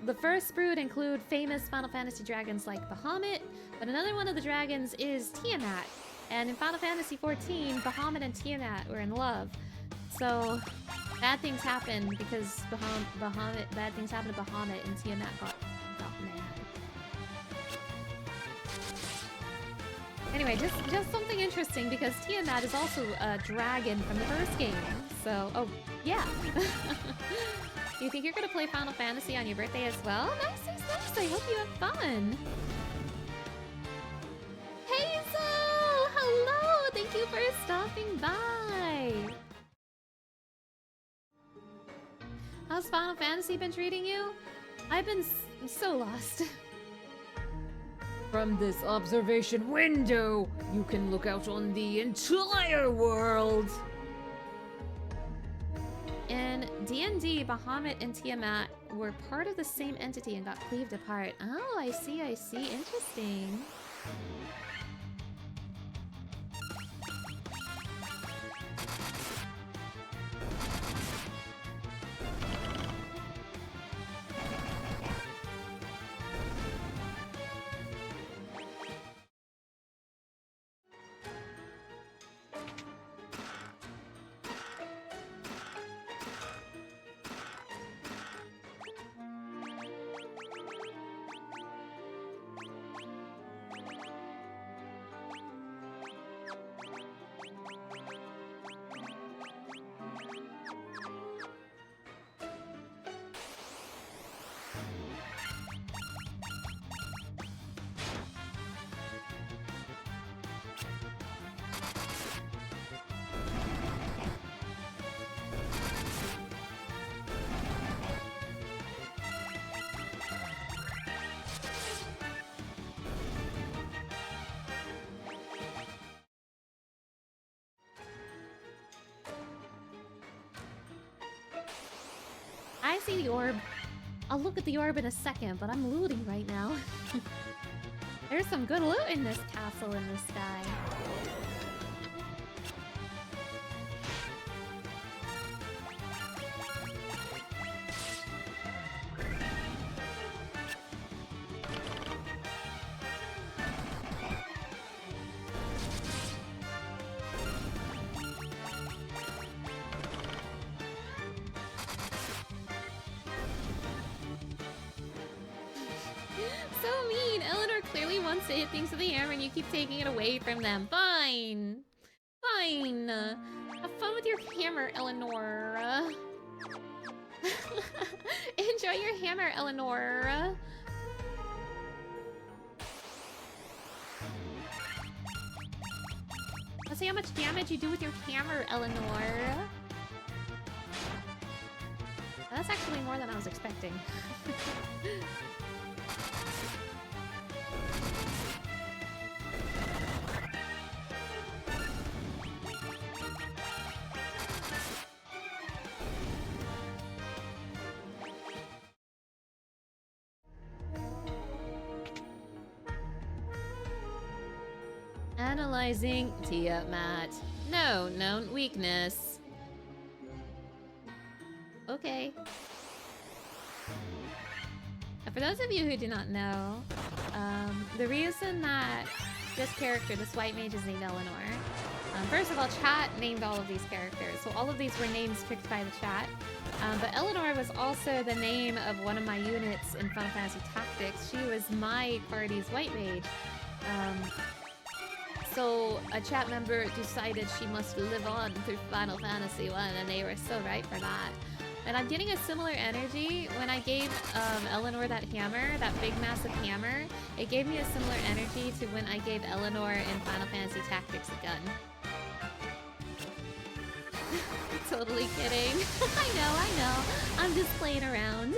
the first brood include famous Final Fantasy dragons like Bahamut, but another one of the dragons is Tiamat. And in Final Fantasy XIV, Bahamut and Tiamat were in love. So bad things happened because bad things happened to Bahamut, and Tiamat got mad. Anyway, just something interesting, because Tiamat is also a dragon from the first game. So, oh, yeah. You think you're gonna play Final Fantasy on your birthday as well? Nice, nice, nice. I hope you have fun. Hazel! Hello! Thank you for stopping by. How's Final Fantasy been treating you? I've been so lost. From this observation window, you can look out on the entire world. In D&D, Bahamut and Tiamat were part of the same entity and got cleaved apart. Oh, I see, I see. Interesting. I see the orb. I'll look at the orb in a second, but I'm looting right now. There's some good loot in this castle in the sky. So mean! Eleanor clearly wants to hit things with the hammer and you keep taking it away from them. Fine! Fine! Have fun with your hammer, Eleanor. Enjoy your hammer, Eleanor. Let's see how much damage you do with your hammer, Eleanor. That's actually more than I was expecting. Analyzing Tiamat. No known weakness. Okay. For those of you who do not know, the reason that this character, this white mage, is named Eleanor. First of all, chat named all of these characters, so all of these were names picked by the chat. But Eleanor was also the name of one of my units in Final Fantasy Tactics. She was my party's white mage. So a chat member decided she must live on through Final Fantasy 1, and they were so right for that. And I'm getting a similar energy when I gave Eleanor that hammer, that big massive hammer. It gave me a similar energy to when I gave Eleanor in Final Fantasy Tactics a gun. Totally kidding. I know. I'm just playing around.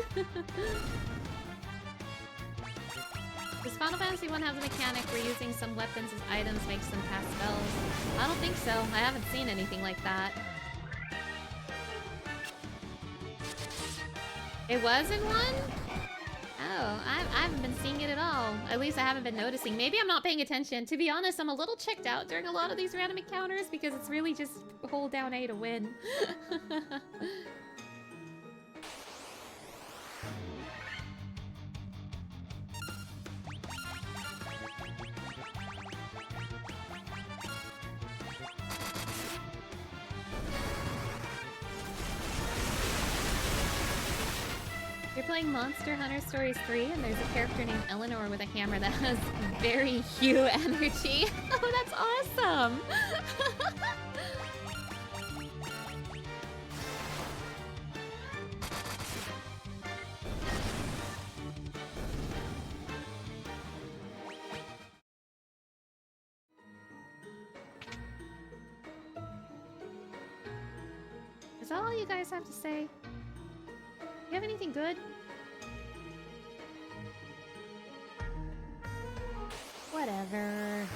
Does Final Fantasy 1 have the mechanic where using some weapons as items makes them cast spells? I don't think so. I haven't seen anything like that. It was in 1? Oh, I haven't been seeing it at all. At least I haven't been noticing. Maybe I'm not paying attention. To be honest, I'm a little checked out during a lot of these random encounters because it's really just hold down A to win. You're playing Monster Hunter Stories 3 and there's a character named Eleanor with a hammer that has very Hugh energy. Oh, that's awesome! Is that all you guys have to say? You have anything good? Whatever.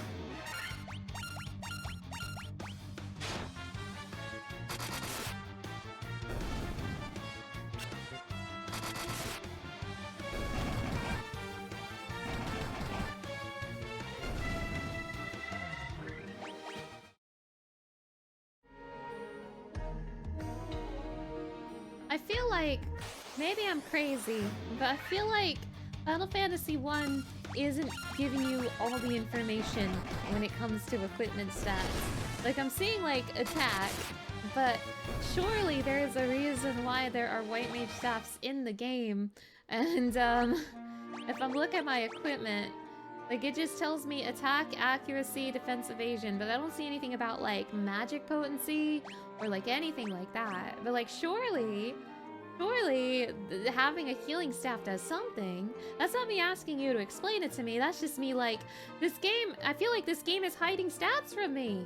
I feel like maybe I'm crazy, but I feel like Final Fantasy 1 isn't giving you all the information when it comes to equipment stats. Like, I'm seeing, like, attack, but surely there is a reason why there are white mage staffs in the game. And, if I'm looking at my equipment, like, it just tells me attack, accuracy, defense, evasion, but I don't see anything about, like, magic potency or, like, anything like that. But, like, surely having a healing staff does something. That's not me asking you to explain it to me. That's just me, like, this game, I feel like this game is hiding stats from me.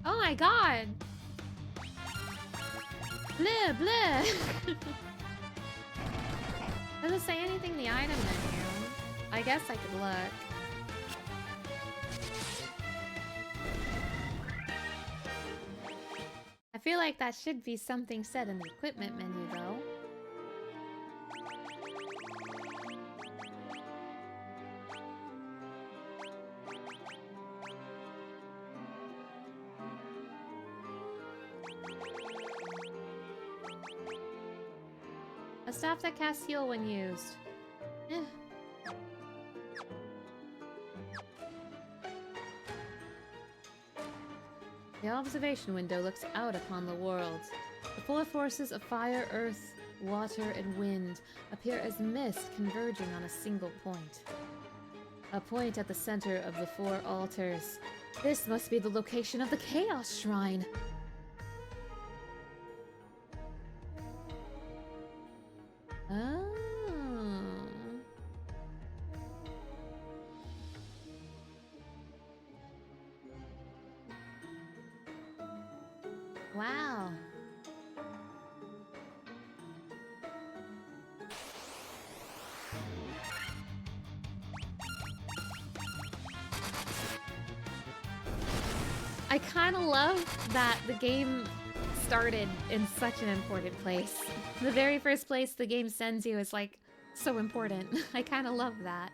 Oh my god! Bleh, bleh! Does it say anything in the item menu? I guess I could look. I feel like that should be something said in the equipment menu, though. A staff that casts heal when used. Eh. The observation window looks out upon the world. The four forces of fire, earth, water, and wind appear as mist converging on a single point. A point at the center of the four altars. This must be the location of the Chaos Shrine. Oh. Wow. I kind of love that the game started in such an important place. The very first place the game sends you is like so important. I kind of love that.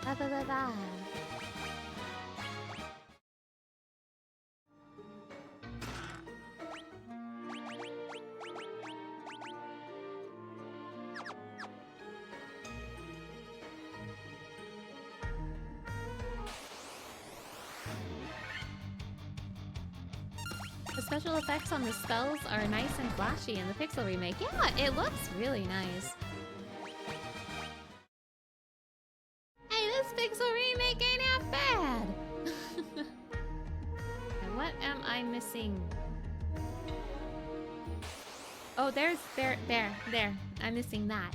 Da, da, da, da. The special effects on the spells are nice and flashy in the Pixel remake. Yeah, it looks really nice. Hey, this Pixel remake ain't half bad! And what am I missing? Oh, there. I'm missing that.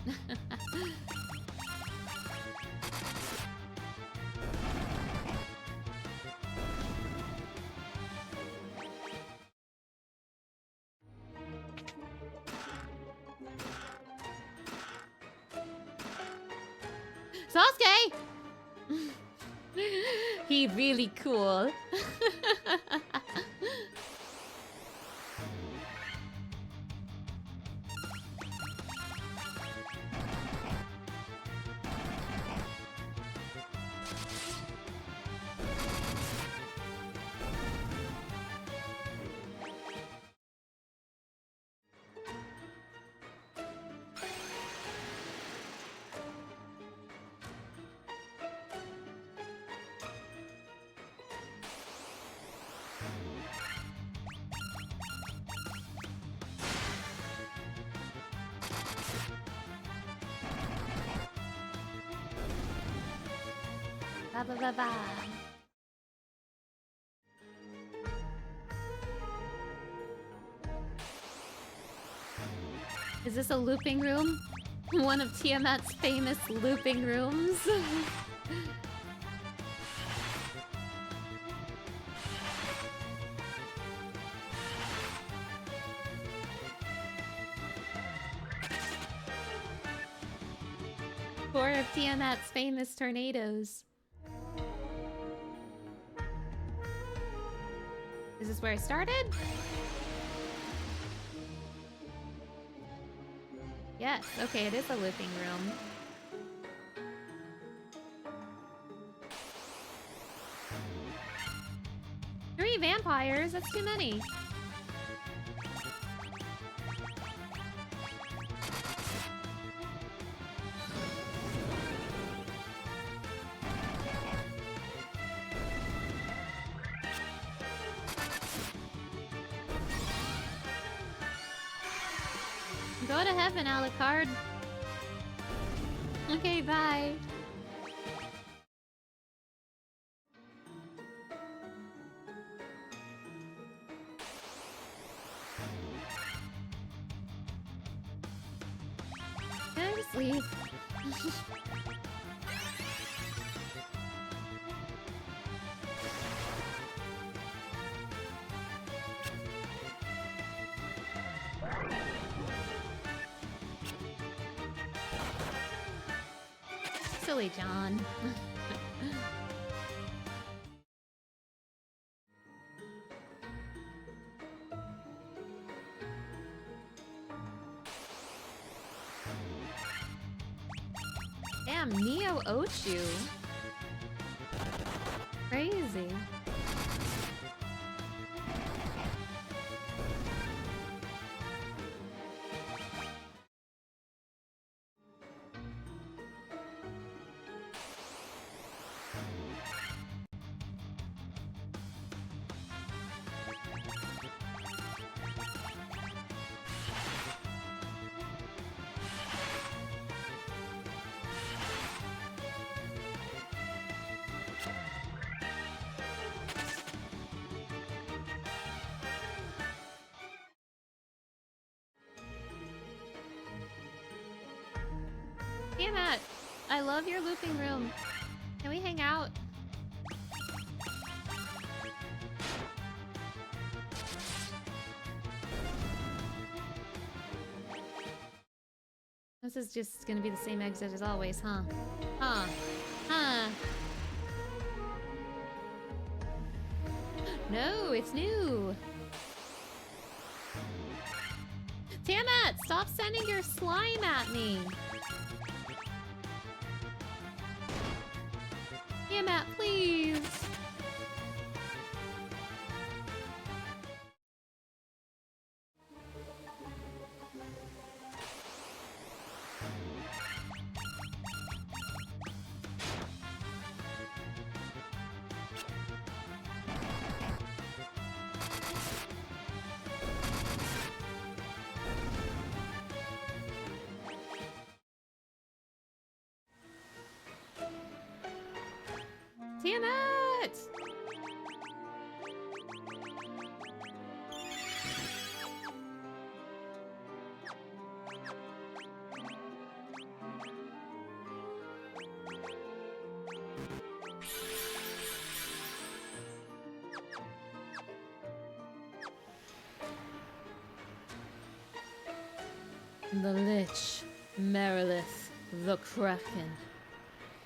Sasuke! He really cool. Ba ba ba ba. Is this a looping room? One of Tiamat's famous looping rooms? Four of Tiamat's famous tornadoes. Is this where I started? Yes, okay, it is a looping room. Three vampires, that's too many. Go to heaven, Alucard. Okay, bye. Can I just leave? Silly John. Damn, Neo Ochu. Crazy. Tiamat, I love your looping room. Can we hang out? This is just gonna be the same exit as always, huh? Huh. Huh. No, it's new. Tiamat, stop sending your slime at me. Tiamat, please. Tiamat! The Lich, Merilith, the Kraken.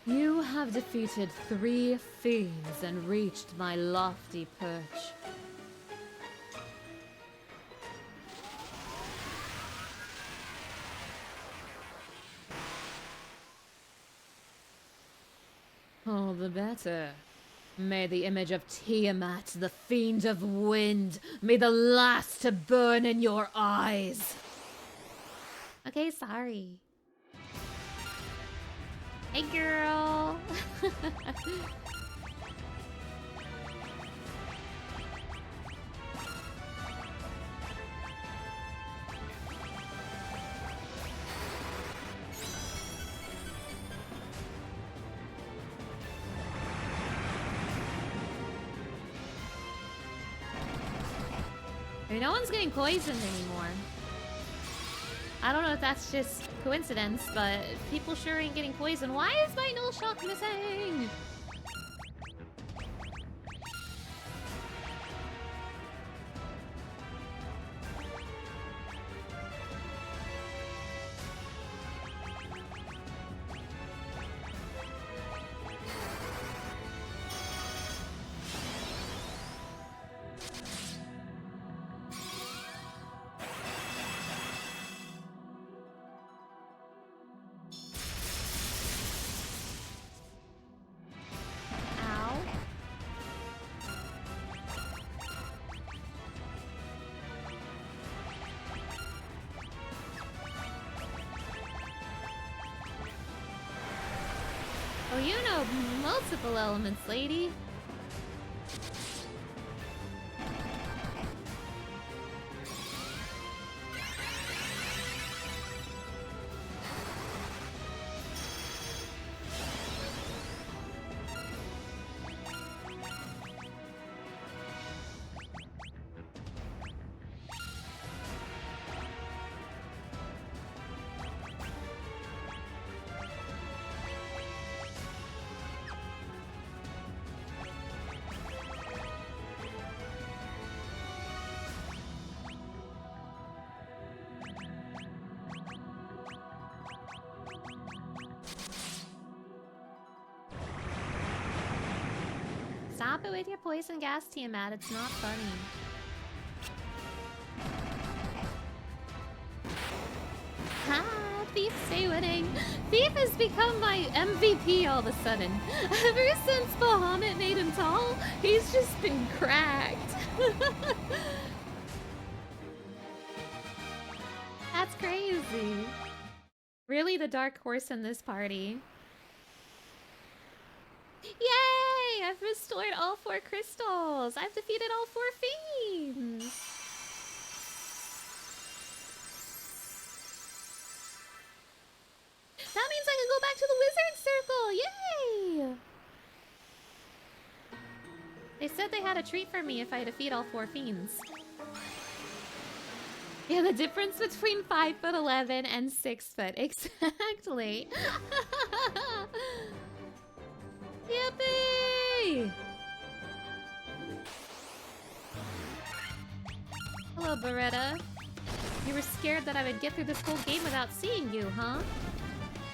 You have defeated 3 fiends and reached my lofty perch. All the better. May the image of Tiamat, the fiend of wind, be the last to burn in your eyes. Okay, sorry. Hey, girl. No one's getting poisoned anymore. I don't know if that's just coincidence, but people sure ain't getting poisoned. Why is my null shock missing? Ow. Oh, you know multiple elements, lady. Stop it with your poison gas, Tiamat. It's not funny. Ha! Thief, stay winning. Thief has become my MVP all of a sudden. Ever since Bahamut made him tall, he's just been cracked. That's crazy. Really the dark horse in this party. Yay! I've restored all 4 crystals! I've defeated all 4 fiends! That means I can go back to the wizard circle! Yay! They said they had a treat for me if I defeat all 4 fiends. Yeah, the difference between 5'11" and 6 foot. Exactly! Yippee! Hello, Beretta. You were scared that I would get through this whole game without seeing you, huh?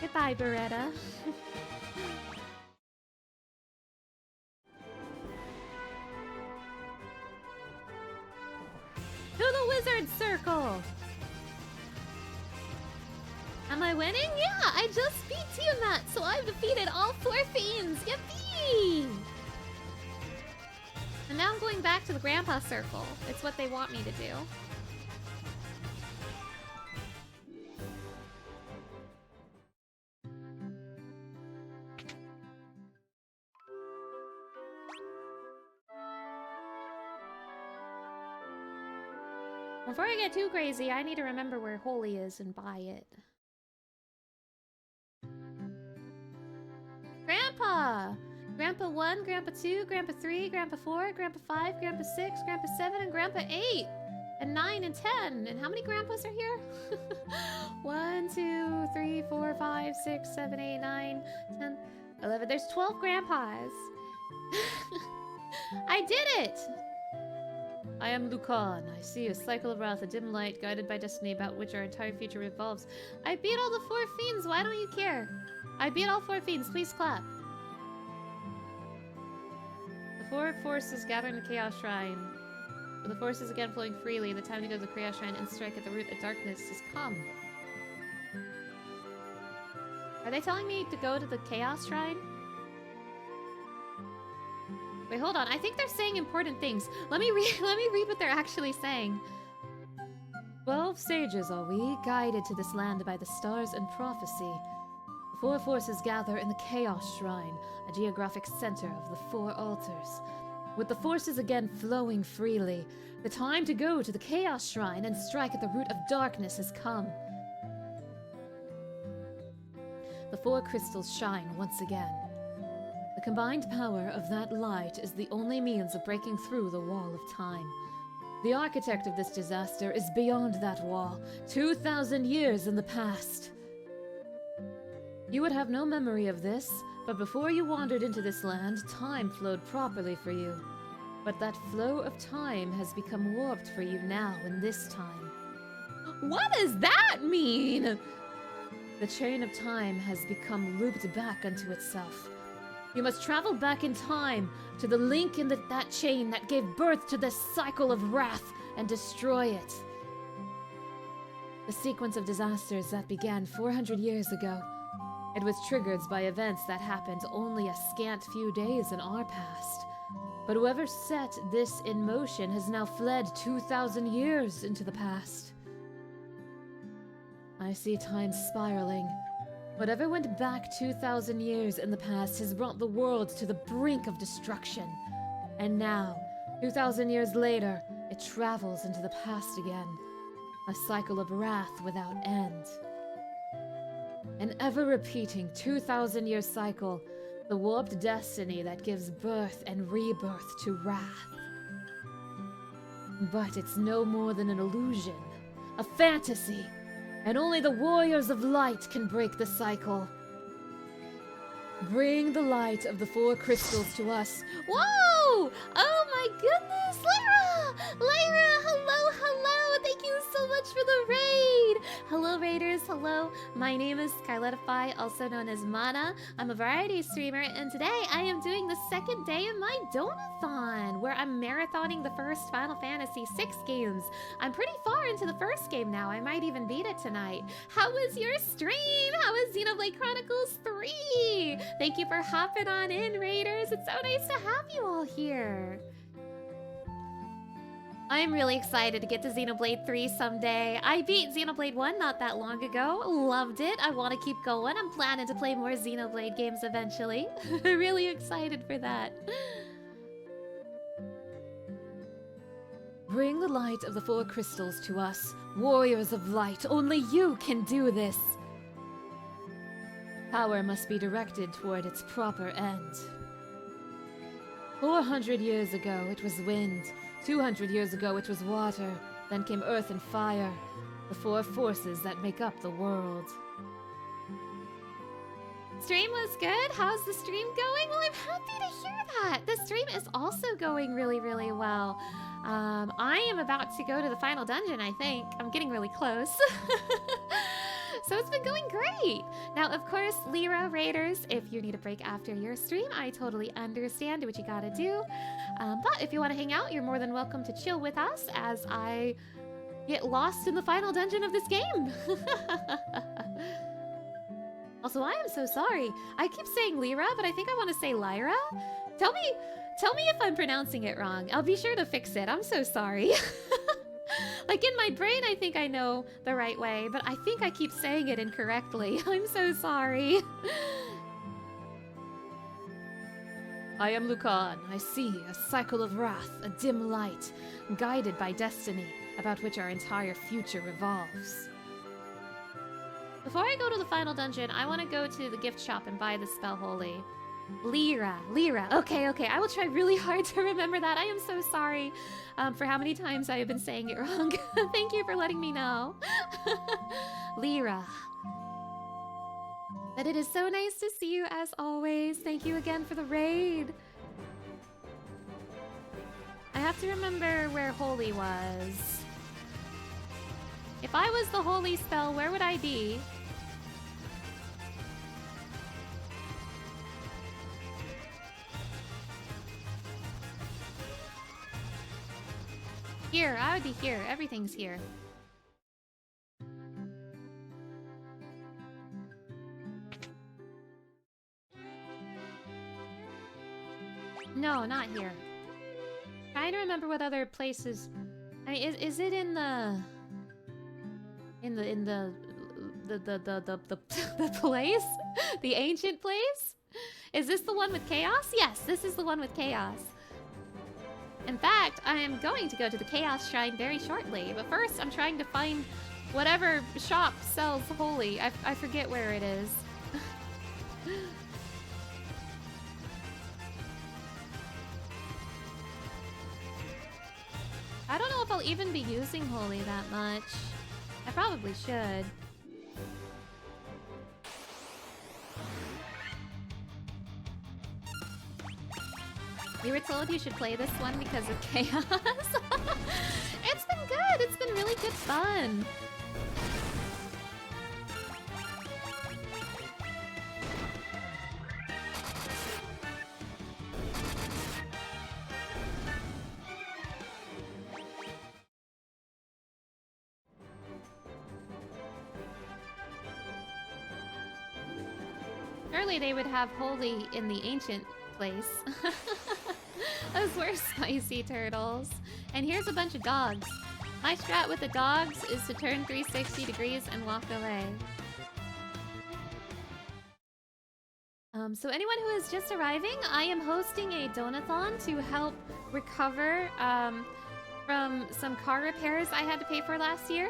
Goodbye, Beretta. To the wizard circle! Am I winning? Yeah, I just beat Tiamat, so I've defeated all 4 fiends! Yippee! And now I'm going back to the Grandpa Circle. It's what they want me to do. Before I get too crazy, I need to remember where Holy is and buy it. Grandpa! Grandpa 1, Grandpa 2, Grandpa 3, Grandpa 4, Grandpa 5, Grandpa 6, Grandpa 7, and Grandpa 8! And 9 and 10! And how many grandpas are here? 1, 2, 3, 4, 5, 6, 7, 8, 9, 10, 11. There's 12 grandpas! I did it! I am Lucan. I see a cycle of wrath, a dim light, guided by destiny about which our entire future revolves. I beat all the 4 fiends, why don't you care? I beat all 4 fiends, please clap. The 4 forces gather in the Chaos Shrine. With the forces again flowing freely, the time to go to the Chaos Shrine and strike at the root of darkness has come. Are they telling me to go to the Chaos Shrine? Wait, hold on. I think they're saying important things. Let me read what they're actually saying. 12 sages are we, guided to this land by the stars and prophecy. The 4 forces gather in the Chaos Shrine, a geographic center of the 4 altars. With the forces again flowing freely, the time to go to the Chaos Shrine and strike at the root of darkness has come. The 4 crystals shine once again. The combined power of that light is the only means of breaking through the wall of time. The architect of this disaster is beyond that wall, 2,000 years in the past. You would have no memory of this, but before you wandered into this land, time flowed properly for you. But that flow of time has become warped for you now in this time. What does that mean? The chain of time has become looped back unto itself. You must travel back in time to the link in that chain that gave birth to this cycle of wrath and destroy it. The sequence of disasters that began 400 years ago. It was triggered by events that happened only a scant few days in our past. But whoever set this in motion has now fled 2,000 years into the past. I see time spiraling. Whatever went back 2,000 years in the past has brought the world to the brink of destruction. And now, 2,000 years later, it travels into the past again. A cycle of wrath without end. An ever-repeating 2,000-year cycle, the warped destiny that gives birth and rebirth to wrath. But it's no more than an illusion, a fantasy, and only the warriors of light can break the cycle. Bring the light of the 4 crystals to us. Whoa! Oh my goodness! Lyra! Lyra, hello, hello! Thank you so much for the raid! Hello, raiders, hello. My name is Scarletify, also known as Mana. I'm a variety streamer, and today I am doing the second day of my Donathon, where I'm marathoning the first Final Fantasy VI games. I'm pretty far into the first game now. I might even beat it tonight. How was your stream? How was Xenoblade Chronicles 3? Thank you for hopping on in, raiders. It's so nice to have you all here. I'm really excited to get to Xenoblade 3 someday. I beat Xenoblade 1 not that long ago. Loved it. I want to keep going. I'm planning to play more Xenoblade games eventually. Really excited for that. Bring the light of the 4 crystals to us, warriors of light. Only you can do this. Power must be directed toward its proper end. 400 years ago, it was wind. 200 years ago, it was water. Then came earth and fire, the 4 forces that make up the world. Stream was good. How's the stream going? Well, I'm happy to hear that. The stream is also going really, really well. I am about to go to the final dungeon, I think. I'm getting really close. So it's been going great. Now, of course, Lyra Raiders, if you need a break after your stream, I totally understand. Do what you gotta do. But if you want to hang out, you're more than welcome to chill with us as I get lost in the final dungeon of this game. Also, I am so sorry. I keep saying Lyra, but I think I want to say Lyra. Tell me if I'm pronouncing it wrong. I'll be sure to fix it. I'm so sorry. Like, in my brain, I think I know the right way, but I think I keep saying it incorrectly. I'm so sorry. I am Lucan. I see a cycle of wrath, a dim light, guided by destiny, about which our entire future revolves. Before I go to the final dungeon, I want to go to the gift shop and buy the spell Holy. Lyra. Okay. I will try really hard to remember that. I am so sorry for how many times I have been saying it wrong. Thank you for letting me know. Lyra. But it is so nice to see you as always. Thank you again for the raid. I have to remember where Holy was. If I was the Holy spell, where would I be? Here, I would be here. Everything's here. No, not here. Trying to remember what other places. I mean, is it in the place? The ancient place? Is this the one with chaos? Yes, this is the one with chaos. In fact, I am going to go to the Chaos Shrine very shortly, but first I'm trying to find whatever shop sells Holy. I forget where it is. I don't know if I'll even be using Holy that much. I probably should. You were told you should play this one because of chaos. It's been good. It's been really good fun. Early they would have Holy in the ancient place. Those were spicy turtles. And here's a bunch of dogs. My strat with the dogs is to turn 360 degrees and walk away. So anyone who is just arriving, I am hosting a Donathon to help recover from some car repairs I had to pay for last year.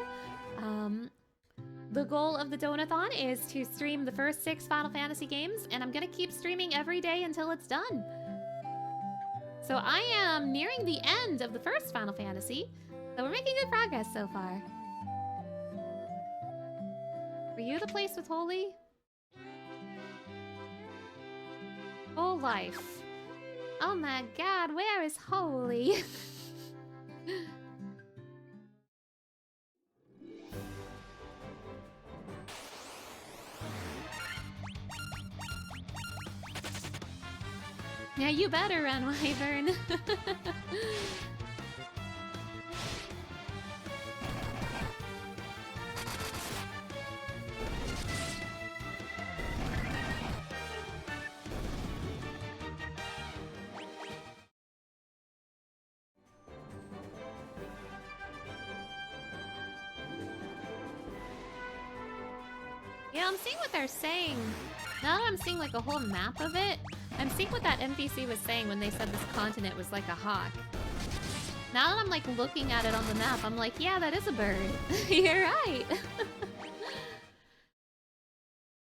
The goal of the Donathon is to stream the first 6 Final Fantasy games, and I'm gonna keep streaming every day until it's done. So I am nearing the end of the first Final Fantasy, so we're making good progress so far. Were you the place with Holy? Whole life. Oh my god, where is Holy? Yeah, you better run, Wyvern. Yeah, I'm seeing what they're saying. Now that I'm seeing like a whole map of it, I'm seeing what that NPC was saying when they said this continent was like a hawk. Now that I'm like looking at it on the map, I'm like, yeah, that is a bird. You're right.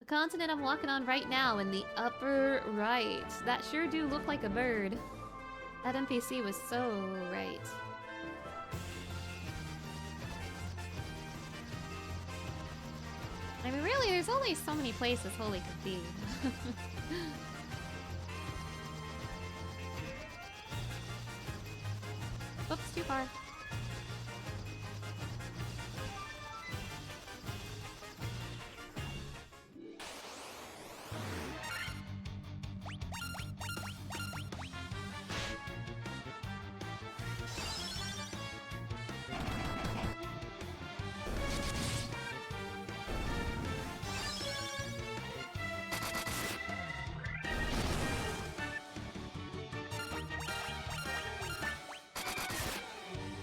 The continent I'm walking on right now in the upper right. That sure do look like a bird. That NPC was so right. I mean, really, there's only so many places Holy could be. Oops, too far.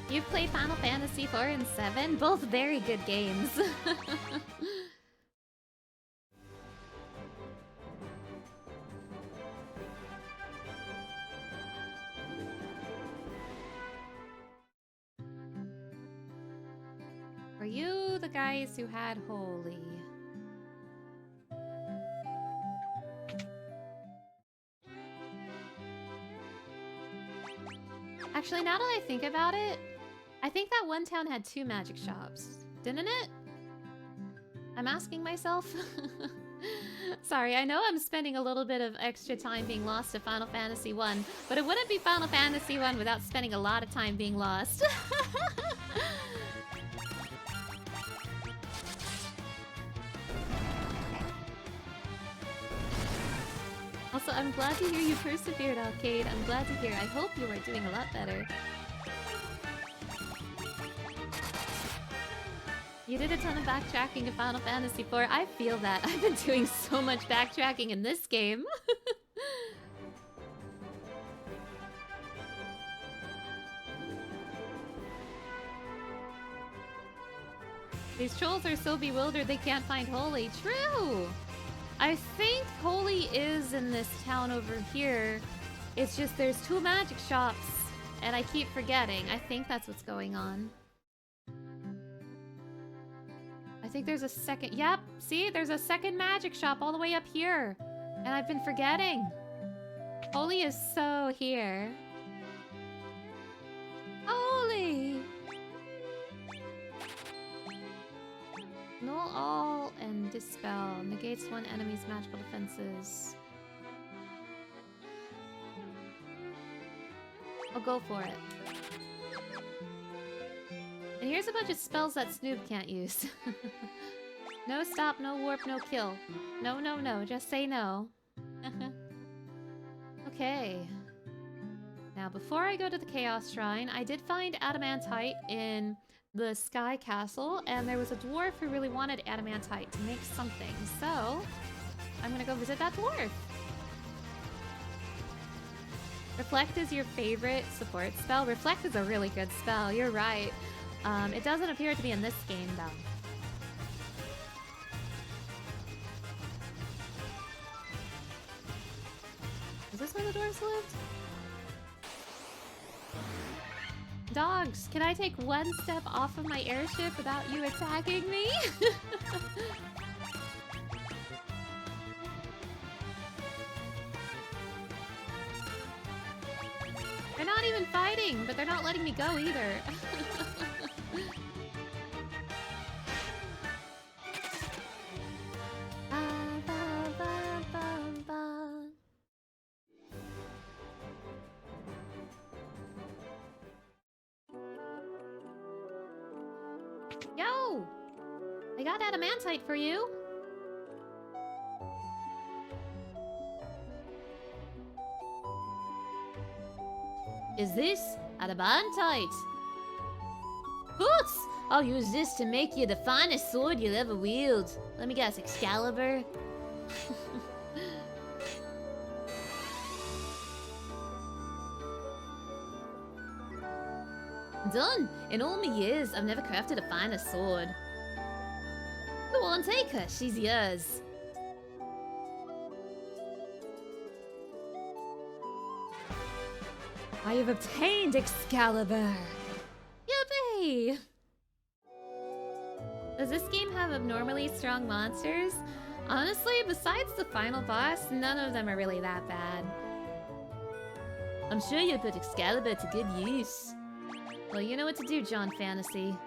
You've played Final Fantasy 4 and 7? Both very good games. Were you the guys who had Holy? Actually, now that I think about it, I think that one town had 2 magic shops, didn't it? I'm asking myself. Sorry, I know I'm spending a little bit of extra time being lost to Final Fantasy 1, but it wouldn't be Final Fantasy 1 without spending a lot of time being lost. Also, I'm glad to hear you persevered, Arcade. I'm glad to hear. I hope you are doing a lot better. You did a ton of backtracking in Final Fantasy IV. I feel that. I've been doing so much backtracking in this game. These trolls are so bewildered they can't find Holy. True! I think Holy is in this town over here. It's just there's 2 magic shops, and I keep forgetting. I think that's what's going on. I think there's a second... Yep, see? There's a second magic shop all the way up here. And I've been forgetting. Holy is so here. Holy! Null all and dispel. Negates one enemy's magical defenses. I'll go for it. And here's a bunch of spells that Snoop can't use. No stop, no warp, no kill. No, no, no. Just say no. Okay. Now, before I go to the Chaos Shrine, I did find Adamantite in the Sky Castle, and there was a dwarf who really wanted Adamantite to make something. So, I'm gonna go visit that dwarf. Reflect is your favorite support spell? Reflect is a really good spell, you're right. It doesn't appear to be in this game, though. Is this where the dwarves lived? Dogs, can I take one step off of my airship without you attacking me? They're not even fighting, but they're not letting me go either. Yo! I got adamantite for you. Is this adamantite? Boots! I'll use this to make you the finest sword you'll ever wield. Let me guess, Excalibur? Done! In all my years, I've never crafted a finer sword. Go on, take her. She's yours. I have obtained Excalibur! Yippee! Does this game have abnormally strong monsters? Honestly, besides the final boss, none of them are really that bad. I'm sure you'll put Excalibur to good use. Well, you know what to do, John Fantasy.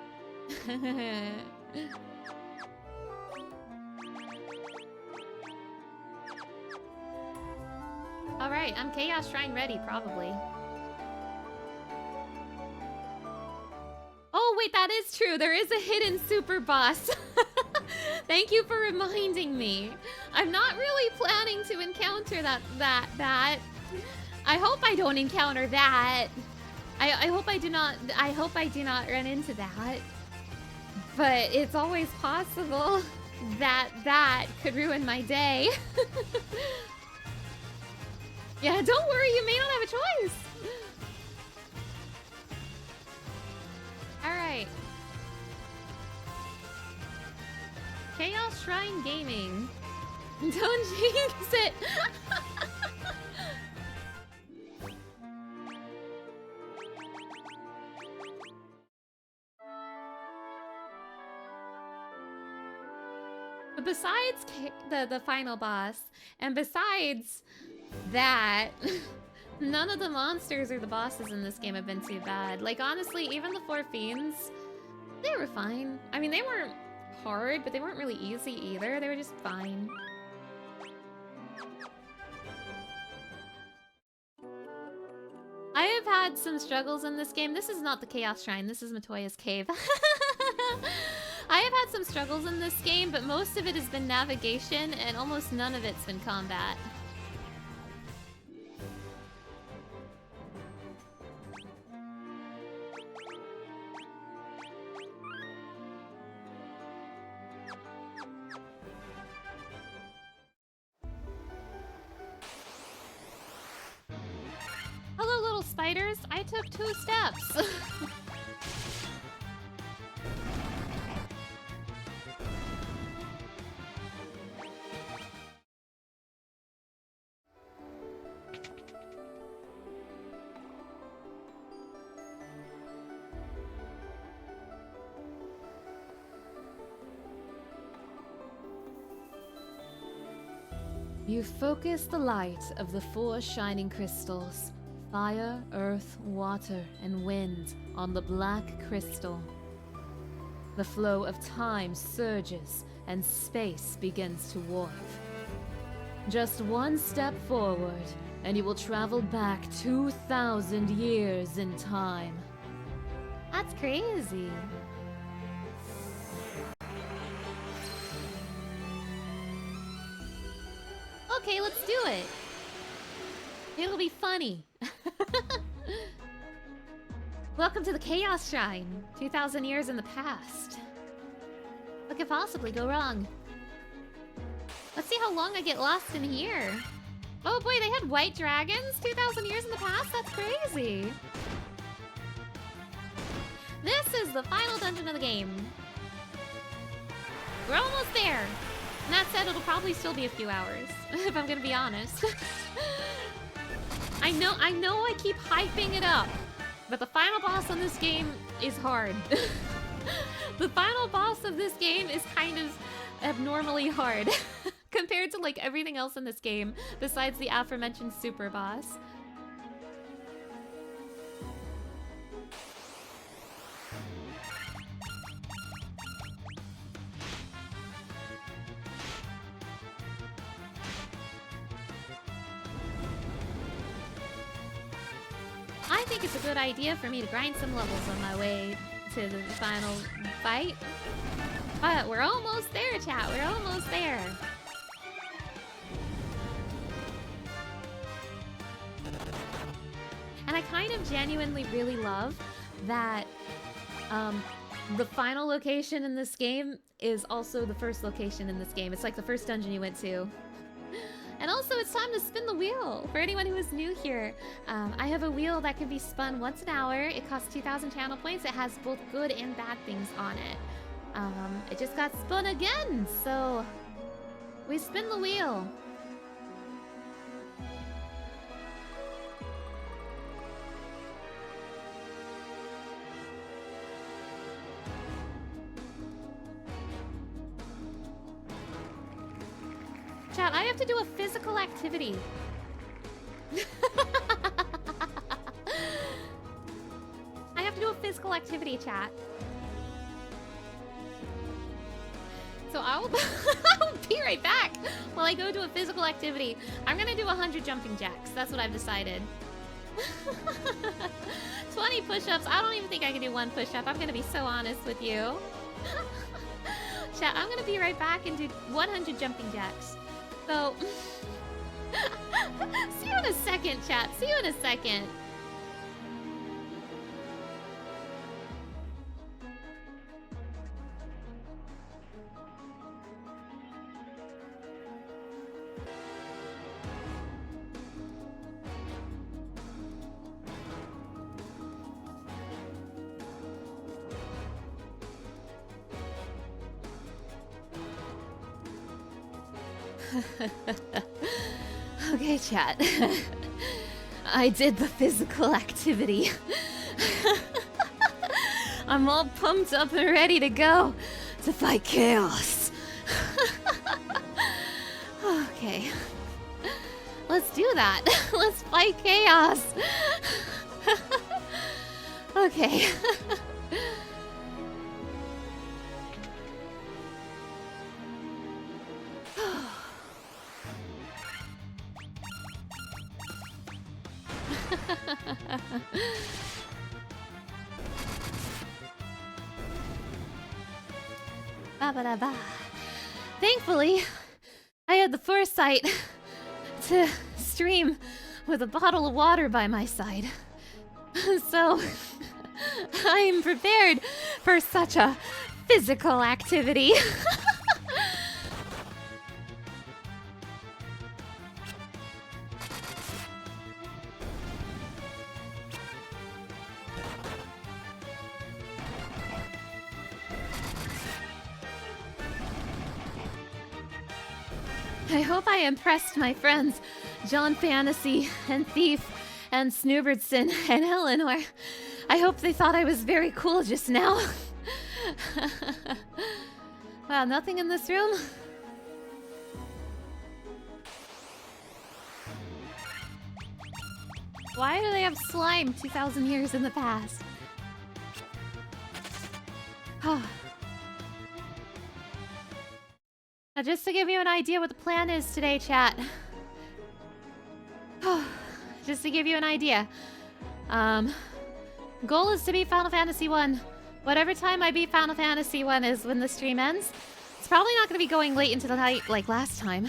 Alright, I'm Chaos Shrine ready, probably. Oh, wait, that is true. There is a hidden super boss. Thank you for reminding me. I'm not really planning to encounter that. I hope I don't encounter that. I hope I do not run into that. But it's always possible that could ruin my day. Yeah, don't worry, you may not have a choice. Alright. Chaos Shrine Gaming. Don't jinx it! But besides the final boss, and besides that, none of the monsters or the bosses in this game have been too bad. Like, honestly, even the 4 fiends, they were fine. I mean, they weren't hard, but they weren't really easy either. They were just fine. I have had some struggles in this game. This is not the Chaos Shrine. This is Matoya's Cave. I have had some struggles in this game, but most of it has been navigation, and almost none of it's been combat. Hello, little spiders. I took 2 steps. You focus the light of the 4 shining crystals, fire, earth, water, and wind, on the black crystal. The flow of time surges and space begins to warp. Just one step forward, and you will travel back 2,000 years in time. That's crazy. Okay, let's do it. It'll be funny. Welcome to the Chaos Shrine. 2,000 years in the past. What could possibly go wrong? Let's see how long I get lost in here. Oh boy, they had white dragons 2,000 years in the past? That's crazy. This is the final dungeon of the game. We're almost there. And that said, it'll probably still be a few hours, if I'm gonna be honest. I know I keep hyping it up, but the final boss on this game is hard. The final boss of this game is kind of abnormally hard compared to like everything else in this game besides the aforementioned super boss. I think it's a good idea for me to grind some levels on my way to the final fight. But we're almost there, chat. We're almost there. And I kind of genuinely really love that the final location in this game is also the first location in this game. It's like the first dungeon you went to. And also, it's time to spin the wheel. For anyone who is new here, I have a wheel that can be spun once an hour. It costs 2,000 channel points. It has both good and bad things on it. It just got spun again, so we spin the wheel. Chat, I have to do a physical activity. I have to do a physical activity, chat. So I'll be right back while I go do a physical activity. I'm gonna do 100 jumping jacks. That's what I've decided. 20 push-ups. I don't even think I can do one push-up. I'm gonna be so honest with you. Chat, I'm gonna be right back and do 100 jumping jacks. So, see you in a second, chat. See you in a second. Okay, chat. I did the physical activity. I'm all pumped up and ready to go to fight chaos. Okay. Let's do that. Let's fight chaos. Okay. Ba-ba-da-ba. Thankfully, I had the foresight to stream with a bottle of water by my side. So, I am prepared for such a physical activity. I hope I impressed my friends, John Fantasy and Thief and Snoobertson and Eleanor. I hope they thought I was very cool just now. Wow, nothing in this room? Why do they have slime 2,000 years in the past? Just to give you an idea what the plan is today, chat. Just to give you an idea. Goal is to beat Final Fantasy 1. Whatever time I beat Final Fantasy 1 is when the stream ends. It's probably not going to be going late into the night like last time.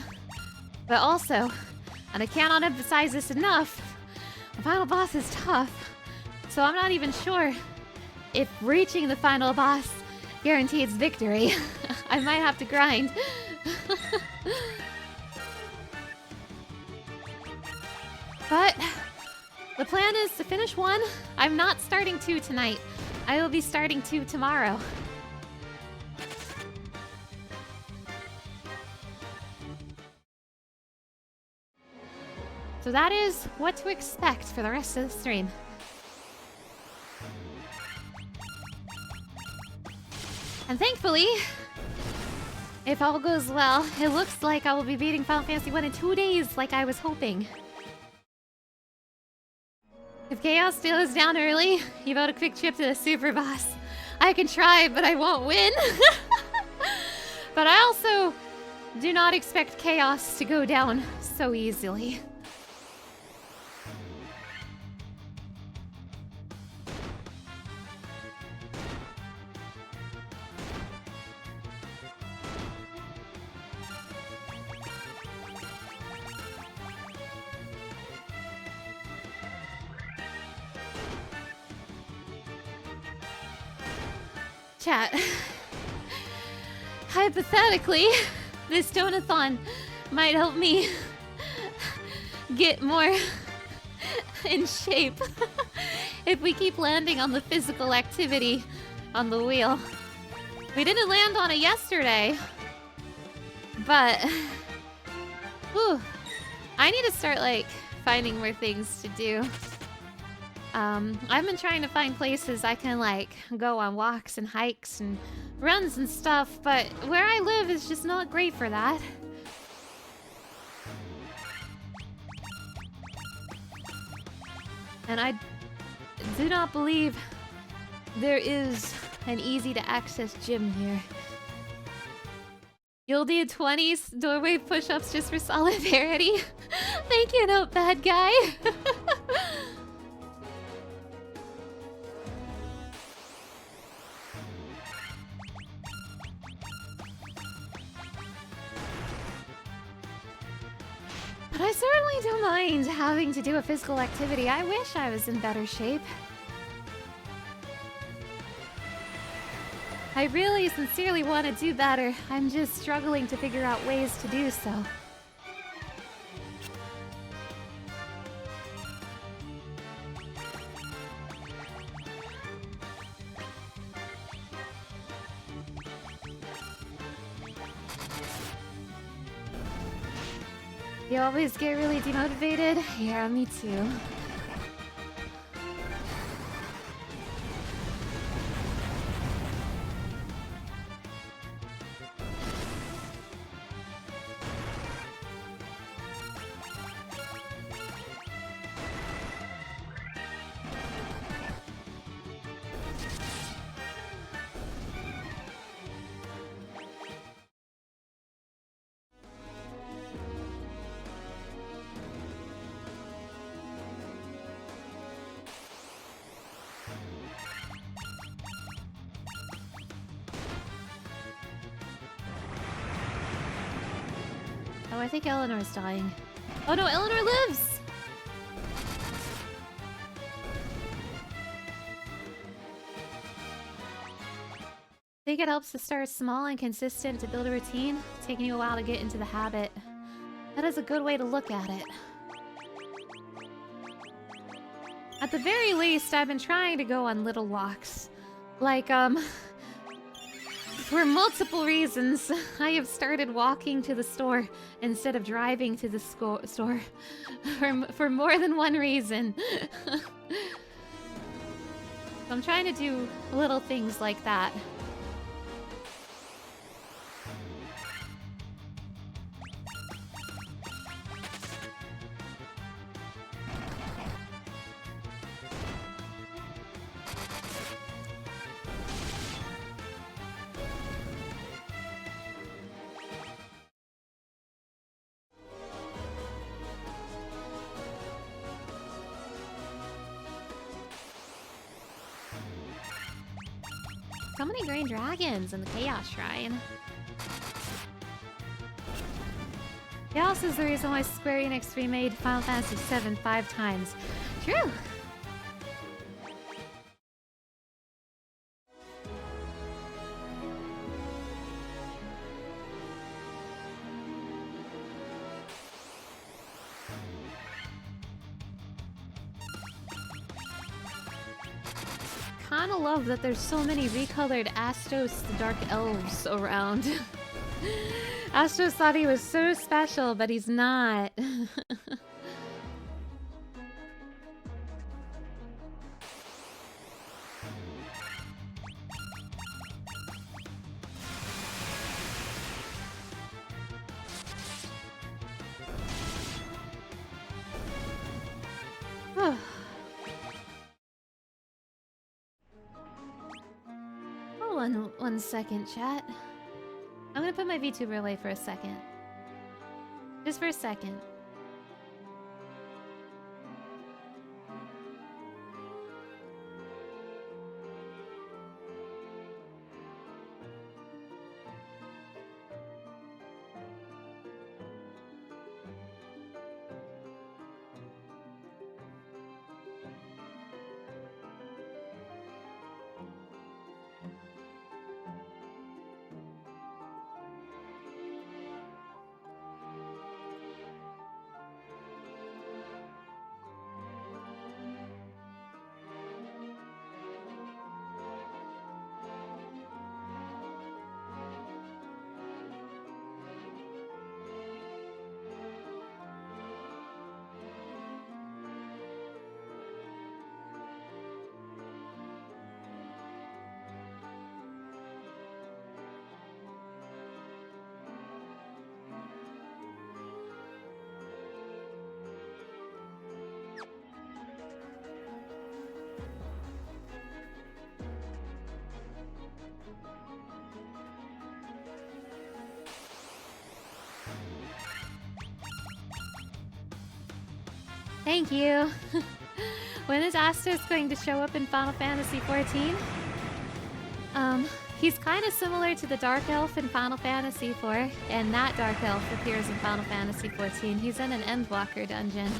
But also, and I cannot emphasize this enough, the final boss is tough. So I'm not even sure if reaching the final boss guarantees victory. I might have to grind. But the plan is to finish 1. I'm not starting 2 tonight. I will be starting 2 tomorrow. So that is what to expect for the rest of the stream. And thankfully, if all goes well, it looks like I will be beating Final Fantasy 1 in 2 days like I was hoping. If Chaos goes down early, you vote a quick trip to the super boss. I can try, but I won't win. But I also do not expect Chaos to go down so easily. Chat. Hypothetically, this Donothon might help me get more in shape if we keep landing on the physical activity on the wheel. We didn't land on it yesterday, but whew, I need to start like finding more things to do. I've been trying to find places I can like go on walks and hikes and runs and stuff, but where I live is just not great for that. And I do not believe there is an easy to access gym here. You'll do 20 doorway push-ups just for solidarity? Thank you, notepad guy. But I certainly don't mind having to do a physical activity. I wish I was in better shape. I really sincerely want to do better. I'm just struggling to figure out ways to do so. You always get really demotivated? Yeah, me too. Oh, I think Eleanor's dying. Oh no, Eleanor lives! I think it helps to start small and consistent to build a routine, taking you a while to get into the habit. That is a good way to look at it. At the very least, I've been trying to go on little walks. Like, for multiple reasons, I have started walking to the store instead of driving to the store. For more than one reason. So I'm trying to do little things like that. So many green dragons in the Chaos Shrine. Chaos is the reason why Square Enix remade Final Fantasy VII 5 times. True! Kinda love that there's so many recolored Astos the Dark Elves around. Astos thought he was so special, but he's not. Hold on one second, chat. I'm gonna put my VTuber away for a second. Just for a second. Thank you. When is Astos going to show up in Final Fantasy XIV? He's kind of similar to the Dark Elf in Final Fantasy IV, and that Dark Elf appears in Final Fantasy XIV. He's in an Endwalker dungeon.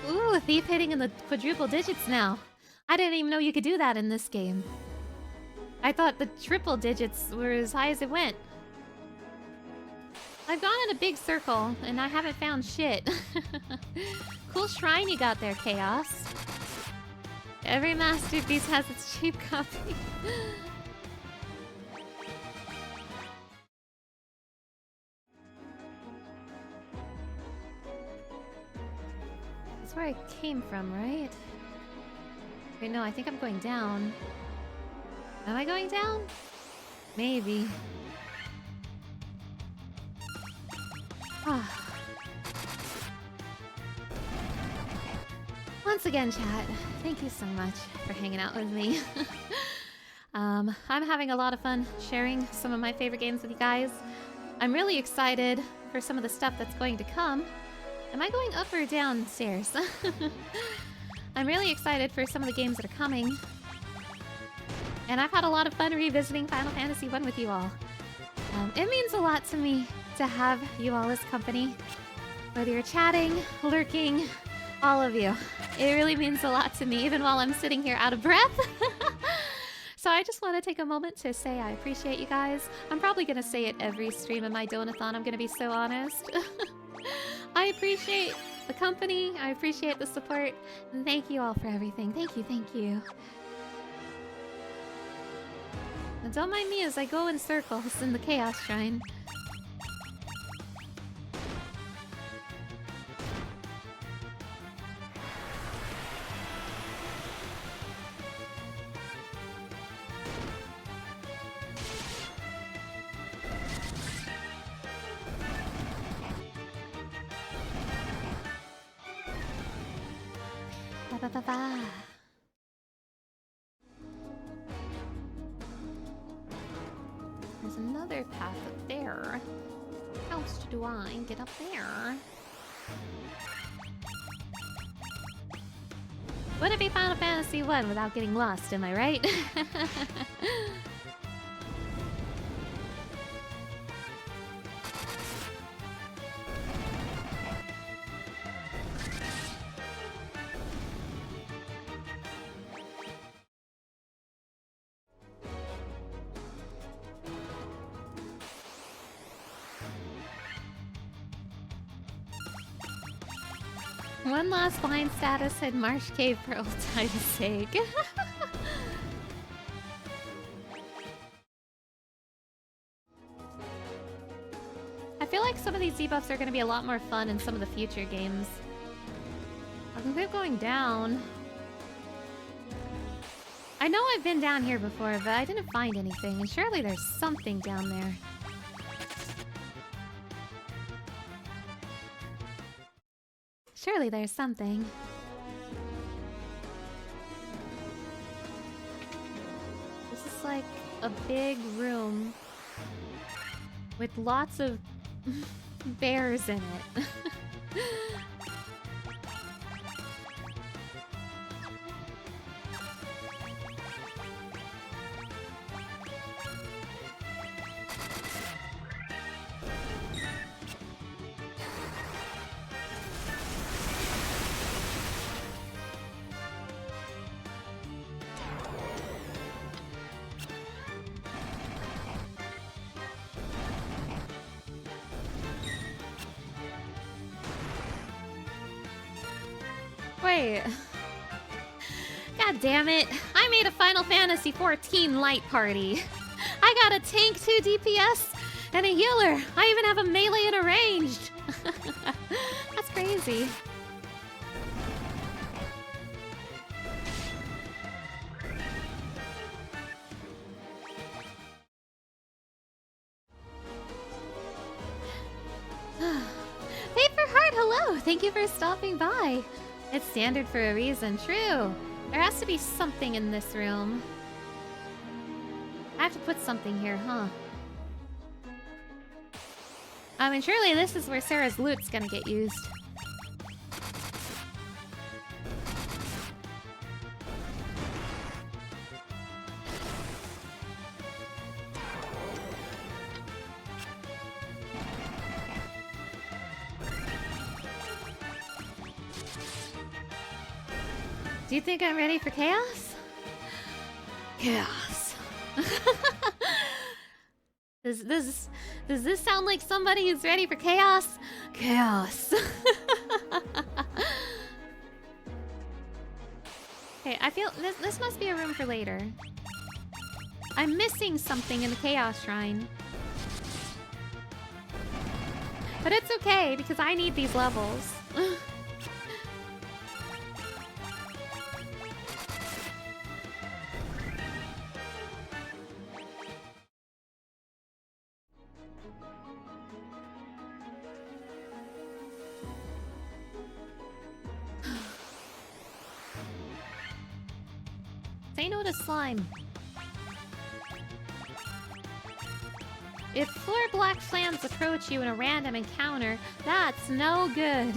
Ooh, Thief hitting in the quadruple digits now. I didn't even know you could do that in this game. I thought the triple digits were as high as it went. I've gone in a big circle, and I haven't found shit. Cool shrine you got there, Chaos. Every masterpiece has its cheap copy. That's where I came from, right? Wait, no, I think I'm going down. Am I going down? Maybe. Once again, chat, thank you so much for hanging out with me. I'm having a lot of fun sharing some of my favorite games with you guys. I'm really excited for some of the stuff that's going to come. Am I going up or downstairs? I'm really excited for some of the games that are coming. And I've had a lot of fun revisiting Final Fantasy I with you all. It means a lot to me to have you all as company. Whether you're chatting, lurking, all of you. It really means a lot to me, even while I'm sitting here out of breath. So I just want to take a moment to say I appreciate you guys. I'm probably going to say it every stream of my Donathon, I'm going to be so honest. I appreciate the company, I appreciate the support, and thank you all for everything. Thank you, thank you. And don't mind me as I go in circles in the Chaos Shrine. Ba ba ba ba. There's another path up there. How else do I get up there? Wouldn't be Final Fantasy 1 without getting lost, am I right? One last blind status and Marsh Cave for old time's sake. I feel like some of these debuffs are going to be a lot more fun in some of the future games. I can keep going down. I know I've been down here before, but I didn't find anything, and surely there's something down there. Surely there's something. This is like a big room with lots of bears in it. Wait. God damn it. I made a Final Fantasy XIV light party. I got a tank, 2 DPS, and a healer. I even have a melee and a ranged. That's crazy. Paper Heart, hello. Thank you for stopping by. It's standard for a reason. True. There has to be something in this room. I have to put something here, huh? I mean, surely this is where Sarah's loot's gonna get used. Do you think I'm ready for chaos? Chaos. Does this sound like somebody who's ready for chaos? Chaos. Okay, I feel this must be a room for later. I'm missing something in the Chaos Shrine. But it's okay, because I need these levels. Say no to slime. If 4 black flams approach you in a random encounter, that's no good.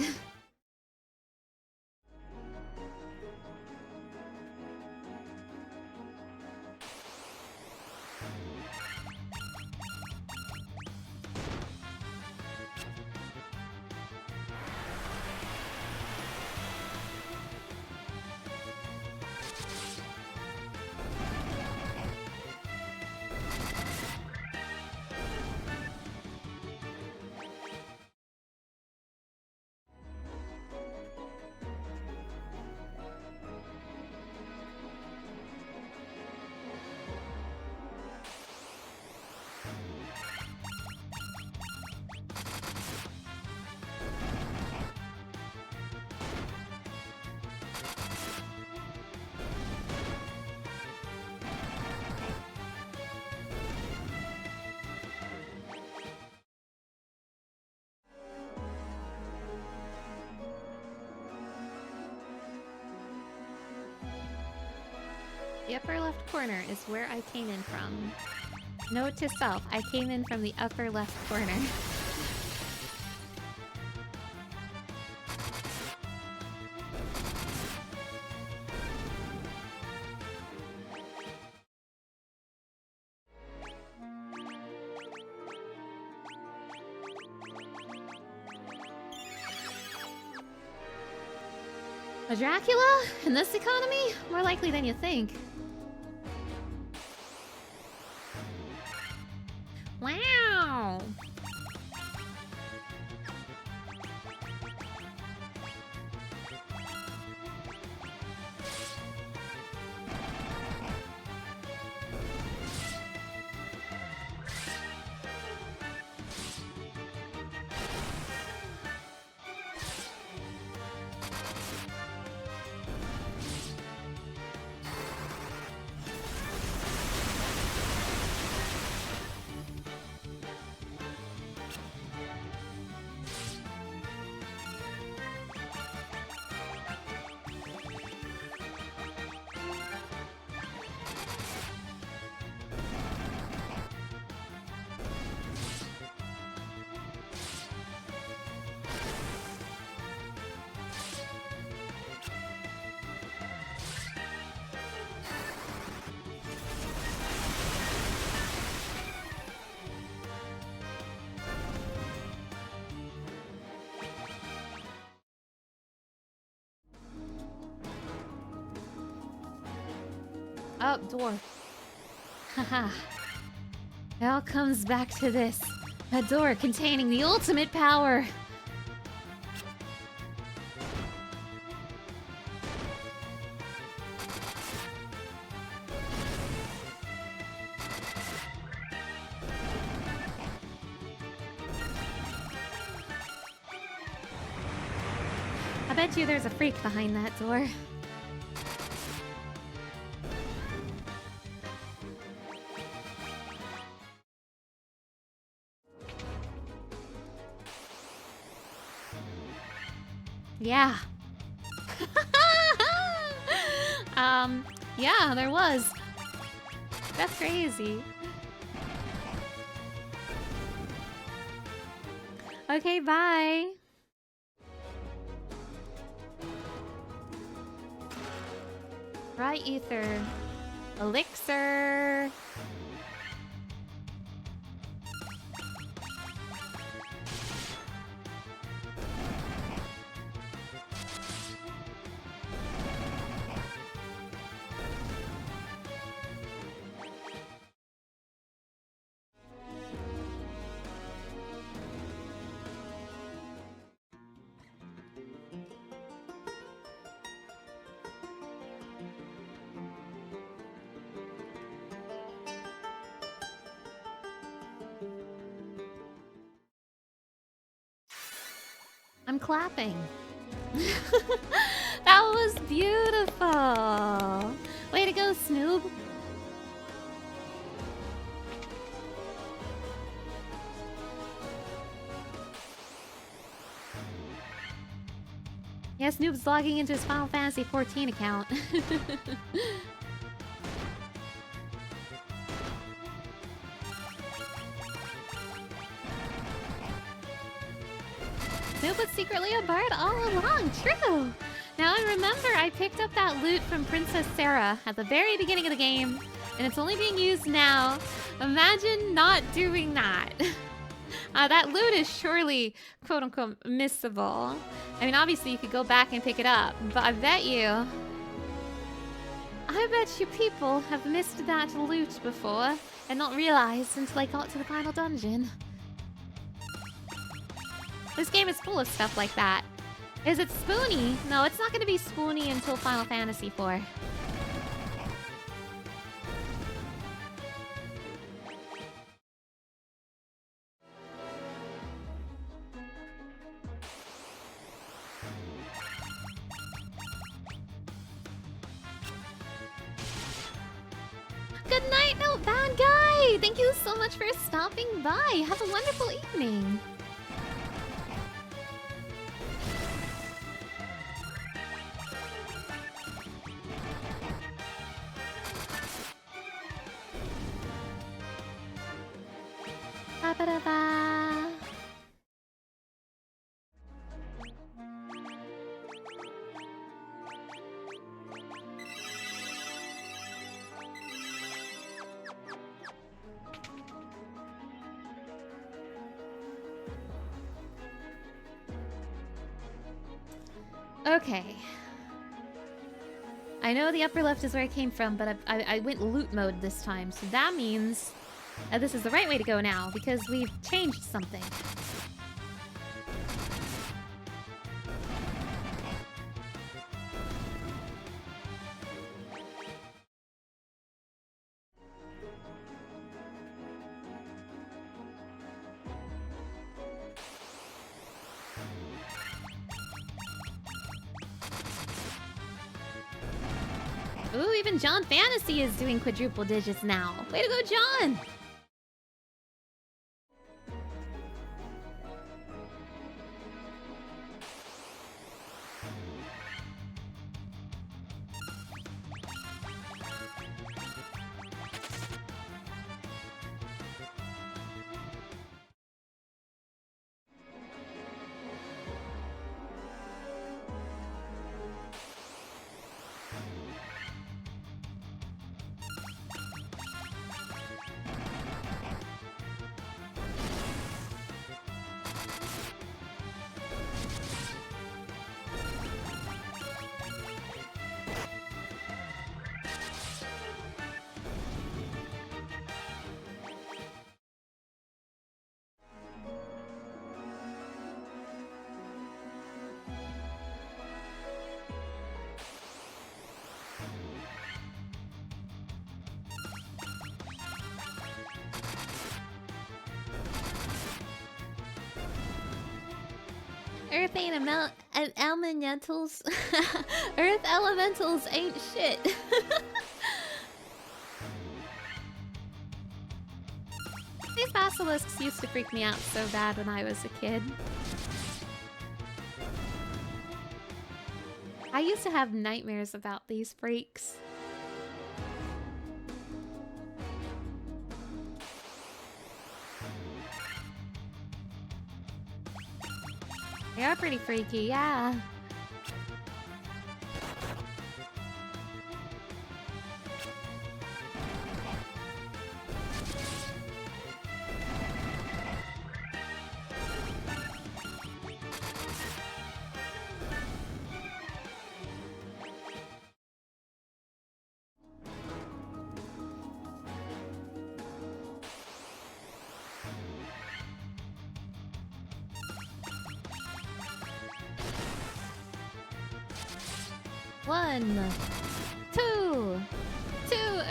The upper left corner is where I came in from. Note to self, I came in from the upper left corner. A Dracula? In this economy? More likely than you think. Wow! Oh, door. Haha. It all comes back to this. A door containing the ultimate power. I bet you there's a freak behind that door. Yeah. Yeah, there was. That's crazy. Okay, bye. Right ether. Elixir. I'm clapping. That was beautiful. Way to go, Snoob. Yeah, Snoop's logging into his Final Fantasy 14 account. Snoop was secretly a bard all along, true! Now I remember I picked up that loot from Princess Sarah at the very beginning of the game, and it's only being used now. Imagine not doing that. That loot is surely, quote-unquote, missable. I mean, obviously you could go back and pick it up, but I bet you people have missed that loot before and not realized until I got to the final dungeon. This game is full of stuff like that. Is it spoony? No, it's not going to be spoony until Final Fantasy IV. Good night, no bad guy! Thank you so much for stopping by. Have a wonderful evening. Ba-ba-da-ba. Okay. I know the upper left is where I came from, but I went loot mode this time, so that means this is the right way to go now, because we've changed something. Ooh, even John Fantasy is doing quadruple digits now. Way to go, John! Earth ain't elementals. Earth elementals ain't shit. These basilisks used to freak me out so bad when I was a kid. I used to have nightmares about these freaks. They are pretty freaky, yeah. One, two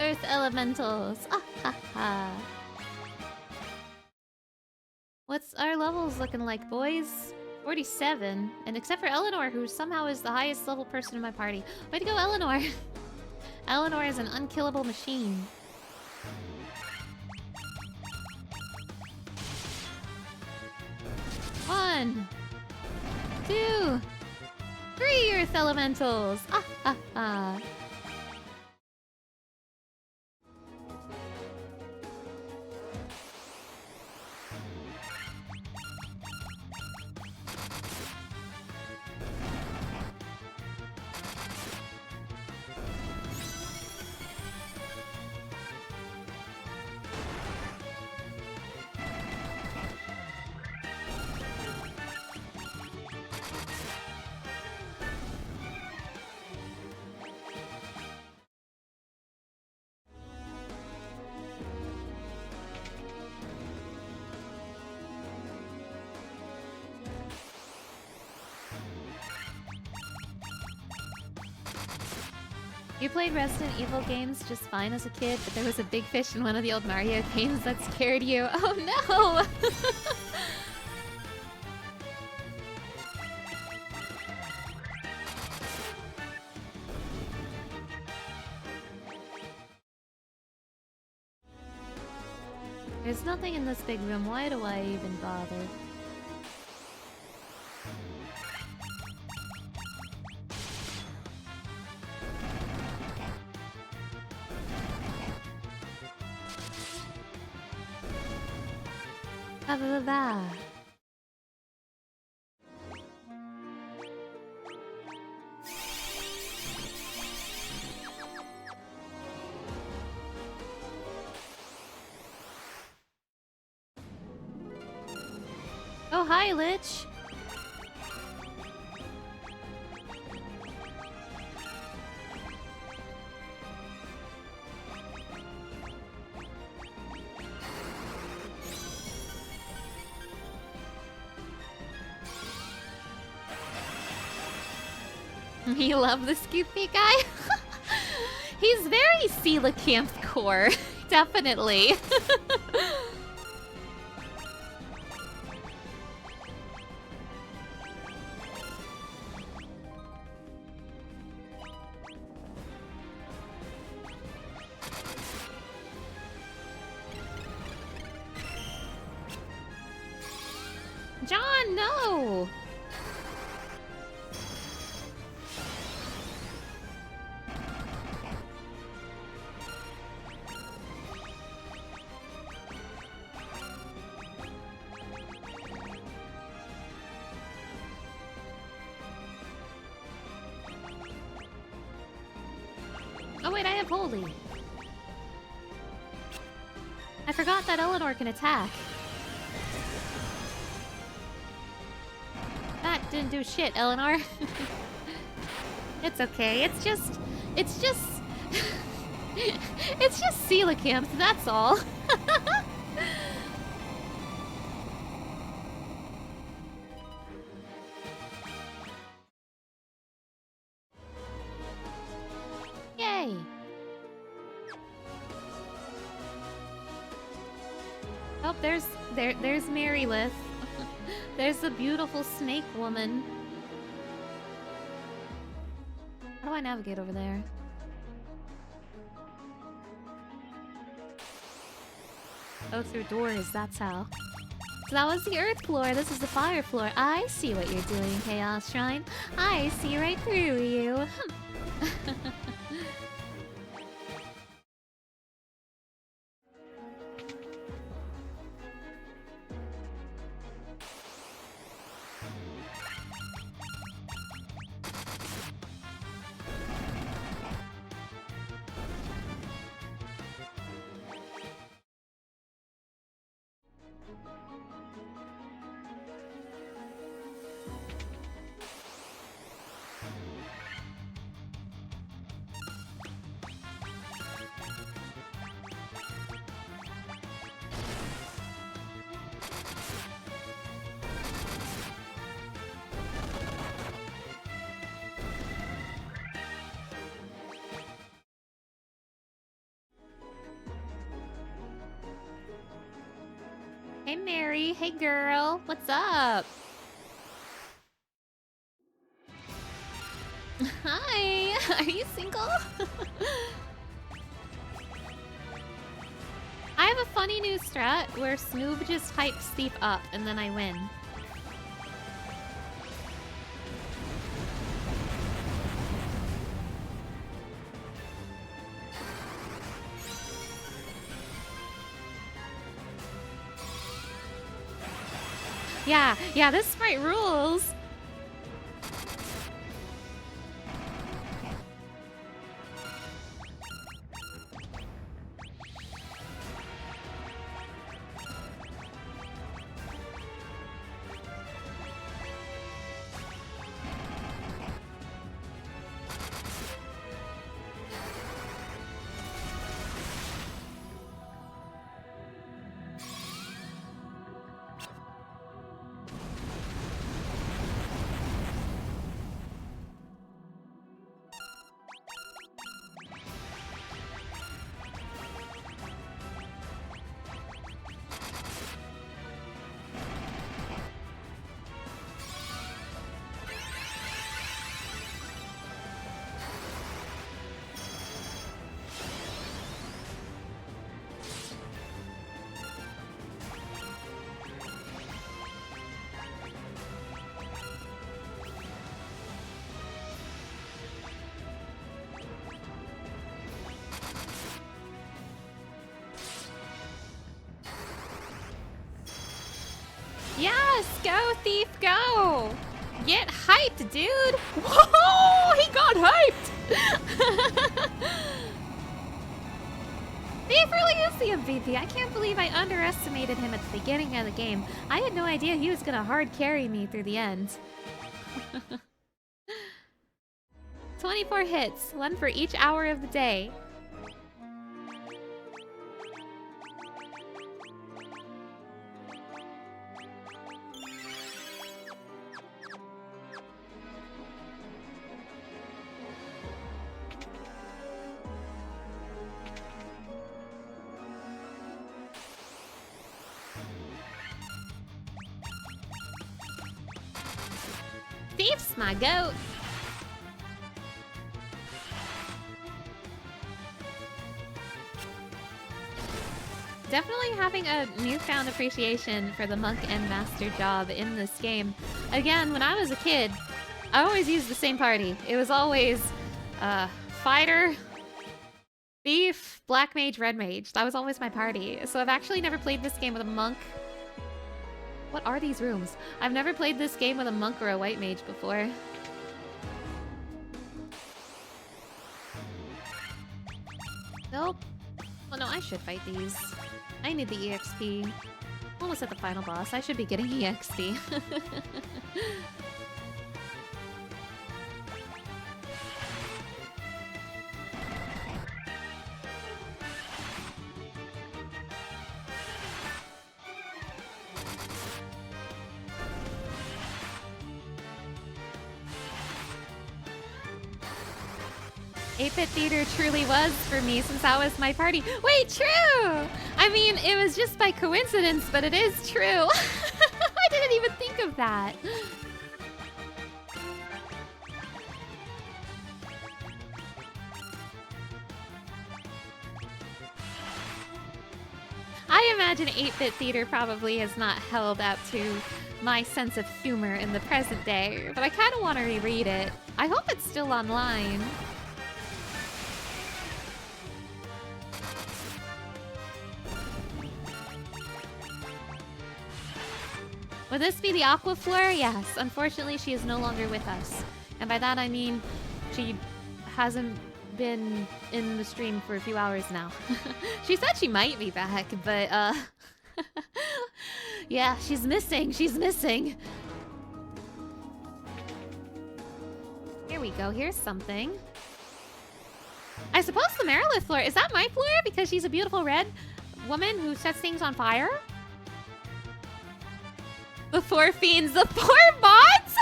Earth elementals. Ah ha ha. What's our levels looking like, boys? 47, and except for Eleanor, who somehow is the highest level person in my party. Way to go, Eleanor! Eleanor is an unkillable machine. One, two, 3 Earth elementals! Ah ha ha! You played Resident Evil games just fine as a kid, but there was a big fish in one of the old Mario games that scared you. Oh no! There's nothing in this big room. Why do I even bother? Ba-ba-ba-ba. Oh, hi, Lich. You love the Scoopy guy? He's very coelacanth core. Definitely. John, no! Oh wait, I have Holy. I forgot that Eleanor can attack. That didn't do shit, Eleanor. It's okay. It's just it's just coelacanth, that's all. Yay. Oh, there's Marylith. There's the beautiful snake woman. How do I navigate over there? Oh, through doors, that's how. So that was the earth floor, this is the fire floor. I see what you're doing, Chaos Shrine. I see right through you. Hey Mary, hey girl, what's up? Hi, are you single? I have a funny new strat where Snoob just hypes Thief up and then I win. Yeah, this sprite rules. Yes, go Thief, go! Get hyped, dude! Whoa, he got hyped! Thief really is the MVP. I can't believe I underestimated him at the beginning of the game. I had no idea he was gonna hard carry me through the end. 24 hits, one for each hour of the day. Beef's my goat. Definitely having a newfound appreciation for the monk and master job in this game. Again, when I was a kid, I always used the same party. It was always fighter, thief, black mage, red mage. That was always my party. So I've actually never played this game with a monk. What are these rooms? I've never played this game with a monk or a white mage before. Nope. Well, no, I should fight these. I need the EXP. Almost at the final boss. I should be getting EXP. 8-bit theater truly was for me since that was my party. Wait, true! I mean, it was just by coincidence, but it is true. I didn't even think of that. I imagine 8-bit theater probably has not held up to my sense of humor in the present day, but I kind of want to reread it. I hope it's still online. Would this be the Aquafleur? Yes. Unfortunately, she is no longer with us. And by that I mean she hasn't been in the stream for a few hours now. She said she might be back, but yeah, she's missing. She's missing. Here we go. Here's something. I suppose the Merilith Fleur. Is that my Fleur? Because she's a beautiful red woman who sets things on fire? The 4 fiends, the 4 mods?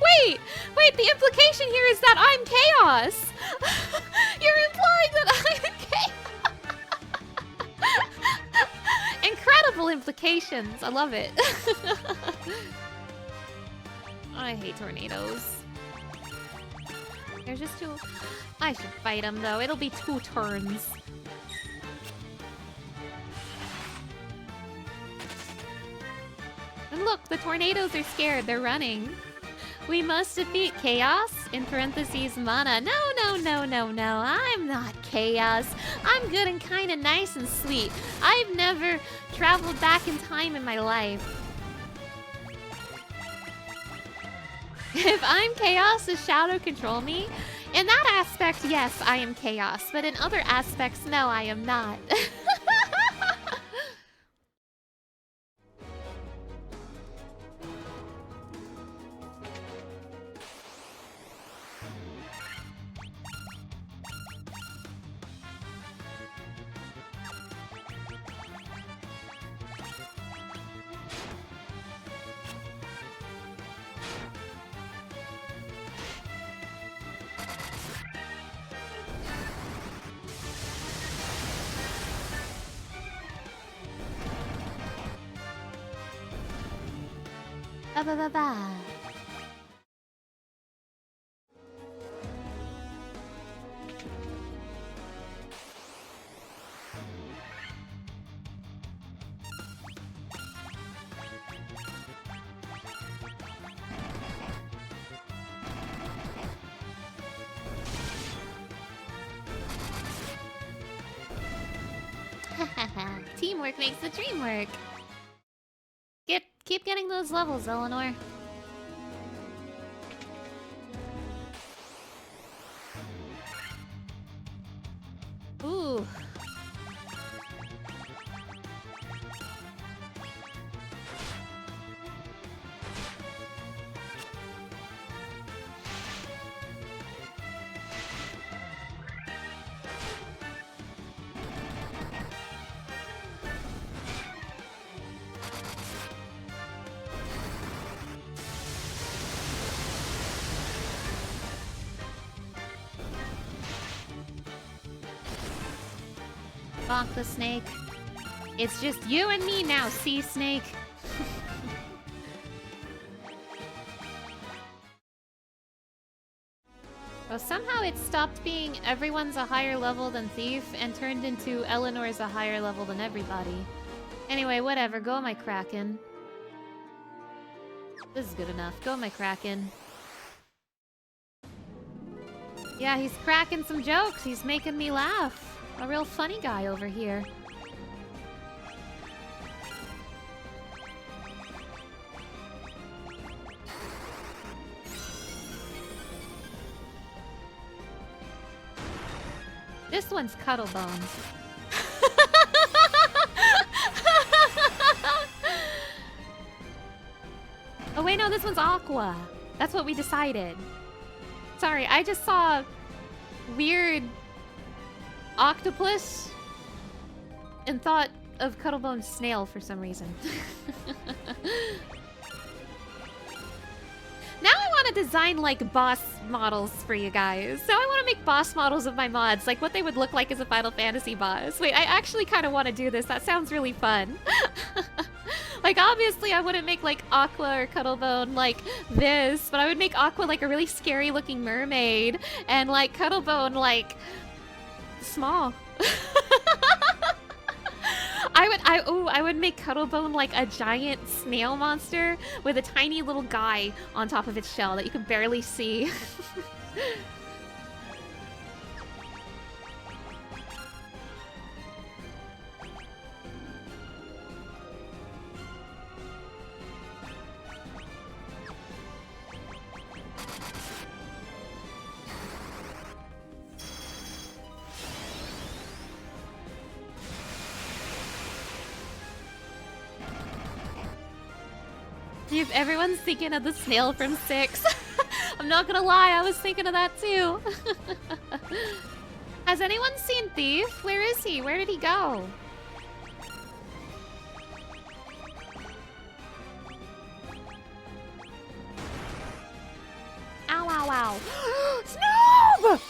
Wait, the implication here is that I'm chaos. You're implying that I'm chaos. Incredible implications. I love it. I hate tornadoes. There's just 2. I should fight them though. It'll be 2 turns. And look, the tornadoes are scared. They're running. We must defeat chaos, in parentheses, mana. No. I'm not chaos. I'm good and kind of nice and sweet. I've never traveled back in time in my life. If I'm chaos, does Shadow control me? In that aspect, yes, I am chaos. But in other aspects, no, I am not. Ba. Teamwork makes the dream work. Keep getting those levels, Eleanor. Ooh. Bonk the snake. It's just you and me now, sea snake. Oh, somehow it stopped being everyone's a higher level than Thief and turned into Eleanor's a higher level than everybody. Anyway, whatever. Go my Kraken. This is good enough. Go my Kraken. Yeah, he's cracking some jokes. He's making me laugh. A real funny guy over here. This one's Cuttlebone. Oh wait, no, this one's Aqua. That's what we decided. Sorry, I just saw weird octopus and thought of Cuttlebone Snail for some reason. Now I want to design like boss models for you guys. So I want to make boss models of my mods, like what they would look like as a Final Fantasy boss. Wait, I actually kind of want to do this. That sounds really fun. Like, obviously I wouldn't make like Aqua or Cuttlebone like this, but I would make Aqua like a really scary looking mermaid and like Cuttlebone like small. I would make Cuttlebone like a giant snail monster with a tiny little guy on top of its shell that you can barely see. If everyone's thinking of the snail from 6. I'm not gonna lie, I was thinking of that too. Has anyone seen Thief? Where is he? Where did he go? Ow, ow, ow. Snoob!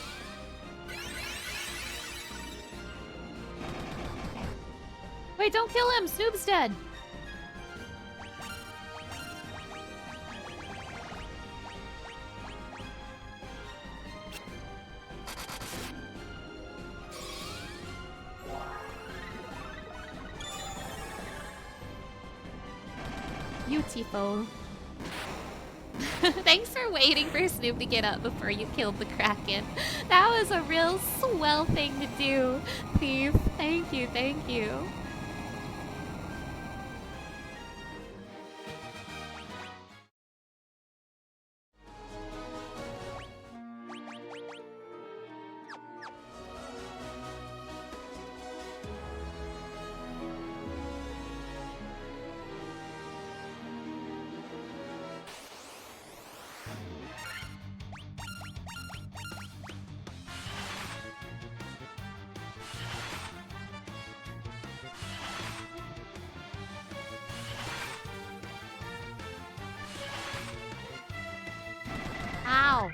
Wait, don't kill him. Snoob's dead. Beautiful. Thanks for waiting for Snoop to get up before you killed the Kraken. That was a real swell thing to do, Thief. Thank you, thank you. Ow.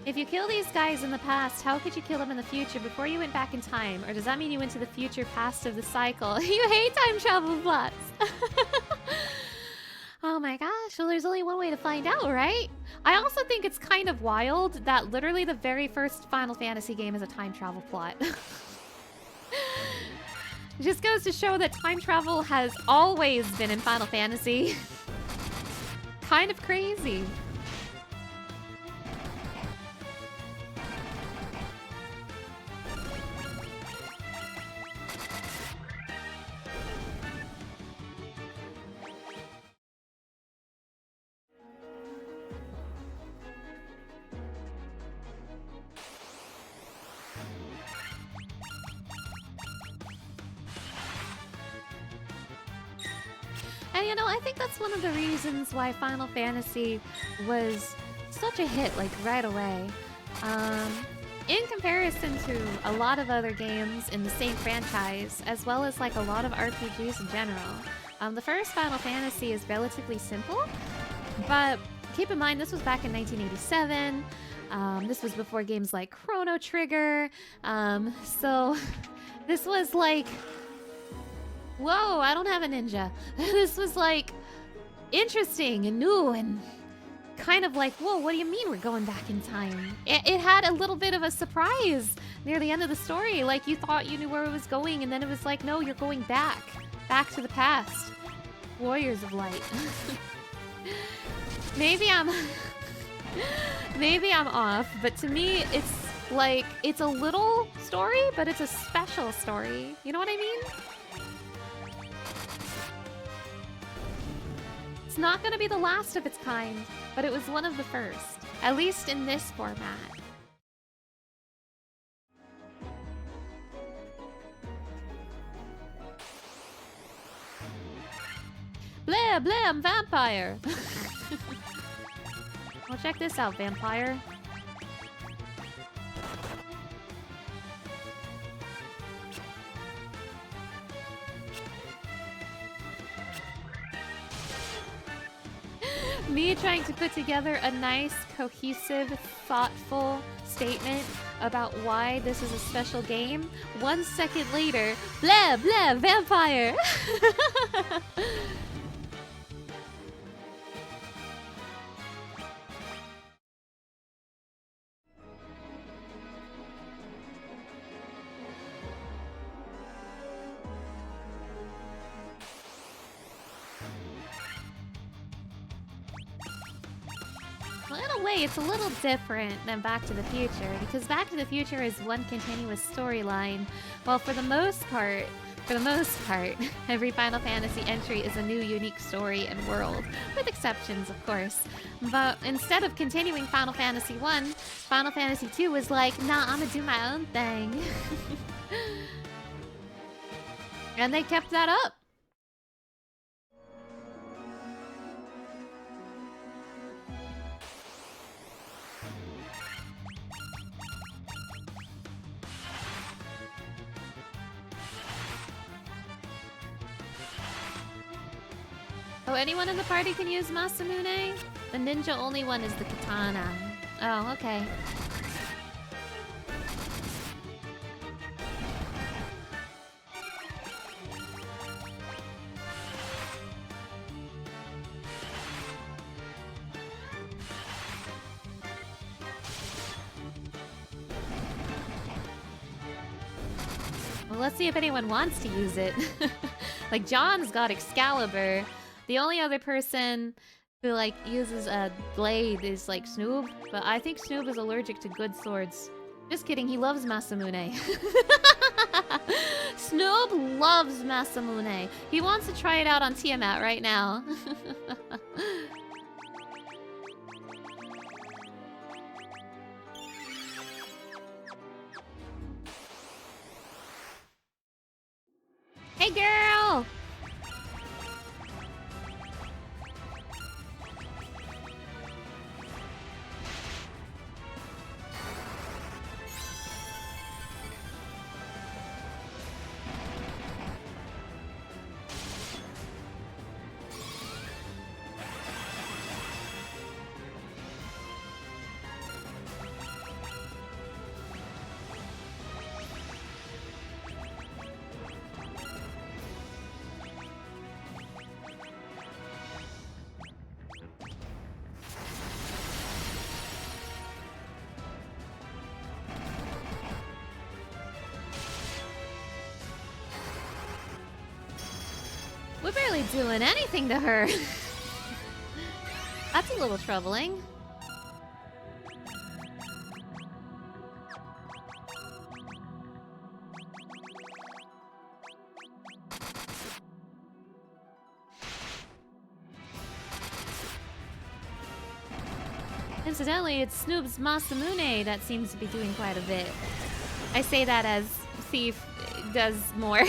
If you kill these guys in the past, how could you kill them in the future before you went back in time? Or does that mean you went to the future past of the cycle? You hate time travel plots! Oh my gosh, well there's only one way to find out, right? I also think it's kind of wild that literally the very first Final Fantasy game is a time travel plot. It just goes to show that time travel has always been in Final Fantasy. Kind of crazy. And you know, I think that's one of the reasons why Final Fantasy was such a hit, like, right away. in comparison to a lot of other games in the same franchise, as well as like a lot of RPGs in general, the first Final Fantasy is relatively simple, but keep in mind this was back in 1987. This was before games like Chrono Trigger, so this was like, whoa, I don't have a ninja. This was like interesting and new and kind of like, whoa, what do you mean we're going back in time? It had a little bit of a surprise near the end of the story. Like, you thought you knew where it was going, and then it was like, no, you're going back to the past. Warriors of Light. Maybe I'm off, but to me, it's like, it's a little story, but it's a special story. You know what I mean? It's not gonna be the last of its kind, but it was one of the first, at least in this format. Blah, blah, I'm vampire! Well, check this out, vampire. Me trying to put together a nice, cohesive, thoughtful statement about why this is a special game. 1 second later, blah, blah, vampire! Well, in a way, it's a little different than Back to the Future, because Back to the Future is one continuous storyline, while for the most part, every Final Fantasy entry is a new, unique story and world, with exceptions, of course. But instead of continuing Final Fantasy 1, Final Fantasy 2 was like, nah, I'm gonna do my own thing. And they kept that up. Oh, anyone in the party can use Masamune? The ninja only one is the katana. Oh, okay. Well, let's see if anyone wants to use it. Like, John's got Excalibur. The only other person who, like, uses a blade is, like, Snoob. But I think Snoob is allergic to good swords. Just kidding, he loves Masamune. Snoob loves Masamune. He wants to try it out on Tiamat right now. Hey, girl! We're barely doing anything to her. That's a little troubling. Incidentally, it's Snoob's Masamune that seems to be doing quite a bit. I say that as Thief does more.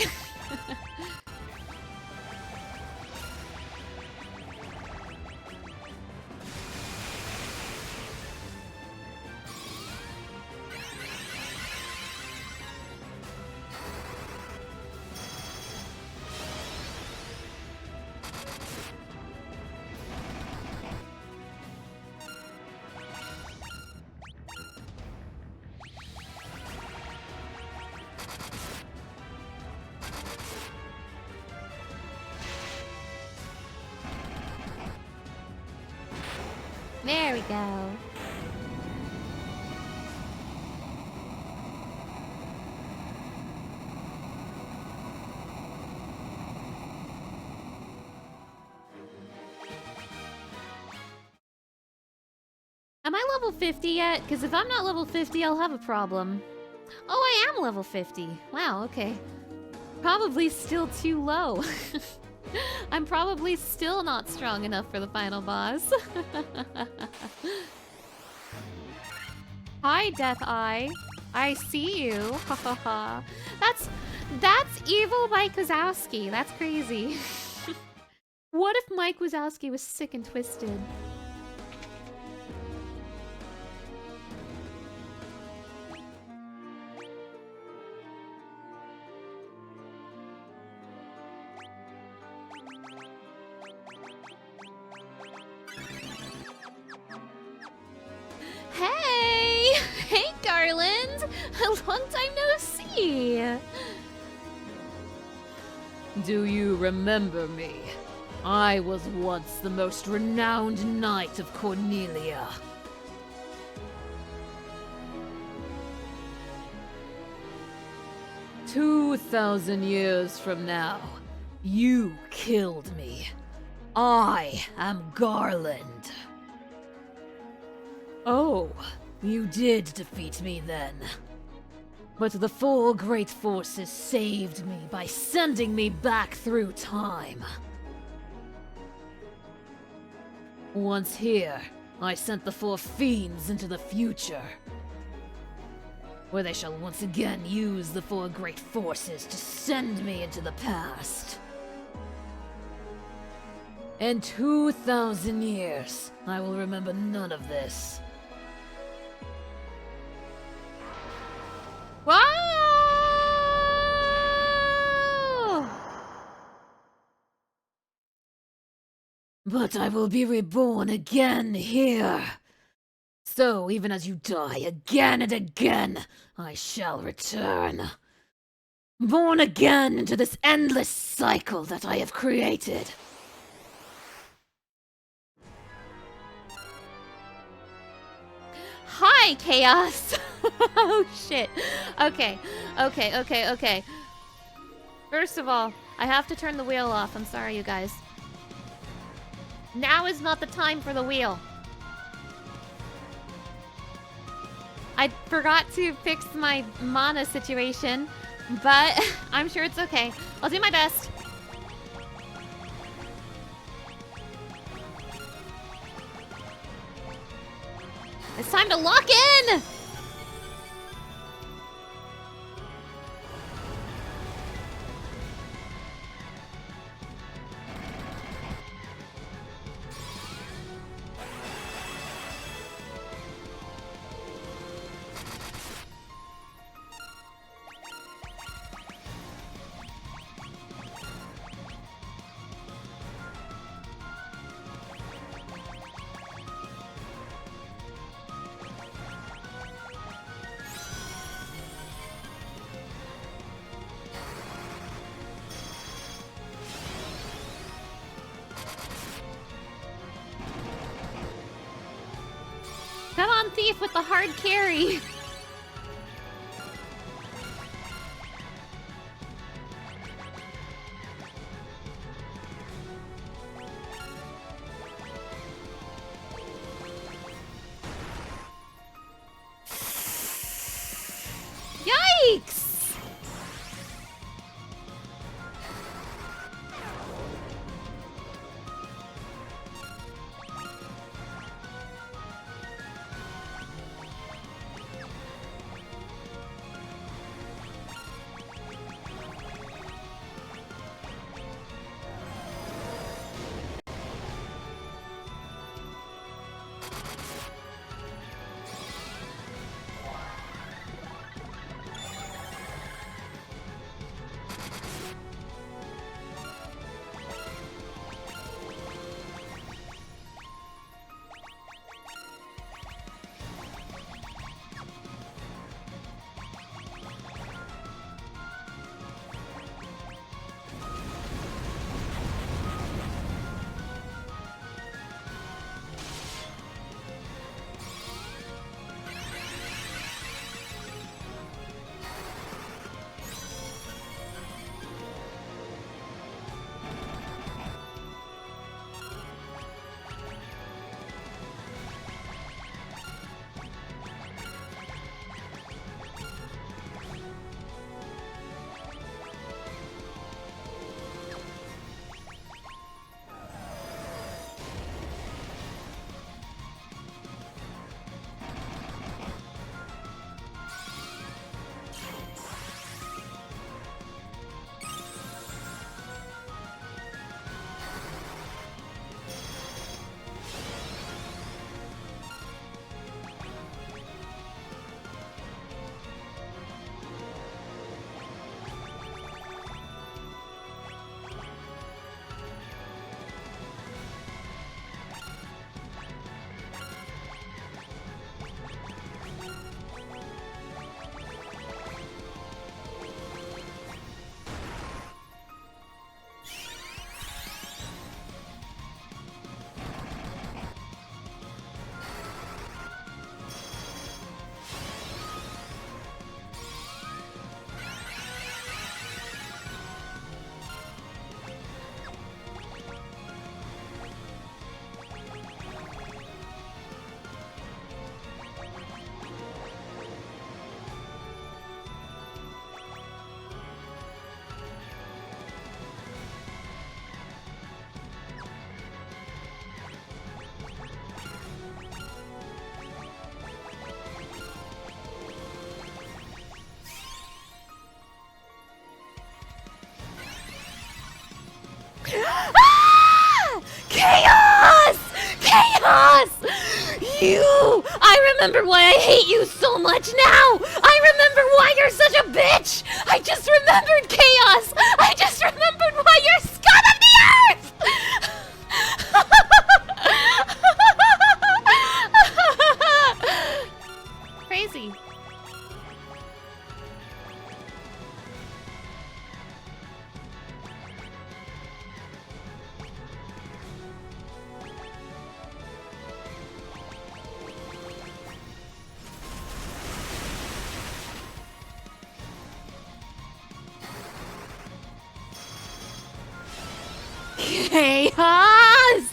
There we go. Am I level 50 yet? Because if I'm not level 50, I'll have a problem. Oh, I am level 50. Wow, okay. Probably still too low. I'm probably still not strong enough for the final boss. Hi, Death Eye. I see you. That's evil Mike Wazowski. That's crazy. What if Mike Wazowski was sick and twisted? Hey! Hey, Garland! A long time no see! Do you remember me? I was once the most renowned knight of Cornelia. 2,000 years from now, you killed me. I am Garland. Oh, you did defeat me then. But the four great forces saved me by sending me back through time. Once here, I sent the four fiends into the future, where they shall once again use the four great forces to send me into the past. In 2,000 years, I will remember none of this. Whoa! But I will be reborn again here. So even as you die again and again, I shall return. Born again into this endless cycle that I have created. Hi, Chaos! Oh, shit. Okay. First of all, I have to turn the wheel off. I'm sorry, you guys. Now is not the time for the wheel. I forgot to fix my mana situation, but I'm sure it's okay. I'll do my best. It's time to lock in! Come on, Thief, with the hard carry. Yikes! Chaos! You! I remember why I hate you so much now! I remember why you're such a bitch! I just remembered Chaos! I just remembered why you're scum of the earth! Crazy. Chaos!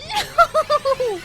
No!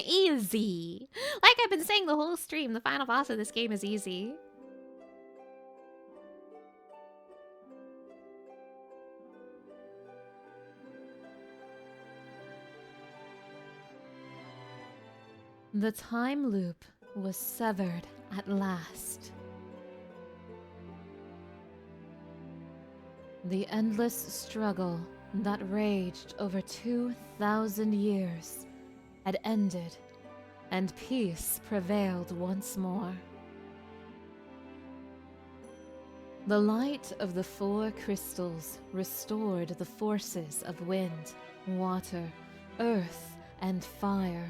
Easy. Like I've been saying the whole stream, the final boss of this game is easy. The time loop was severed at last. The endless struggle that raged over 2,000 years had ended, and peace prevailed once more. The light of the 4 crystals restored the forces of wind, water, earth, and fire.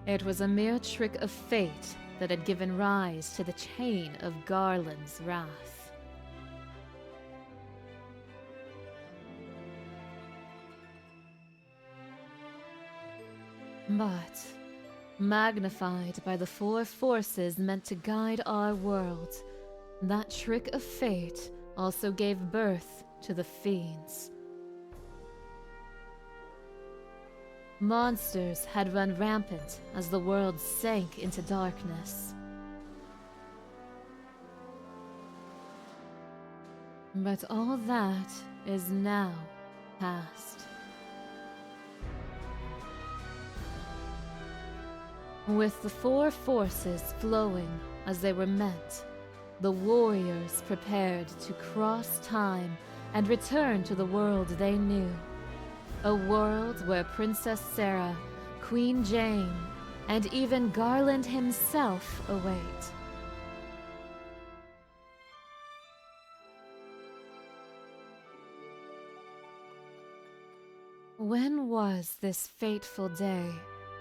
It was a mere trick of fate that had given rise to the chain of Garland's wrath. But magnified by the four forces meant to guide our world. That trick of fate also gave birth to the fiends. Monsters had run rampant as the world sank into darkness. But all that is now past. With the four forces flowing as they were meant, the warriors prepared to cross time and return to the world they knew. A world where Princess Sarah, Queen Jane, and even Garland himself await. When was this fateful day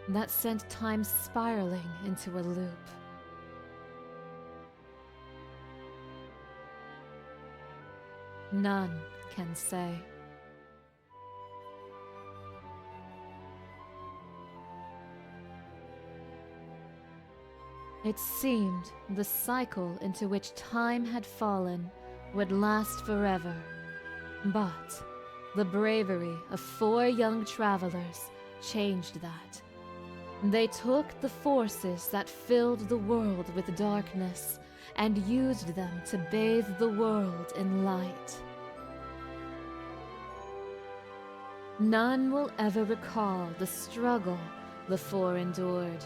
that sent time spiraling into a loop? None can say. It seemed the cycle into which time had fallen would last forever, but the bravery of four young travelers changed that. They took the forces that filled the world with darkness and used them to bathe the world in light. None will ever recall the struggle the four endured.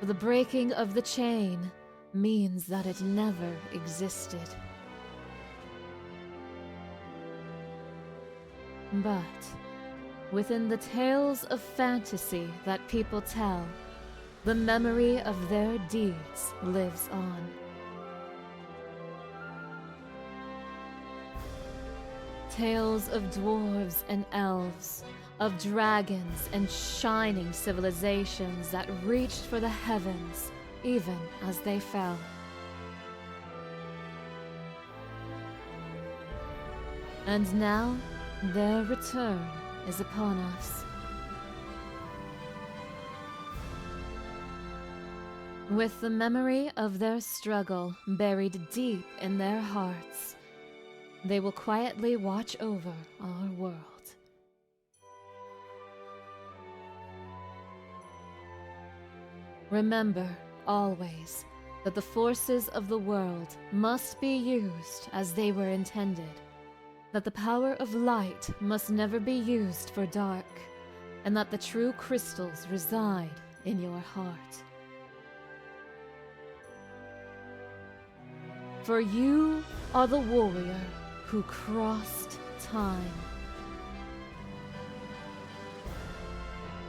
The breaking of the chain means that it never existed. But within the tales of fantasy that people tell, the memory of their deeds lives on. Tales of dwarves and elves, of dragons and shining civilizations that reached for the heavens even as they fell. And now, their return is upon us. With the memory of their struggle buried deep in their hearts, they will quietly watch over our world. Remember always that the forces of the world must be used as they were intended, that the power of light must never be used for dark, and that the true crystals reside in your heart. For you are the warrior who crossed time.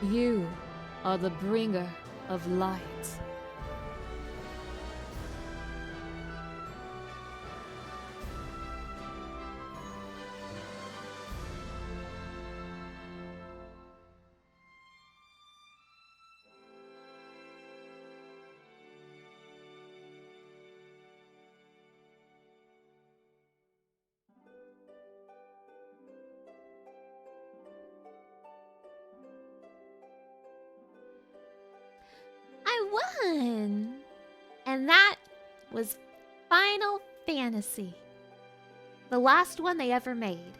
You are the bringer of light. I won! And that was Final Fantasy. The last one they ever made.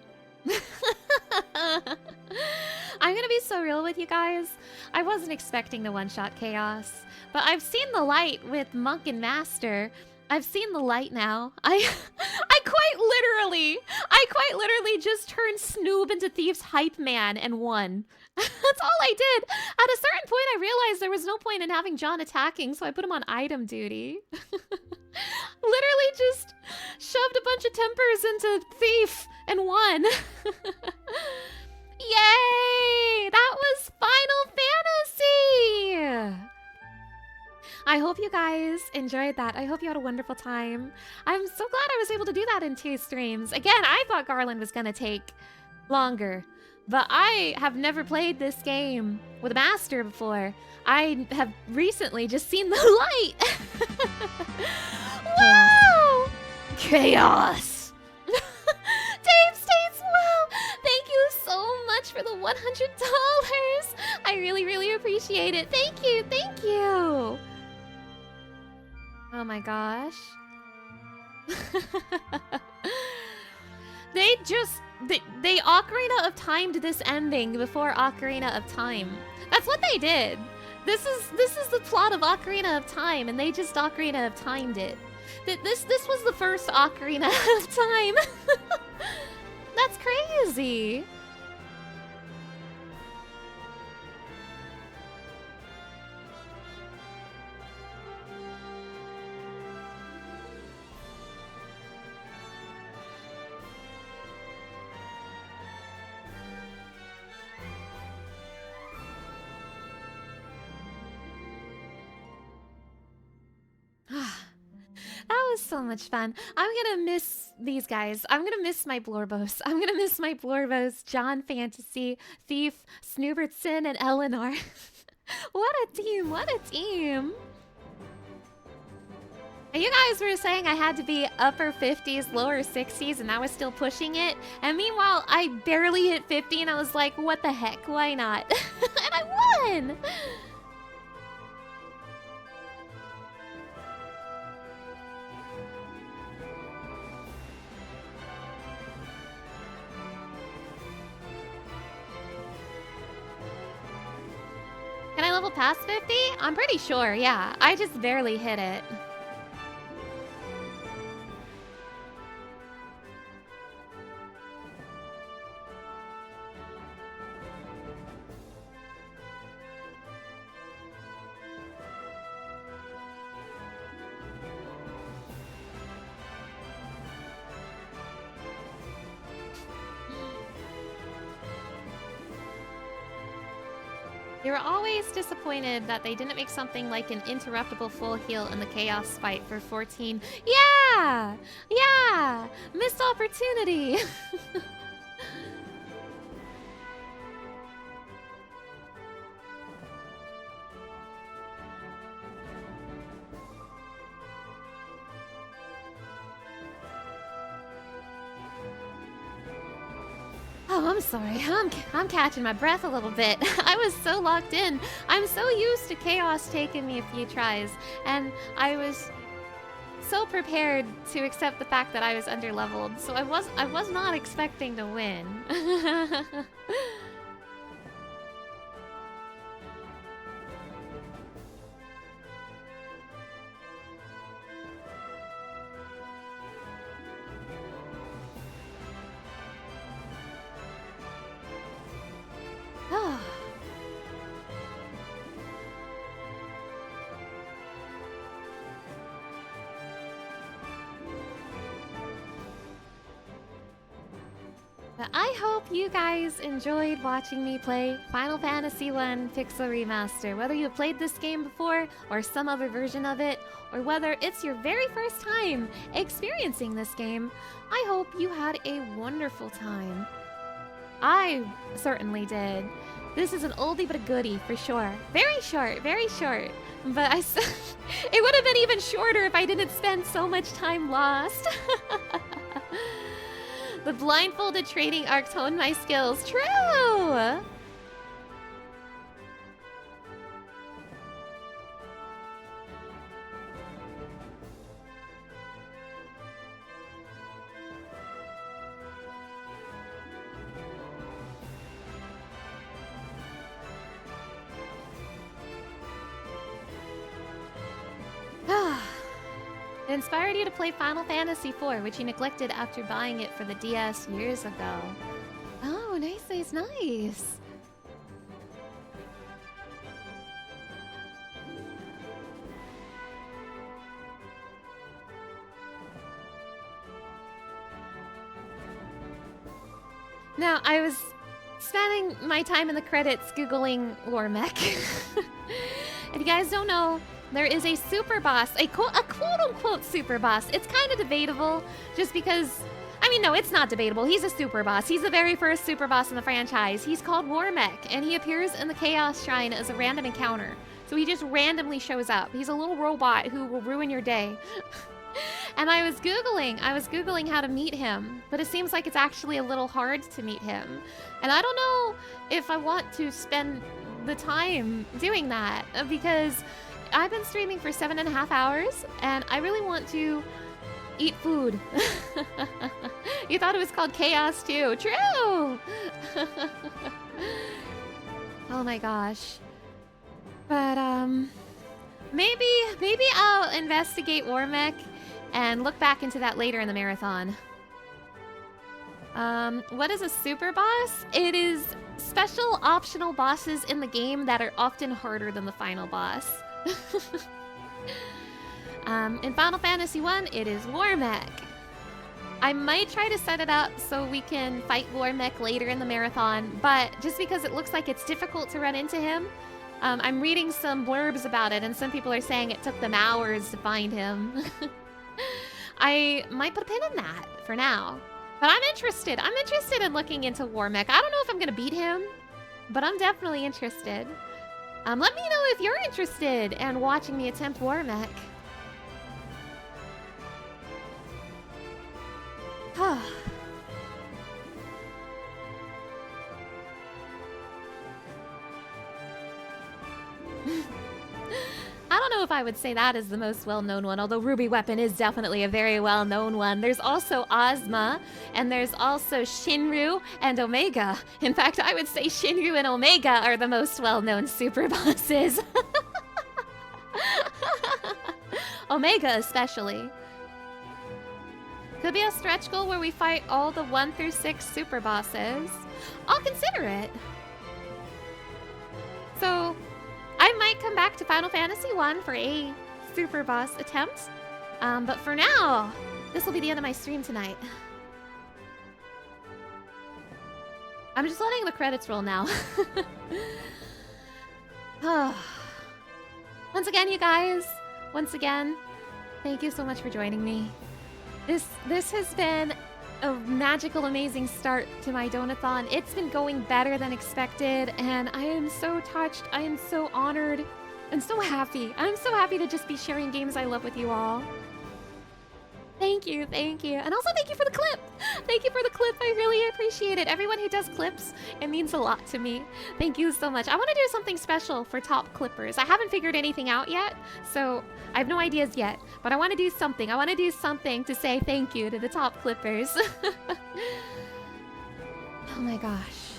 I'm gonna be so real with you guys. I wasn't expecting to one-shot Chaos, but I've seen the light with Monk and Master. I've seen the light now. I quite literally just turned Snoob into Thief's hype man and won. That's all I did. At a certain point, I realized there was no point in having John attacking, so I put him on item duty. Literally just shoved a bunch of tempers into Thief and won. Yay! That was Final Fantasy! I hope you guys enjoyed that. I hope you had a wonderful time. I'm so glad I was able to do that in 2 streams. Again, I thought Garland was gonna take longer, but I have never played this game with a master before. I have recently just seen the light. Wow! Chaos! Dave States, wow! Thank you so much for the $100. I really, really appreciate it. Thank you, thank you. Oh my gosh. They Ocarina of Timed this ending before Ocarina of Time. That's what they did. This is the plot of Ocarina of Time, and they just Ocarina of Timed it. This was the first Ocarina of Time. That's crazy. That was so much fun. I'm gonna miss these guys. I'm gonna miss my Blorbos. I'm gonna miss my Blorbos, John Fantasy, Thief, Snoobertson, and Eleanor. What a team, what a team. And you guys were saying I had to be upper 50s, lower 60s, and I was still pushing it. And meanwhile, I barely hit 50, and I was like, what the heck, why not? And I won! Can I level past 50? I'm pretty sure, yeah. I just barely hit it. You were always disappointed that they didn't make something like an interruptible full heal in the Chaos fight for 14. Yeah! Yeah! Missed opportunity! Oh, I'm sorry. I'm catching my breath a little bit. I was so locked in. I'm so used to Chaos taking me a few tries, and I was so prepared to accept the fact that I was underleveled. So I was not expecting to win. But I hope you guys enjoyed watching me play Final Fantasy I Pixel Remaster. Whether you've played this game before, or some other version of it, or whether it's your very first time experiencing this game, I hope you had a wonderful time. I certainly did. This is an oldie but a goodie for sure. Very short, very short. But it would have been even shorter if I didn't spend so much time lost. The blindfolded trading arc honed my skills. True! It inspired you to play Final Fantasy IV, which you neglected after buying it for the DS years ago. Oh, nice, nice, nice. Now, I was spending my time in the credits Googling Warmech. If you guys don't know, there is a super boss, a quote-unquote super boss. It's kind of debatable, just because... I mean, no, it's not debatable. He's a super boss. He's the very first super boss in the franchise. He's called Warmech, and he appears in the Chaos Shrine as a random encounter. So he just randomly shows up. He's a little robot who will ruin your day. And I was Googling how to meet him, but it seems like it's actually a little hard to meet him. And I don't know if I want to spend the time doing that because I've been streaming for 7.5 hours and I really want to eat food. You thought it was called Chaos too. True! Oh my gosh. But, maybe I'll investigate Warmech and look back into that later in the marathon. What is a super boss? It is special optional bosses in the game that are often harder than the final boss. In Final Fantasy 1, it is Warmech. I might try to set it up so we can fight Warmech later in the marathon, but just because it looks like it's difficult to run into him, I'm reading some blurbs about it, and some people are saying it took them hours to find him. I might put a pin in that for now. But I'm interested. I'm interested in looking into Warmech. I don't know if I'm going to beat him, but I'm definitely interested. Let me know if you're interested in watching me attempt Warmech. I don't know if I would say that is the most well-known one, although Ruby Weapon is definitely a very well-known one. There's also Ozma, and there's also Shinru and Omega. In fact, I would say Shinru and Omega are the most well-known super bosses. Omega especially. Could be a stretch goal where we fight all the 1 through 6 super bosses. I'll consider it. So, I might come back to Final Fantasy 1 for a super boss attempt. But for now, this will be the end of my stream tonight. I'm just letting the credits roll now. Once again, you guys, thank you so much for joining me. This has been a magical, amazing start to my Donathon. It's been going better than expected, and I am so touched. I am so honored and so happy. I'm so happy to just be sharing games I love with you all. Thank you, and also thank you for the clip. Thank you for the clip. I really appreciate it. Everyone who does clips, it means a lot to me. Thank you so much. I want to do something special for top clippers. I haven't figured anything out yet, so I have no ideas yet, but I want to do something. I want to do something to say thank you to the top clippers. Oh my gosh.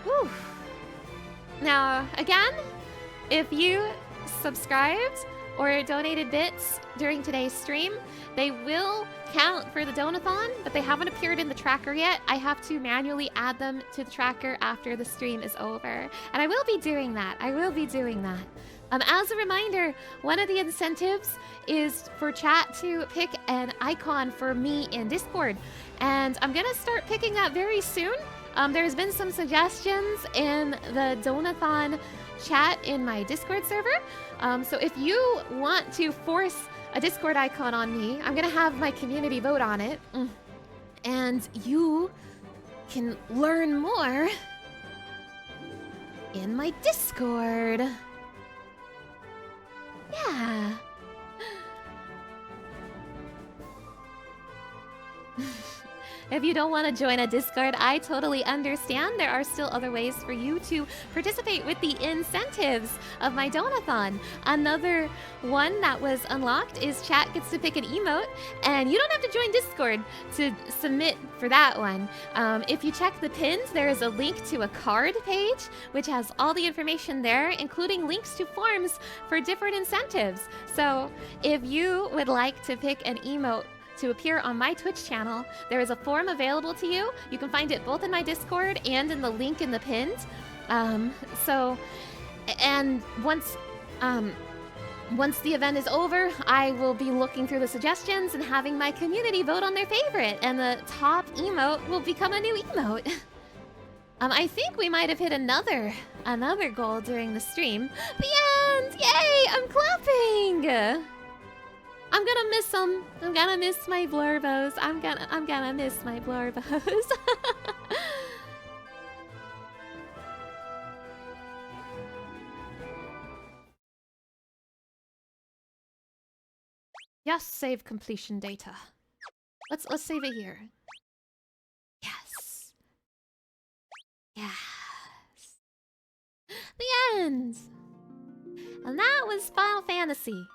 Whew. Now, again, if you subscribed or donated bits during today's stream, they will count for the Donathon, but they haven't appeared in the tracker yet. I have to manually add them to the tracker after the stream is over. And I will be doing that. As a reminder, one of the incentives is for chat to pick an icon for me in Discord. And I'm gonna start picking that very soon. There's been some suggestions in the Donathon chat in my Discord server. So if you want to force a Discord icon on me, I'm gonna have my community vote on it. And you can learn more in my Discord. Yeah. If you don't want to join a Discord, I totally understand. There are still other ways for you to participate with the incentives of my Donathon. Another one that was unlocked is chat gets to pick an emote, and you don't have to join Discord to submit for that one. If you check the pins, there is a link to a card page, which has all the information there, including links to forms for different incentives. So if you would like to pick an emote to appear on my Twitch channel, there is a form available to you. You can find it both in my Discord and in the link in the pinned. Once the event is over, I will be looking through the suggestions and having my community vote on their favorite, and the top emote will become a new emote. I think we might have hit another goal during the stream. The end! Yay! I'm clapping! I'm gonna miss them. I'm gonna miss my blurbos. I'm gonna miss my blurbos. Yes, save completion data. Let's save it here. Yes. Yes. The end. And that was Final Fantasy.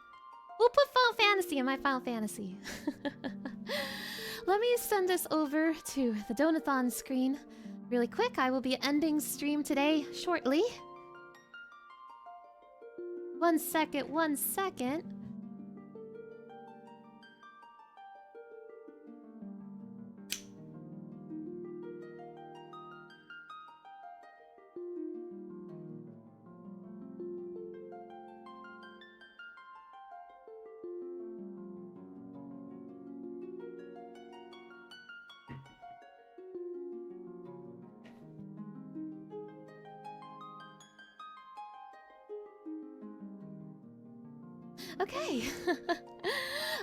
We'll put Final Fantasy in my Final Fantasy. Let me send this over to the Donathon screen really quick. I will be ending stream today shortly. 1 second, 1 second.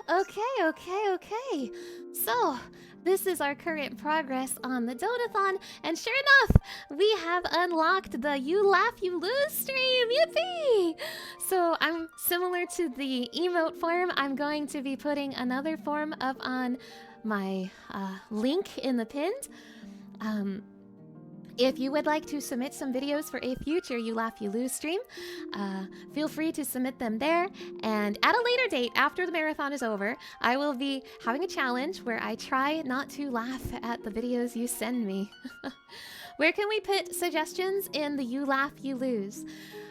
Okay. Okay. So, this is our current progress on the Donathon, and sure enough, we have unlocked the You Laugh, You Lose stream! Yippee! So, I'm similar to the emote form, I'm going to be putting another form up on my link in the pinned. If you would like to submit some videos for a future You Laugh, You Lose stream, feel free to submit them there. And at a later date, after the marathon is over, I will be having a challenge where I try not to laugh at the videos you send me. Where can we put suggestions in the You Laugh, You Lose?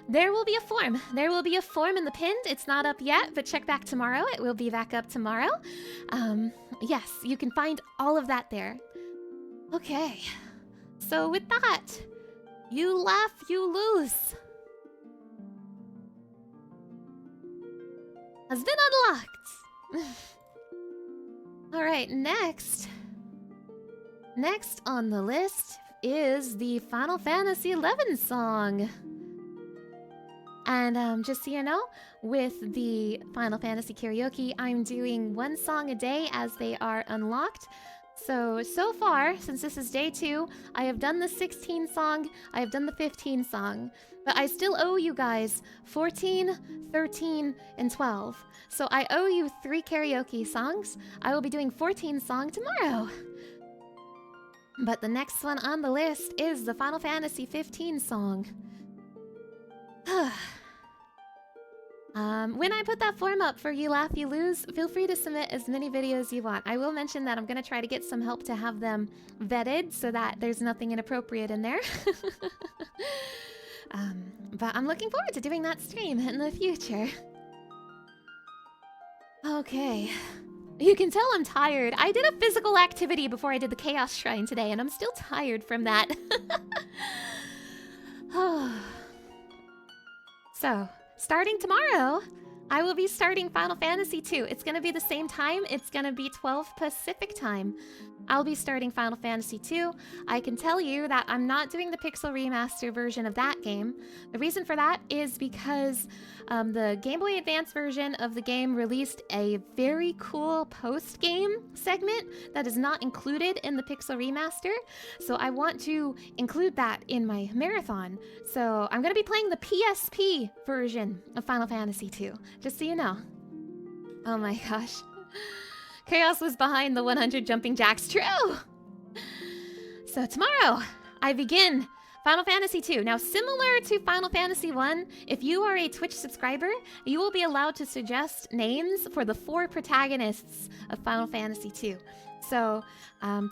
There will be a form. There will be a form in the pinned. It's not up yet, but check back tomorrow. It will be back up tomorrow. Yes, you can find all of that there. Okay. So with that, You Laugh, You Lose has been unlocked. Alright, next on the list is the Final Fantasy XI song. And just so you know, with the Final Fantasy karaoke, I'm doing one song a day as they are unlocked. So far, since this is day 2, I have done the 16 song, I have done the 15 song, but I still owe you guys 14, 13, and 12. So I owe you 3 karaoke songs. I will be doing 14 song tomorrow. But the next one on the list is the Final Fantasy 15 song. When I put that form up for You Laugh, You Lose, feel free to submit as many videos you want. I will mention that I'm going to try to get some help to have them vetted so that there's nothing inappropriate in there. But I'm looking forward to doing that stream in the future. Okay. You can tell I'm tired. I did a physical activity before I did the Chaos Shrine today, and I'm still tired from that. So, starting tomorrow, I will be starting Final Fantasy II. It's going to be the same time. It's going to be 12 Pacific time. I'll be starting Final Fantasy II. I can tell you that I'm not doing the Pixel Remaster version of that game. The reason for that is because the Game Boy Advance version of the game released a very cool post-game segment that is not included in the Pixel Remaster. So I want to include that in my marathon. So I'm going to be playing the PSP version of Final Fantasy II, just so you know. Oh my gosh. Chaos was behind the 100 jumping jacks. True! So tomorrow, I begin Final Fantasy II. Now, similar to Final Fantasy I, if you are a Twitch subscriber, you will be allowed to suggest names for the 4 protagonists of Final Fantasy II. So,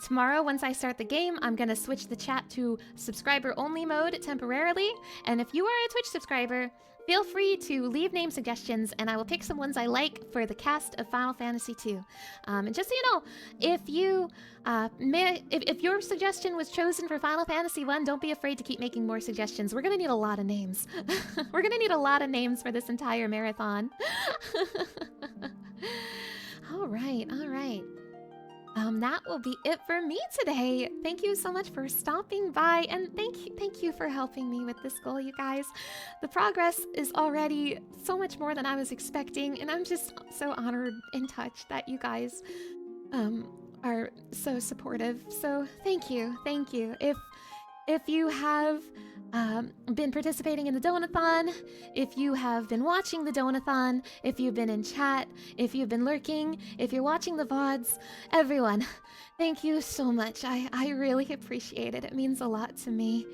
tomorrow, once I start the game, I'm going to switch the chat to subscriber-only mode temporarily. And if you are a Twitch subscriber, feel free to leave name suggestions, and I will pick some ones I like for the cast of Final Fantasy II. And just so you know, if your suggestion was chosen for Final Fantasy I, don't be afraid to keep making more suggestions. We're gonna need a lot of names. We're gonna need a lot of names for this entire marathon. All right. That will be it for me today. Thank you so much for stopping by, and thank you for helping me with this goal, you guys. The progress is already so much more than I was expecting, and I'm just so honored and touched that you guys are so supportive. So thank you. If you have been participating in the Donathon, if you have been watching the Donathon, if you've been in chat, if you've been lurking, if you're watching the VODs, everyone, thank you so much. I really appreciate it. It means a lot to me.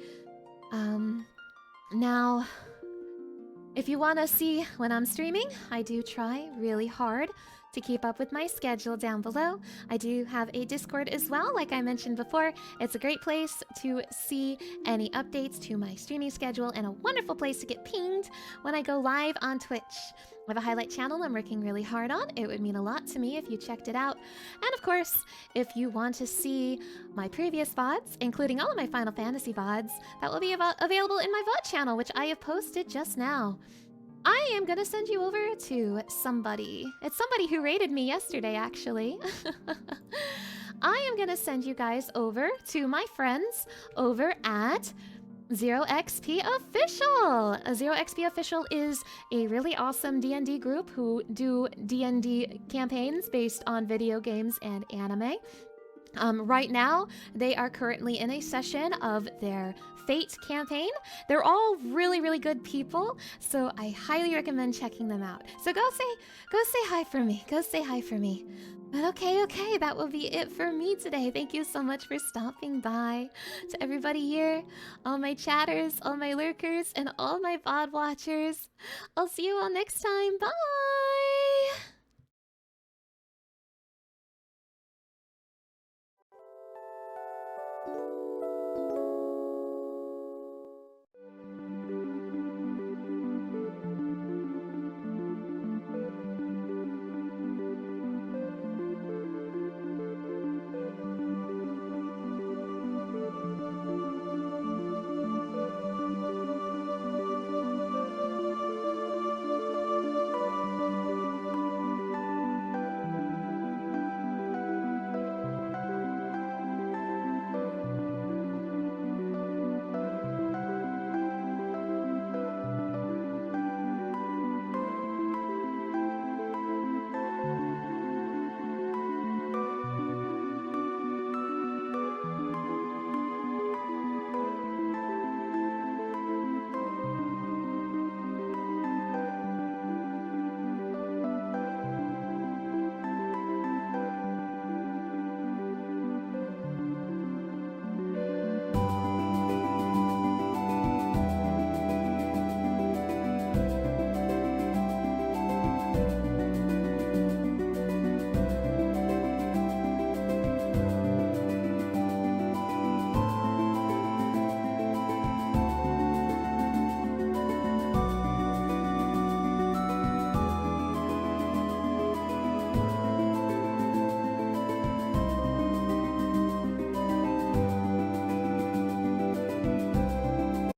Now, if you want to see when I'm streaming, I do try really hard to keep up with my schedule down below. I do have a Discord as well, like I mentioned before. It's a great place to see any updates to my streaming schedule and a wonderful place to get pinged when I go live on Twitch. I have a highlight channel I'm working really hard on. It would mean a lot to me if you checked it out. And of course, if you want to see my previous VODs, including all of my Final Fantasy VODs, that will be available in my VOD channel, which I have posted just now. I am gonna send you over to somebody. It's somebody who rated me yesterday, actually. I am gonna send you guys over to my friends over at 0xp Official. 0xp Official is a really awesome D&D group who do D&D campaigns based on video games and anime. Right now, they are currently in a session of their Fate campaign. They're all really, really good people, so I highly recommend checking them out. So go say hi for me. Go say hi for me. But okay, that will be it for me today. Thank you so much for stopping by. To everybody here, all my chatters, all my lurkers, and all my VOD watchers. I'll see you all next time. Bye!